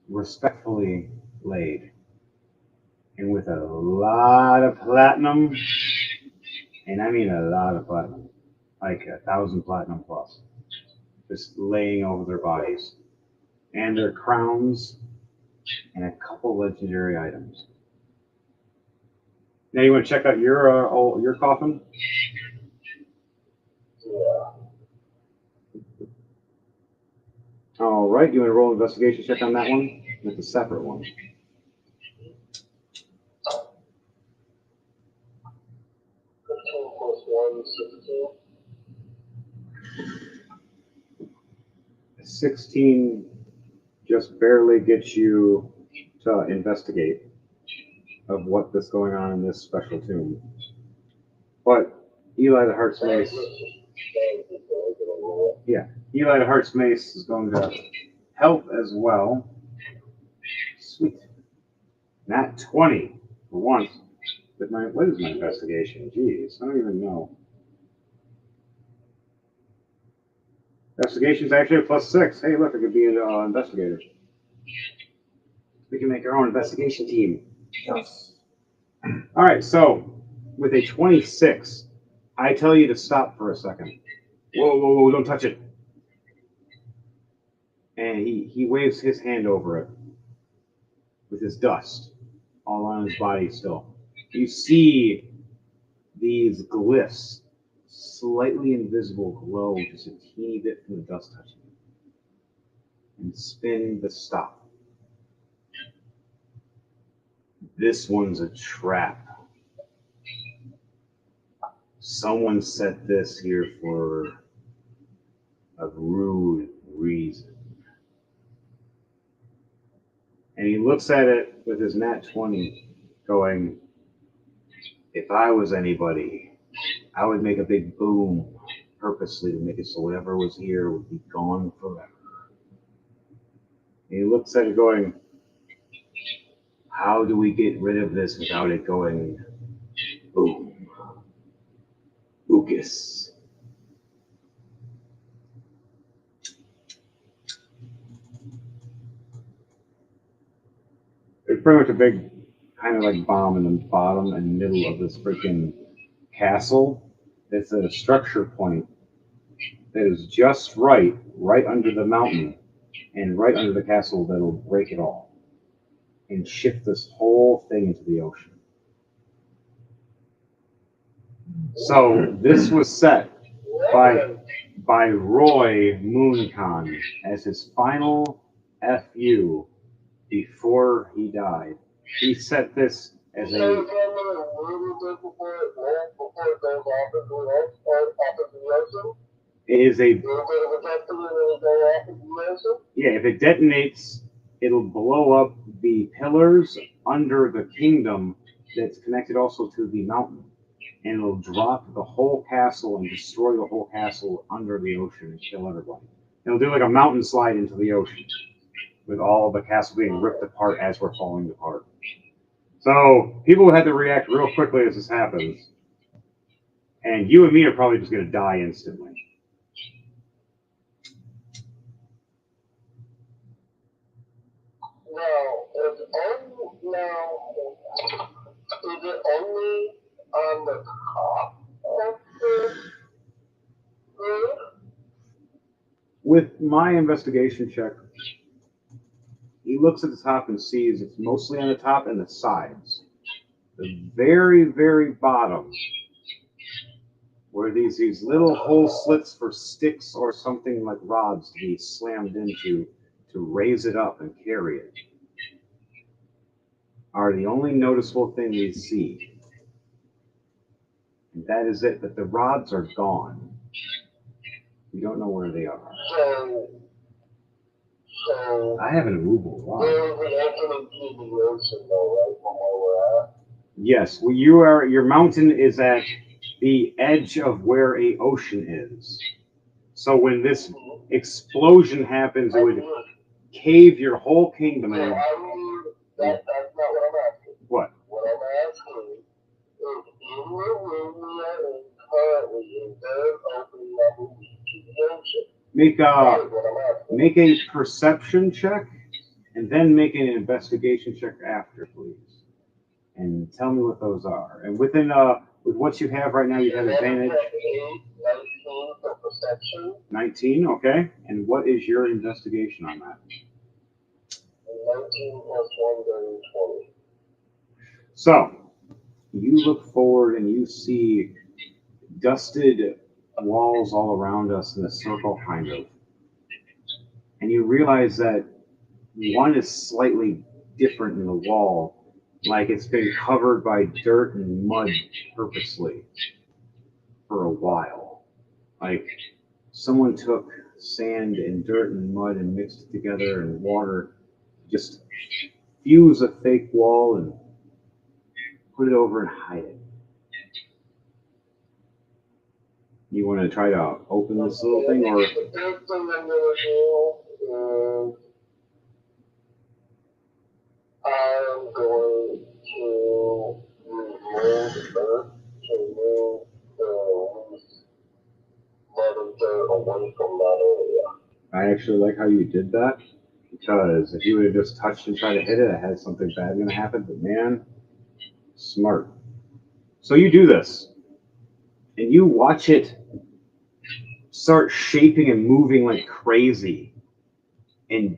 respectfully laid. And with a lot of platinum, and I mean a lot of platinum, like 1,000 platinum plus, just laying over their bodies. And their crowns, and a couple legendary items. Now you want to check out your coffin? Yeah. All right, you want to roll an investigation check on that one? That's a separate one. 15 plus 1, 16. 16 just barely gets you to investigate of what's going on in this special tomb. But Eli the Heart's Mace, Eli the Heart's Mace is going to help as well. Sweet. Nat 20 for once. But what is my investigation? Jeez, I don't even know. Investigation's actually a +6. Hey, look, I could be an investigator. We can make our own investigation team. Yes. All right, so with a 26, I tell you to stop for a second. Whoa, whoa, whoa, don't touch it. And he waves his hand over it with his dust all on his body still. You see these glyphs, slightly invisible, glow just a teeny bit from the dust touching it. And spin the stop. This one's a trap. Someone set this here for a rude reason. And he looks at it with his nat 20, going, if I was anybody, I would make a big boom purposely to make it so whatever was here would be gone forever. And he looks at it going, how do we get rid of this without it going boom? Lucas. There's pretty much a big kind of like bomb in the bottom and middle of this freaking castle. It's a structure point that is just right under the mountain and right under the castle that'll break it all and shift this whole thing into the ocean. So this was set by Roy Mooncon as his final FU before he died. He set this as a if it detonates, it'll blow up the pillars under the kingdom that's connected also to the mountain. And it'll drop the whole castle and destroy the whole castle under the ocean and kill everybody. It'll do like a mountain slide into the ocean with all the castle being ripped apart as we're falling apart. So people had to react real quickly as this happens. And you and me are probably just going to die instantly. Is it only on the top of the roof? With my investigation check, he looks at the top and sees it's mostly on the top and the sides. The very, very bottom, where these little hole slits for sticks or something like rods to be slammed into to raise it up and carry it, are the only noticeable thing we see. And that is it, but the rods are gone. We don't know where they are. So I have an immovable rod. there's an opening to the ocean, though, right, from where we're at? Yes, well, your mountain is at the edge of where a ocean is. So when this explosion happens, it would cave your whole kingdom in. That's not what I'm asking. What? What I'm asking is, in the room we are in currently, is there an opening that will lead to the ocean? Make a perception check, and then make an investigation check after, please. And tell me what those are. And with what you have right now, you have advantage. 19 for perception. 19, okay. And what is your investigation on that? 19 plus 1 being 20. So, you look forward and you see dusted walls all around us in a circle, kind of. And you realize that one is slightly different in the wall, like it's been covered by dirt and mud purposely for a while. Like someone took sand and dirt and mud and mixed it together and water, just fuse a fake wall and put it over and hide it. You want to try to open this little thing, or? The first thing I'm going to do is I'm going to remove earth to move the loose mud and dirt away from that area. I actually like how you did that, because if you would have just touched and tried to hit it, it had something bad going to happen. But man, smart. So you do this, and you watch it start shaping and moving like crazy, and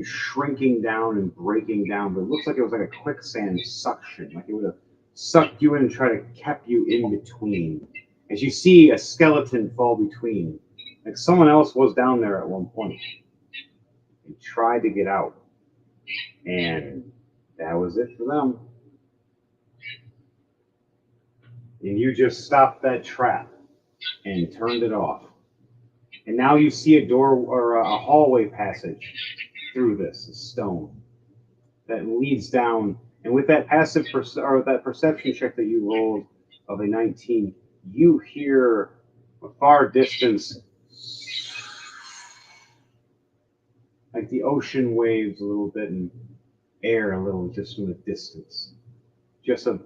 shrinking down and breaking down. But it looks like it was like a quicksand suction, like it would have sucked you in and tried to kept you in between. As you see a skeleton fall between, like someone else was down there at one point and tried to get out, and that was it for them. And you just stopped that trap and turned it off. And now you see a door or a hallway passage through this, a stone that leads down. And with that that perception check that you rolled of a 19, you hear a far distance, like the ocean waves a little bit and air a little, just from a distance, just a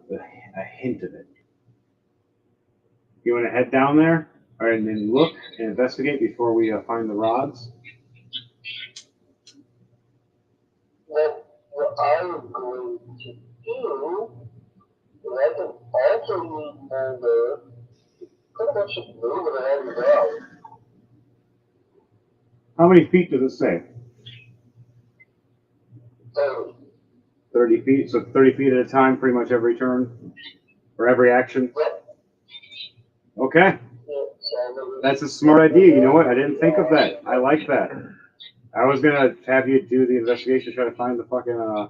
hint of it. You want to head down there, and then look and investigate before we find the rods? What I'm going to do is I can also move over. Pretty much just move it ahead and go. How many feet does it say? 30. 30 feet, so 30 feet at a time, pretty much every turn, or every action? Okay. That's a smart idea. You know what? I didn't think of that. I like that. I was going to have you do the investigation, try to find the fucking,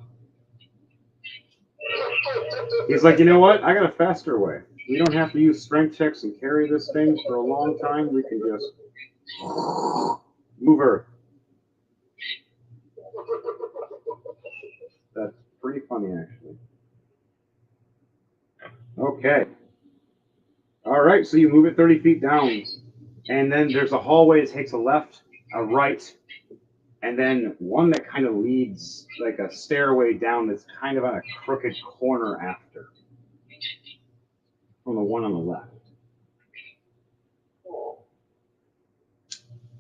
He's like, you know what? I got a faster way. We don't have to use strength checks and carry this thing for a long time. We can just move her. That's pretty funny, actually. Okay. All right, so you move it 30 feet down, and then there's a hallway that takes a left, a right, and then one that kind of leads like a stairway down that's kind of on a crooked corner after, from the one on the left.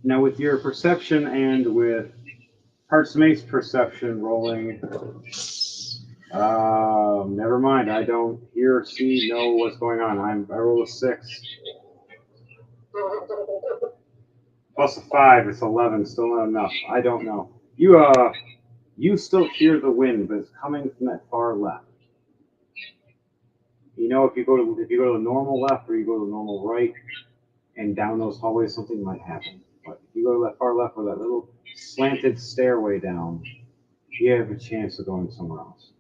Now with your perception and with Heartsmate's perception rolling, never mind, I don't hear, see, know what's going on. I roll a 6. Plus a 5, it's 11, still not enough. I don't know. You still hear the wind, but it's coming from that far left. You know, if you go to the normal left or you go to the normal right and down those hallways, something might happen. But if you go to that far left or that little slanted stairway down, you have a chance of going somewhere else.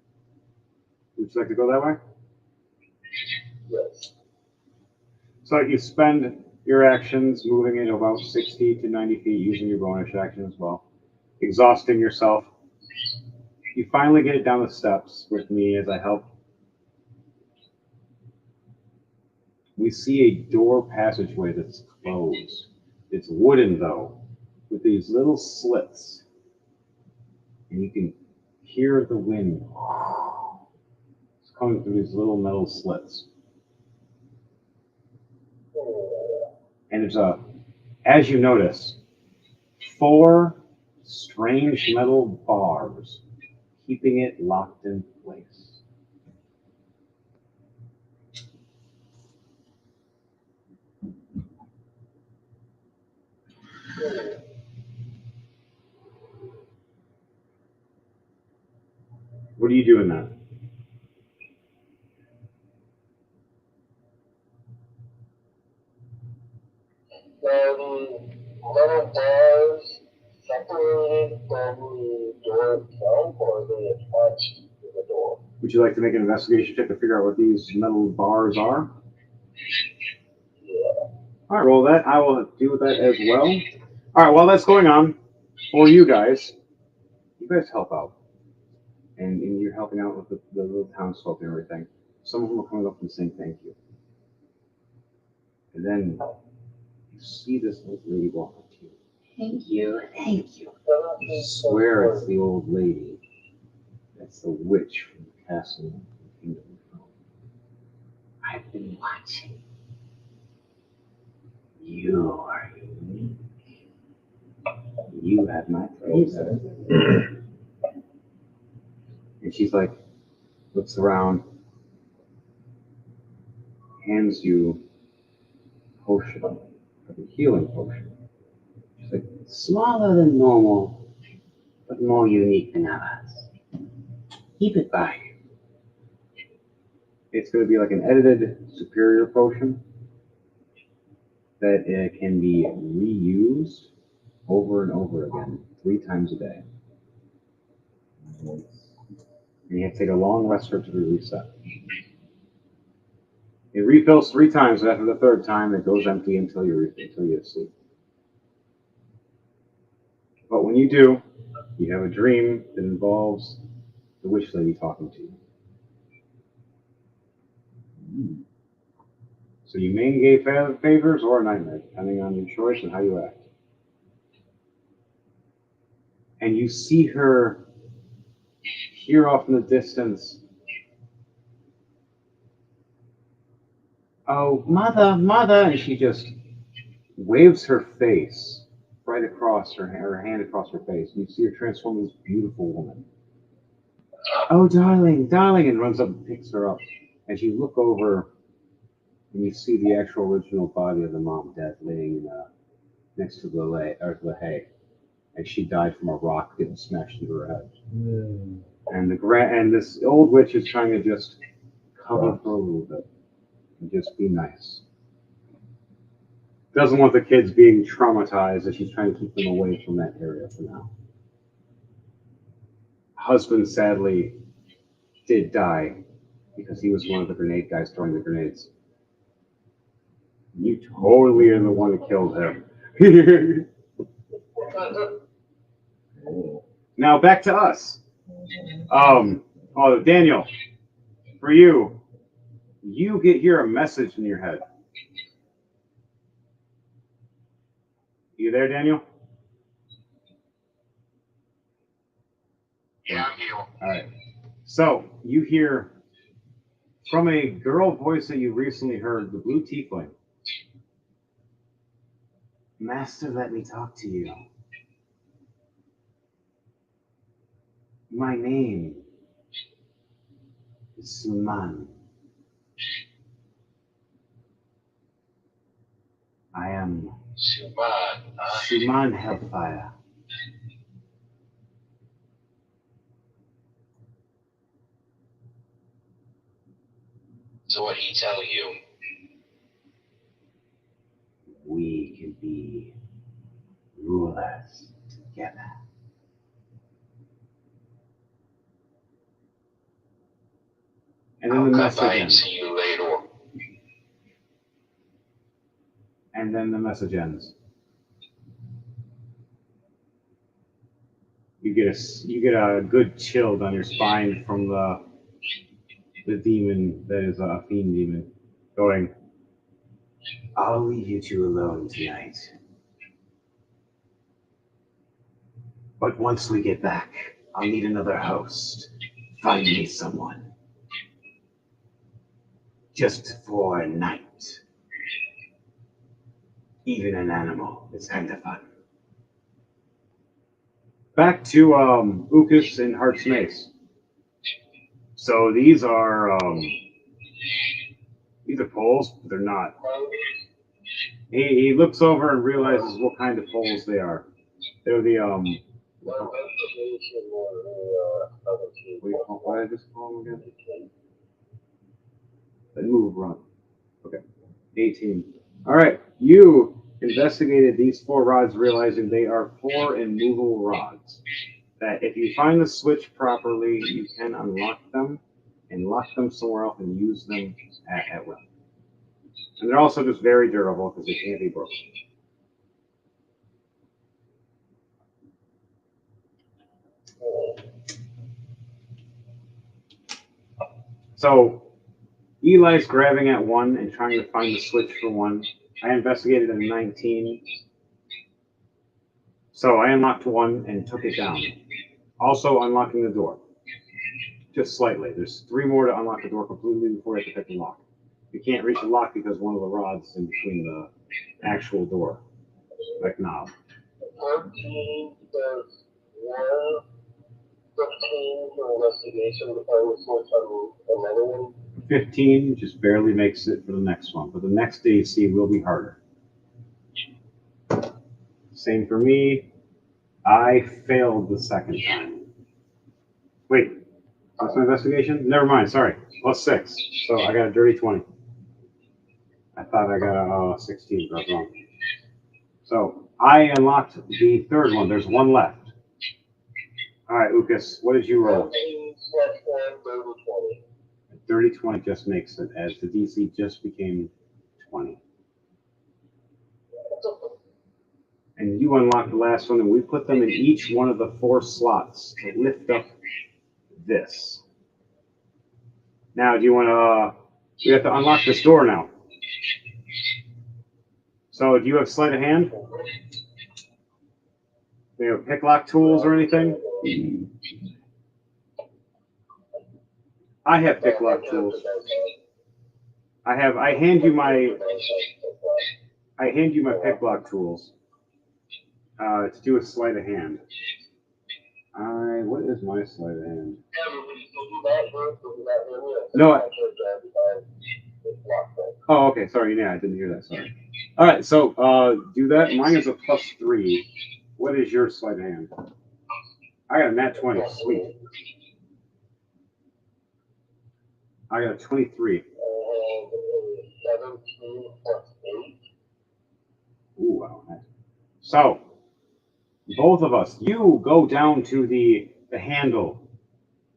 Would you like to go that way? Yes. So you spend your actions moving in about 60 to 90 feet using your bonus action as well, exhausting yourself. You finally get it down the steps with me as I help. We see a door passageway that's closed. It's wooden, though, with these little slits. And you can hear the wind. It's coming through these little metal slits. And there's as you notice, 4 strange metal bars keeping it locked in place. What are you doing now? The metal bars separated from the door itself, or are they attached to the door? Would you like to make an investigation check to figure out what these metal bars are? Yeah. All right, well, I will do that as well. All right, while that's going on, for you guys help out. And you're helping out with the little townsfolk and everything. Some of them are coming up and saying thank you. And then you see this old lady walk up to you. Thank you, thank you. I swear it's the old lady. That's the witch from the castle in the Kingdom of Hell. I've been watching. You are unique. You have my praise. And she's like, looks around, hands you a potion, like a healing potion. She's like, Smaller than normal, but more unique than others. Keep it by you. it's going to be like an edited superior potion that it can be reused over and over again 3 times a day. And you have to take a long rest for it to be reset. It refills 3 times, and after the 3rd time, it goes empty until you sleep. But when you do, you have a dream that involves the witch lady talking to you. So you may engage favors or a nightmare, depending on your choice and how you act. And you see her here off in the distance. Oh, mother, mother! And she just waves her face right across her hand across her face. And you see her transform into this beautiful woman. Oh, darling, darling! And runs up and picks her up. As you look over, and you see the actual original body of the mom dead laying next to the hay. And she died from a rock getting smashed into her head. And and this old witch is trying to just cover her a little bit and just be nice. Doesn't want the kids being traumatized, and she's trying to keep them away from that area for now. Husband sadly did die because he was one of the grenade guys throwing the grenades. You totally are the one who killed him. Now back to us. Daniel, for you hear a message in your head. You there, Daniel? Yeah, I'm here. All right. So you hear from a girl voice that you recently heard, the blue tiefling. Master, let me talk to you. My name is Suman. I am Suman Hellfire. So what did he tell you? We can be rulers together. And then the message I ends. see you later. And then the message ends. You get a good chill down your spine from the demon that is a fiend demon going, I'll leave you two alone tonight. But once we get back, I'll need another host. Find me someone. Just for a night. Even an animal is kind of fun. back to Ukas and Heart's Mace. So these are poles, but they're not. He looks over and realizes what kind of poles they are. They're the what did I just call them again? The move run. Okay. 18. All right. You investigated these 4 rods, realizing they are 4 immovable rods. That if you find the switch properly, you can unlock them and lock them somewhere else and use them at will. And they're also just very durable because they can't be broken. So Eli's grabbing at 1 and trying to find the switch for 1. I investigated at 19. So I unlocked 1 and took it down. Also unlocking the door. Just slightly. There's 3 more to unlock the door completely before you have to pick the lock. You can't reach the lock because one of the rods is in between the actual door. Like knob. 14 does 1, 15 for investigation to find the source on another one. 15 just barely makes it for the next one, but the next AC will be harder. Same for me. I failed the second time. Wait, what's my investigation? Never mind, sorry. +6. So I got a dirty 20. I thought I got a 16, but I was wrong. So I unlocked the 3rd one. There's 1 left. All right, Ukas, what did you roll? 14 +1, 20. Dirty 20 just makes it, as the DC just became 20. And you unlock the last one, and we put them in each one of the 4 slots to lift up this. Now, do you want to... we have to unlock this door now. So, do you have sleight of hand? Do you have picklock tools or anything? I have picklock tools. I hand you my picklock tools to do a sleight of hand. What is my sleight of hand? No. Oh, okay. Sorry. Yeah, I didn't hear that. Sorry. All right. So do that. Mine is a +3. What is your sleight of hand? I got a nat 20. Sweet. I got a 23. Ooh, wow. So, both of us, you go down to the handle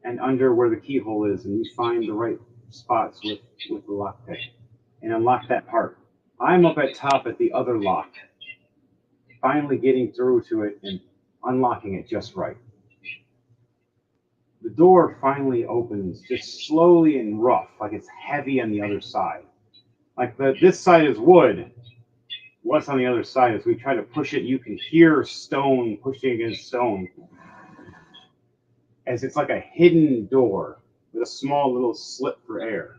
and under where the keyhole is, and you find the right spots with the lockpick and unlock that part. I'm up at top at the other lock, finally getting through to it and unlocking it just right. The door finally opens, just slowly and rough, like it's heavy on the other side. Like this side is wood. What's on the other side, as we try to push it, you can hear stone pushing against stone. As it's like a hidden door with a small little slit for air.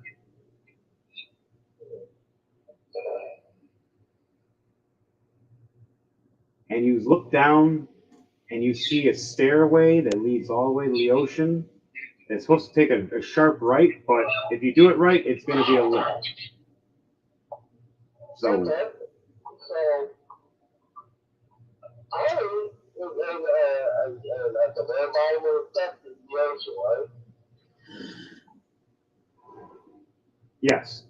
And you look down and you see a stairway that leads all the way to the ocean. It's supposed to take a sharp right, but if you do it right, it's going to be a lift. So, at the very bottom of the steps is the ocean, right? yes,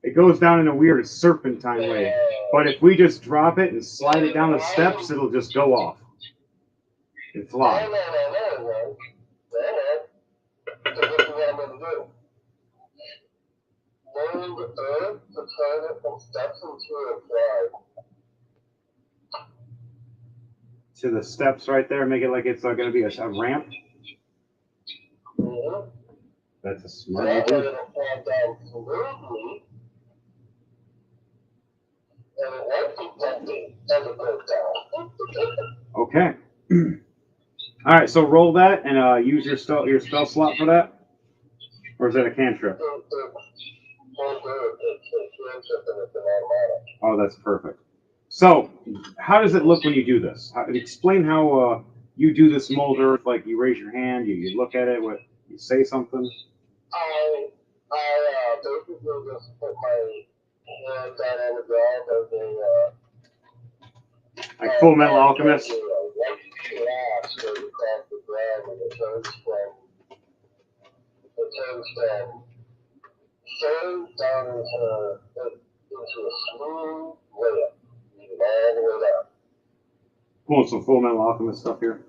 it goes down in a weird serpentine way. But if we just drop it and slide it down the steps, it'll just go off and fly. No. So this is what I'm going to do. Move the earth to turn it from steps into a fly. To the steps right there, make it like it's going to be a ramp. Mm-hmm. That's a smart That way idea. it'll fall down smoothly, and it won't be bumpy as it goes down. Okay. All right, so roll that and use your spell slot for that, or is that a cantrip? Oh, that's perfect. So, how does it look when you do this? Explain how you do this mold earth. Like you raise your hand, you look at it, you say something. I basically just put my hand down on the ground as a Like Full Metal Alchemist. white glass goes across the ground, and it turns from stone down into a smooth layup, all the way down. Pulling some Full Metal Alchemist stuff here.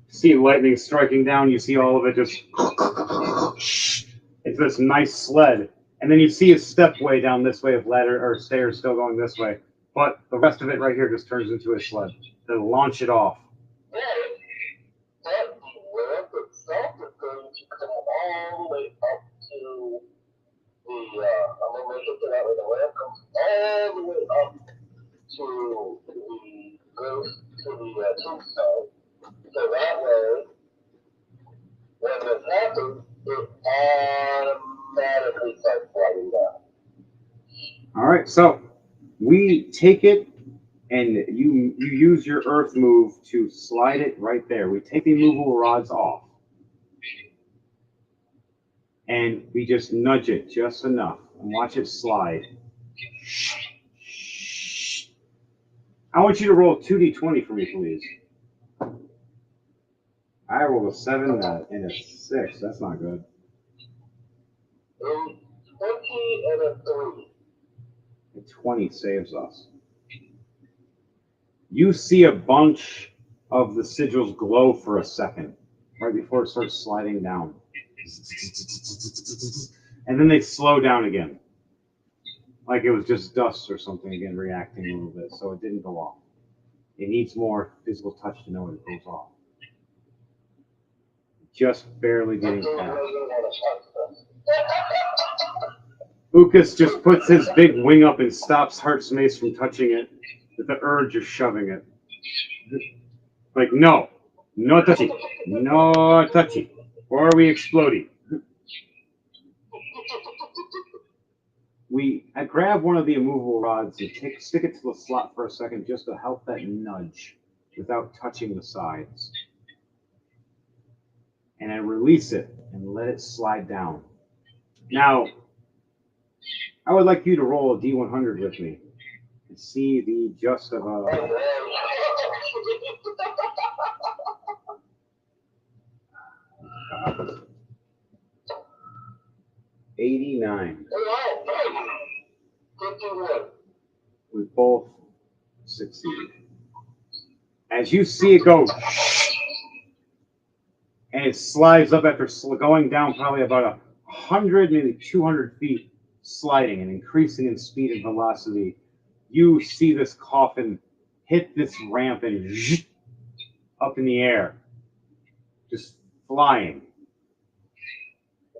See lightning striking down, you see all of it just... It's this nice sled. And then you see a stepway down this way of ladder or stairs still going this way. But the rest of it right here just turns into a sled. Then launch it off. That ramp itself is going to come all the way up to the, I'm going to make it that way, the ramp comes all the way up to the tombstone. So that way, when this happens, it automatically starts sliding down. All right, so we take it and you use your earth move to slide it right there. We take the immovable rods off. And we just nudge it just enough and watch it slide. I want you to roll 2d20 for me, please. I rolled a 7 and a 6. That's not good. 20 and a 3. A 20 saves us. You see a bunch of the sigils glow for a second. right before it starts sliding down. And then they slow down again. Like it was just dust or something again reacting a little bit, so it didn't go off. It needs more physical touch to know it goes off. Just barely getting past. Ukas just puts his big wing up and stops Heart's Mace from touching it with the urge of shoving it. Like, no touchy, no touchy, or we exploding. I grab one of the immovable rods and stick it to the slot for a second just to help that nudge without touching the sides. And I release it and let it slide down. Now, I would like you to roll a D100 with me and see the just of a... 89. We both succeed. As you see it go, and it slides up after going down probably about 100, maybe 200 feet, sliding and increasing in speed and velocity, you see this coffin hit this ramp and up in the air, just flying.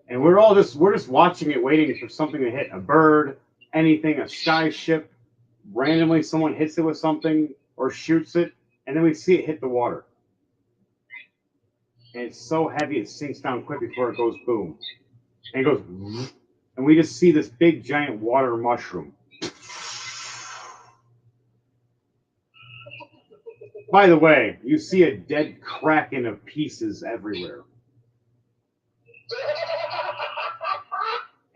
And we're just watching it, waiting for something to hit. A bird, anything, a sky ship. Randomly someone hits it with something or shoots it, and then we see it hit the water. And it's so heavy it sinks down quick before it goes boom. And it goes, and we just see this big giant water mushroom. By the way, you see a dead kraken of pieces everywhere.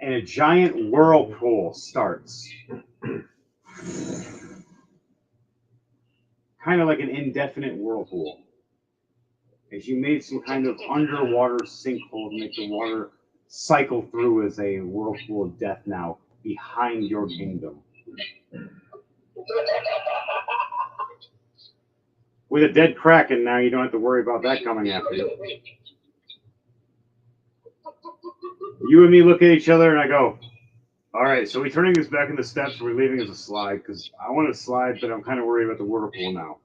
And a giant whirlpool starts. Kind of like an indefinite whirlpool. As you made some kind of underwater sinkhole to make the water cycle through as a whirlpool of death now behind your kingdom. With a dead kraken now, you don't have to worry about that coming after you. You and me look at each other and I go, all right, so we turning this back in the steps, or we're leaving as a slide? Because I want to slide, but I'm kind of worried about the whirlpool now.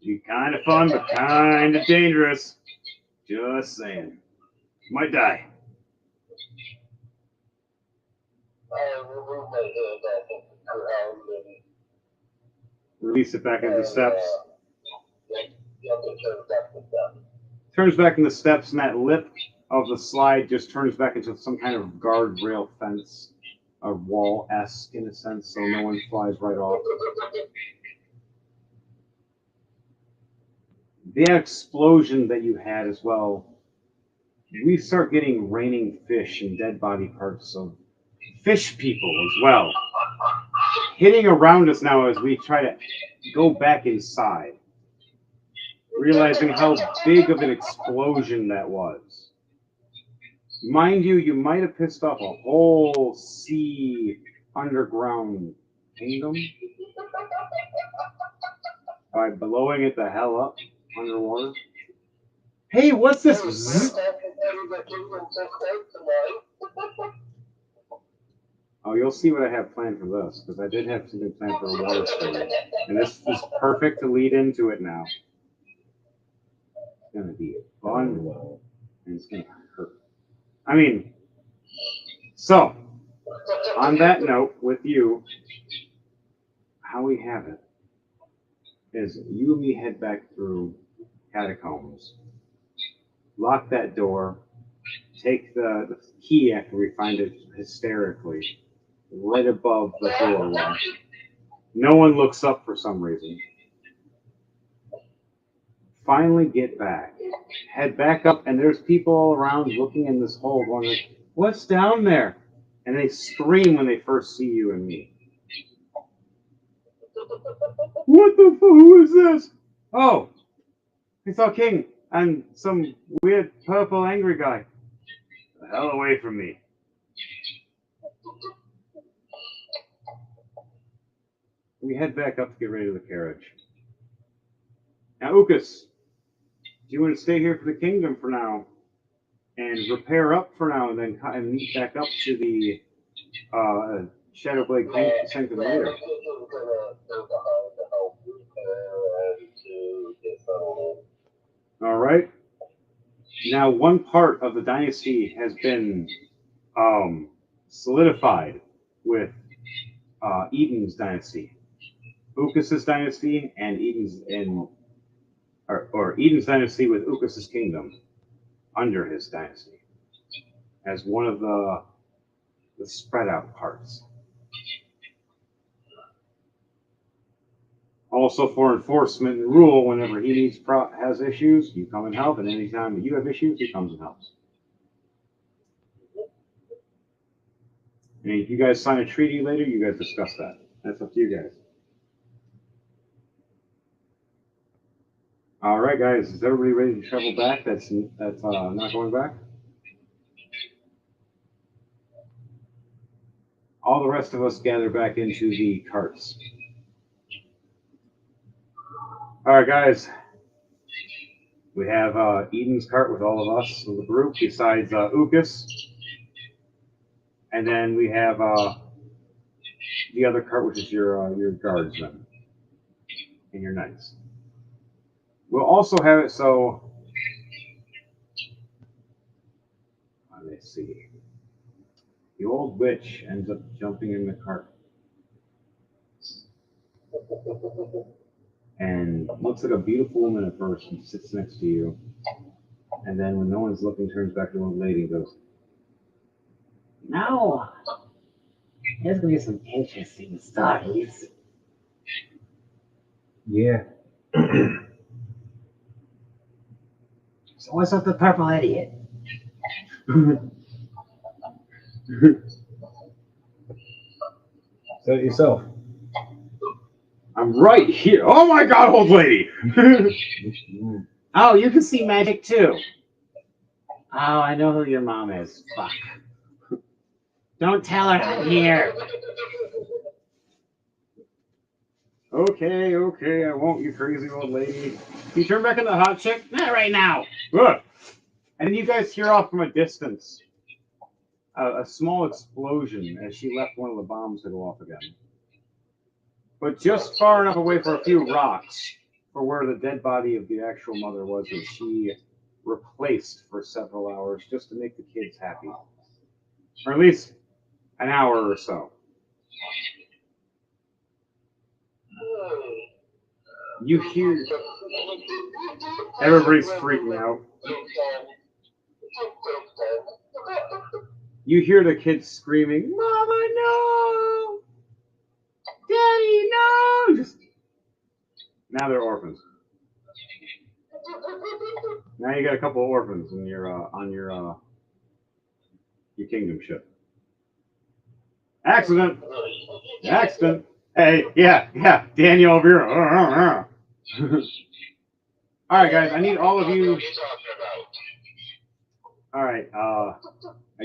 Be kind of fun, but kind of dangerous. Just saying. Might die. Release it back into the steps. Turns back in the steps, and that lip of the slide just turns back into some kind of guardrail fence, a wall-esque in a sense, so no one flies right off. The explosion that you had as well, we start getting raining fish and dead body parts of fish people as well, hitting around us now as we try to go back inside, realizing how big of an explosion that was. Mind you, you might have pissed off a whole sea underground kingdom by blowing it the hell up underwater. Hey, what's this? Oh, you'll see what I have planned for this, because I did have something planned for a water story. And this is perfect to lead into it now. It's going to be fun, and it's going to hurt. I mean, so, on that note, with you, how we have it is you and me head back through catacombs, lock that door, take the key after we find it hysterically, right above the doorway. No one looks up for some reason. Finally get back. Head back up, and there's people all around looking in this hole going like, what's down there? And they scream when they first see you and me. What the fuck? Who is this? Oh, it's our king and some weird purple angry guy. The hell away from me. We head back up to get ready to the carriage. Now, Ukas, you want to stay here for the kingdom for now and repair up for now, and then and meet back up to the Shadowblade Sanctum later? All right. Now, one part of the dynasty has been solidified with Eden's dynasty, Ucas's dynasty, and Eden's dynasty with Ucas's kingdom under his dynasty as one of the spread out parts. Also, for enforcement and rule, whenever he has issues, you come and help, and anytime that you have issues, he comes and helps. And if you guys sign a treaty later, you guys discuss that. That's up to you guys. All right, guys, is everybody ready to travel back? That's not going back. All the rest of us gather back into the carts. All right, guys. We have Eden's cart with all of us in the group, besides Ucas. And then we have the other cart, which is your guardsmen and your knights. We'll also have it so. Let's see. The old witch ends up jumping in the cart and looks like a beautiful woman at first and sits next to you. And then when no one's looking, turns back to the old lady and goes, No. There's going to be some interesting stories. Yeah. So what's with the purple idiot? Say it yourself. I'm right here. Oh my God, old lady! Oh, you can see magic too. Oh, I know who your mom is. Fuck. Don't tell her I'm here. Okay, I won't, you crazy old lady. Can you turn back into the hot chick? Not right now. Good. And then you guys hear off from a distance a small explosion as she left one of the bombs to go off again. But just far enough away for a few rocks for where the dead body of the actual mother was that she replaced for several hours just to make the kids happy. Or at least an hour or so. You hear everybody's freaking out. You hear the kids screaming, "Mama, no! Daddy, no!" Just now they're orphans. Now you got a couple of orphans in your on your kingdom ship. Accident! Hey, yeah, Daniel over here. All right, guys, I need all of you. All right, are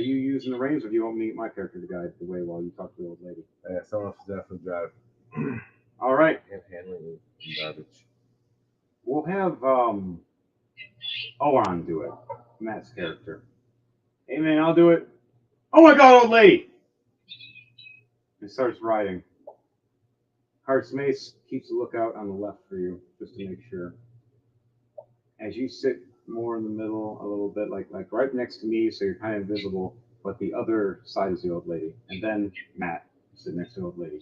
you using the reins, or do you want me to get my character to guide the way while you talk to the old lady? Yeah, someone else is definitely drive. All right. And handling and garbage. We'll have Oran do it. Matt's character. Hey, man, I'll do it. Oh my God, old lady! And starts riding. Heart's Mace keeps a lookout on the left for you, just to make sure. As you sit more in the middle, a little bit, like right next to me, so you're kind of invisible, but the other side is the old lady. And then Matt, sit next to the old lady.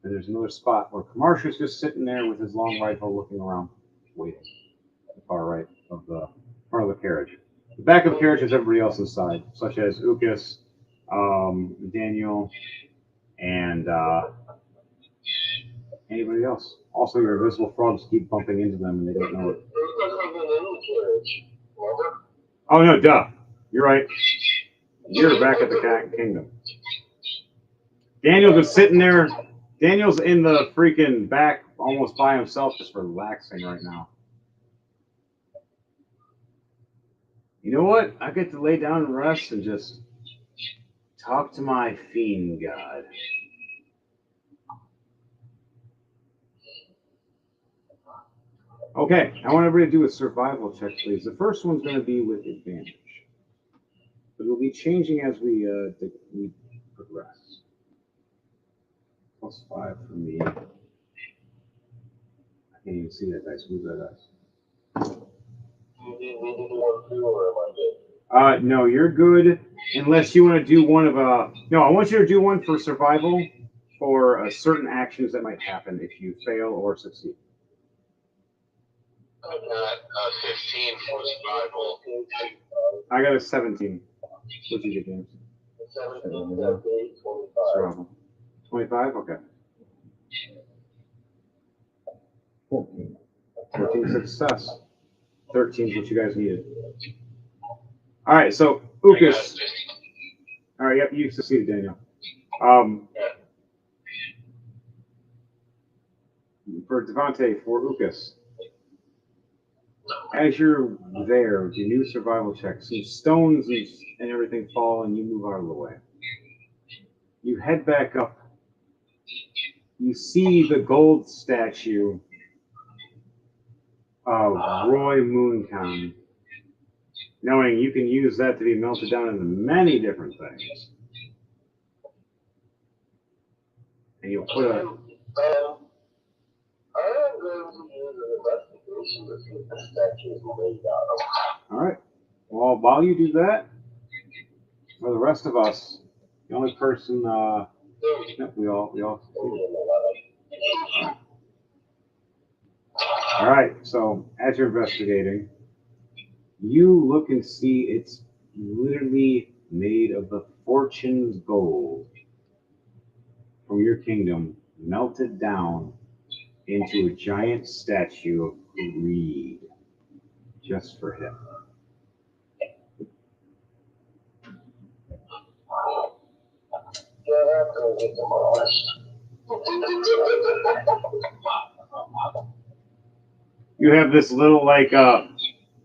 And there's another spot where Kamarsha's just sitting there with his long rifle looking around, waiting. At the far right of the front of the carriage. The back of the carriage is everybody else's side, such as Ucas, Daniel, and anybody else. Also, your invisible frogs keep bumping into them and they don't know it. Oh, no, duh. You're right. You're back at the kingdom. Daniel's just sitting there. Daniel's in the freaking back almost by himself, just relaxing right now. You know what? I get to lay down and rest and just talk to my fiend god. Okay, I want everybody to do a survival check, please. The first one's going to be with advantage, but it'll be changing as we progress. +5 for me. I can't even see that dice. Move that dice. No, you're good unless you want to do one of no, I want you to do one for survival for certain actions that might happen if you fail or succeed. I got 15 for survival. I got a 17. What'd you get, James? Survival. 25? Okay. 14 success. 13 is what you guys needed. All right, so Ukas. All right, yep, you succeeded, Daniel. For Devontae, for Ukas, as you're there, the new survival check, some stones and everything fall, and you move out of the way. You head back up. You see the gold statue of Roy Mooncon, knowing you can use that to be melted down into many different things. And you'll put a... I'm going to use an investigation to see if the statue is made out of. All right. Well, while you do that, for the rest of us, the only person... Yep, we all succeeded. All right, so as you're investigating, you look and see it's literally made of the fortune's gold from your kingdom, melted down into a giant statue of greed, just for him. Yeah, I'm going to get demolished. You have this little, like,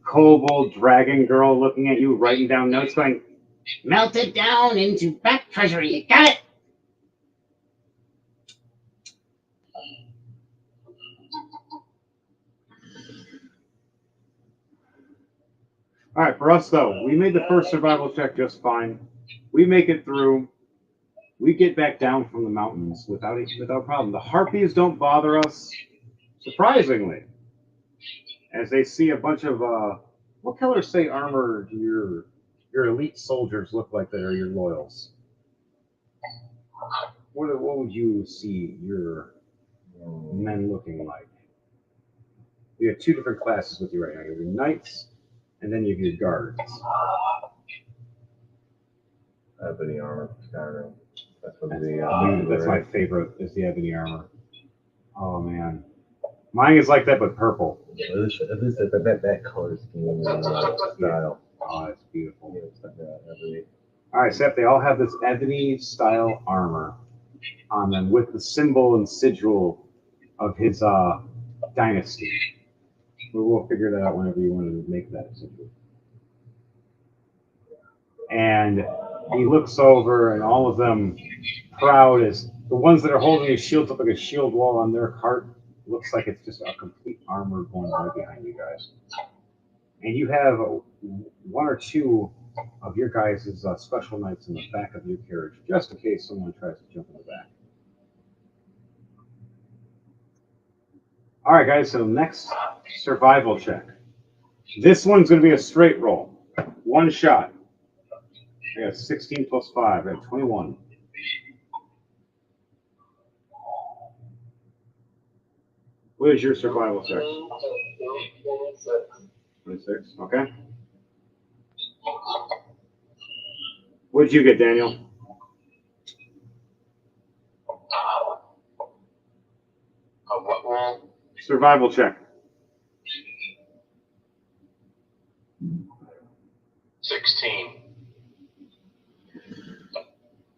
kobold dragon girl looking at you, writing down notes, going, Melt it down into back treasury. You got it? all right, for us, though, we made the first survival check just fine. We make it through. We get back down from the mountains without problem. The harpies don't bother us, surprisingly, as they see a bunch of what color say armor do your elite soldiers look like that are your loyals? What would you see your men looking like? You have two different classes with you right now. You have your knights, and then you have your guards. Ebony armor, Skyrim. That's my favorite, is the ebony armor. Oh, man. Mine is like that, but purple. At least that color scheme and style. Oh, it's beautiful. Yeah, it's like that, ebony. All right, Seth, they all have this ebony-style armor on them with the symbol and sigil of his dynasty. We'll figure that out whenever you want to make that sigil. And he looks over, and all of them, proud as the ones that are holding his shields up like a shield wall on their cart, looks like it's just a complete armor going right behind you guys. And you have one or two of your guys' special knights in the back of your carriage, just in case someone tries to jump in the back. All right, guys, so next survival check. This one's going to be a straight roll. One shot. I got 16 plus 5. I got 21. What is your survival check? 26. Okay. What did you get, Daniel? What roll? Survival check. 16.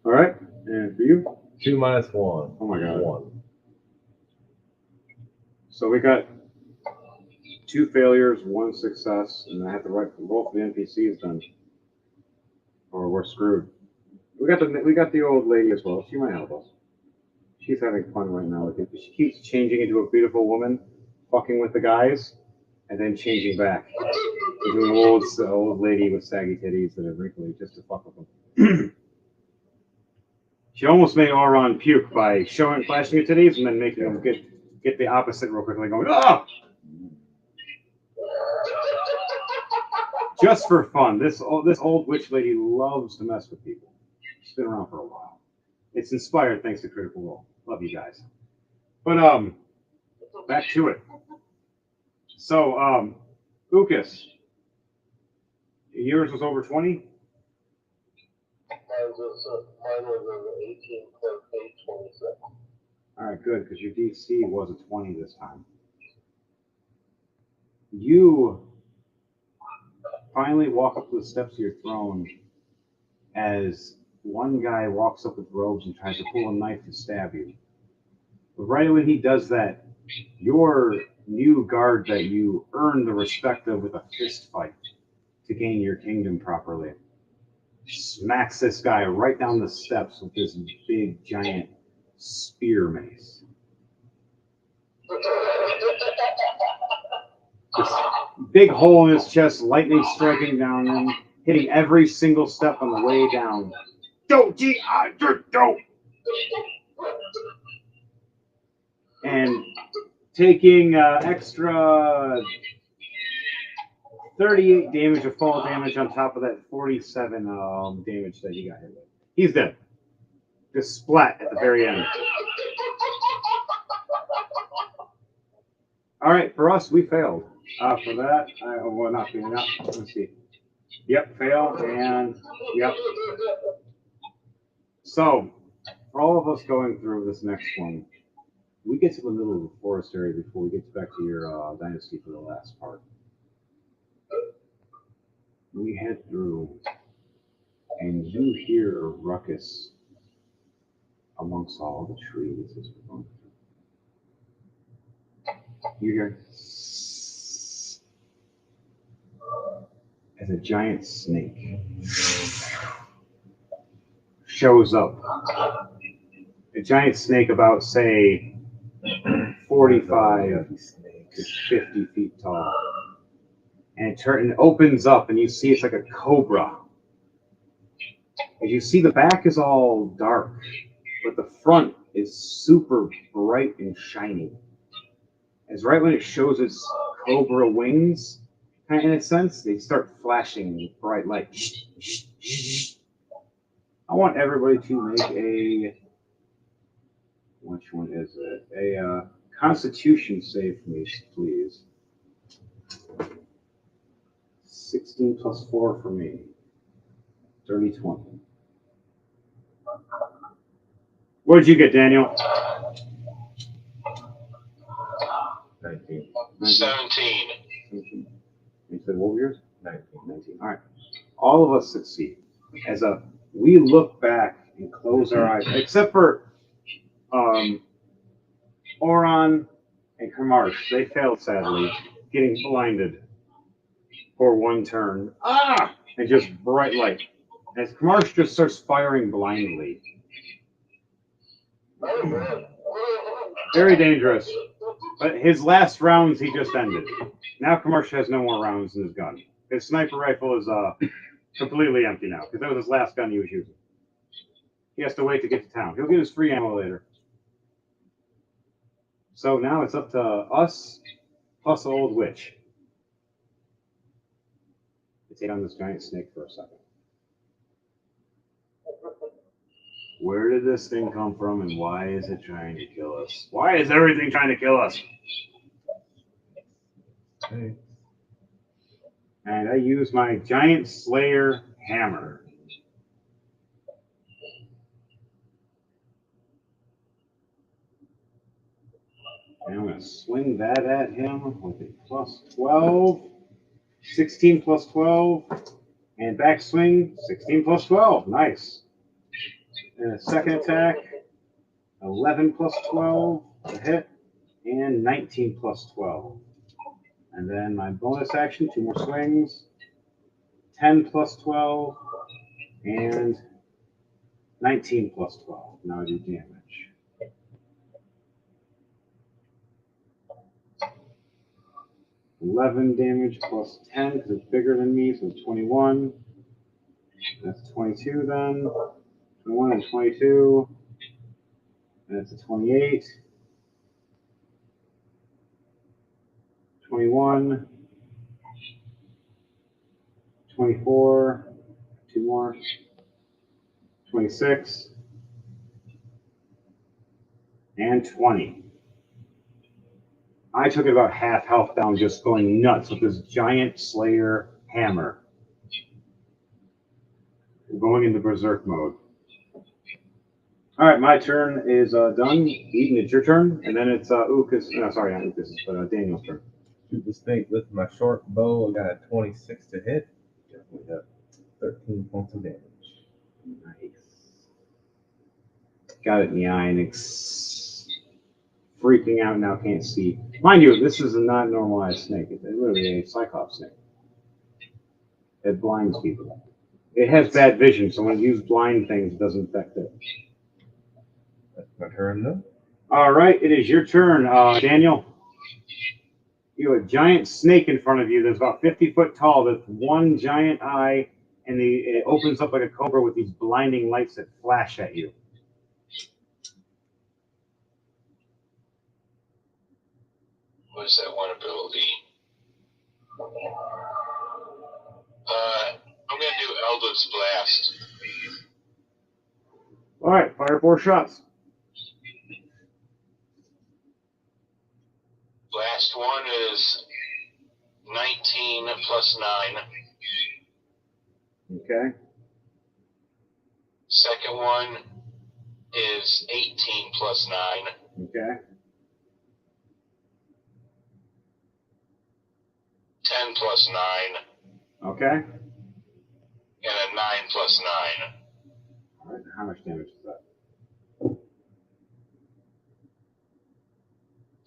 All right. And for you? 2 minus 1. Oh my God. 1. So we got 2 failures, 1 success, and I have to roll for the NPCs then, or we're screwed. We got the old lady as well. She might help us. She's having fun right now with it. She keeps changing into a beautiful woman, fucking with the guys, and then changing back. The old lady with saggy titties that are wrinkly just to fuck with them. She almost made Auron puke by flashing her titties and then making him get the opposite real quickly, going, oh! Just for fun. This old witch lady loves to mess with people. She's been around for a while. It's inspired thanks to Critical Role. Love you guys. But back to it. So Lucas, yours was over 20? Mine was over 18 plus 8, 27. All right, good, because your DC was a 20 this time. You finally walk up to the steps of your throne as one guy walks up with robes and tries to pull a knife to stab you. But right when he does that, your new guard that you earned the respect of with a fist fight to gain your kingdom properly smacks this guy right down the steps with this big, giant spear mace. This big hole in his chest, lightning striking down him, hitting every single step on the way down. Don't. And taking extra 38 damage of fall damage on top of that 47 damage that he got hit with. He's dead. Just splat at the very end. All right, for us, we failed. For that, let's see. Yep, fail, and yep. So, for all of us going through this next one, we get to the middle of the forest area before we get back to your Dynasty for the last part. We head through, and you hear a ruckus amongst all the trees as we're going through. You hear as a giant snake shows up. A giant snake about, say, 45 to 50 feet tall. And it opens up, and you see it's like a cobra. As you see, the back is all dark, but the front is super bright and shiny. As right when it shows its cobra wings, kind of in a sense, they start flashing bright light. I want everybody to make a, which one is it? A Constitution save for me, please. 16 plus 4 for me. 30-20. What did you get, Daniel? 19. 17. You said what were yours? 19. 19. All right. All of us succeed. We look back and close our eyes, except for Auron and Kamarsh. They failed, sadly, getting blinded for one turn. And just bright light. As Kamarsh just starts firing blindly. Very dangerous. But his last rounds he just ended. Now Kamarsh has no more rounds in his gun. His sniper rifle is completely empty now, because that was his last gun he was using. He has to wait to get to town. He'll get his free ammo later. So now it's up to us plus the old witch to take on this giant snake for a second. Where did this thing come from, and why is it trying to kill us? Why is everything trying to kill us? Hey. And I use my giant slayer hammer. And I'm going to swing that at him with a plus 12. 16 plus 12. And backswing, 16 plus 12. Nice. And a second attack, 11 plus 12 to hit, and 19 plus 12. And then my bonus action, 2 more swings, 10 plus 12, and 19 plus 12. Now I do damage. 11 damage plus 10 because it's bigger than me, so it's 21. That's 22 then. 21 and 22. And it's a 28. 21. 24. Two more. 26. And 20. I took it about half health down just going nuts with this giant Slayer hammer. We're going into Berserk mode. All right, my turn is done. Eden, it's your turn, and then it's Ukas. No, sorry, not Ukas, but Daniel's turn. Shoot the snake with my short bow. I got a 26 to hit. Definitely got 13 points of damage. Nice. Got it in the eye, and it's freaking out now, can't see. Mind you, this is a not normalized snake. It's literally a Cyclops snake. It blinds people. It has bad vision, so when it uses blind things, it doesn't affect it. That's my turn, though. All right, it is your turn, Daniel. You have a giant snake in front of you that's about 50 foot tall, that's one giant eye, and it opens up like a cobra with these blinding lights that flash at you. What is that one ability? I'm going to do Eldritch Blast. All right, fire 4 shots. Last one is 19 plus 9. Okay. Second one is 18 plus 9. Okay. 10 plus 9. Okay. And a 9 plus 9. All right, how much damage is that?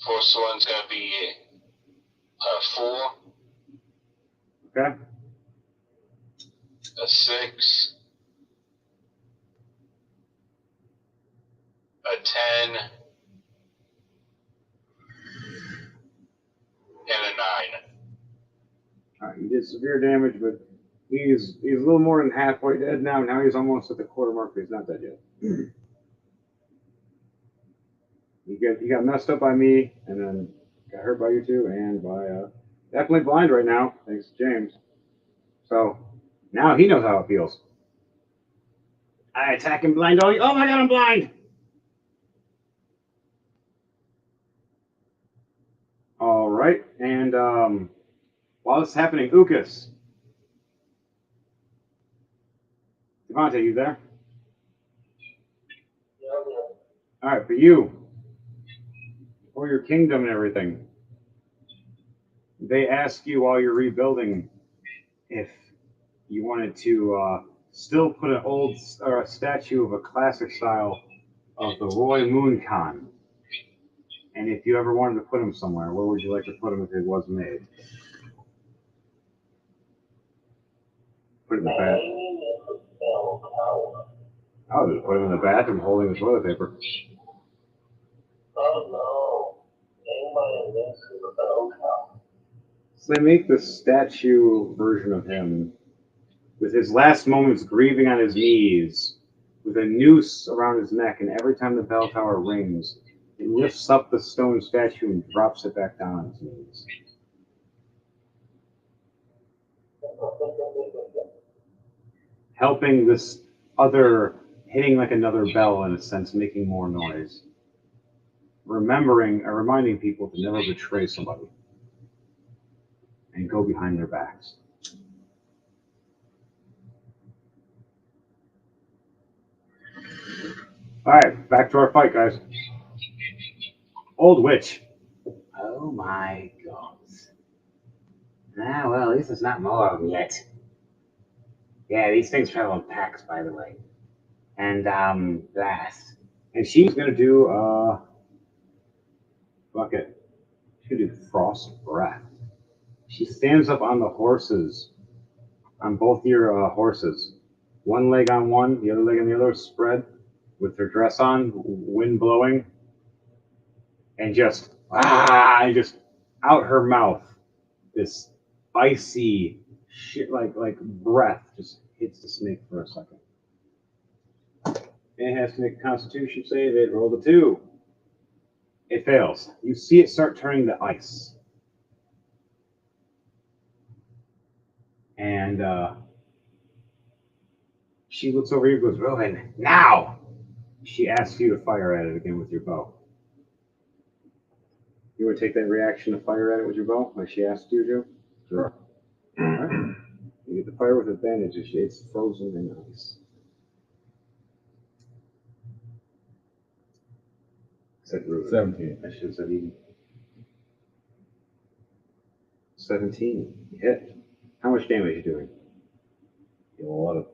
First one's going to be 4. Okay. A 6. A 10. And a 9. All right, you did severe damage, but he's a little more than halfway dead now. Now he's almost at the quarter mark, but he's not dead yet. He got messed up by me, and then got hurt by you two, and by definitely blind right now, thanks to James. So now he knows how it feels. I attack him blind. Oh my God, I'm blind! All right, and while this is happening, Ukas. Devontae, you there? All right, for you, for your kingdom and everything, they ask you while you're rebuilding if you wanted to still put an old or a statue of a classic style of the Roy Moon Khan. And if you ever wanted to put him somewhere, where would you like to put him if it was made? Put it in the bathroom. I'll just put him in the bathroom holding the toilet paper. So they make this statue version of him with his last moments grieving on his knees, with a noose around his neck, and every time the bell tower rings, it lifts up the stone statue and drops it back down on his knees. Helping this other, hitting like another bell in a sense, making more noise. Reminding people to never betray somebody and go behind their backs. All right, back to our fight, guys. Old witch. Oh my God. Ah, well, at least there's not more of them yet. Yeah, these things travel in packs, by the way. And, blast. And she's gonna do, fuck it. She's gonna do frost breath. She stands up on the horses, on both your horses. One leg on one, the other leg on the other, spread, with her dress on, wind blowing, and just out her mouth this icy shit like breath just hits the snake for a second. It has to make a Constitution save. It rolled a 2. It fails. You see it start turning to ice. And she looks over here and goes, Rowan, now! She asks you to fire at it again with your bow. You want to take that reaction to fire at it with your bow, like she asked you to? Sure. All right. You get to fire with advantage. It's frozen in ice. Said 17. I should have said even. 17. You hit. How much damage are you doing? You know, a lot of.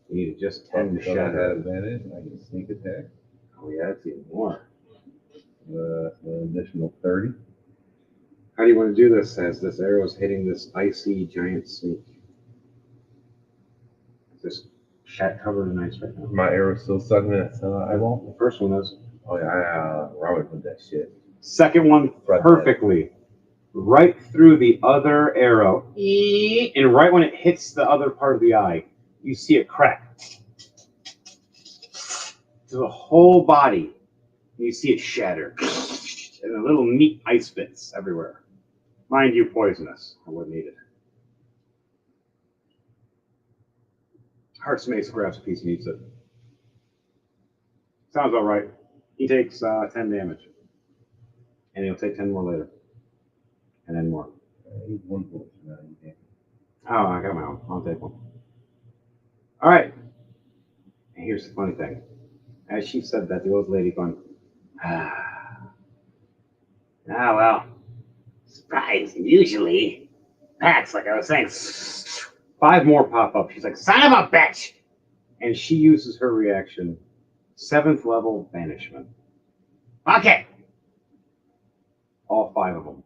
You need just 10 to So I shatter. had advantage. I can sneak attack. Oh yeah, that's even more. An additional 30. How do you want to do this as this arrow is hitting this icy giant snake? This chat covered in ice right now. My arrow's still sucking in its eyeball. The first one is. Oh yeah, Robert with that shit. Second one perfectly. Right through the other arrow. And right when it hits the other part of the eye, you see it crack. To the whole body. And you see it shatter. And the little neat ice bits everywhere. Mind you, poisonous. I wouldn't eat it. Heartsmace grabs a piece and eats it. Sounds all right. He takes 10 damage. And he'll take 10 more later. And then more. He's one bullet. Oh, I got my own. I'll take one. All right. And here's the funny thing. As she said that, the old lady going, well, surprise. Usually, packs, like I was saying, 5 more pop up. She's like, son of a bitch. And she uses her reaction, 7th level banishment. Okay. All 5 of them.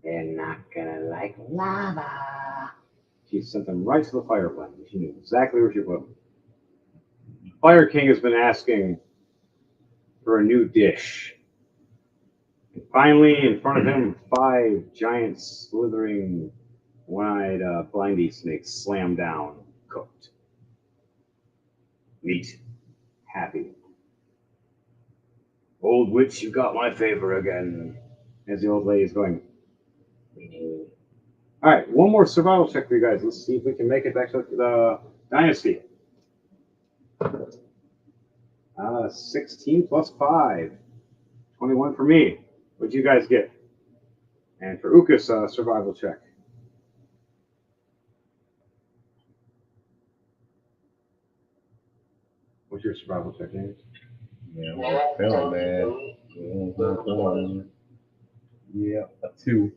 They're not gonna like lava. She sent them right to the fire plant. She knew exactly where she put them. Fire King has been asking for a new dish. And finally, in front of him, 5 giant, slithering, one-eyed, blindy snakes slam down, cooked. Meat. Happy. Old witch, you got my favor again. As the old lady's going. All right, one more survival check for you guys. Let's see if we can make it back to the Dynasty. 16 plus 5. 21 for me. What'd you guys get? And for Ukas, survival check. What's your survival check, James? Yeah, I'm feeling man. Yeah, a 2.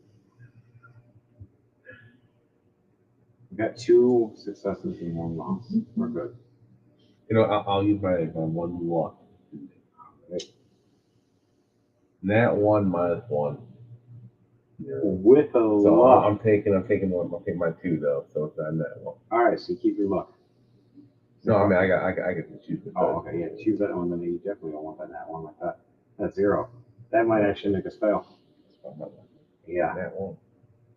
We got 2 successes and 1 loss. We're good. You know, I'll use my one luck. Nat 1 minus 1. Yeah. With a So luck. I'm taking one. I'll take my 2 though, so it's not nat 1. All right, so you keep your luck. No, I mean I get to choose. Oh, okay, yeah, choose that one. Then you definitely don't want that nat 1 like that. That's 0. That might actually make us fail. Yeah. Nat 1.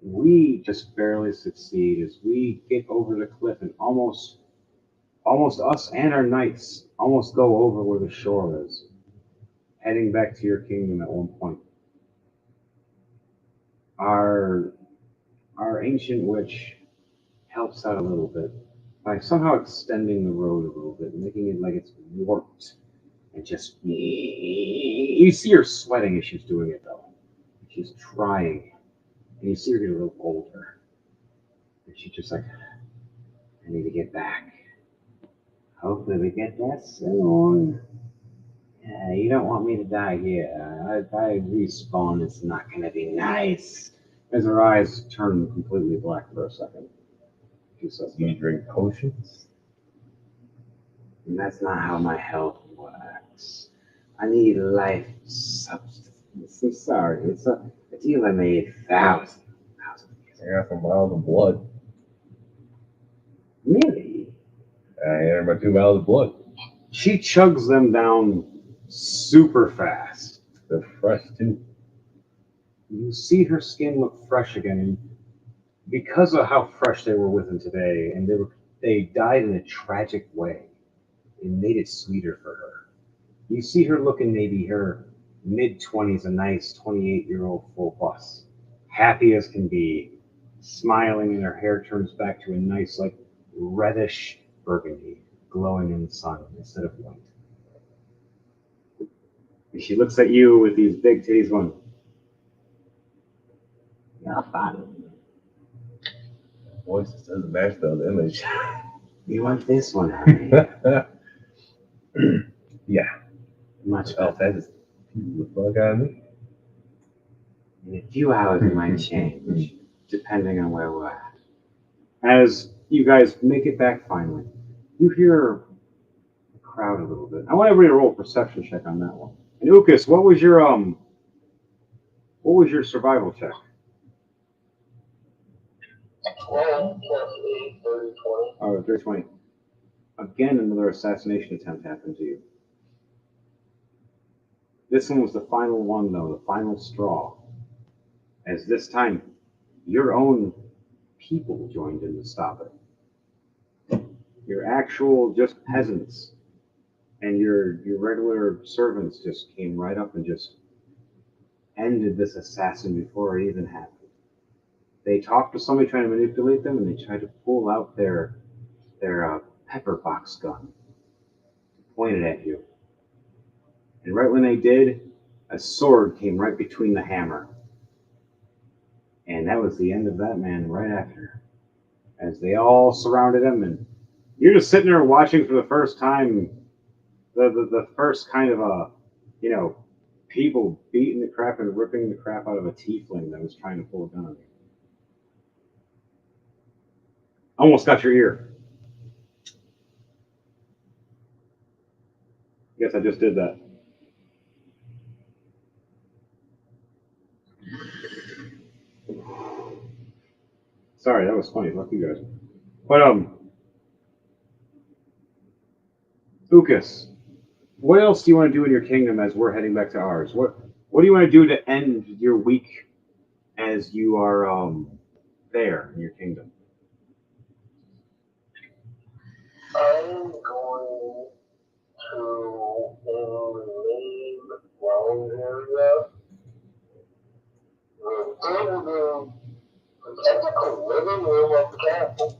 We just barely succeed as we get over the cliff and almost us and our knights almost go over where the shore is, heading back to your kingdom at one point. Our ancient witch helps out a little bit by somehow extending the road a little bit, making it like it's warped and just you see her sweating as she's doing it though. She's trying. And you see her get a little older. And she's just like, I need to get back. Hopefully we get there soon. Yeah, you don't want me to die here. If I respawn, it's not going to be nice. As her eyes turn completely black for a second. She says, You drink potions? and that's not how my health works. I need life substance. I'm sorry. It's a deal I made thousands years ago. I got some vials of blood. Really? I had my 2 vials of blood. She chugs them down super fast. They're fresh too. You see her skin look fresh again, and because of how fresh they were with him today, and they died in a tragic way, it made it sweeter for her. You see her looking maybe her mid-20s, a nice 28-year-old full bus, happy as can be, smiling, and her hair turns back to a nice, like, reddish burgundy, glowing in the sun instead of white. And she looks at you with these big titties going, "You're fun. Voice just doesn't match the other image. You want this one, honey?" Yeah. Much Oh, better. that just the fuck out of me. In a few hours, it might change, depending on where we're at. As you guys make it back finally, you hear the crowd a little bit. I want everybody to roll a perception check on that one. And Ukas, what was your survival check? 12 plus 8, 30, 20. Oh, 320. Again, another assassination attempt happened to you. This one was the final one, though, the final straw. As this time, your own people joined in to stop it. Your actual just peasants and your regular servants just came right up and just ended this assassin before it even happened. They talked to somebody trying to manipulate them, and they tried to pull out their pepper box gun, pointed at you. And right when they did, a sword came right between the hammer. And that was the end of that man right after. As they all surrounded him, and you're just sitting there watching for the first time the first kind of people beating the crap and ripping the crap out of a tiefling that was trying to pull a gun on you. Almost got your ear. Guess I just did that. Sorry, that was funny. Fuck you guys. But Ukas, what else do you want to do in your kingdom as we're heading back to ours? What do you want to do to end your week as you are there in your kingdom? I'm going to in the main lounge area. The technical living room of the castle.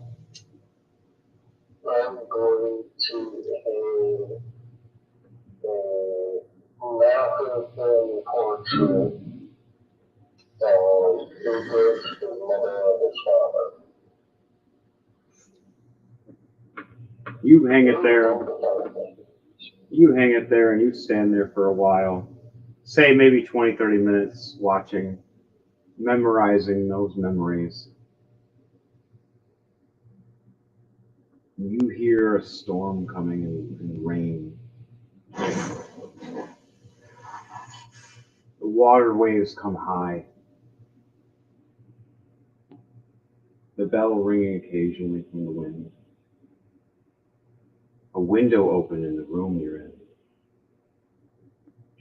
I'm going to a massive portrait of Lucas, the mother of his father. You hang it there. You hang it there and you stand there for a while. Say maybe 20, 30 minutes watching, memorizing those memories. You hear a storm coming and rain. The water waves come high. The bell ringing occasionally from the wind. A window open in the room you're in.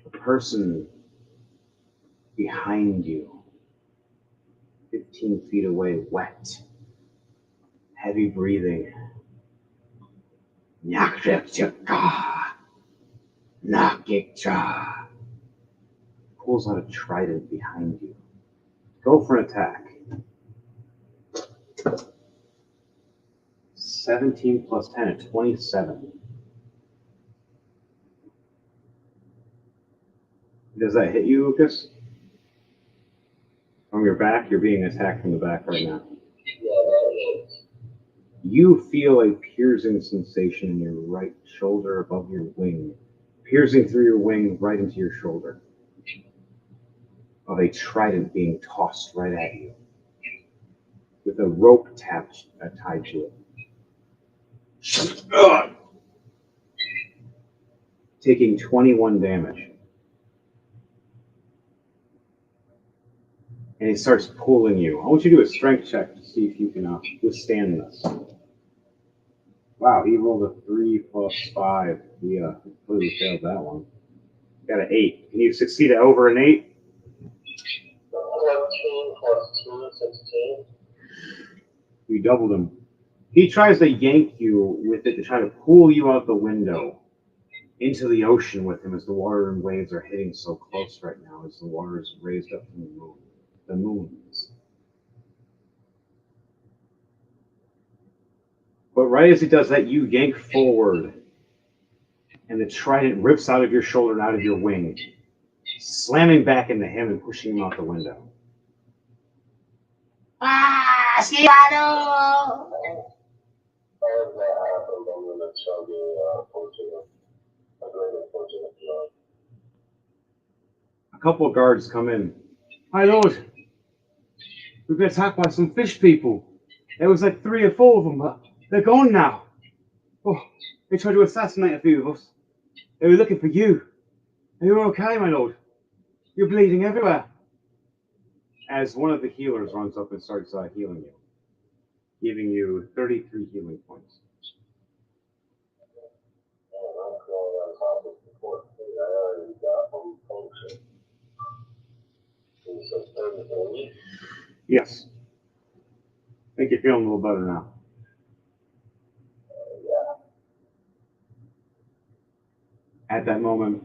A person behind you, 15 feet away, wet, heavy breathing. Pulls out a trident behind you. Go for an attack. 17 plus 10 at 27. Does that hit you, Lucas? From your back? You're being attacked from the back right now. You feel a piercing sensation in your right shoulder above your wing, piercing through your wing right into your shoulder, of a trident being tossed right at you, with a rope tied to it. Taking 21 damage. And he starts pulling you. I want you to do a strength check to see if you can withstand this. Wow, he rolled a 3 plus 5. He completely failed that one. Got an 8. Can you succeed at over an 8? plus 2, 16. You doubled him. He tries to yank you with it to try to pull you out the window into the ocean with him as the water and waves are hitting so close right now as the water is raised up from the moons. But right as he does that, you yank forward, and the trident rips out of your shoulder and out of your wing, slamming back into him and pushing him out the window. Ah, Skibano! As that happens, I'm going to chug a great fortune of blood. A couple of guards come in. My lord, we've been attacked by some fish people. There was like 3 or 4 of them, but they're gone now. Oh, they tried to assassinate a few of us. They were looking for you. Are you okay, my lord? You're bleeding everywhere. As one of the healers runs up and starts healing you, giving you 33 healing points. I'm calling on top of the 14 I already got from function. He says 33. Yes. I think you're feeling a little better now. Yeah. At that moment,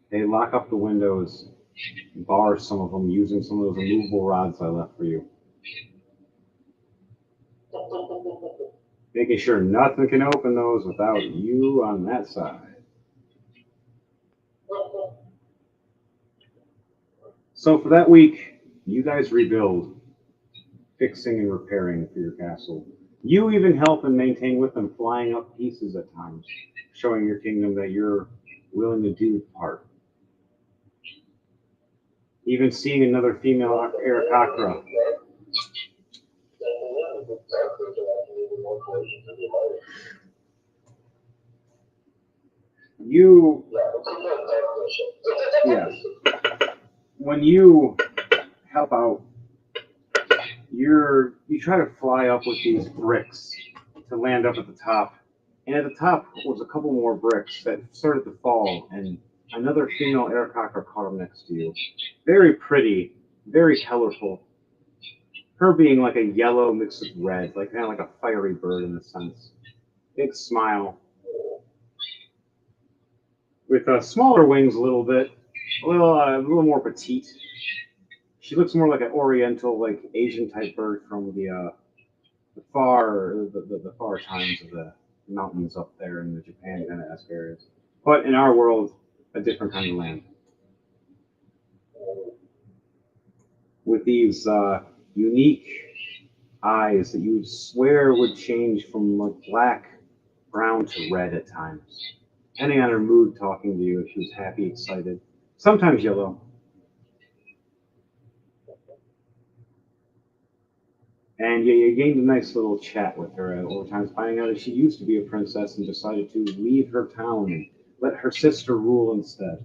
they lock up the windows, bar some of them using some of those immovable rods I left for you. Making sure nothing can open those without you on that side. So for that week, you guys rebuild, fixing and repairing for your castle. You even help and maintain with them, flying up pieces at times, showing your kingdom that you're willing to do part. Even seeing another female Arakocra. You, yes. When you help out, you try to fly up with these bricks to land up at the top. And at the top was a couple more bricks that started to fall, and another female Arakocra caught them next to you. Very pretty, very colorful. Her being like a yellow mixed with red, like kind of like a fiery bird in a sense. Big smile. With smaller wings a little bit, a little more petite. She looks more like an oriental, like Asian type bird from the far times of the mountains up there in the Japan kind of esque areas. But in our world, a different kind of land. With these unique eyes that you would swear would change from like black, brown to red at times, depending on her mood talking to you, if she was happy, excited, sometimes yellow. And you gained a nice little chat with her over time, finding out that she used to be a princess and decided to leave her town and let her sister rule instead,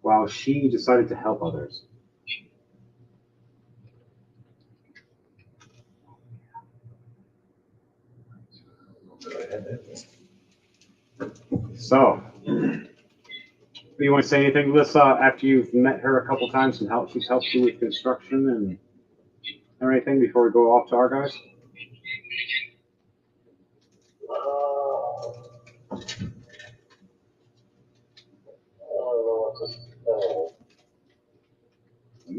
while she decided to help others. So, do you want to say anything, Lissa, after you've met her a couple times and she's helped you with construction and anything before we go off to our guys?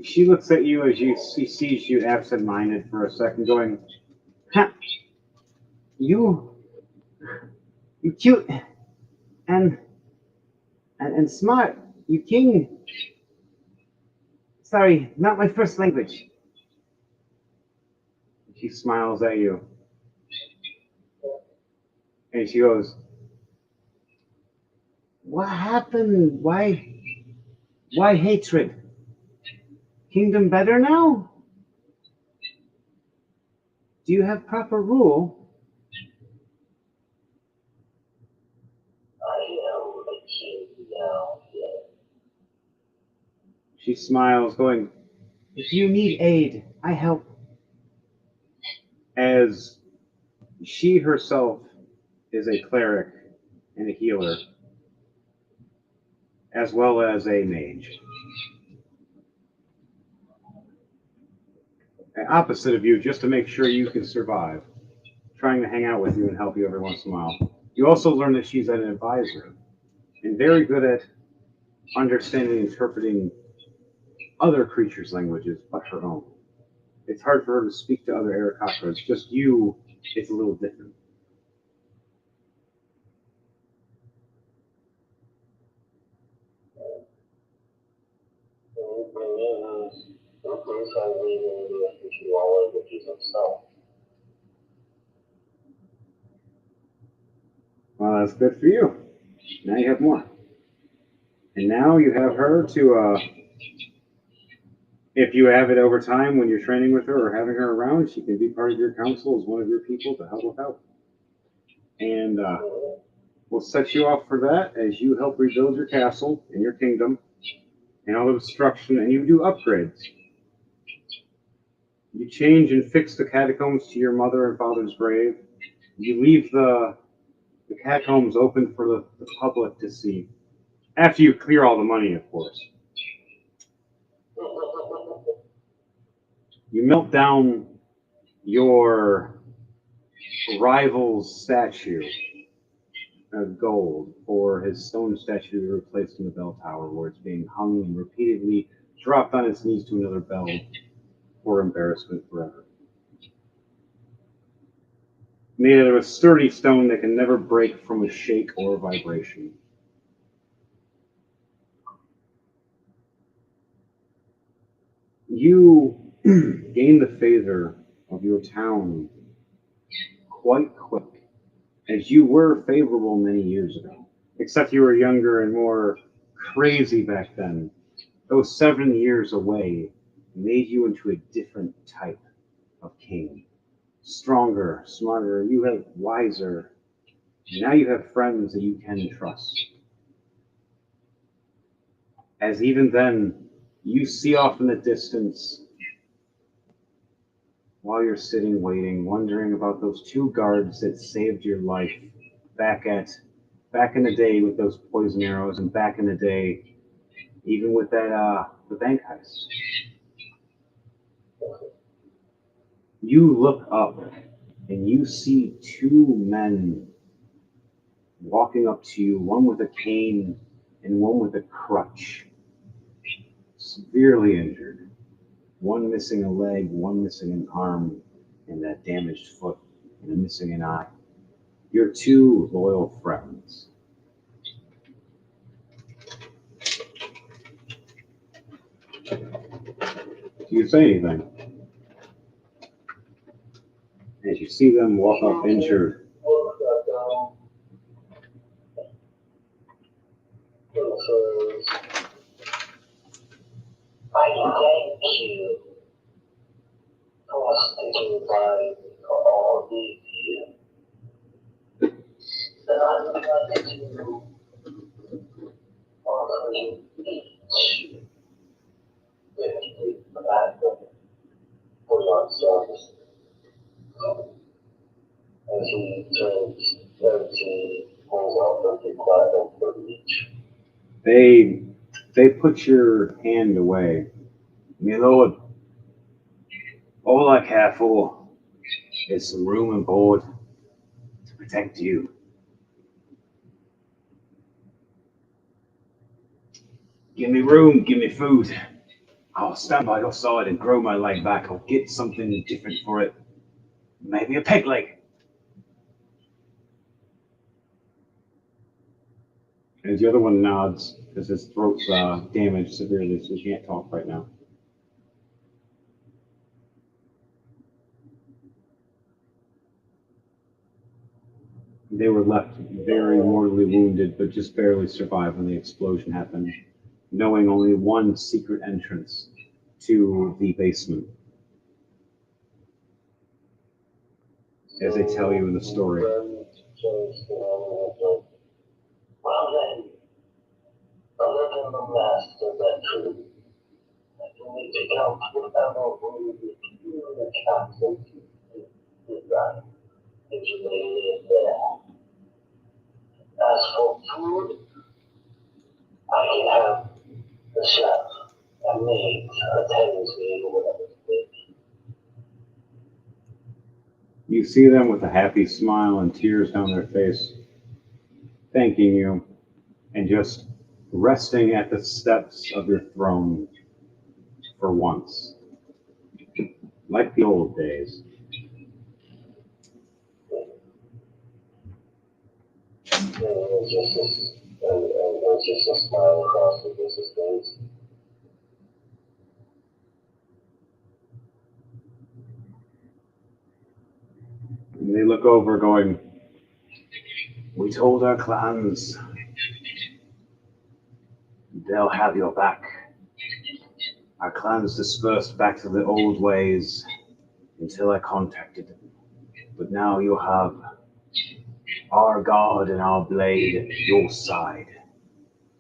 She looks at you as she sees you absent-minded for a second, going, "Ha, you cute and smart. You king. Sorry, not my first language." She smiles at you, and she goes, "What happened? Why hatred? Kingdom better now? Do you have proper rule?" She smiles, going, "If you need aid, I help." As she herself is a cleric and a healer, as well as a mage. opposite of you, just to make sure you can survive, trying to hang out with you and help you every once in a while. You also learn that she's an advisor and very good at understanding and interpreting other creatures' languages but her own. It's hard for her to speak to other Arakocras. Just you, it's a little different. Well, that's good for you. Now you have more. And now you have her to, if you have it over time when you're training with her or having her around, she can be part of your council as one of your people to help with help. And we'll set you off for that as you help rebuild your castle and your kingdom and all the destruction, and you do upgrades. You change and fix the catacombs to your mother and father's grave. You leave the catacombs open for the public to see. After you clear all the money, of course. You melt down your rival's statue of gold for his stone statue to be replaced in the bell tower, where it's being hung and repeatedly dropped on its knees to another bell for embarrassment forever. Made out of a sturdy stone that can never break from a shake or a vibration. You gain the favor of your town quite quick, as you were favorable many years ago. Except you were younger and more crazy back then. Those 7 years away made you into a different type of king. Stronger, smarter, you have wiser. Now you have friends that you can trust. As even then, you see off in the distance, while you're sitting waiting, wondering about those 2 guards that saved your life back in the day with those poison arrows, and back in the day, even with that the bank heist. You look up and you see 2 men walking up to you, one with a cane and one with a crutch, severely injured. One missing a leg, one missing an arm, and that damaged foot, and a missing an eye. Your 2 loyal friends. Do you say anything? As you see them walk up injured. I thank you for sticking by for all these years. And I would like to offer you each 50 platinum for your service. As he turns 17, pulls out 50 platinum for each. They put your hand away. My lord, all I care for is some room and board to protect you. Give me room, give me food. I'll stand by your side and grow my leg back. I'll get something different for it. Maybe a peg leg. As the other one nods, because his throat's damaged severely, so he can't talk right now. They were left very mortally wounded, but just barely survived when the explosion happened, knowing only one secret entrance to the basement. As they tell you in the story. Well then, other than the master bedroom, I can need to count whatever room the captain design is related there. As for food, I can have the chef and maids attend to me whatever they need. You see them with a happy smile and tears down their face, thanking you, and just resting at the steps of your throne for once, like the old days. It's just a smile across the business face. And they look over, going, "We told our clans they'll have your back. Our clans dispersed back to the old ways until I contacted them. But now you have our God and our blade at your side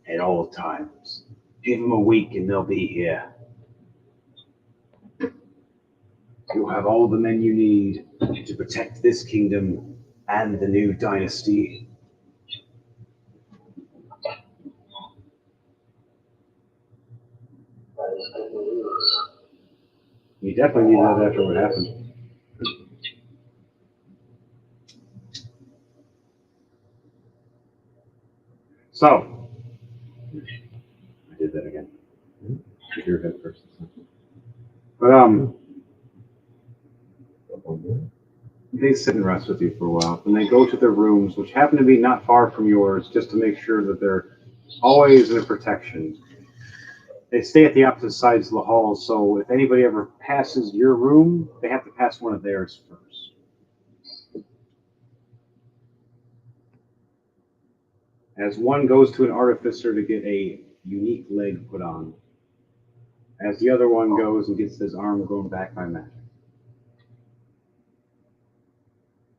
at all times. Give them a week and they'll be here. You have all the men you need to protect this kingdom and the new dynasty." That is good news. You definitely need that after what happened. So, I did that again. With your head first. But they sit and rest with you for a while, and they go to their rooms, which happen to be not far from yours, just to make sure that they're always in protection. They stay at the opposite sides of the hall, so if anybody ever passes your room, they have to pass one of theirs first. As one goes to an artificer to get a unique leg put on, as the other one goes and gets his arm grown back by magic.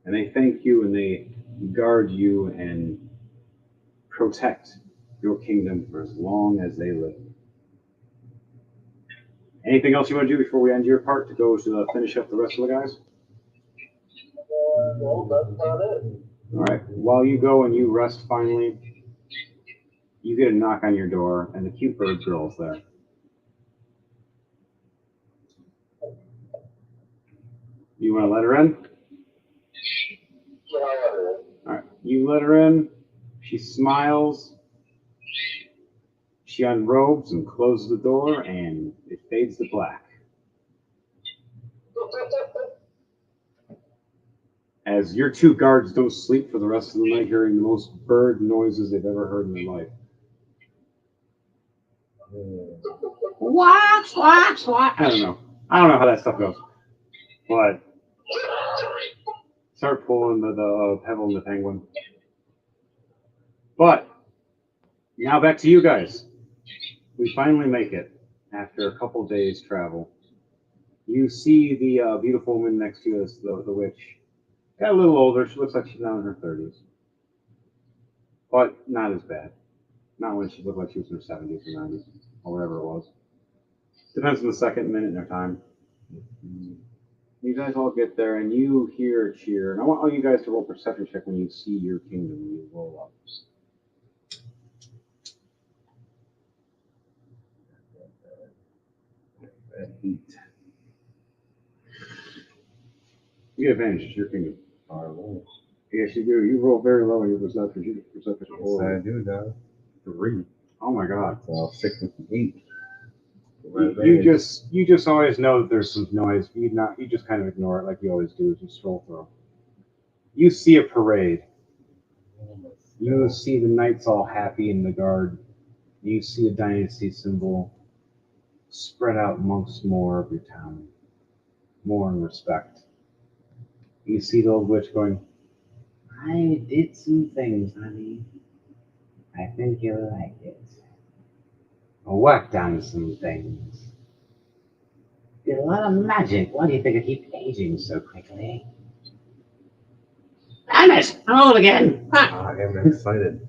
And they thank you and they guard you and protect your kingdom for as long as they live. Anything else you want to do before we end your part to go to finish up the rest of the guys? Well, that's about it. All right. While you go and you rest finally, you get a knock on your door, and the cute bird girl's there. You want to let her in? Yeah, I got it. All right. You let her in. She smiles. She unrobes and closes the door, and it fades to black. As your two guards don't sleep for the rest of the night, hearing the most bird noises they've ever heard in their life. What? I don't know. I don't know how that stuff goes. But start pulling the Pebble and the Penguin. But now back to you guys. We finally make it after a couple days travel. You see the beautiful woman next to you, the witch. Got a little older. She looks like she's now in her 30s. But not as bad. Not when she looked like she was in her 70s or 90s, or whatever it was. Depends on the second, minute, and their time. You guys all get there, and you hear a cheer. And I want all you guys to roll perception check when you see your kingdom when you roll up. You get advantage. It's your kingdom. Yes, you do. You roll very low in your perception. You get perception. Yes, I do now. 3. Oh my god. So 6 and 8. You just always know that there's some noise. You just kind of ignore it like you always do. Just stroll through. You see a parade. You see the knights all happy in the guard. You see a dynasty symbol spread out amongst more of your town, more in respect. You see the old witch going, "I did some things, honey. I think you'll like it. I worked on some things. Did a lot of magic. Why do you think I keep aging so quickly? Damn it! I'm old again! I am excited.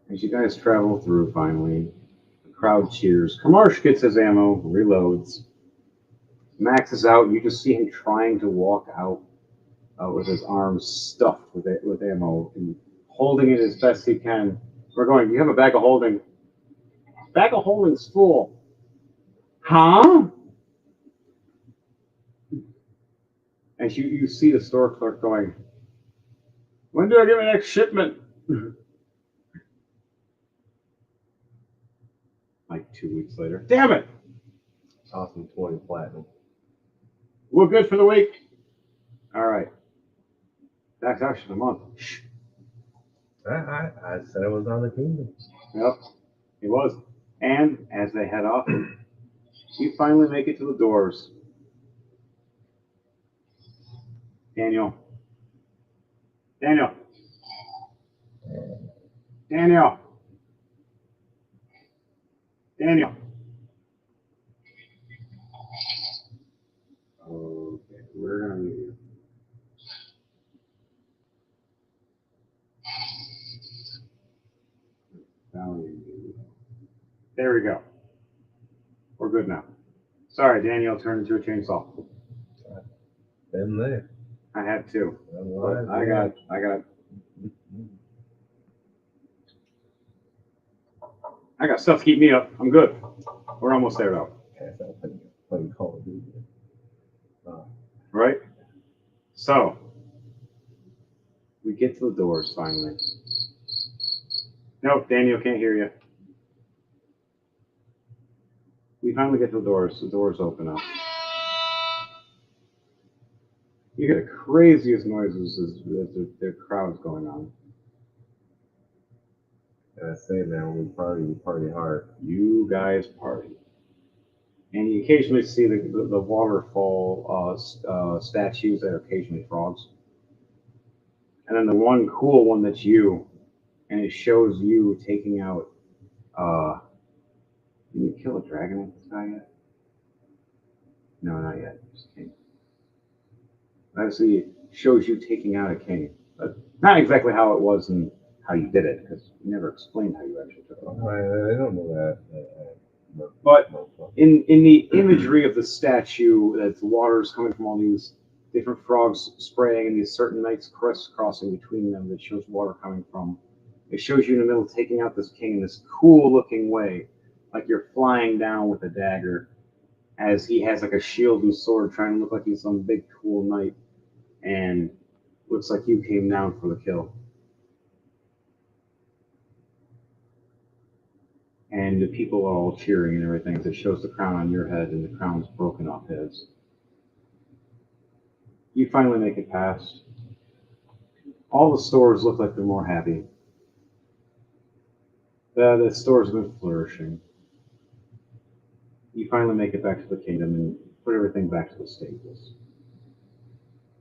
As you guys travel through finally, the crowd cheers. Kamarsh gets his ammo, reloads. Max is out. You just see him trying to walk out with his arms stuffed with ammo and holding it as best he can. We're going, "You have a bag of holding." "Bag of holding's full." "Huh?" And you see the store clerk going, when do I get my next shipment? Like 2 weeks later. Damn it! Awesome 20 platinum. We're good for the week. All right. That's actually a month. Shh. I said it was on the kingdom. Yep, it was. And as they head off, you finally make it to the doors. Daniel. Daniel. Daniel. Daniel. Okay, we're gonna leave you. There we go. We're good now. Sorry, Daniel turned into a chainsaw. Been there. I had to. Alive, I got stuff to keep me up. I'm good. We're almost there though. Cash out playing Call of Duty. Right? So we get to the doors finally. Nope, Daniel can't hear you. We finally get to the doors. The doors open up. You hear the craziest noises as the crowd's going on. And I say, man, when we party hard. You guys party. And you occasionally see the waterfall statues that are occasionally frogs. And then the one cool one that's you, and it shows you taking out. Did you kill a dragon with this guy yet? No, not yet. Just king. Obviously, it shows you taking out a king. But not exactly how it was and how you did it, because you never explained how you actually took it. I don't know that. But in the imagery of the statue, that the water's coming from all these different frogs spraying and these certain knights crisscrossing between them that shows water coming from. It shows you in the middle taking out this king in this cool looking way, like you're flying down with a dagger, as he has like a shield and sword trying to look like he's some big cool knight, and looks like you came down for the kill. And the people are all cheering and everything. It shows the crown on your head and the crown's broken off his. You finally make it past. All the stores look like they're more happy. The stores have been flourishing. You finally make it back to the kingdom and put everything back to the stables.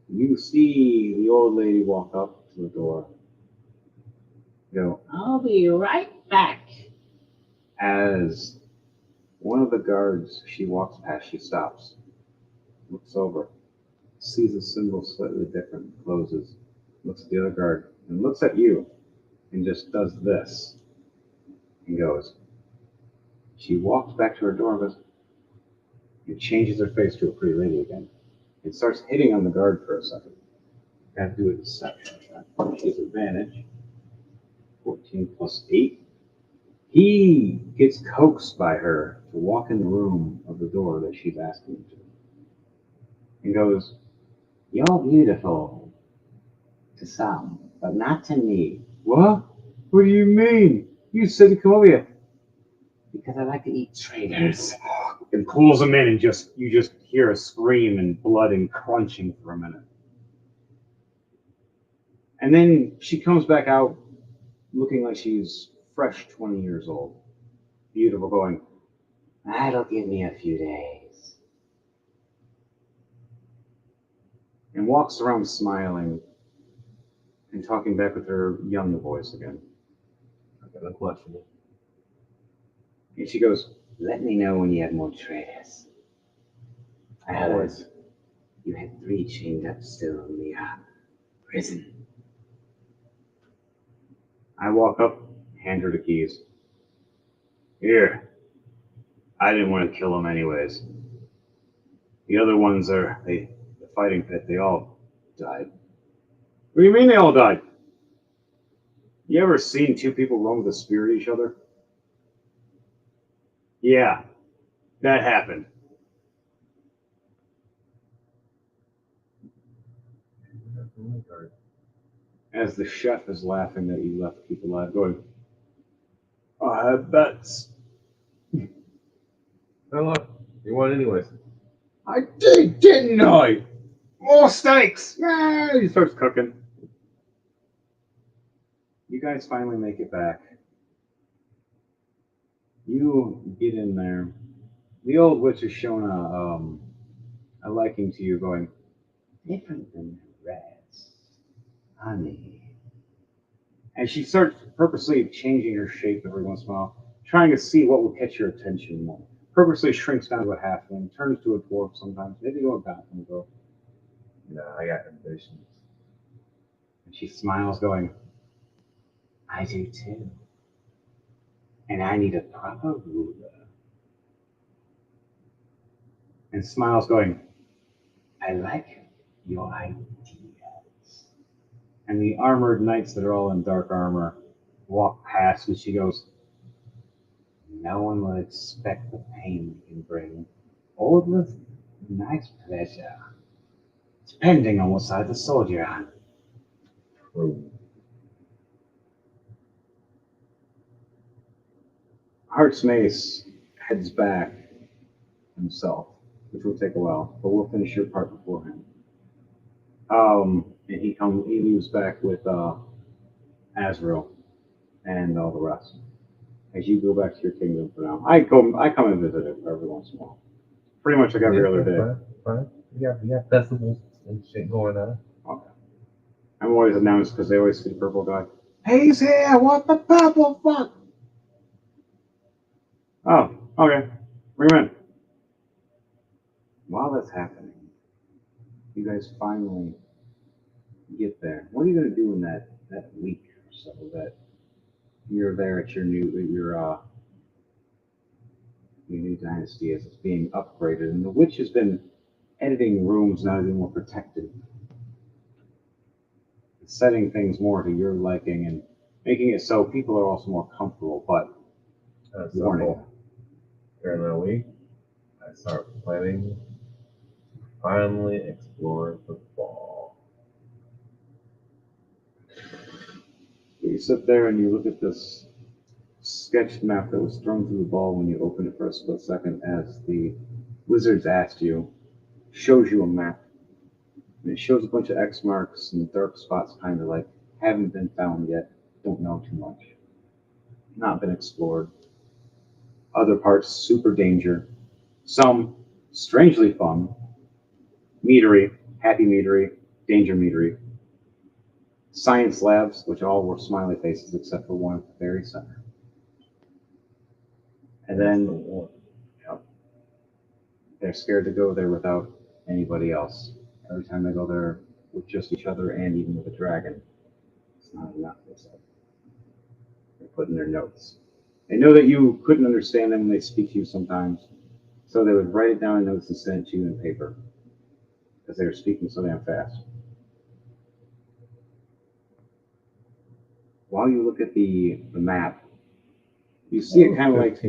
You see the old lady walk up to the door. You go, I'll be right back. as one of the guards she walks past, she stops, looks over, sees the symbol slightly different, closes, looks at the other guard, and looks at you, and just does this, and goes. She walks back to her door and goes, and changes her face to a pretty lady again, and starts hitting on the guard for a second. Got to do a deception check. She has advantage. 14 plus 8. He gets coaxed by her to walk in the room of the door that she's asking him to. And goes, you're beautiful to some, but not to me. What? What do you mean? You said to come over here. Because I like to eat traitors. And pulls him in and you just hear a scream and blood and crunching for a minute. And then she comes back out looking like she's fresh 20 years old. Beautiful, going, that'll give me a few days. And walks around smiling and talking back with her young voice again. I got a question. And she goes, Let me know when you have more traitors. I heard you had 3 chained up still in the prison. I walk up, hand her the keys. Here. I didn't want to kill them anyways. The other ones are the fighting pit. They all died. What do you mean they all died? You ever seen 2 people run with a spear at each other? Yeah, that happened. Oh, God. As the chef is laughing that you left people alive, going, I have bets. Oh, look, you won anyways. I did, didn't I? More steaks! Yeah! He starts cooking. You guys finally make it back. You get in there. The old witch has shown a liking to you, going, different than rats. Honey. And she starts purposely changing her shape every once in a while, trying to see what will catch your attention more. Purposely shrinks down to a halfling, turns to a dwarf sometimes, maybe to a goblin girl. Nah, I got ambitions. And she smiles, going, I do too. And I need a proper ruler. And smiles, going, I like your ideas. And the armored knights that are all in dark armor walk past, and she goes, no one will expect the pain we can bring, or with nice pleasure, depending on what side of the sword you're on. True. Heart's Mace heads back himself, which will take a while, but we'll finish your part beforehand. And he leaves back with Azrael and all the rest. As you go back to your kingdom for now, I come and visit it every once in a while, pretty much like every other day. Fine. We got festivals and shit going on. Okay. I'm always announced because they always see the purple guy. He's here. What the purple fuck? Oh, okay. Bring him in. While that's happening, you guys finally get there. What are you going to do in that week or so that you're there at your new dynasty as it's being upgraded? And the witch has been editing rooms now to be more protected, setting things more to your liking and making it so people are also more comfortable. But warning. During that week, I start planning to finally explore the fall. You sit there and you look at this sketched map that was thrown through the ball when you opened it for a split second as the wizards asked you, shows you a map. And it shows a bunch of X marks and dark spots kind of like haven't been found yet, don't know too much, not been explored. Other parts, super danger. Some strangely fun, meadery, happy meadery, danger meadery. Science labs, which all were smiley faces except for one at the very center. And then they're scared to go there without anybody else. Every time they go there with just each other and even with a dragon, it's not enough, they said. They put in their notes. They know that you couldn't understand them when they speak to you sometimes, so they would write it down in notes and send it to you in paper because they were speaking so damn fast. While you look at the map, you see it kind of like,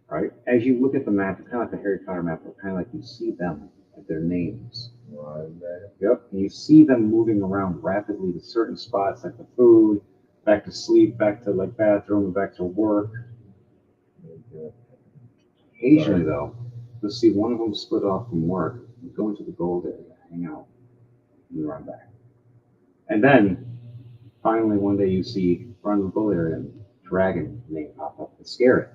right? As you look at the map, it's kind of like the Harry Potter map, but kind of like you see them at their names. Yep, and you see them moving around rapidly to certain spots, like the food, back to sleep, back to like bathroom, back to work. Occasionally, though, you'll see one of them split off from work and go into the gold area, hang out, and run back. And then, finally, one day you see run to the gold area and dragon name pop up and scare it.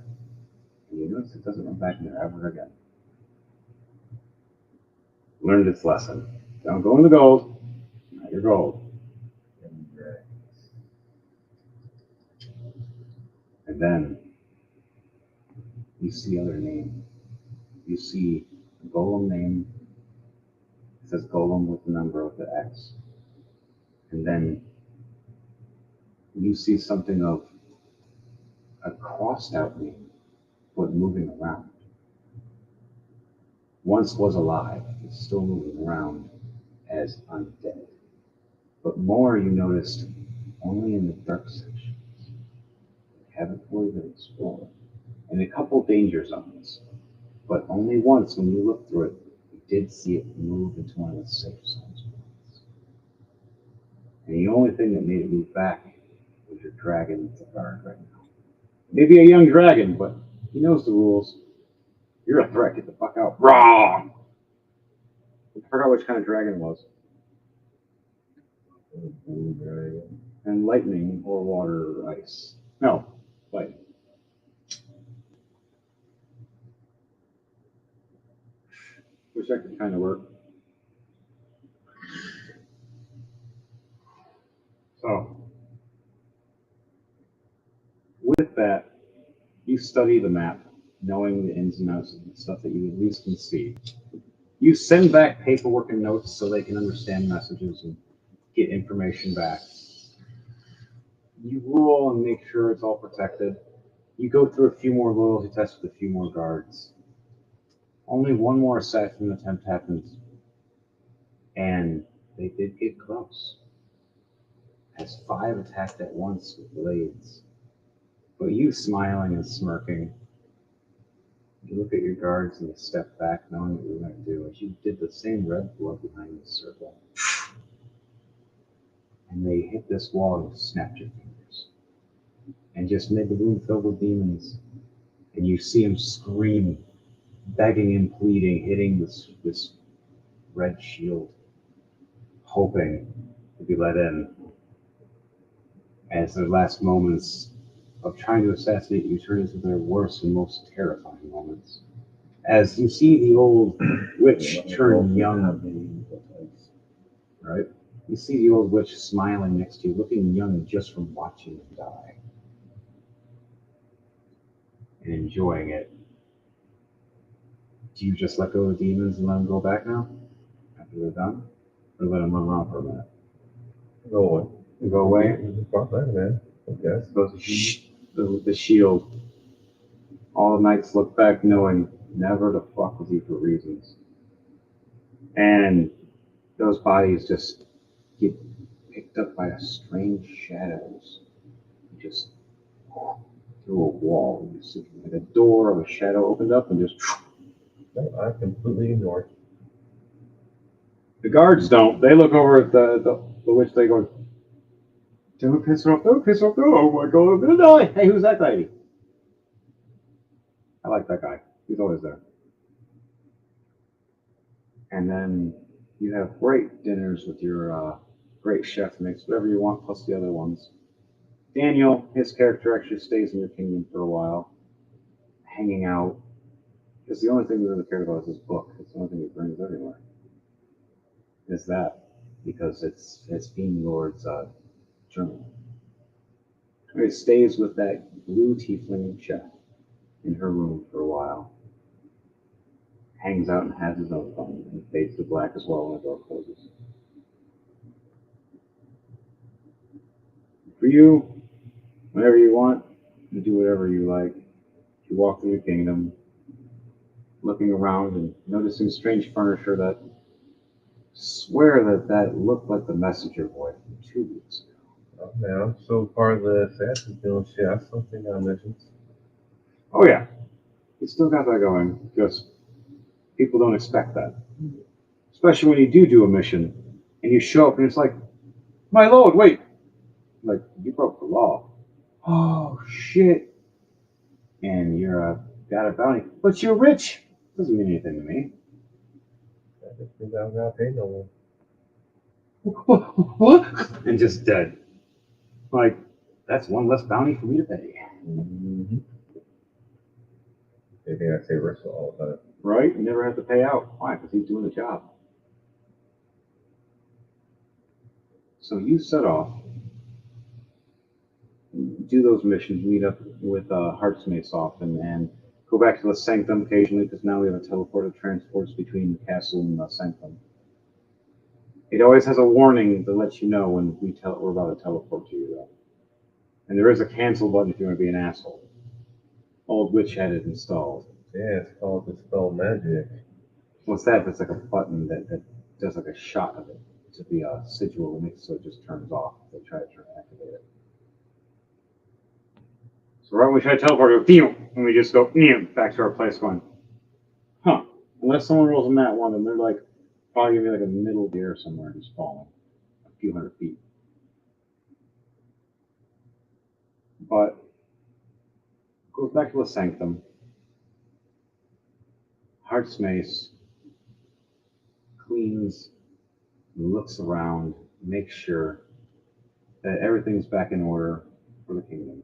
And you notice it doesn't run back in there ever again. Learned its lesson. Don't go in the gold, not your gold. And then you see other name. You see a golem name. It says golem with the number with the X. And then you see something of a crossed out name, but moving around. Once was alive, it's still moving around as undead. But more you noticed only in the dark sections. Haven't fully been explored. And a couple danger zones. But only once when you looked through it, you did see it move into one of the safe zones. And the only thing that made it move back was your dragon that's a guard right now. Maybe a young dragon, but he knows the rules. You're a threat. Get the fuck out. Wrong! I forgot which kind of dragon it was. Blue dragon. And lightning or water or ice. No, lightning. Wish that could kind of work. So, with that, you study the map, knowing the ins and outs of the stuff that you at least can see. You send back paperwork and notes so they can understand messages and get information back. You rule and make sure it's all protected. You go through a few more loyalty tests with a few more guards. Only one more assassination attempt happens, and they did get close. As 5 attacked at once with blades. But you smiling and smirking, you look at your guards and you step back knowing what you're going to do as you did the same red blood behind the circle. And they hit this wall and you snapped your fingers. And just made the room filled with demons. And you see them scream, begging and pleading, hitting this red shield, hoping to be let in. As their last moments of trying to assassinate you turn into their worst and most terrifying moments. As you see the old witch turn young, right? You see the old witch smiling next to you, looking young just from watching them die. And enjoying it. Do you just let go of the demons and let them go back now? After they're done? Or let them run around for a minute? Go away. And go away? Fuck that, man. I guess. Goes the shield. All the knights look back knowing never to fuck with you for reasons. And those bodies just get picked up by a strange shadows. Just through a wall. You see like a door of a shadow opened up and just. No, I completely ignored. The guards don't. They look over at the witch. They go, "Don't piss her off! Don't piss her off! Oh my God, I'm gonna die!" Hey, who's that lady? I like that guy. He's always there. And then you have great dinners with your great chef, makes whatever you want, plus the other ones. Daniel, his character actually stays in your kingdom for a while, hanging out. Because the only thing we really cared about is his book. It's the only thing he brings everywhere. Is that because it's Fiend Lord's journal. He stays with that blue tiefling chef in her room for a while. Hangs out and has his own fun and fades to black as well when the door closes. For you, whenever you want, you do whatever you like. You walk through the kingdom, looking around and noticing strange furniture that swear that looked like the messenger boy from 2 weeks ago. Oh, man, so far the assassin's doing shit. That's something I mentioned. Oh yeah, you still got that going. Just people don't expect that, especially when you do a mission and you show up and it's like, my lord, wait, like you broke the law. Oh shit! And you're got a bounty, but you're rich. Doesn't mean anything to me. I just think I'm not paying no What? And just dead. Like, that's one less bounty for me to pay. Mm-hmm. They think I say wrestle all the time. Right? You never have to pay out. Why? Because he's doing the job. So you set off, do those missions, meet up with Heartsmates often, and go back to the Sanctum occasionally, because now we have a teleporter that transports between the castle and the Sanctum. It always has a warning that lets you know when we're about to teleport to you, though. And there is a cancel button if you want to be an asshole. Old Witch had it installed. Yeah, it's called Dispel Magic. What's that? It's like a button that does like a shot of it to be a sigil, so it just turns off. They try to activate it. So right when we try to teleport, and we just go back to our place going, huh. Unless someone rolls a nat 1, and they're like, probably gonna be like a middle gear somewhere just falling a few hundred feet. But goes back to the sanctum. Heartsmace cleans, looks around, makes sure that everything's back in order for the kingdom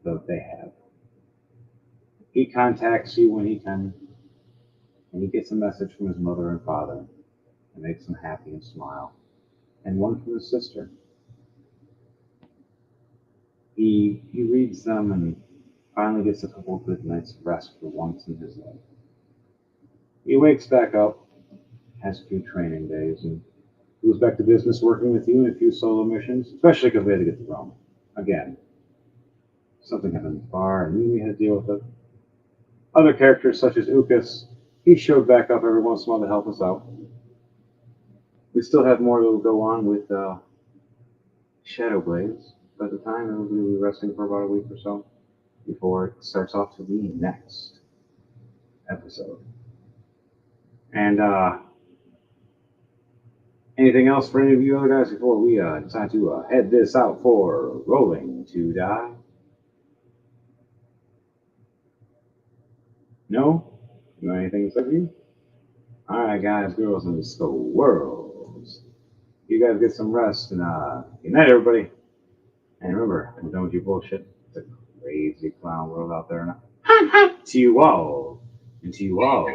that they have. He contacts you when he can, and he gets a message from his mother and father that makes him happy and smile, and one from his sister. He reads them and finally gets a couple of good nights of rest for once in his life. He wakes back up, has a few training days, and goes back to business working with you in a few solo missions, especially because we had to get to Rome. Again, something happened at the bar, and we had to deal with it. Other characters, such as Ukas, he showed back up every once in a while to help us out. We still have more to go on with Shadow Blades. By the time we'll be resting for about a week or so before it starts off to the next episode. And anything else for any of you other guys before we decide to head this out for Rolling to Die? No? No anything except you? Alright guys, girls, and squirrels. You guys get some rest and good night everybody. And remember, don't do bullshit. It's a crazy clown world out there now. To you all. And to you all,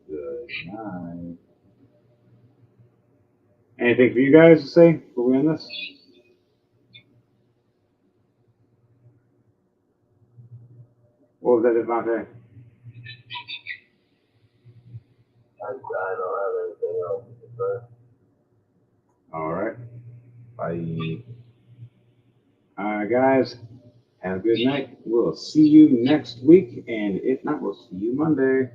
good night. Anything for you guys to say before we end this? What was that, Devontae? I don't have anything else to say. All right. Bye. All right, guys. Have a good night. We'll see you next week. And if not, we'll see you Monday.